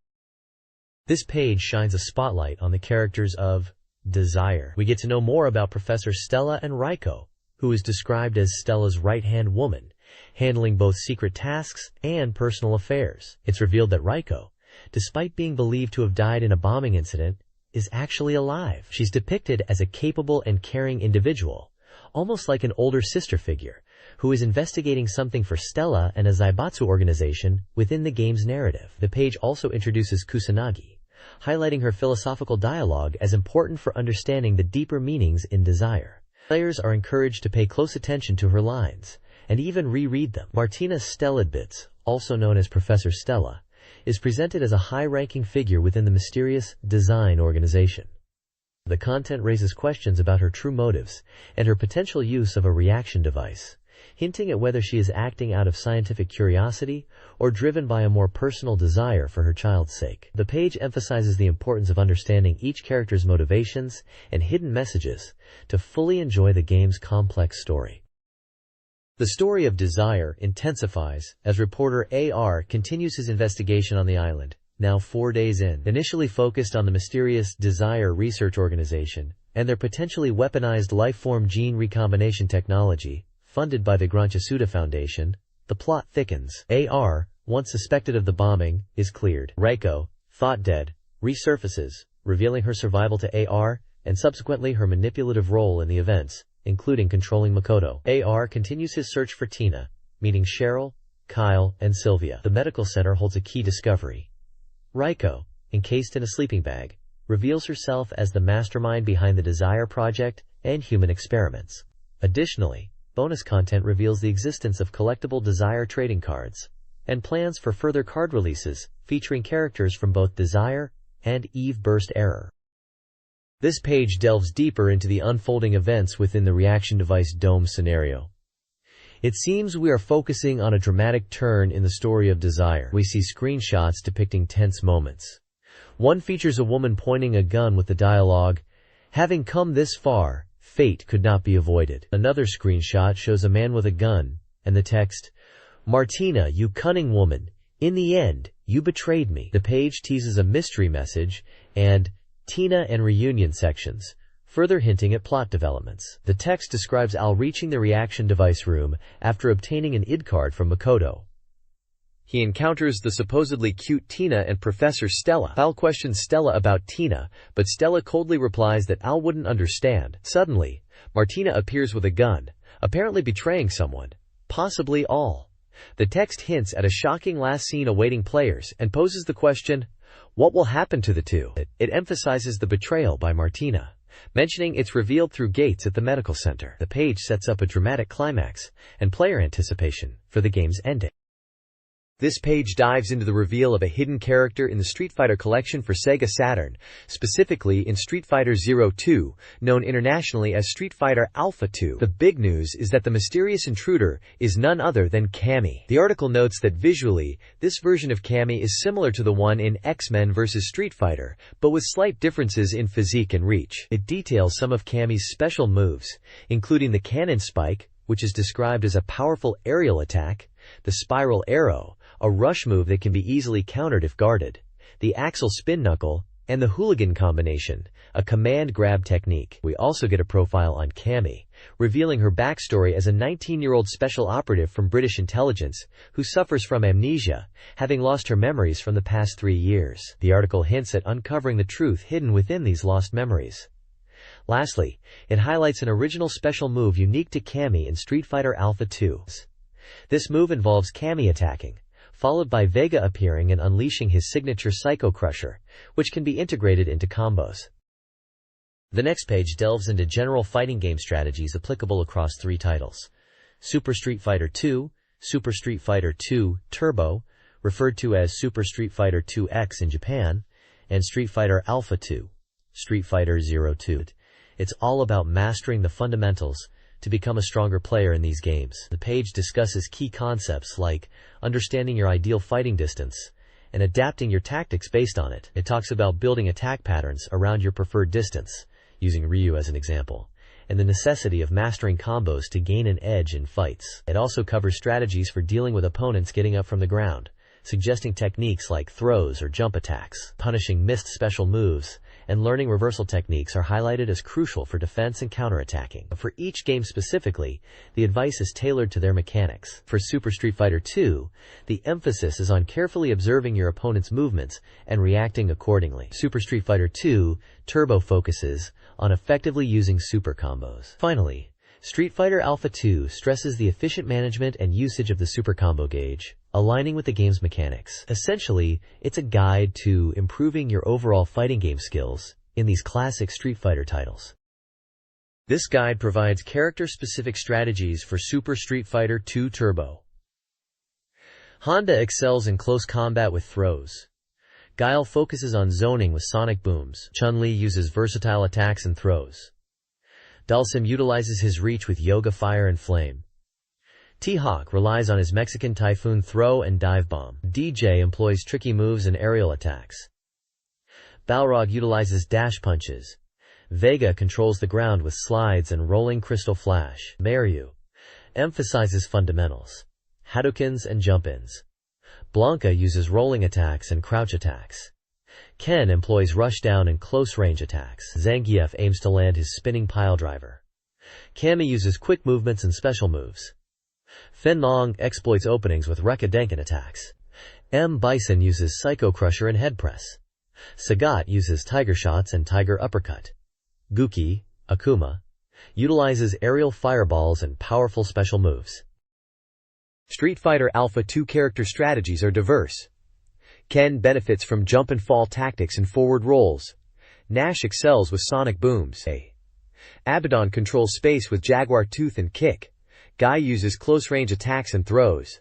This page shines a spotlight on the characters of Desire. We get to know more about Professor Stella and Raiko, who is described as Stella's right-hand woman, handling both secret tasks and personal affairs. It's revealed that Raiko, despite being believed to have died in a bombing incident, is actually alive. She's depicted as a capable and caring individual, almost like an older sister figure, who is investigating something for Stella and a Zaibatsu organization within the game's narrative. The page also introduces Kusanagi, highlighting her philosophical dialogue as important for understanding the deeper meanings in Desire. Players are encouraged to pay close attention to her lines, and even reread them. Martina Stelidbits, also known as Professor Stella, is presented as a high-ranking figure within the mysterious design organization. The content raises questions about her true motives and her potential use of a reaction device, hinting at whether she is acting out of scientific curiosity or driven by a more personal desire for her child's sake. The page emphasizes the importance of understanding each character's motivations and hidden messages to fully enjoy the game's complex story. The story of Desire intensifies as reporter AR continues his investigation on the island, now 4 days in. Initially focused on the mysterious Desire Research Organization and their potentially weaponized life-form gene recombination technology, funded by the Granchasuda Foundation, the plot thickens. AR, once suspected of the bombing, is cleared. Raiko, thought dead, resurfaces, revealing her survival to AR and subsequently her manipulative role in the events, including controlling Makoto. AR continues his search for Tina, meeting Cheryl, Kyle, and Sylvia. The medical center holds a key discovery. Raiko, encased in a sleeping bag, reveals herself as the mastermind behind the Desire Project and human experiments. Additionally, bonus content reveals the existence of collectible Desire trading cards and plans for further card releases featuring characters from both Desire and Eve Burst Error. This page delves deeper into the unfolding events within the reaction device dome scenario. It seems we are focusing on a dramatic turn in the story of Desire. We see screenshots depicting tense moments. One features a woman pointing a gun with the dialogue, "Having come this far, fate could not be avoided." Another screenshot shows a man with a gun, and the text, "Martina, you cunning woman, in the end, you betrayed me." The page teases a mystery message and Tina and reunion sections, further hinting at plot developments. The text describes Al reaching the reaction device room after obtaining an ID card from Makoto. He encounters the supposedly cute Tina and Professor Stella. Al questions Stella about Tina, but Stella coldly replies that Al wouldn't understand. Suddenly, Martina appears with a gun, apparently betraying someone, possibly Al. The text hints at a shocking last scene awaiting players and poses the question, what will happen to the two? It emphasizes the betrayal by Martina, mentioning it's revealed through gates at the medical center. The page sets up a dramatic climax and player anticipation for the game's ending. This page dives into the reveal of a hidden character in the Street Fighter collection for Sega Saturn, specifically in Street Fighter 02, known internationally as Street Fighter Alpha 2. The big news is that the mysterious intruder is none other than Cammy. The article notes that visually, this version of Cammy is similar to the one in X-Men vs. Street Fighter, but with slight differences in physique and reach. It details some of Cammy's special moves, including the cannon spike, which is described as a powerful aerial attack, the spiral arrow, a rush move that can be easily countered if guarded, the axle spin knuckle, and the hooligan combination, a command grab technique. We also get a profile on Cammy, revealing her backstory as a 19-year-old special operative from British intelligence who suffers from amnesia, having lost her memories from the past 3 years. The article hints at uncovering the truth hidden within these lost memories. Lastly, it highlights an original special move unique to Cammy in Street Fighter Alpha 2. This move involves Cammy attacking, followed by Vega appearing and unleashing his signature Psycho Crusher, which can be integrated into combos. The next page delves into general fighting game strategies applicable across 3 titles: Super Street Fighter 2, Super Street Fighter 2 Turbo, referred to as Super Street Fighter 2X in Japan, and Street Fighter Alpha 2, Street Fighter 02. It's all about mastering the fundamentals to become a stronger player in these games. The page discusses key concepts like understanding your ideal fighting distance and adapting your tactics based on it. It talks about building attack patterns around your preferred distance, using Ryu as an example, and the necessity of mastering combos to gain an edge in fights. It also covers strategies for dealing with opponents getting up from the ground, suggesting techniques like throws or jump attacks. Punishing missed special moves and learning reversal techniques are highlighted as crucial for defense and counterattacking. For each game specifically, the advice is tailored to their mechanics. For Super Street Fighter 2, the emphasis is on carefully observing your opponent's movements and reacting accordingly. Super Street Fighter 2 Turbo focuses on effectively using super combos. Finally, Street Fighter Alpha 2 stresses the efficient management and usage of the super combo gauge, aligning with the game's mechanics. Essentially, it's a guide to improving your overall fighting game skills in these classic Street Fighter titles. This guide provides character-specific strategies for Super Street Fighter 2 Turbo. Honda excels in close combat with throws. Guile focuses on zoning with sonic booms. Chun-Li uses versatile attacks and throws. Dhalsim utilizes his reach with Yoga Fire and Flame. T-Hawk relies on his Mexican Typhoon throw and dive bomb. DJ employs tricky moves and aerial attacks. Balrog utilizes dash punches. Vega controls the ground with slides and rolling crystal flash. Maryu emphasizes fundamentals, Hadoukens and jump-ins. Blanca uses rolling attacks and crouch attacks. Ken employs rushdown and close-range attacks. Zangief aims to land his spinning piledriver. Cammy uses quick movements and special moves. Fen Long exploits openings with Rekadenken attacks. M. Bison uses Psycho Crusher and head press. Sagat uses Tiger Shots and Tiger Uppercut. Guki, Akuma, utilizes aerial fireballs and powerful special moves. Street Fighter Alpha 2 character strategies are diverse. Ken benefits from jump and fall tactics and forward rolls. Nash excels with sonic booms. Abaddon controls space with Jaguar Tooth and kick. Guy uses close-range attacks and throws.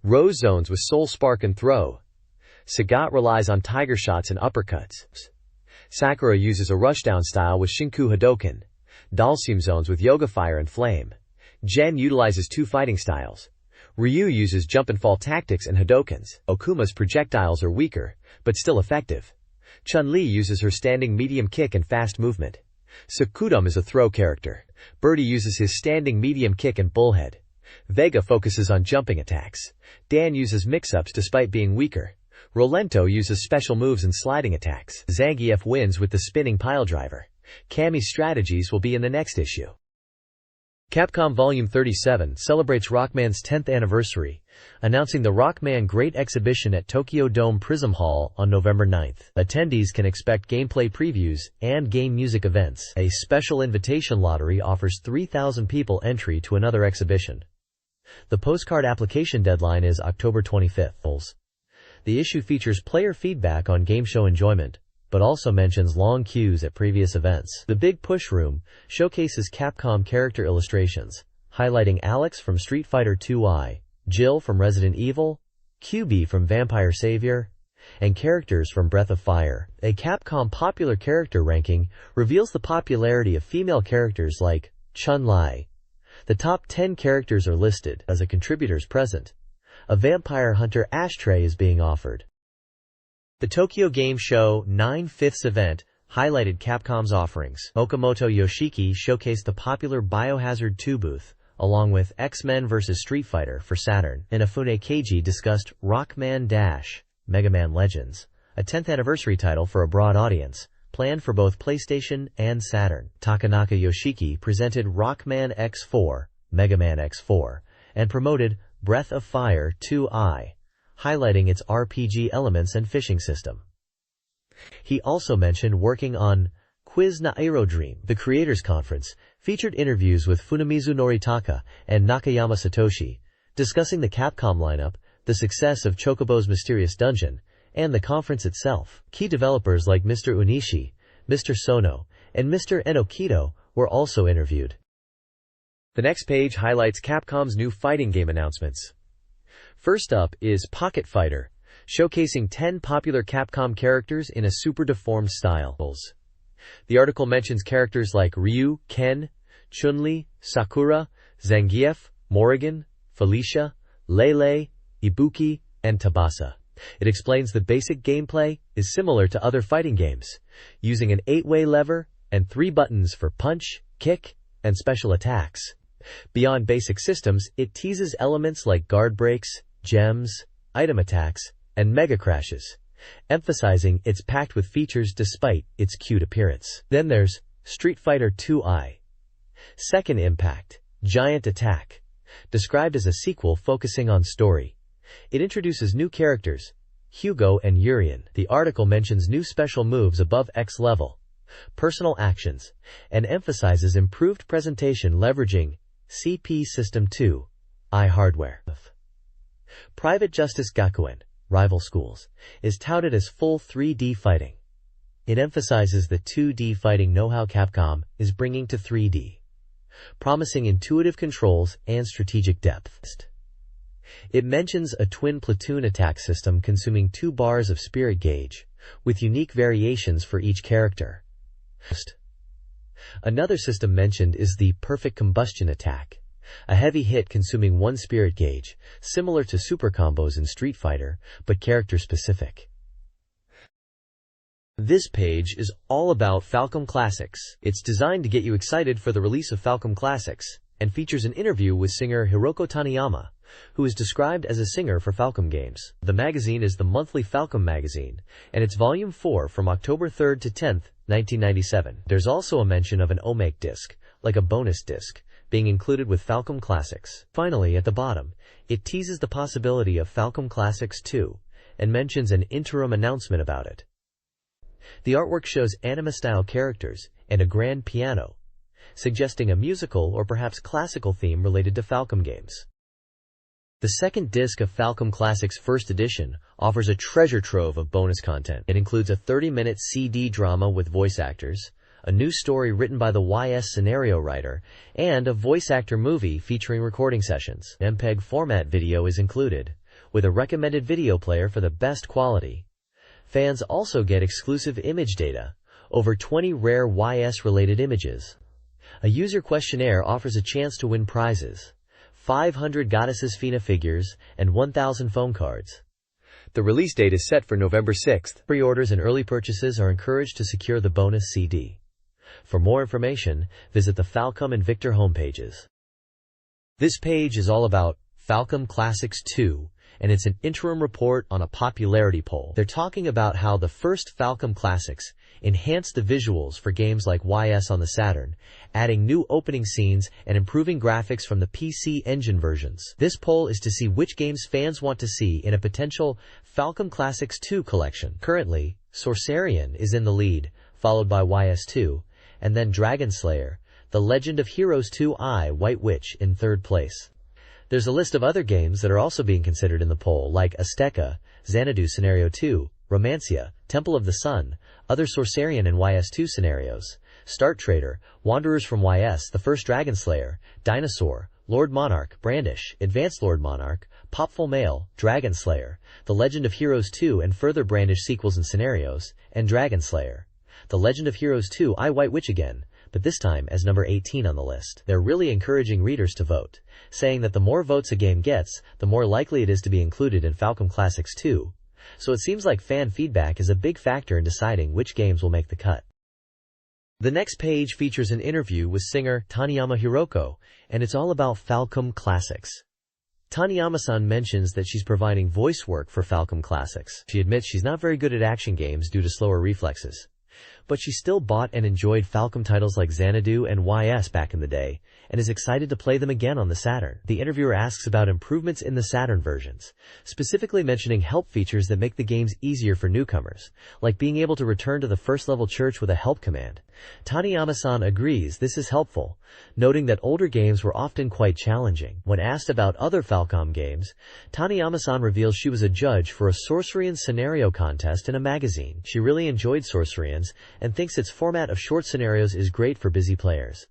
Rose zones with Soul Spark and throw. Sagat relies on Tiger Shots and uppercuts. Sakura uses a rushdown style with Shinku Hadoken. Dhalsim zones with Yoga Fire and Flame. Jen utilizes 2 fighting styles. Ryu uses jump and fall tactics and Hadokens. Okuma's projectiles are weaker, but still effective. Chun-Li uses her standing medium kick and fast movement. Sakudum is a throw character. Birdie uses his standing medium kick and bullhead. Vega focuses on jumping attacks. Dan uses mix-ups despite being weaker. Rolento uses special moves and sliding attacks. Zangief wins with the spinning piledriver. Cammy's strategies will be in the next issue. Capcom Volume 37 celebrates Rockman's 10th anniversary, announcing the Rockman Great Exhibition at Tokyo Dome Prism Hall on November 9th. Attendees can expect gameplay previews and game music events. A special invitation lottery offers 3,000 people entry to another exhibition. The postcard application deadline is October 25th. The issue features player feedback on game show enjoyment, but also mentions long queues at previous events. The Big Push Room showcases Capcom character illustrations, highlighting Alex from Street Fighter 2i, Jill from Resident Evil, QB from Vampire Savior, and characters from Breath of Fire. A Capcom popular character ranking reveals the popularity of female characters like Chun-Li. The top 10 characters are listed as a contributors present. A Vampire Hunter ashtray is being offered. The Tokyo Game Show 9/5 event highlighted Capcom's offerings. Okamoto Yoshiki showcased the popular Biohazard 2 booth, along with X-Men vs. Street Fighter for Saturn. Inafune Keiji discussed Rockman - Mega Man Legends, a 10th anniversary title for a broad audience, planned for both PlayStation and Saturn. Takanaka Yoshiki presented Rockman X4, Mega Man X4, and promoted Breath of Fire 2i, highlighting its RPG elements and fishing system. He also mentioned working on Quiz na Aerodream. The Creators Conference featured interviews with Funamizu Noritaka and Nakayama Satoshi, discussing the Capcom lineup, the success of Chocobo's Mysterious Dungeon, and the conference itself. Key developers like Mr. Unishi, Mr. Sono, and Mr. Enokito were also interviewed. The next page highlights Capcom's new fighting game announcements. First up is Pocket Fighter, showcasing 10 popular Capcom characters in a super deformed style. The article mentions characters like Ryu, Ken, Chun-Li, Sakura, Zangief, Morrigan, Felicia, Lele, Ibuki, and Tabasa. It explains the basic gameplay is similar to other fighting games, using an 8-way lever and 3 buttons for punch, kick, and special attacks. Beyond basic systems, it teases elements like guard breaks, gems, item attacks, and mega crashes, emphasizing it's packed with features despite its cute appearance. Then there's Street Fighter 2i. Second Impact, Giant Attack, described as a sequel focusing on story. It introduces new characters, Hugo and Urien. The article mentions new special moves above X level, personal actions, and emphasizes improved presentation leveraging CP System 2i hardware. Private Justice Gakuen, Rival Schools, is touted as full 3D fighting. It emphasizes the 2D fighting know-how Capcom is bringing to 3D, promising intuitive controls and strategic depth. It mentions a twin platoon attack system consuming 2 bars of spirit gauge, with unique variations for each character. Another system mentioned is the Perfect Combustion Attack, a heavy hit consuming 1 spirit gauge, similar to super combos in Street Fighter, but character-specific. This page is all about Falcom Classics. It's designed to get you excited for the release of Falcom Classics, and features an interview with singer Hiroko Taniyama, who is described as a singer for Falcom games. The magazine is the monthly Falcom magazine, and it's volume 4 from October 3rd to 10th, 1997. There's also a mention of an Omake disc, like a bonus disc, being included with Falcom Classics. Finally, at the bottom, it teases the possibility of Falcom Classics 2, and mentions an interim announcement about it. The artwork shows anime-style characters and a grand piano, suggesting a musical or perhaps classical theme related to Falcom games. The second disc of Falcom Classics First Edition offers a treasure trove of bonus content. It includes a 30-minute CD drama with voice actors, a new story written by the YS scenario writer, and a voice actor movie featuring recording sessions. MPEG format video is included, with a recommended video player for the best quality. Fans also get exclusive image data, over 20 rare YS-related images. A user questionnaire offers a chance to win prizes, 500 Goddesses Fina figures, and 1,000 phone cards. The release date is set for November 6th. Pre-orders and early purchases are encouraged to secure the bonus CD. For more information, visit the Falcom and Victor homepages. This page is all about Falcom Classics 2, and it's an interim report on a popularity poll. They're talking about how the first Falcom Classics enhanced the visuals for games like YS on the Saturn, adding new opening scenes and improving graphics from the PC Engine versions. This poll is to see which games fans want to see in a potential Falcom Classics 2 collection. Currently, Sorcerian is in the lead, followed by YS2, and then Dragon Slayer, The Legend of Heroes 2i White Witch in third place. There's a list of other games that are also being considered in the poll, like Azteca, Xanadu Scenario 2, Romancia, Temple of the Sun, other Sorcerian and YS2 scenarios, Start Trader, Wanderers from YS, The First Dragon Slayer, Dinosaur, Lord Monarch, Brandish, Advanced Lord Monarch, Popful Mail, Dragon Slayer, The Legend of Heroes 2 and further Brandish sequels and scenarios, and Dragon Slayer. The Legend of Heroes 2 I White Witch again, but this time as number 18 on the list. They're really encouraging readers to vote, saying that the more votes a game gets, the more likely it is to be included in Falcom Classics 2. So it seems like fan feedback is a big factor in deciding which games will make the cut. The next page features an interview with singer Taniyama Hiroko, and it's all about Falcom Classics. Taniyama-san mentions that she's providing voice work for Falcom Classics. She admits she's not very good at action games due to slower reflexes, but she still bought and enjoyed Falcom titles like Xanadu and YS back in the day, and is excited to play them again on the Saturn. The interviewer asks about improvements in the Saturn versions, specifically mentioning help features that make the games easier for newcomers, like being able to return to the first-level church with a help command. Taniyama-san agrees this is helpful, noting that older games were often quite challenging. When asked about other Falcom games, Taniyama-san reveals she was a judge for a Sorcerian scenario contest in a magazine. She really enjoyed Sorcerians and thinks its format of short scenarios is great for busy players.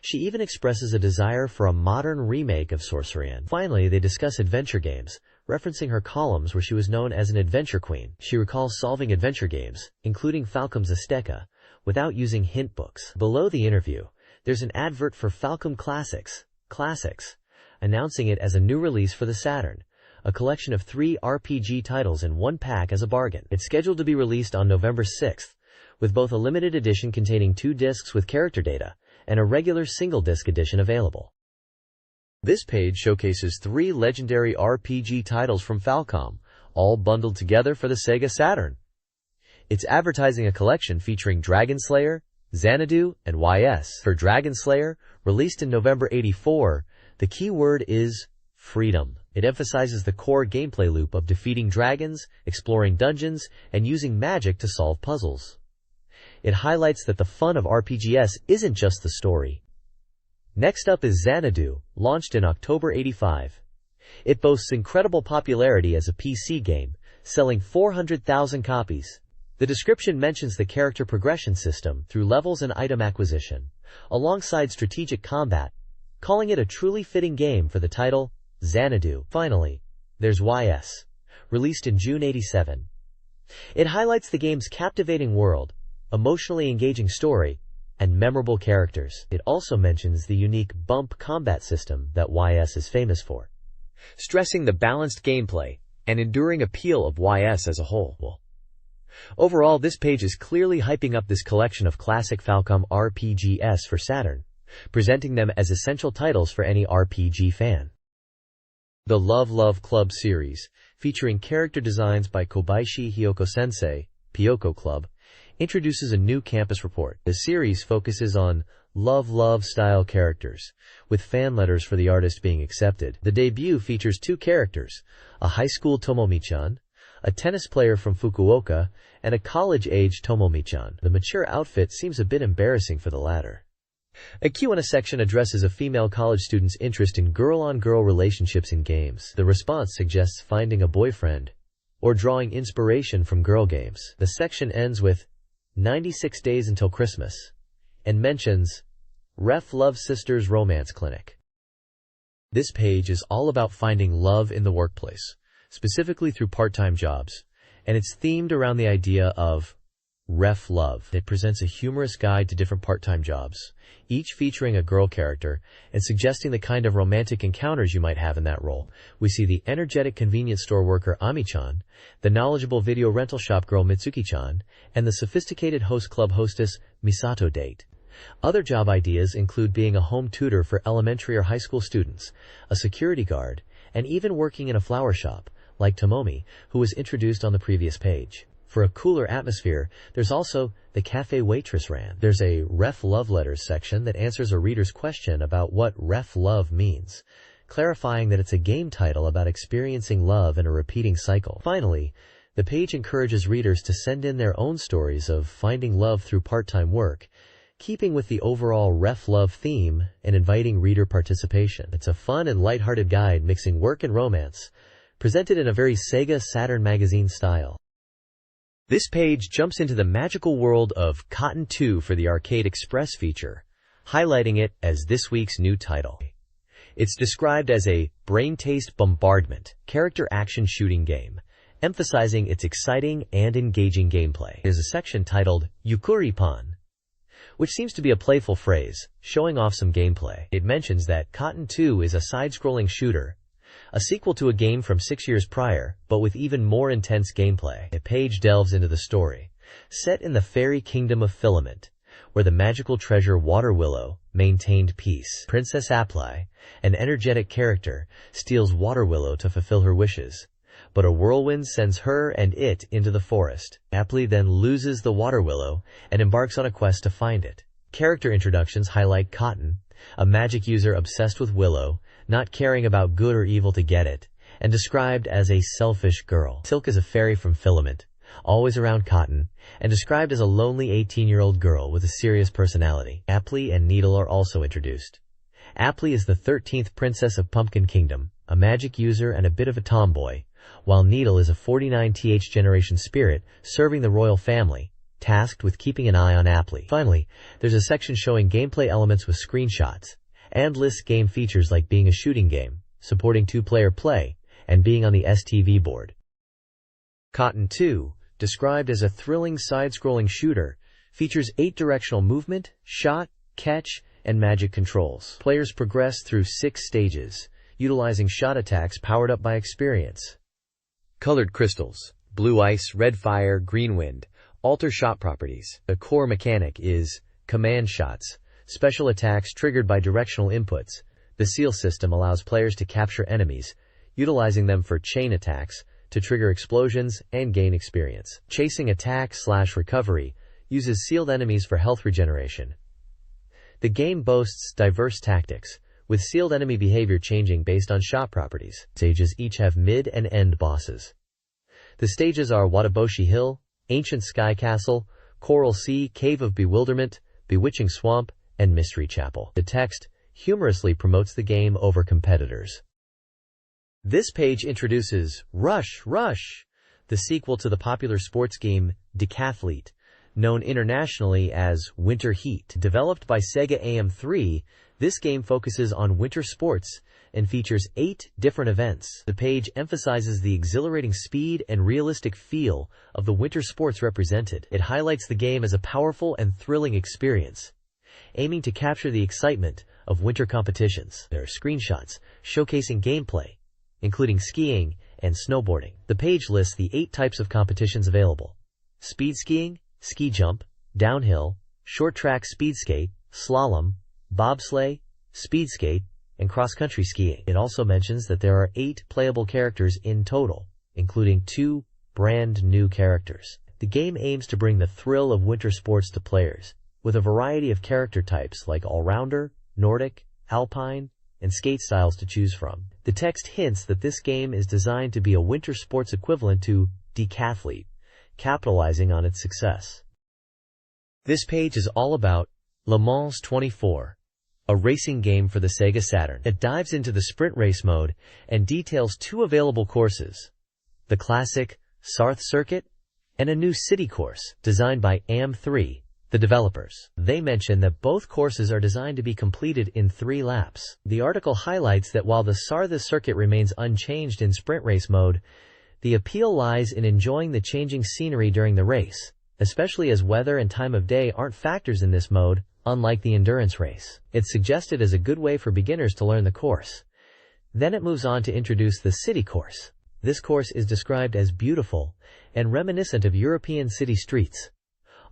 She even expresses a desire for a modern remake of Sorcerian. Finally, they discuss adventure games, referencing her columns where she was known as an adventure queen. She recalls solving adventure games, including Falcom's Azteca, without using hint books. Below the interview, there's an advert for Falcom Classics, announcing it as a new release for the Saturn, a collection of 3 RPG titles in one pack as a bargain. It's scheduled to be released on November 6th, with both a limited edition containing 2 discs with character data, and a regular single-disc edition available. This page showcases 3 legendary RPG titles from Falcom, all bundled together for the SEGA Saturn. It's advertising a collection featuring Dragon Slayer, Xanadu, and YS. For Dragon Slayer, released in November '84, the key word is freedom. It emphasizes the core gameplay loop of defeating dragons, exploring dungeons, and using magic to solve puzzles. It highlights that the fun of RPGs isn't just the story. Next up is Xanadu, launched in October '85. It boasts incredible popularity as a PC game, selling 400,000 copies. The description mentions the character progression system through levels and item acquisition, alongside strategic combat, calling it a truly fitting game for the title, Xanadu. Finally, there's YS, released in June '87. It highlights the game's captivating world, emotionally engaging story, and memorable characters. It also mentions the unique bump combat system that YS is famous for, stressing the balanced gameplay and enduring appeal of YS as a whole. Overall, this page is clearly hyping up this collection of classic Falcom RPGs for Saturn, presenting them as essential titles for any RPG fan. The Love Love Club series, featuring character designs by Kobayashi Hiyoko-sensei, Pyoko Club, introduces a new campus report. The series focuses on love style characters, with fan letters for the artist being accepted. The debut features 2 characters, a high school Tomomi-chan, a tennis player from Fukuoka, and a college-age Tomomi-chan. The mature outfit seems a bit embarrassing for the latter. A Q&A section addresses a female college student's interest in girl-on-girl relationships in games. The response suggests finding a boyfriend, or drawing inspiration from girl games. The section ends with 96 days until Christmas, and mentions Ref Love Sisters Romance Clinic. This page is all about finding love in the workplace, specifically through part-time jobs, and it's themed around the idea of Ref Love. It presents a humorous guide to different part-time jobs, each featuring a girl character and suggesting the kind of romantic encounters you might have in that role. We see the energetic convenience store worker Ami-chan, the knowledgeable video rental shop girl Mitsuki-chan, and the sophisticated host club hostess Misato date. Other job ideas include being a home tutor for elementary or high school students, a security guard, and even working in a flower shop, like Tomomi, who was introduced on the previous page. For a cooler atmosphere, there's also the cafe waitress ran. There's a Ref Love Letters section that answers a reader's question about what Ref Love means, clarifying that it's a game title about experiencing love in a repeating cycle. Finally, the page encourages readers to send in their own stories of finding love through part-time work, keeping with the overall Ref Love theme and inviting reader participation. It's a fun and lighthearted guide mixing work and romance, presented in a very SEGA Saturn magazine style. This page jumps into the magical world of Cotton 2 for the Arcade Express feature, highlighting it as this week's new title. It's described as a brain-taste bombardment, character action shooting game, emphasizing its exciting and engaging gameplay. There's a section titled Yukuri-pan, which seems to be a playful phrase, showing off some gameplay. It mentions that Cotton 2 is a side-scrolling shooter, a sequel to a game from 6 years prior, but with even more intense gameplay. The page delves into the story, set in the fairy kingdom of Filament, where the magical treasure Water Willow maintained peace. Princess Apply, an energetic character, steals Water Willow to fulfill her wishes, but a whirlwind sends her and it into the forest. Apply then loses the Water Willow and embarks on a quest to find it. Character introductions highlight Cotton, a magic user obsessed with Willow, not caring about good or evil to get it, and described as a selfish girl. Silk is a fairy from Filament, always around Cotton, and described as a lonely 18-year-old girl with a serious personality. Apply and Needle are also introduced. Apply is the 13th princess of Pumpkin Kingdom, a magic user and a bit of a tomboy, while Needle is a 49th generation spirit serving the royal family, tasked with keeping an eye on Apply. Finally, there's a section showing gameplay elements with screenshots, and lists game features like being a shooting game, supporting two-player play, and being on the STV board. Cotton 2, described as a thrilling side-scrolling shooter, features 8-directional movement, shot, catch, and magic controls. Players progress through 6 stages, utilizing shot attacks powered up by experience. Colored crystals, blue ice, red fire, green wind, alter shot properties. The core mechanic is command shots, special attacks triggered by directional inputs. The seal system allows players to capture enemies, utilizing them for chain attacks, to trigger explosions and gain experience. Chasing attack/recovery uses sealed enemies for health regeneration. The game boasts diverse tactics, with sealed enemy behavior changing based on shot properties. Stages each have mid and end bosses. The stages are Wataboshi Hill, Ancient Sky Castle, Coral Sea, Cave of Bewilderment, Bewitching Swamp, and Mystery Chapel. The text humorously promotes the game over competitors. This page introduces Rush, Rush, the sequel to the popular sports game Decathlete, known internationally as Winter Heat. Developed by SEGA AM3, this game focuses on winter sports and features 8 different events. The page emphasizes the exhilarating speed and realistic feel of the winter sports represented. It highlights the game as a powerful and thrilling experience, aiming to capture the excitement of winter competitions. There are screenshots showcasing gameplay, including skiing and snowboarding. The page lists the 8 types of competitions available: speed skiing, ski jump, downhill, short track speed skate, slalom, bobsleigh, speed skate, and cross-country skiing. It also mentions that there are 8 playable characters in total, including 2 brand new characters. The game aims to bring the thrill of winter sports to players, with a variety of character types like all-rounder, Nordic, alpine, and skate styles to choose from. The text hints that this game is designed to be a winter sports equivalent to Decathlete, capitalizing on its success. This page is all about Le Mans 24, a racing game for the SEGA Saturn. It dives into the sprint race mode and details 2 available courses: the classic Sarth circuit and a new city course designed by AM3, the developers. They mention that both courses are designed to be completed in 3 laps. The article highlights that while the Sarth circuit remains unchanged in sprint race mode, the appeal lies in enjoying the changing scenery during the race, especially as weather and time of day aren't factors in this mode, unlike the endurance race. It's suggested as a good way for beginners to learn the course. Then it moves on to introduce the city course. This course is described as beautiful and reminiscent of European city streets,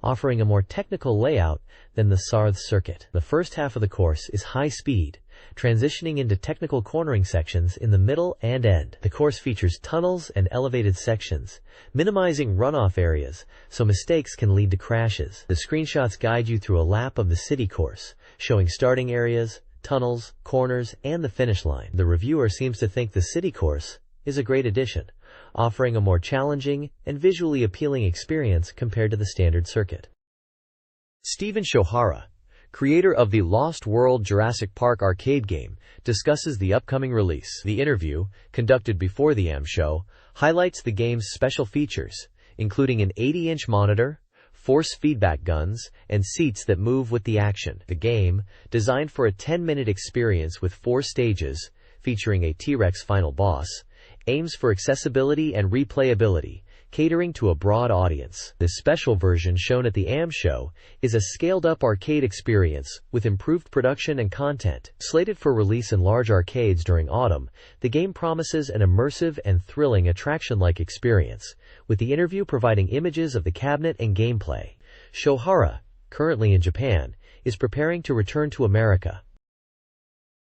offering a more technical layout than the Sarth circuit. The first half of the course is high speed, transitioning into technical cornering sections in the middle and end. The course features tunnels and elevated sections, minimizing runoff areas so mistakes can lead to crashes. The screenshots guide you through a lap of the city course, showing starting areas, tunnels, corners, and the finish line. The reviewer seems to think the city course is a great addition, offering a more challenging and visually appealing experience compared to the standard circuit. Stephen Shohara, creator of the Lost World Jurassic Park arcade game, discusses the upcoming release. The interview, conducted before the AM show, highlights the game's special features, including an 80-inch monitor, force feedback guns, and seats that move with the action. The game, designed for a 10-minute experience with 4 stages, featuring a T-Rex final boss, aims for accessibility and replayability, catering to a broad audience. This special version shown at the AM show is a scaled-up arcade experience with improved production and content. Slated for release in large arcades during autumn, the game promises an immersive and thrilling attraction-like experience, with the interview providing images of the cabinet and gameplay. Shohara, currently in Japan, is preparing to return to America.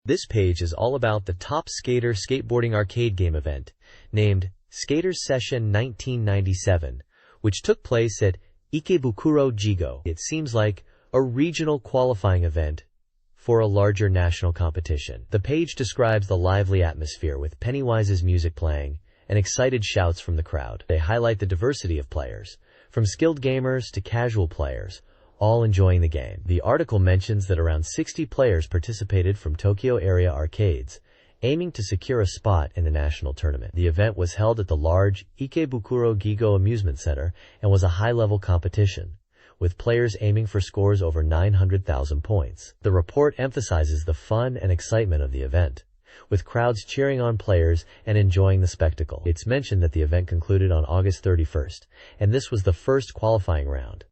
This page is all about the top skater skateboarding arcade game event, named Skaters Session 1997, which took place at Ikebukuro Jigo. It seems like a regional qualifying event for a larger national competition. The page describes the lively atmosphere with Pennywise's music playing and excited shouts from the crowd. They highlight the diversity of players, from skilled gamers to casual players, all enjoying the game. The article mentions that around 60 players participated from Tokyo area arcades, aiming to secure a spot in the national tournament. The event was held at the large Ikebukuro Gigo Amusement Center and was a high-level competition, with players aiming for scores over 900,000 points. The report emphasizes the fun and excitement of the event, with crowds cheering on players and enjoying the spectacle. It's mentioned that the event concluded on August 31st, and this was the first qualifying round.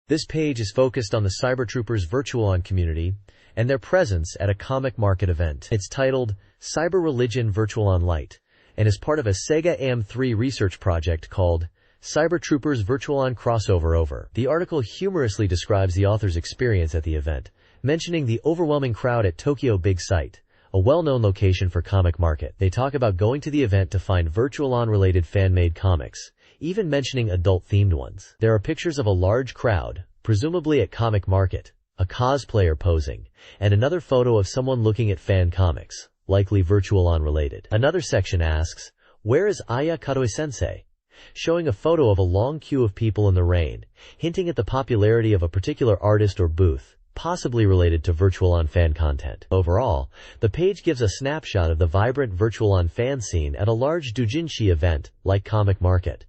This page is focused on the Cybertroopers Virtual-On community and their presence at a comic market event. It's titled Cyber Religion Virtual-On Lite and is part of a SEGA AM3 research project called Cybertroopers Virtual-On Crossover Over. The article humorously describes the author's experience at the event, mentioning the overwhelming crowd at Tokyo Big Sight, a well-known location for comic market. They talk about going to the event to find Virtual-On related fan-made comics, even mentioning adult-themed ones. There are pictures of a large crowd, presumably at comic market, a cosplayer posing, and another photo of someone looking at fan comics, likely Virtual-On related. Another section asks, "Where is Aya Katoi-sensei?" showing a photo of a long queue of people in the rain, hinting at the popularity of a particular artist or booth, possibly related to Virtual-On fan content. Overall, the page gives a snapshot of the vibrant Virtual-On fan scene at a large doujinshi event like comic market.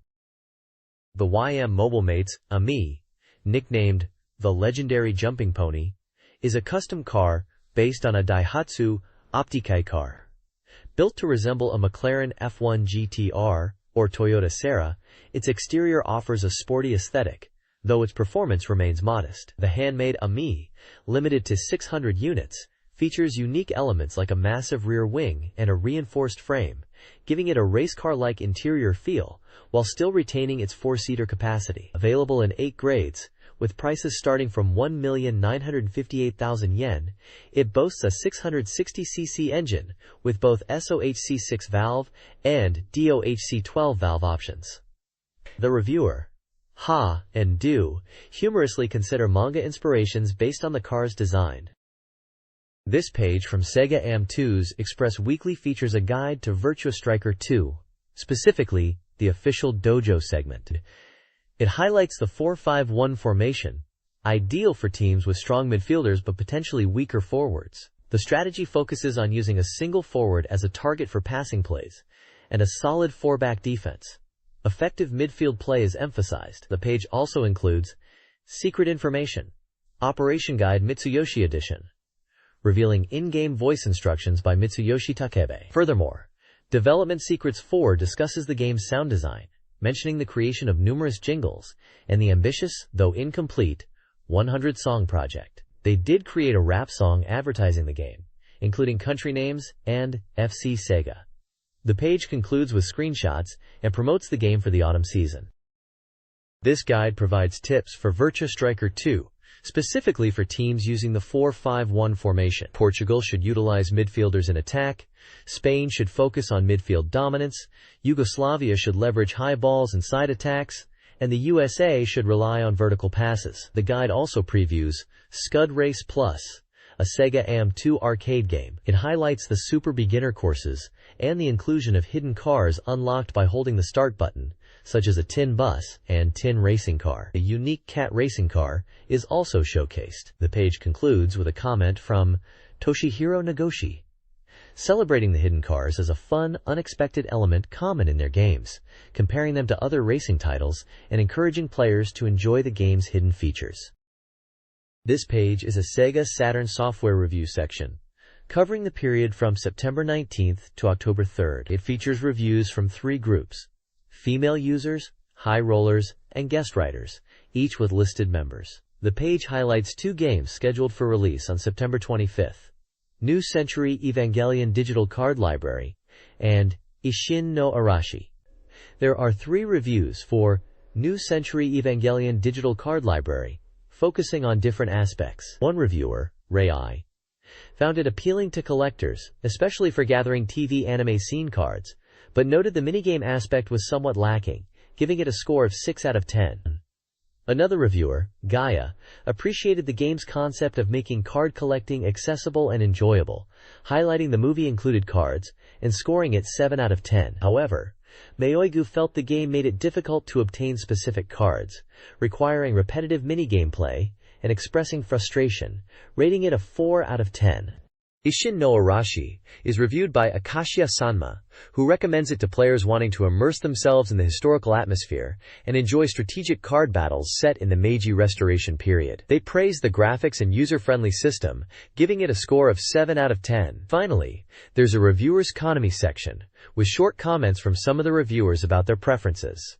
The YM Mobile Mates, AMI, nicknamed the legendary jumping pony, is a custom car based on a Daihatsu Optikai car. Built to resemble a McLaren F1 GTR or Toyota Serra, its exterior offers a sporty aesthetic, though its performance remains modest. The handmade AMI, limited to 600 units, features unique elements like a massive rear wing and a reinforced frame, giving it a race car-like interior feel, while still retaining its 4-seater capacity. Available in 8 grades, with prices starting from 1,958,000 yen, it boasts a 660cc engine with both SOHC 6 valve and DOHC 12 valve options. The reviewer, Ha and Do, humorously consider manga inspirations based on the car's design. This page from Sega AM2's Express Weekly features a guide to Virtua Striker 2, specifically the official dojo segment. It highlights the 4-5-1 formation, ideal for teams with strong midfielders but potentially weaker forwards. The strategy focuses on using a single forward as a target for passing plays, and a solid 4-back defense. Effective midfield play is emphasized. The page also includes Secret Information, Operation Guide Mitsuyoshi Edition, revealing in-game voice instructions by Mitsuyoshi Takebe. Furthermore, Development Secrets 4 discusses the game's sound design, mentioning the creation of numerous jingles and the ambitious, though incomplete, 100-song project. They did create a rap song advertising the game, including country names and FC Sega. The page concludes with screenshots and promotes the game for the autumn season. This guide provides tips for Virtua Striker 2, specifically for teams using the 4-5-1 formation. Portugal should utilize midfielders in attack, Spain should focus on midfield dominance, Yugoslavia should leverage high balls and side attacks, and the USA should rely on vertical passes. The guide also previews Scud Race Plus, a Sega AM2 arcade game. It highlights the super beginner courses and the inclusion of hidden cars unlocked by holding the start button, such as a tin bus and tin racing car. A unique cat racing car is also showcased. The page concludes with a comment from Toshihiro Nagoshi, celebrating the hidden cars as a fun, unexpected element common in their games, comparing them to other racing titles and encouraging players to enjoy the game's hidden features. This page is a Sega Saturn software review section, covering the period from September 19th to October 3rd. It features reviews from 3 groups: female users, high rollers, and guest writers, each with listed members. The page highlights 2 games scheduled for release on September 25th. New Century Evangelion Digital Card Library, and Ishin no Arashi. There are 3 reviews for New Century Evangelion Digital Card Library, focusing on different aspects. One reviewer, Ray I, found it appealing to collectors, especially for gathering TV anime scene cards, but noted the minigame aspect was somewhat lacking, giving it a score of 6 out of 10. Another reviewer, Gaia, appreciated the game's concept of making card collecting accessible and enjoyable, highlighting the movie-included cards, and scoring it 7 out of 10. However, Mayoigu felt the game made it difficult to obtain specific cards, requiring repetitive minigame play, and expressing frustration, rating it a 4 out of 10. Ishin no Arashi is reviewed by Akashia Sanma, who recommends it to players wanting to immerse themselves in the historical atmosphere and enjoy strategic card battles set in the Meiji Restoration period. They praise the graphics and user-friendly system, giving it a score of 7 out of 10. Finally, there's a reviewer's economy section, with short comments from some of the reviewers about their preferences.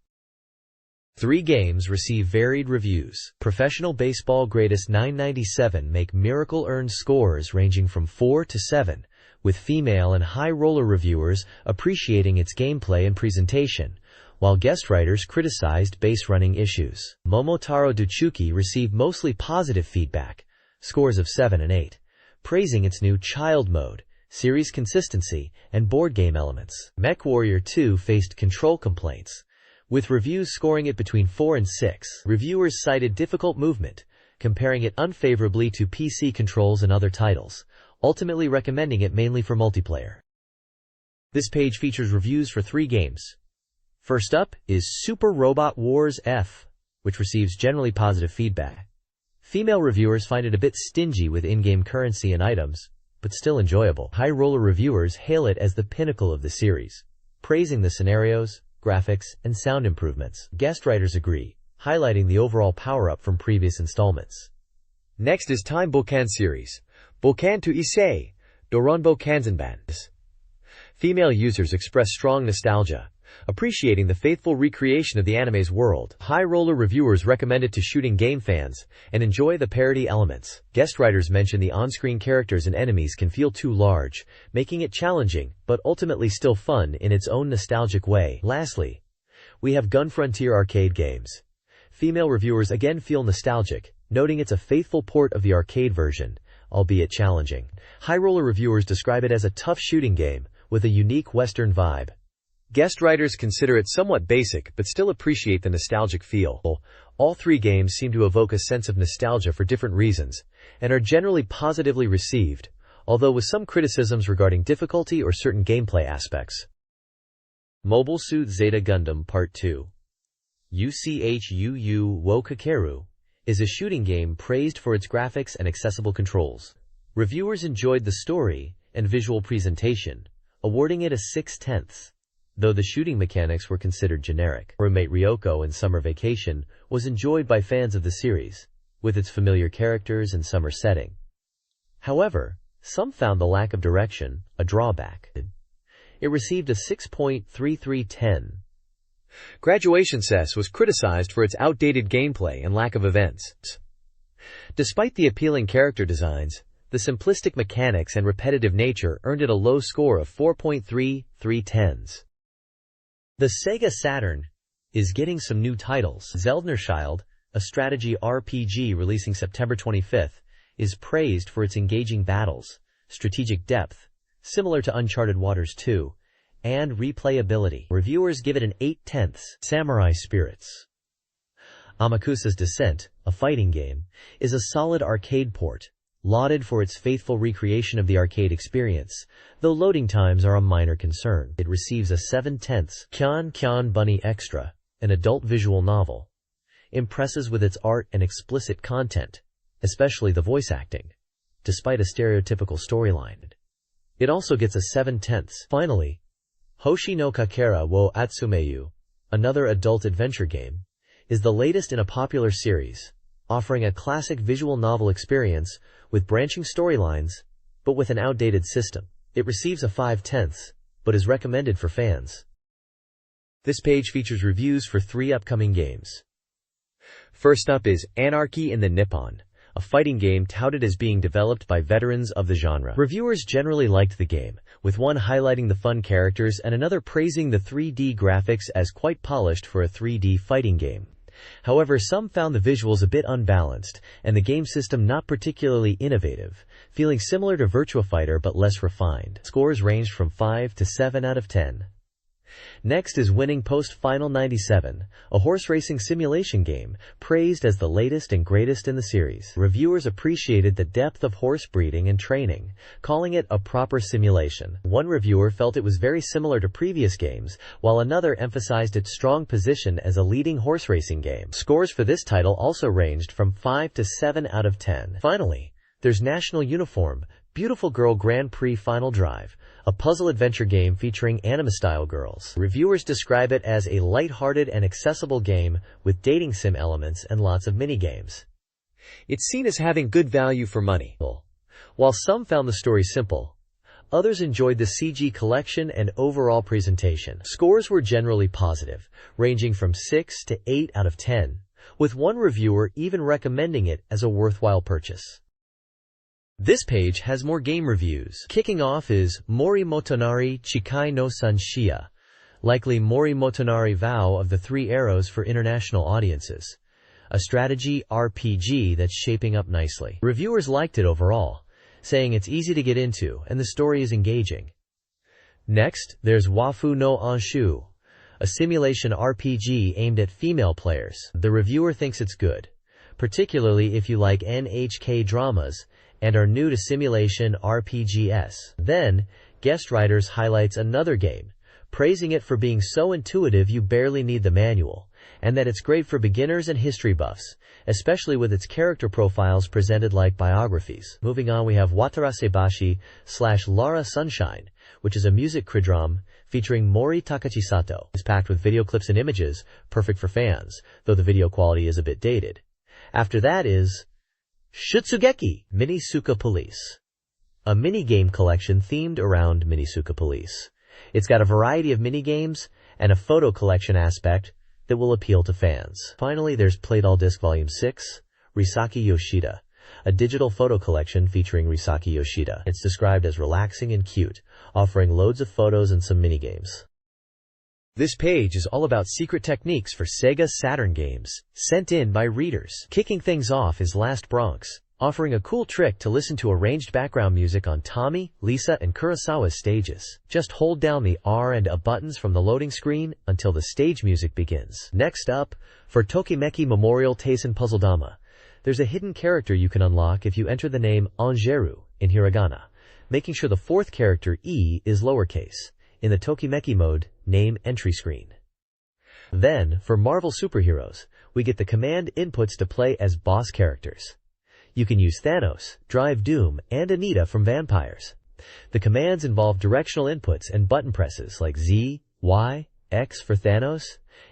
3 games receive varied reviews. Professional Baseball Greatest 997 make Miracle earned scores ranging from 4 to 7, with female and high roller reviewers appreciating its gameplay and presentation, while guest writers criticized base running issues. Momotaro Duchuki received mostly positive feedback, scores of 7 and 8, praising its new child mode, series consistency, and board game elements. MechWarrior 2 faced control complaints, with reviews scoring it between 4 and 6. Reviewers cited difficult movement, comparing it unfavorably to PC controls and other titles, ultimately recommending it mainly for multiplayer. This page features reviews for 3 games. First up is Super Robot Wars F, which receives generally positive feedback. Female reviewers find it a bit stingy with in-game currency and items, but still enjoyable. High roller reviewers hail it as the pinnacle of the series, praising the scenarios, graphics, and sound improvements. Guest writers agree, highlighting the overall power-up from previous installments. Next is Time Bokan series, Bokan to Issei, Doronbo Kanzenban. Female users express strong nostalgia, appreciating the faithful recreation of the anime's world. High roller reviewers recommend it to shooting game fans, and enjoy the parody elements. Guest writers mention the on-screen characters and enemies can feel too large, making it challenging, but ultimately still fun in its own nostalgic way. Lastly, we have Gun Frontier arcade games. Female reviewers again feel nostalgic, noting it's a faithful port of the arcade version, albeit challenging. High roller reviewers describe it as a tough shooting game, with a unique Western vibe. Guest writers consider it somewhat basic but still appreciate the nostalgic feel. All 3 games seem to evoke a sense of nostalgia for different reasons, and are generally positively received, although with some criticisms regarding difficulty or certain gameplay aspects. Mobile Suit Zeta Gundam Part 2 UCHUU wo Kakeru is a shooting game praised for its graphics and accessible controls. Reviewers enjoyed the story and visual presentation, awarding it a 6/10. Though the shooting mechanics were considered generic. Roommate Ryoko in Summer Vacation was enjoyed by fans of the series, with its familiar characters and summer setting. However, some found the lack of direction a drawback. It received a 6.33/10. Graduation Cess was criticized for its outdated gameplay and lack of events. Despite the appealing character designs, the simplistic mechanics and repetitive nature earned it a low score of 4.33/10. The SEGA Saturn is getting some new titles. Zeldarschild, a strategy RPG releasing September 25th, is praised for its engaging battles, strategic depth, similar to Uncharted Waters 2, and replayability. Reviewers give it an 8/10. Samurai Spirits Amakusa's Descent, a fighting game, is a solid arcade port, lauded for its faithful recreation of the arcade experience, though loading times are a minor concern. It receives a 7/10. Kyan Kyan Bunny Extra, an adult visual novel, impresses with its art and explicit content, especially the voice acting, despite a stereotypical storyline. It also gets a 7/10. Finally, Hoshi no Kakera wo Atsumeyu, another adult adventure game, is the latest in a popular series, offering a classic visual novel experience with branching storylines, but with an outdated system. It receives a 5/10, but is recommended for fans. This page features reviews for 3 upcoming games. First up is Anarchy in the Nippon, a fighting game touted as being developed by veterans of the genre. Reviewers generally liked the game, with one highlighting the fun characters and another praising the 3D graphics as quite polished for a 3D fighting game. However, some found the visuals a bit unbalanced, and the game system not particularly innovative, feeling similar to Virtua Fighter but less refined. Scores ranged from 5 to 7 out of 10. Next is Winning Post Final 97, a horse racing simulation game, praised as the latest and greatest in the series. Reviewers appreciated the depth of horse breeding and training, calling it a proper simulation. One reviewer felt it was very similar to previous games, while another emphasized its strong position as a leading horse racing game. Scores for this title also ranged from 5 to 7 out of 10. Finally, there's National Uniform, Beautiful Girl Grand Prix Final Drive, a puzzle-adventure game featuring anime-style girls. Reviewers describe it as a light-hearted and accessible game with dating sim elements and lots of mini-games. It's seen as having good value for money. While some found the story simple, others enjoyed the CG collection and overall presentation. Scores were generally positive, ranging from 6 to 8 out of 10, with one reviewer even recommending it as a worthwhile purchase. This page has more game reviews. Kicking off is Mori Motonari Chikai no Sanshiya, likely Mori Motonari Vow of the Three Arrows for international audiences, a strategy RPG that's shaping up nicely. Reviewers liked it overall, saying it's easy to get into and the story is engaging. Next, there's Wafu no Anshu, a simulation RPG aimed at female players. The reviewer thinks it's good, particularly if you like NHK dramas and are new to simulation RPGs. Then, Guest Writers highlights another game, praising it for being so intuitive you barely need the manual, and that it's great for beginners and history buffs, especially with its character profiles presented like biographies. Moving on, we have Watarasebashi / Lara Sunshine, which is a music cridrome featuring Mori Takachisato. It's packed with video clips and images, perfect for fans, though the video quality is a bit dated. After that is Shutsugeki Minisuka Police, a mini-game collection themed around Minisuka Police. It's got a variety of mini-games and a photo collection aspect that will appeal to fans. Finally, there's Played All Disc Volume 6, Risaki Yoshida, a digital photo collection featuring Risaki Yoshida. It's described as relaxing and cute, offering loads of photos and some mini-games. This page is all about secret techniques for SEGA Saturn games, sent in by readers. Kicking things off is Last Bronx, offering a cool trick to listen to arranged background music on Tommy, Lisa, and Kurosawa's stages. Just hold down the R and A buttons from the loading screen until the stage music begins. Next up, for Tokimeki Memorial Taisen Puzzle Dama, there's a hidden character you can unlock if you enter the name Angeru in hiragana, making sure the fourth character E is lowercase in the Tokimeki mode name entry screen. Then, for Marvel Superheroes, we get the command inputs to play as boss characters. You can use Thanos, Drive Doom, and Anita from Vampires. The commands involve directional inputs and button presses like Z, Y, X for Thanos,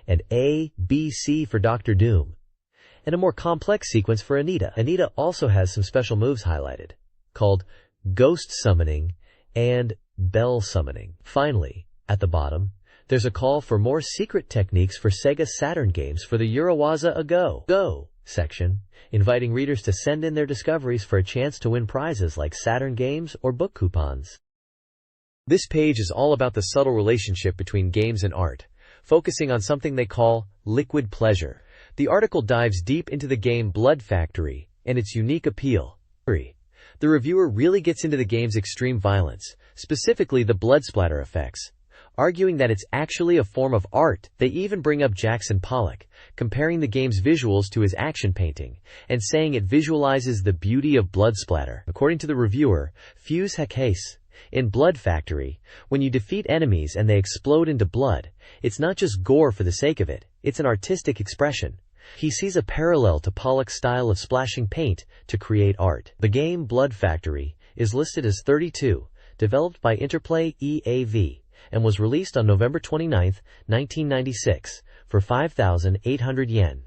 and A, B, C for Dr. Doom, and a more complex sequence for Anita. Anita also has some special moves highlighted, called Ghost Summoning and Bell Summoning. Finally, at the bottom, there's a call for more secret techniques for SEGA Saturn games for the Urawaza A Go section, inviting readers to send in their discoveries for a chance to win prizes like Saturn games or book coupons. This page is all about the subtle relationship between games and art, focusing on something they call liquid pleasure. The article dives deep into the game Blood Factory and its unique appeal. The reviewer really gets into the game's extreme violence, specifically the blood splatter effects, arguing that it's actually a form of art. They even bring up Jackson Pollock, comparing the game's visuals to his action painting, and saying it visualizes the beauty of blood splatter. According to the reviewer, Fuse Hecase, in Blood Factory, when you defeat enemies and they explode into blood, it's not just gore for the sake of it, it's an artistic expression. He sees a parallel to Pollock's style of splashing paint to create art. The game Blood Factory is listed as 32, developed by Interplay EAV, and was released on November 29, 1996, for 5,800 yen.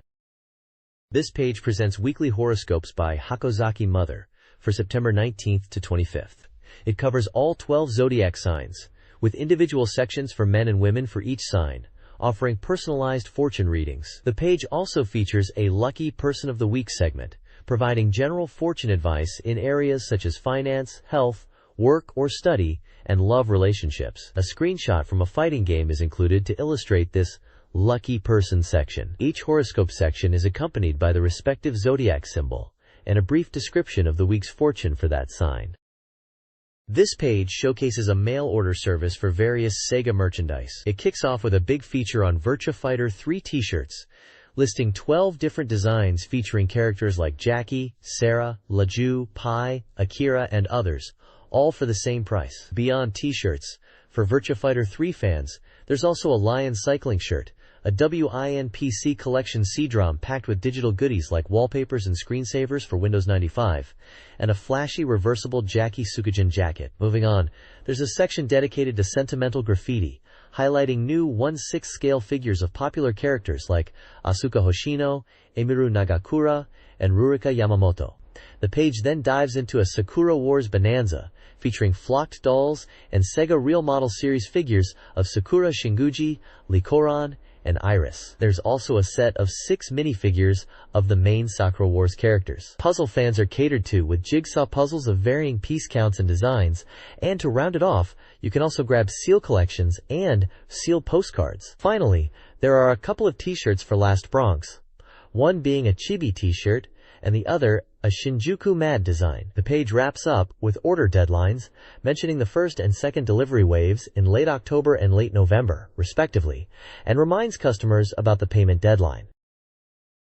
This page presents weekly horoscopes by Hakozaki Mother for September 19th to 25th. It covers all 12 zodiac signs, with individual sections for men and women for each sign, offering personalized fortune readings. The page also features a Lucky Person of the Week segment, providing general fortune advice in areas such as finance, health, work or study, and love relationships. A screenshot from a fighting game is included to illustrate this Lucky Person section. Each horoscope section is accompanied by the respective zodiac symbol and a brief description of the week's fortune for that sign. This page showcases a mail order service for various SEGA merchandise. It kicks off with a big feature on Virtua Fighter 3 t-shirts, listing 12 different designs featuring characters like Jackie, Sarah, Laju, Pai, Akira, and others, all for the same price. Beyond t-shirts, for Virtua Fighter 3 fans, there's also a Lion cycling shirt, a WINPC collection CD-ROM packed with digital goodies like wallpapers and screensavers for Windows 95, and a flashy reversible Jackie Tsukujin jacket. Moving on, there's a section dedicated to sentimental graffiti, highlighting new 1/6 scale figures of popular characters like Asuka Hoshino, Emiru Nagakura, and Rurika Yamamoto. The page then dives into a Sakura Wars bonanza, featuring flocked dolls and SEGA Real Model Series figures of Sakura Shinguji, Likoran, and Iris. There's also a set of 6 minifigures of the main Sakura Wars characters. Puzzle fans are catered to with jigsaw puzzles of varying piece counts and designs, and to round it off, you can also grab seal collections and seal postcards. Finally, there are a couple of t-shirts for Last Bronx, one being a chibi t-shirt and the other a Shinjuku Mad design. The page wraps up with order deadlines, mentioning the first and second delivery waves in late October and late November, respectively, and reminds customers about the payment deadline.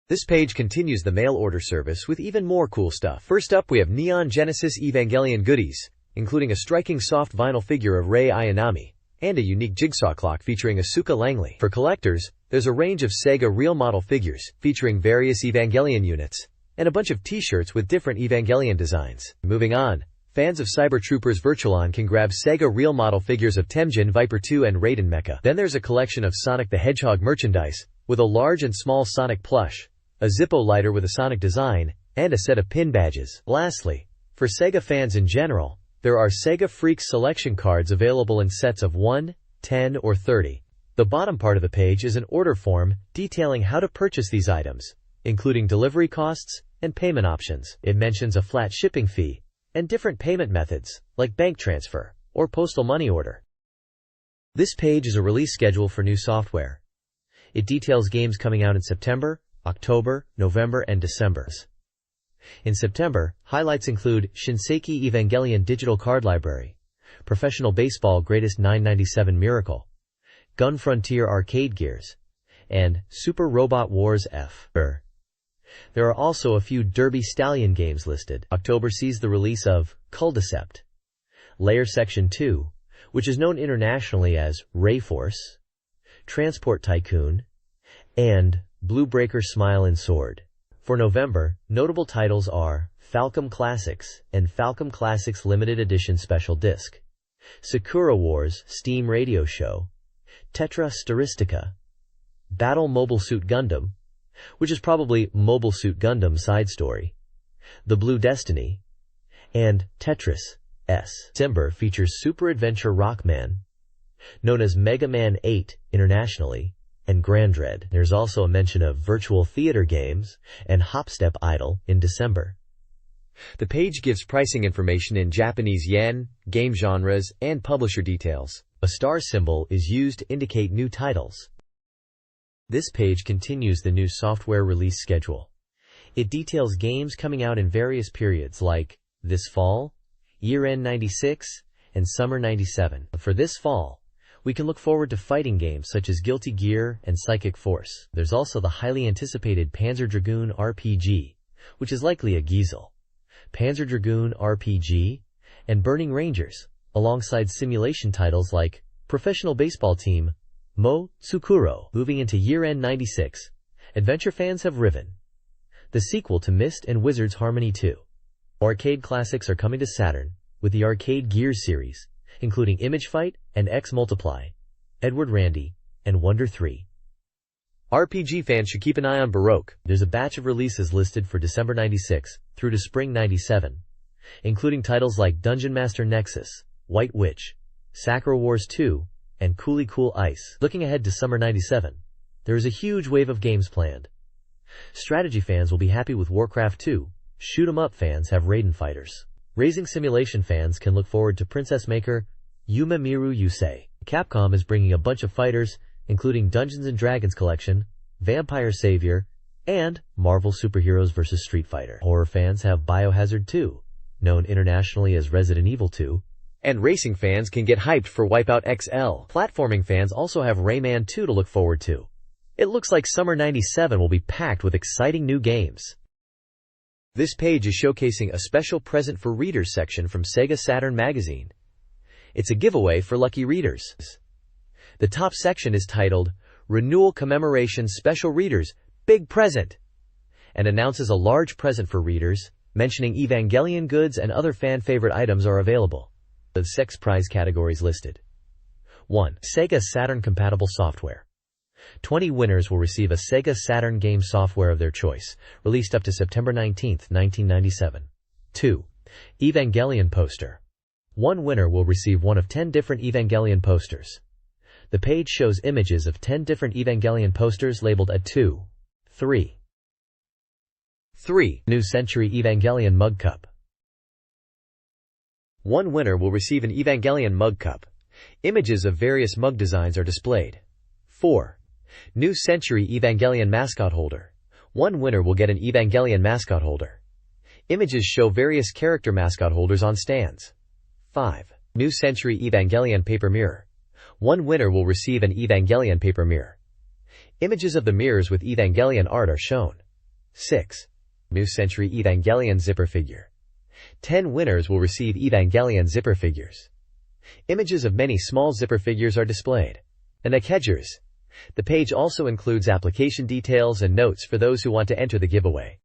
This page continues the mail order service with even more cool stuff. First up, we have Neon Genesis Evangelion goodies, including a striking soft vinyl figure of Rei Ayanami, and a unique jigsaw clock featuring Asuka Langley. For collectors, there's a range of SEGA real model figures featuring various Evangelion units, and a bunch of t-shirts with different Evangelion designs. Moving on, fans of Cyber Troopers Virtualon can grab SEGA real model figures of Temjin, Viper 2, and Raiden Mecha. Then there's a collection of Sonic the Hedgehog merchandise, with a large and small Sonic plush, a Zippo lighter with a Sonic design, and a set of pin badges. Lastly, for SEGA fans in general, there are SEGA Freaks selection cards available in sets of 1, 10, or 30. The bottom part of the page is an order form detailing how to purchase these items, including delivery costs and payment options. It mentions a flat shipping fee and different payment methods, like bank transfer or postal money order. This page is a release schedule for new software. It details games coming out in September, October, November, and December. In September, highlights include Shinseki Evangelion Digital Card Library, Professional Baseball Greatest 997 Miracle, Gun Frontier Arcade Gears, and Super Robot Wars F. There are also a few Derby Stallion games listed. October sees the release of Culdicept, Layer Section 2, which is known internationally as Rayforce, Transport Tycoon, and Blue Breaker Smile and Sword. For November, notable titles are Falcom Classics and Falcom Classics Limited Edition Special Disc, Sakura Wars Steam Radio Show, Tetra Staristica, Battle Mobile Suit Gundam, which is probably Mobile Suit Gundam side story, The Blue Destiny, and Tetris S. December features Super Adventure Rockman, known as Mega Man 8 internationally, and Grand Dread. There's also a mention of Virtual Theater Games and Hopstep Idol in December. The page gives pricing information in Japanese yen, game genres, and publisher details. A star symbol is used to indicate new titles. This page continues the new software release schedule. It details games coming out in various periods like this fall, year-end 96, and summer 97. For this fall, we can look forward to fighting games such as Guilty Gear and Psychic Force. There's also the highly anticipated Panzer Dragoon RPG, which is likely a Giesel, Panzer Dragoon RPG, and Burning Rangers, alongside simulation titles like Professional Baseball Team, Mo Tsukuro. Moving into year-end 96, adventure fans have Riven, the sequel to Myst and Wizards Harmony 2. Arcade classics are coming to Saturn, with the Arcade Gears series, including Image Fight and X Multiply, Edward Randy, and Wonder 3. RPG fans should keep an eye on Baroque. There's a batch of releases listed for December 96 through to spring 97, including titles like Dungeon Master Nexus, White Witch, Sakura Wars 2, and Cooley Cool Ice. Looking ahead to summer 97, there is a huge wave of games planned. Strategy fans will be happy with Warcraft 2, Shoot 'em up fans have Raiden Fighters. Racing simulation fans can look forward to Princess Maker Yume Miru Yusei. Capcom is bringing a bunch of fighters including Dungeons & Dragons Collection, Vampire Savior, and Marvel Superheroes vs. Street Fighter. Horror fans have Biohazard 2, known internationally as Resident Evil 2, and racing fans can get hyped for Wipeout XL. Platforming fans also have Rayman 2 to look forward to. It looks like Summer '97 will be packed with exciting new games. This page is showcasing a special present for readers section from SEGA Saturn Magazine. It's a giveaway for lucky readers. The top section is titled, Renewal Commemoration Special Readers, Big Present, and announces a large present for readers, mentioning Evangelion goods and other fan-favorite items are available. The 6 prize categories listed. 1. SEGA Saturn compatible software. 20 winners will receive a SEGA Saturn game software of their choice, released up to September 19, 1997. 2. Evangelion poster. 1 winner will receive one of 10 different Evangelion posters. The page shows images of 10 different Evangelion posters labeled at 2. 3. 3. New Century Evangelion mug cup. 1 winner will receive an Evangelion mug cup. Images of various mug designs are displayed. 4. New Century Evangelion mascot holder. 1 winner will get an Evangelion mascot holder. Images show various character mascot holders on stands. 5. New Century Evangelion paper mirror. 1 winner will receive an Evangelion paper mirror. Images of the mirrors with Evangelion art are shown. 6. New Century Evangelion zipper figure. 10 winners will receive Evangelion zipper figures. Images of many small zipper figures are displayed. And Hedgers. The page also includes application details and notes for those who want to enter the giveaway.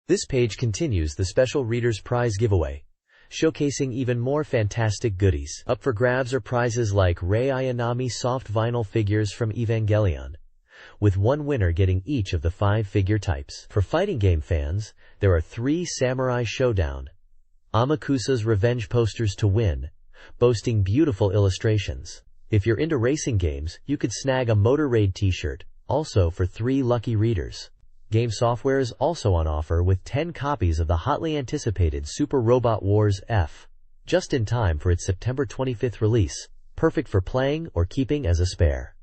This page continues the special Reader's Prize giveaway, showcasing even more fantastic goodies. Up for grabs are prizes like Rei Ayanami soft vinyl figures from Evangelion, with 1 winner getting each of the 5 figure types. For fighting game fans, there are 3 Samurai Showdown Amakusa's Revenge posters to win, boasting beautiful illustrations. If you're into racing games, you could snag a Motor Raid t-shirt, also for 3 lucky readers. Game software is also on offer with 10 copies of the hotly anticipated Super Robot Wars F, just in time for its September 25th release, perfect for playing or keeping as a spare.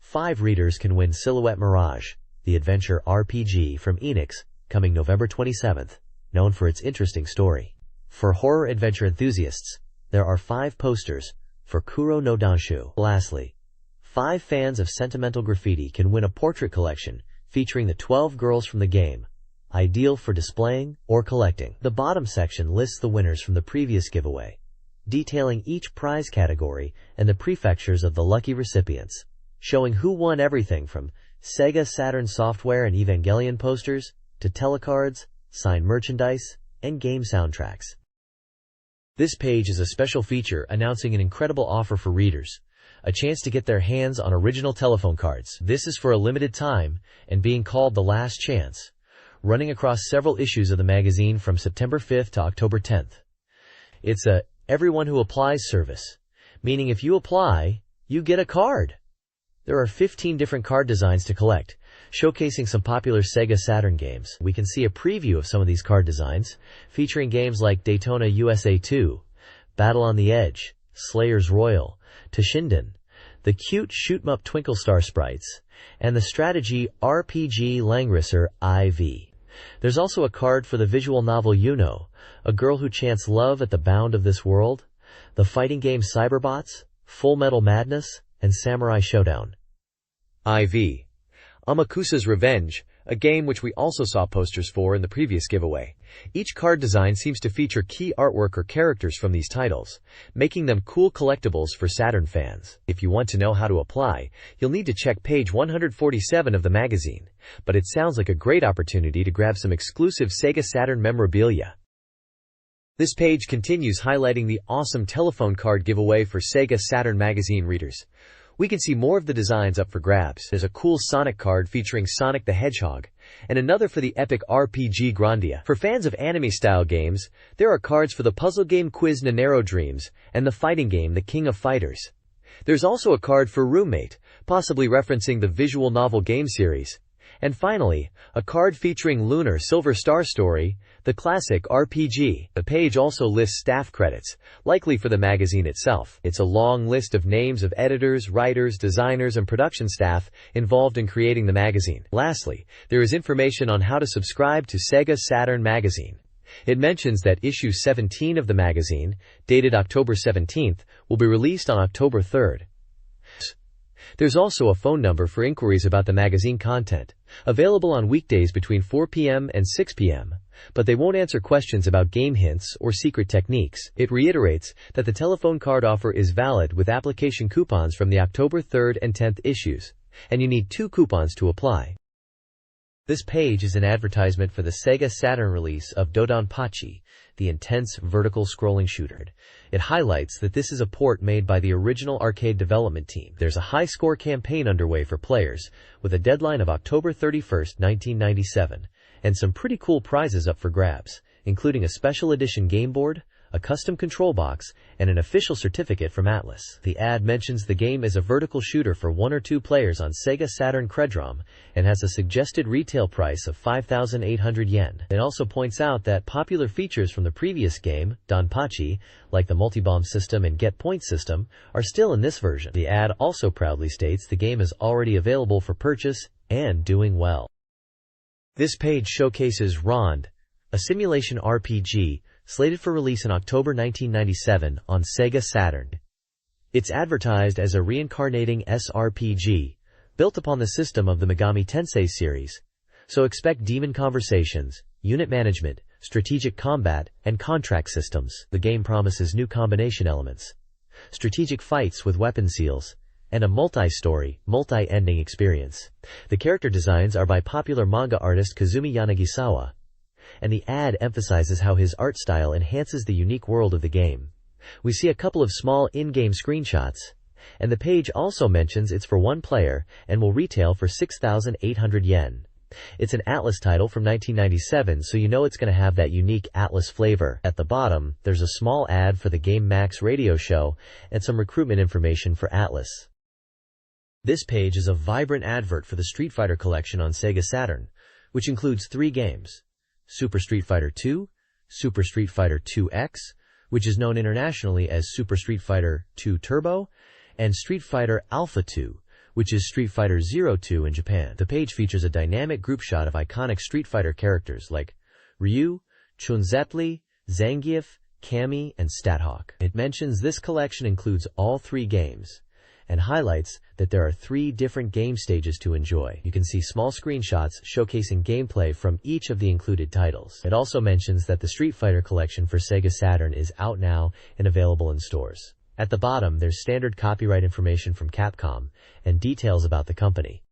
5 readers can win Silhouette Mirage, the adventure RPG from Enix, coming November 27th, known for its interesting story. For horror adventure enthusiasts, there are 5 posters for Kuro no Danshu. Lastly, 5 fans of Sentimental Graffiti can win a portrait collection featuring the 12 girls from the game, ideal for displaying or collecting. The bottom section lists the winners from the previous giveaway, detailing each prize category and the prefectures of the lucky recipients, showing who won everything from SEGA Saturn software and Evangelion posters to telecards, signed merchandise, and game soundtracks. This page is a special feature announcing an incredible offer for readers, a chance to get their hands on original telephone cards. This is for a limited time and being called the last chance, running across several issues of the magazine from September 5th to October 10th. It's a everyone who applies service, meaning if you apply, you get a card. There are 15 different card designs to collect, showcasing some popular SEGA Saturn games. We can see a preview of some of these card designs, featuring games like Daytona USA 2, Battle on the Edge, Slayers Royal, Toshinden, the cute shoot-'em-up Twinkle Star sprites, and the strategy RPG Langrisser IV. There's also a card for the visual novel Yuno, A Girl Who Chants Love at the Bound of This World, the fighting game Cyberbots, Full Metal Madness, and Samurai Showdown. IV. Amakusa's Revenge, a game which we also saw posters for in the previous giveaway. Each card design seems to feature key artwork or characters from these titles, making them cool collectibles for Saturn fans. If you want to know how to apply, you'll need to check page 147 of the magazine, but it sounds like a great opportunity to grab some exclusive SEGA Saturn memorabilia. This page continues highlighting the awesome telephone card giveaway for SEGA Saturn magazine readers. We can see more of the designs up for grabs. There's a cool Sonic card featuring Sonic the Hedgehog, and another for the epic RPG Grandia. For fans of anime-style games, there are cards for the puzzle game Quiz Nanero Dreams and the fighting game The King of Fighters. There's also a card for Roommate, possibly referencing the visual novel game series, And finally, a card featuring Lunar Silver Star Story, the classic RPG. The page also lists staff credits, likely for the magazine itself. It's a long list of names of editors, writers, designers, and production staff involved in creating the magazine. Lastly, there is information on how to subscribe to SEGA Saturn Magazine. It mentions that issue 17 of the magazine, dated October 17th, will be released on October 3rd. There's also a phone number for inquiries about the magazine content, available on weekdays between 4 p.m. and 6 p.m., but they won't answer questions about game hints or secret techniques. It reiterates that the telephone card offer is valid with application coupons from the October 3rd and 10th issues, and you need 2 coupons to apply. This page is an advertisement for the SEGA Saturn release of Dodonpachi, the intense vertical scrolling shooter. It highlights that this is a port made by the original arcade development team. There's a high-score campaign underway for players, with a deadline of October 31st, 1997, and some pretty cool prizes up for grabs, including a special edition game board, a custom control box, and an official certificate from Atlas. The ad mentions the game is a vertical shooter for 1 or 2 players on SEGA Saturn Credrom and has a suggested retail price of 5,800 yen. It also points out that popular features from the previous game, Donpachi, like the multi-bomb system and get point system, are still in this version. The ad also proudly states the game is already available for purchase and doing well. This page showcases Rond, a simulation RPG, slated for release in October 1997 on SEGA Saturn. It's advertised as a reincarnating SRPG, built upon the system of the Megami Tensei series, so expect demon conversations, unit management, strategic combat, and contract systems. The game promises new combination elements, strategic fights with weapon seals, and a multi-story, multi-ending experience. The character designs are by popular manga artist Kazumi Yanagisawa, and the ad emphasizes how his art style enhances the unique world of the game. We see a couple of small in-game screenshots, and the page also mentions it's for 1 player and will retail for 6,800 yen. It's an Atlas title from 1997, so you know it's going to have that unique Atlas flavor. At the bottom, there's a small ad for the Game Max radio show and some recruitment information for Atlas. This page is a vibrant advert for the Street Fighter collection on SEGA Saturn, which includes 3 games: Super Street Fighter 2, Super Street Fighter 2X, which is known internationally as Super Street Fighter 2 Turbo, and Street Fighter Alpha 2, which is Street Fighter 02 in Japan. The page features a dynamic group shot of iconic Street Fighter characters like Ryu, Chun-Zetli, Zangief, Cammy, and Stathawk. It mentions this collection includes all 3 games, and highlights that there are 3 different game stages to enjoy. You can see small screenshots showcasing gameplay from each of the included titles. It also mentions that the Street Fighter collection for SEGA Saturn is out now and available in stores. At the bottom, there's standard copyright information from Capcom and details about the company.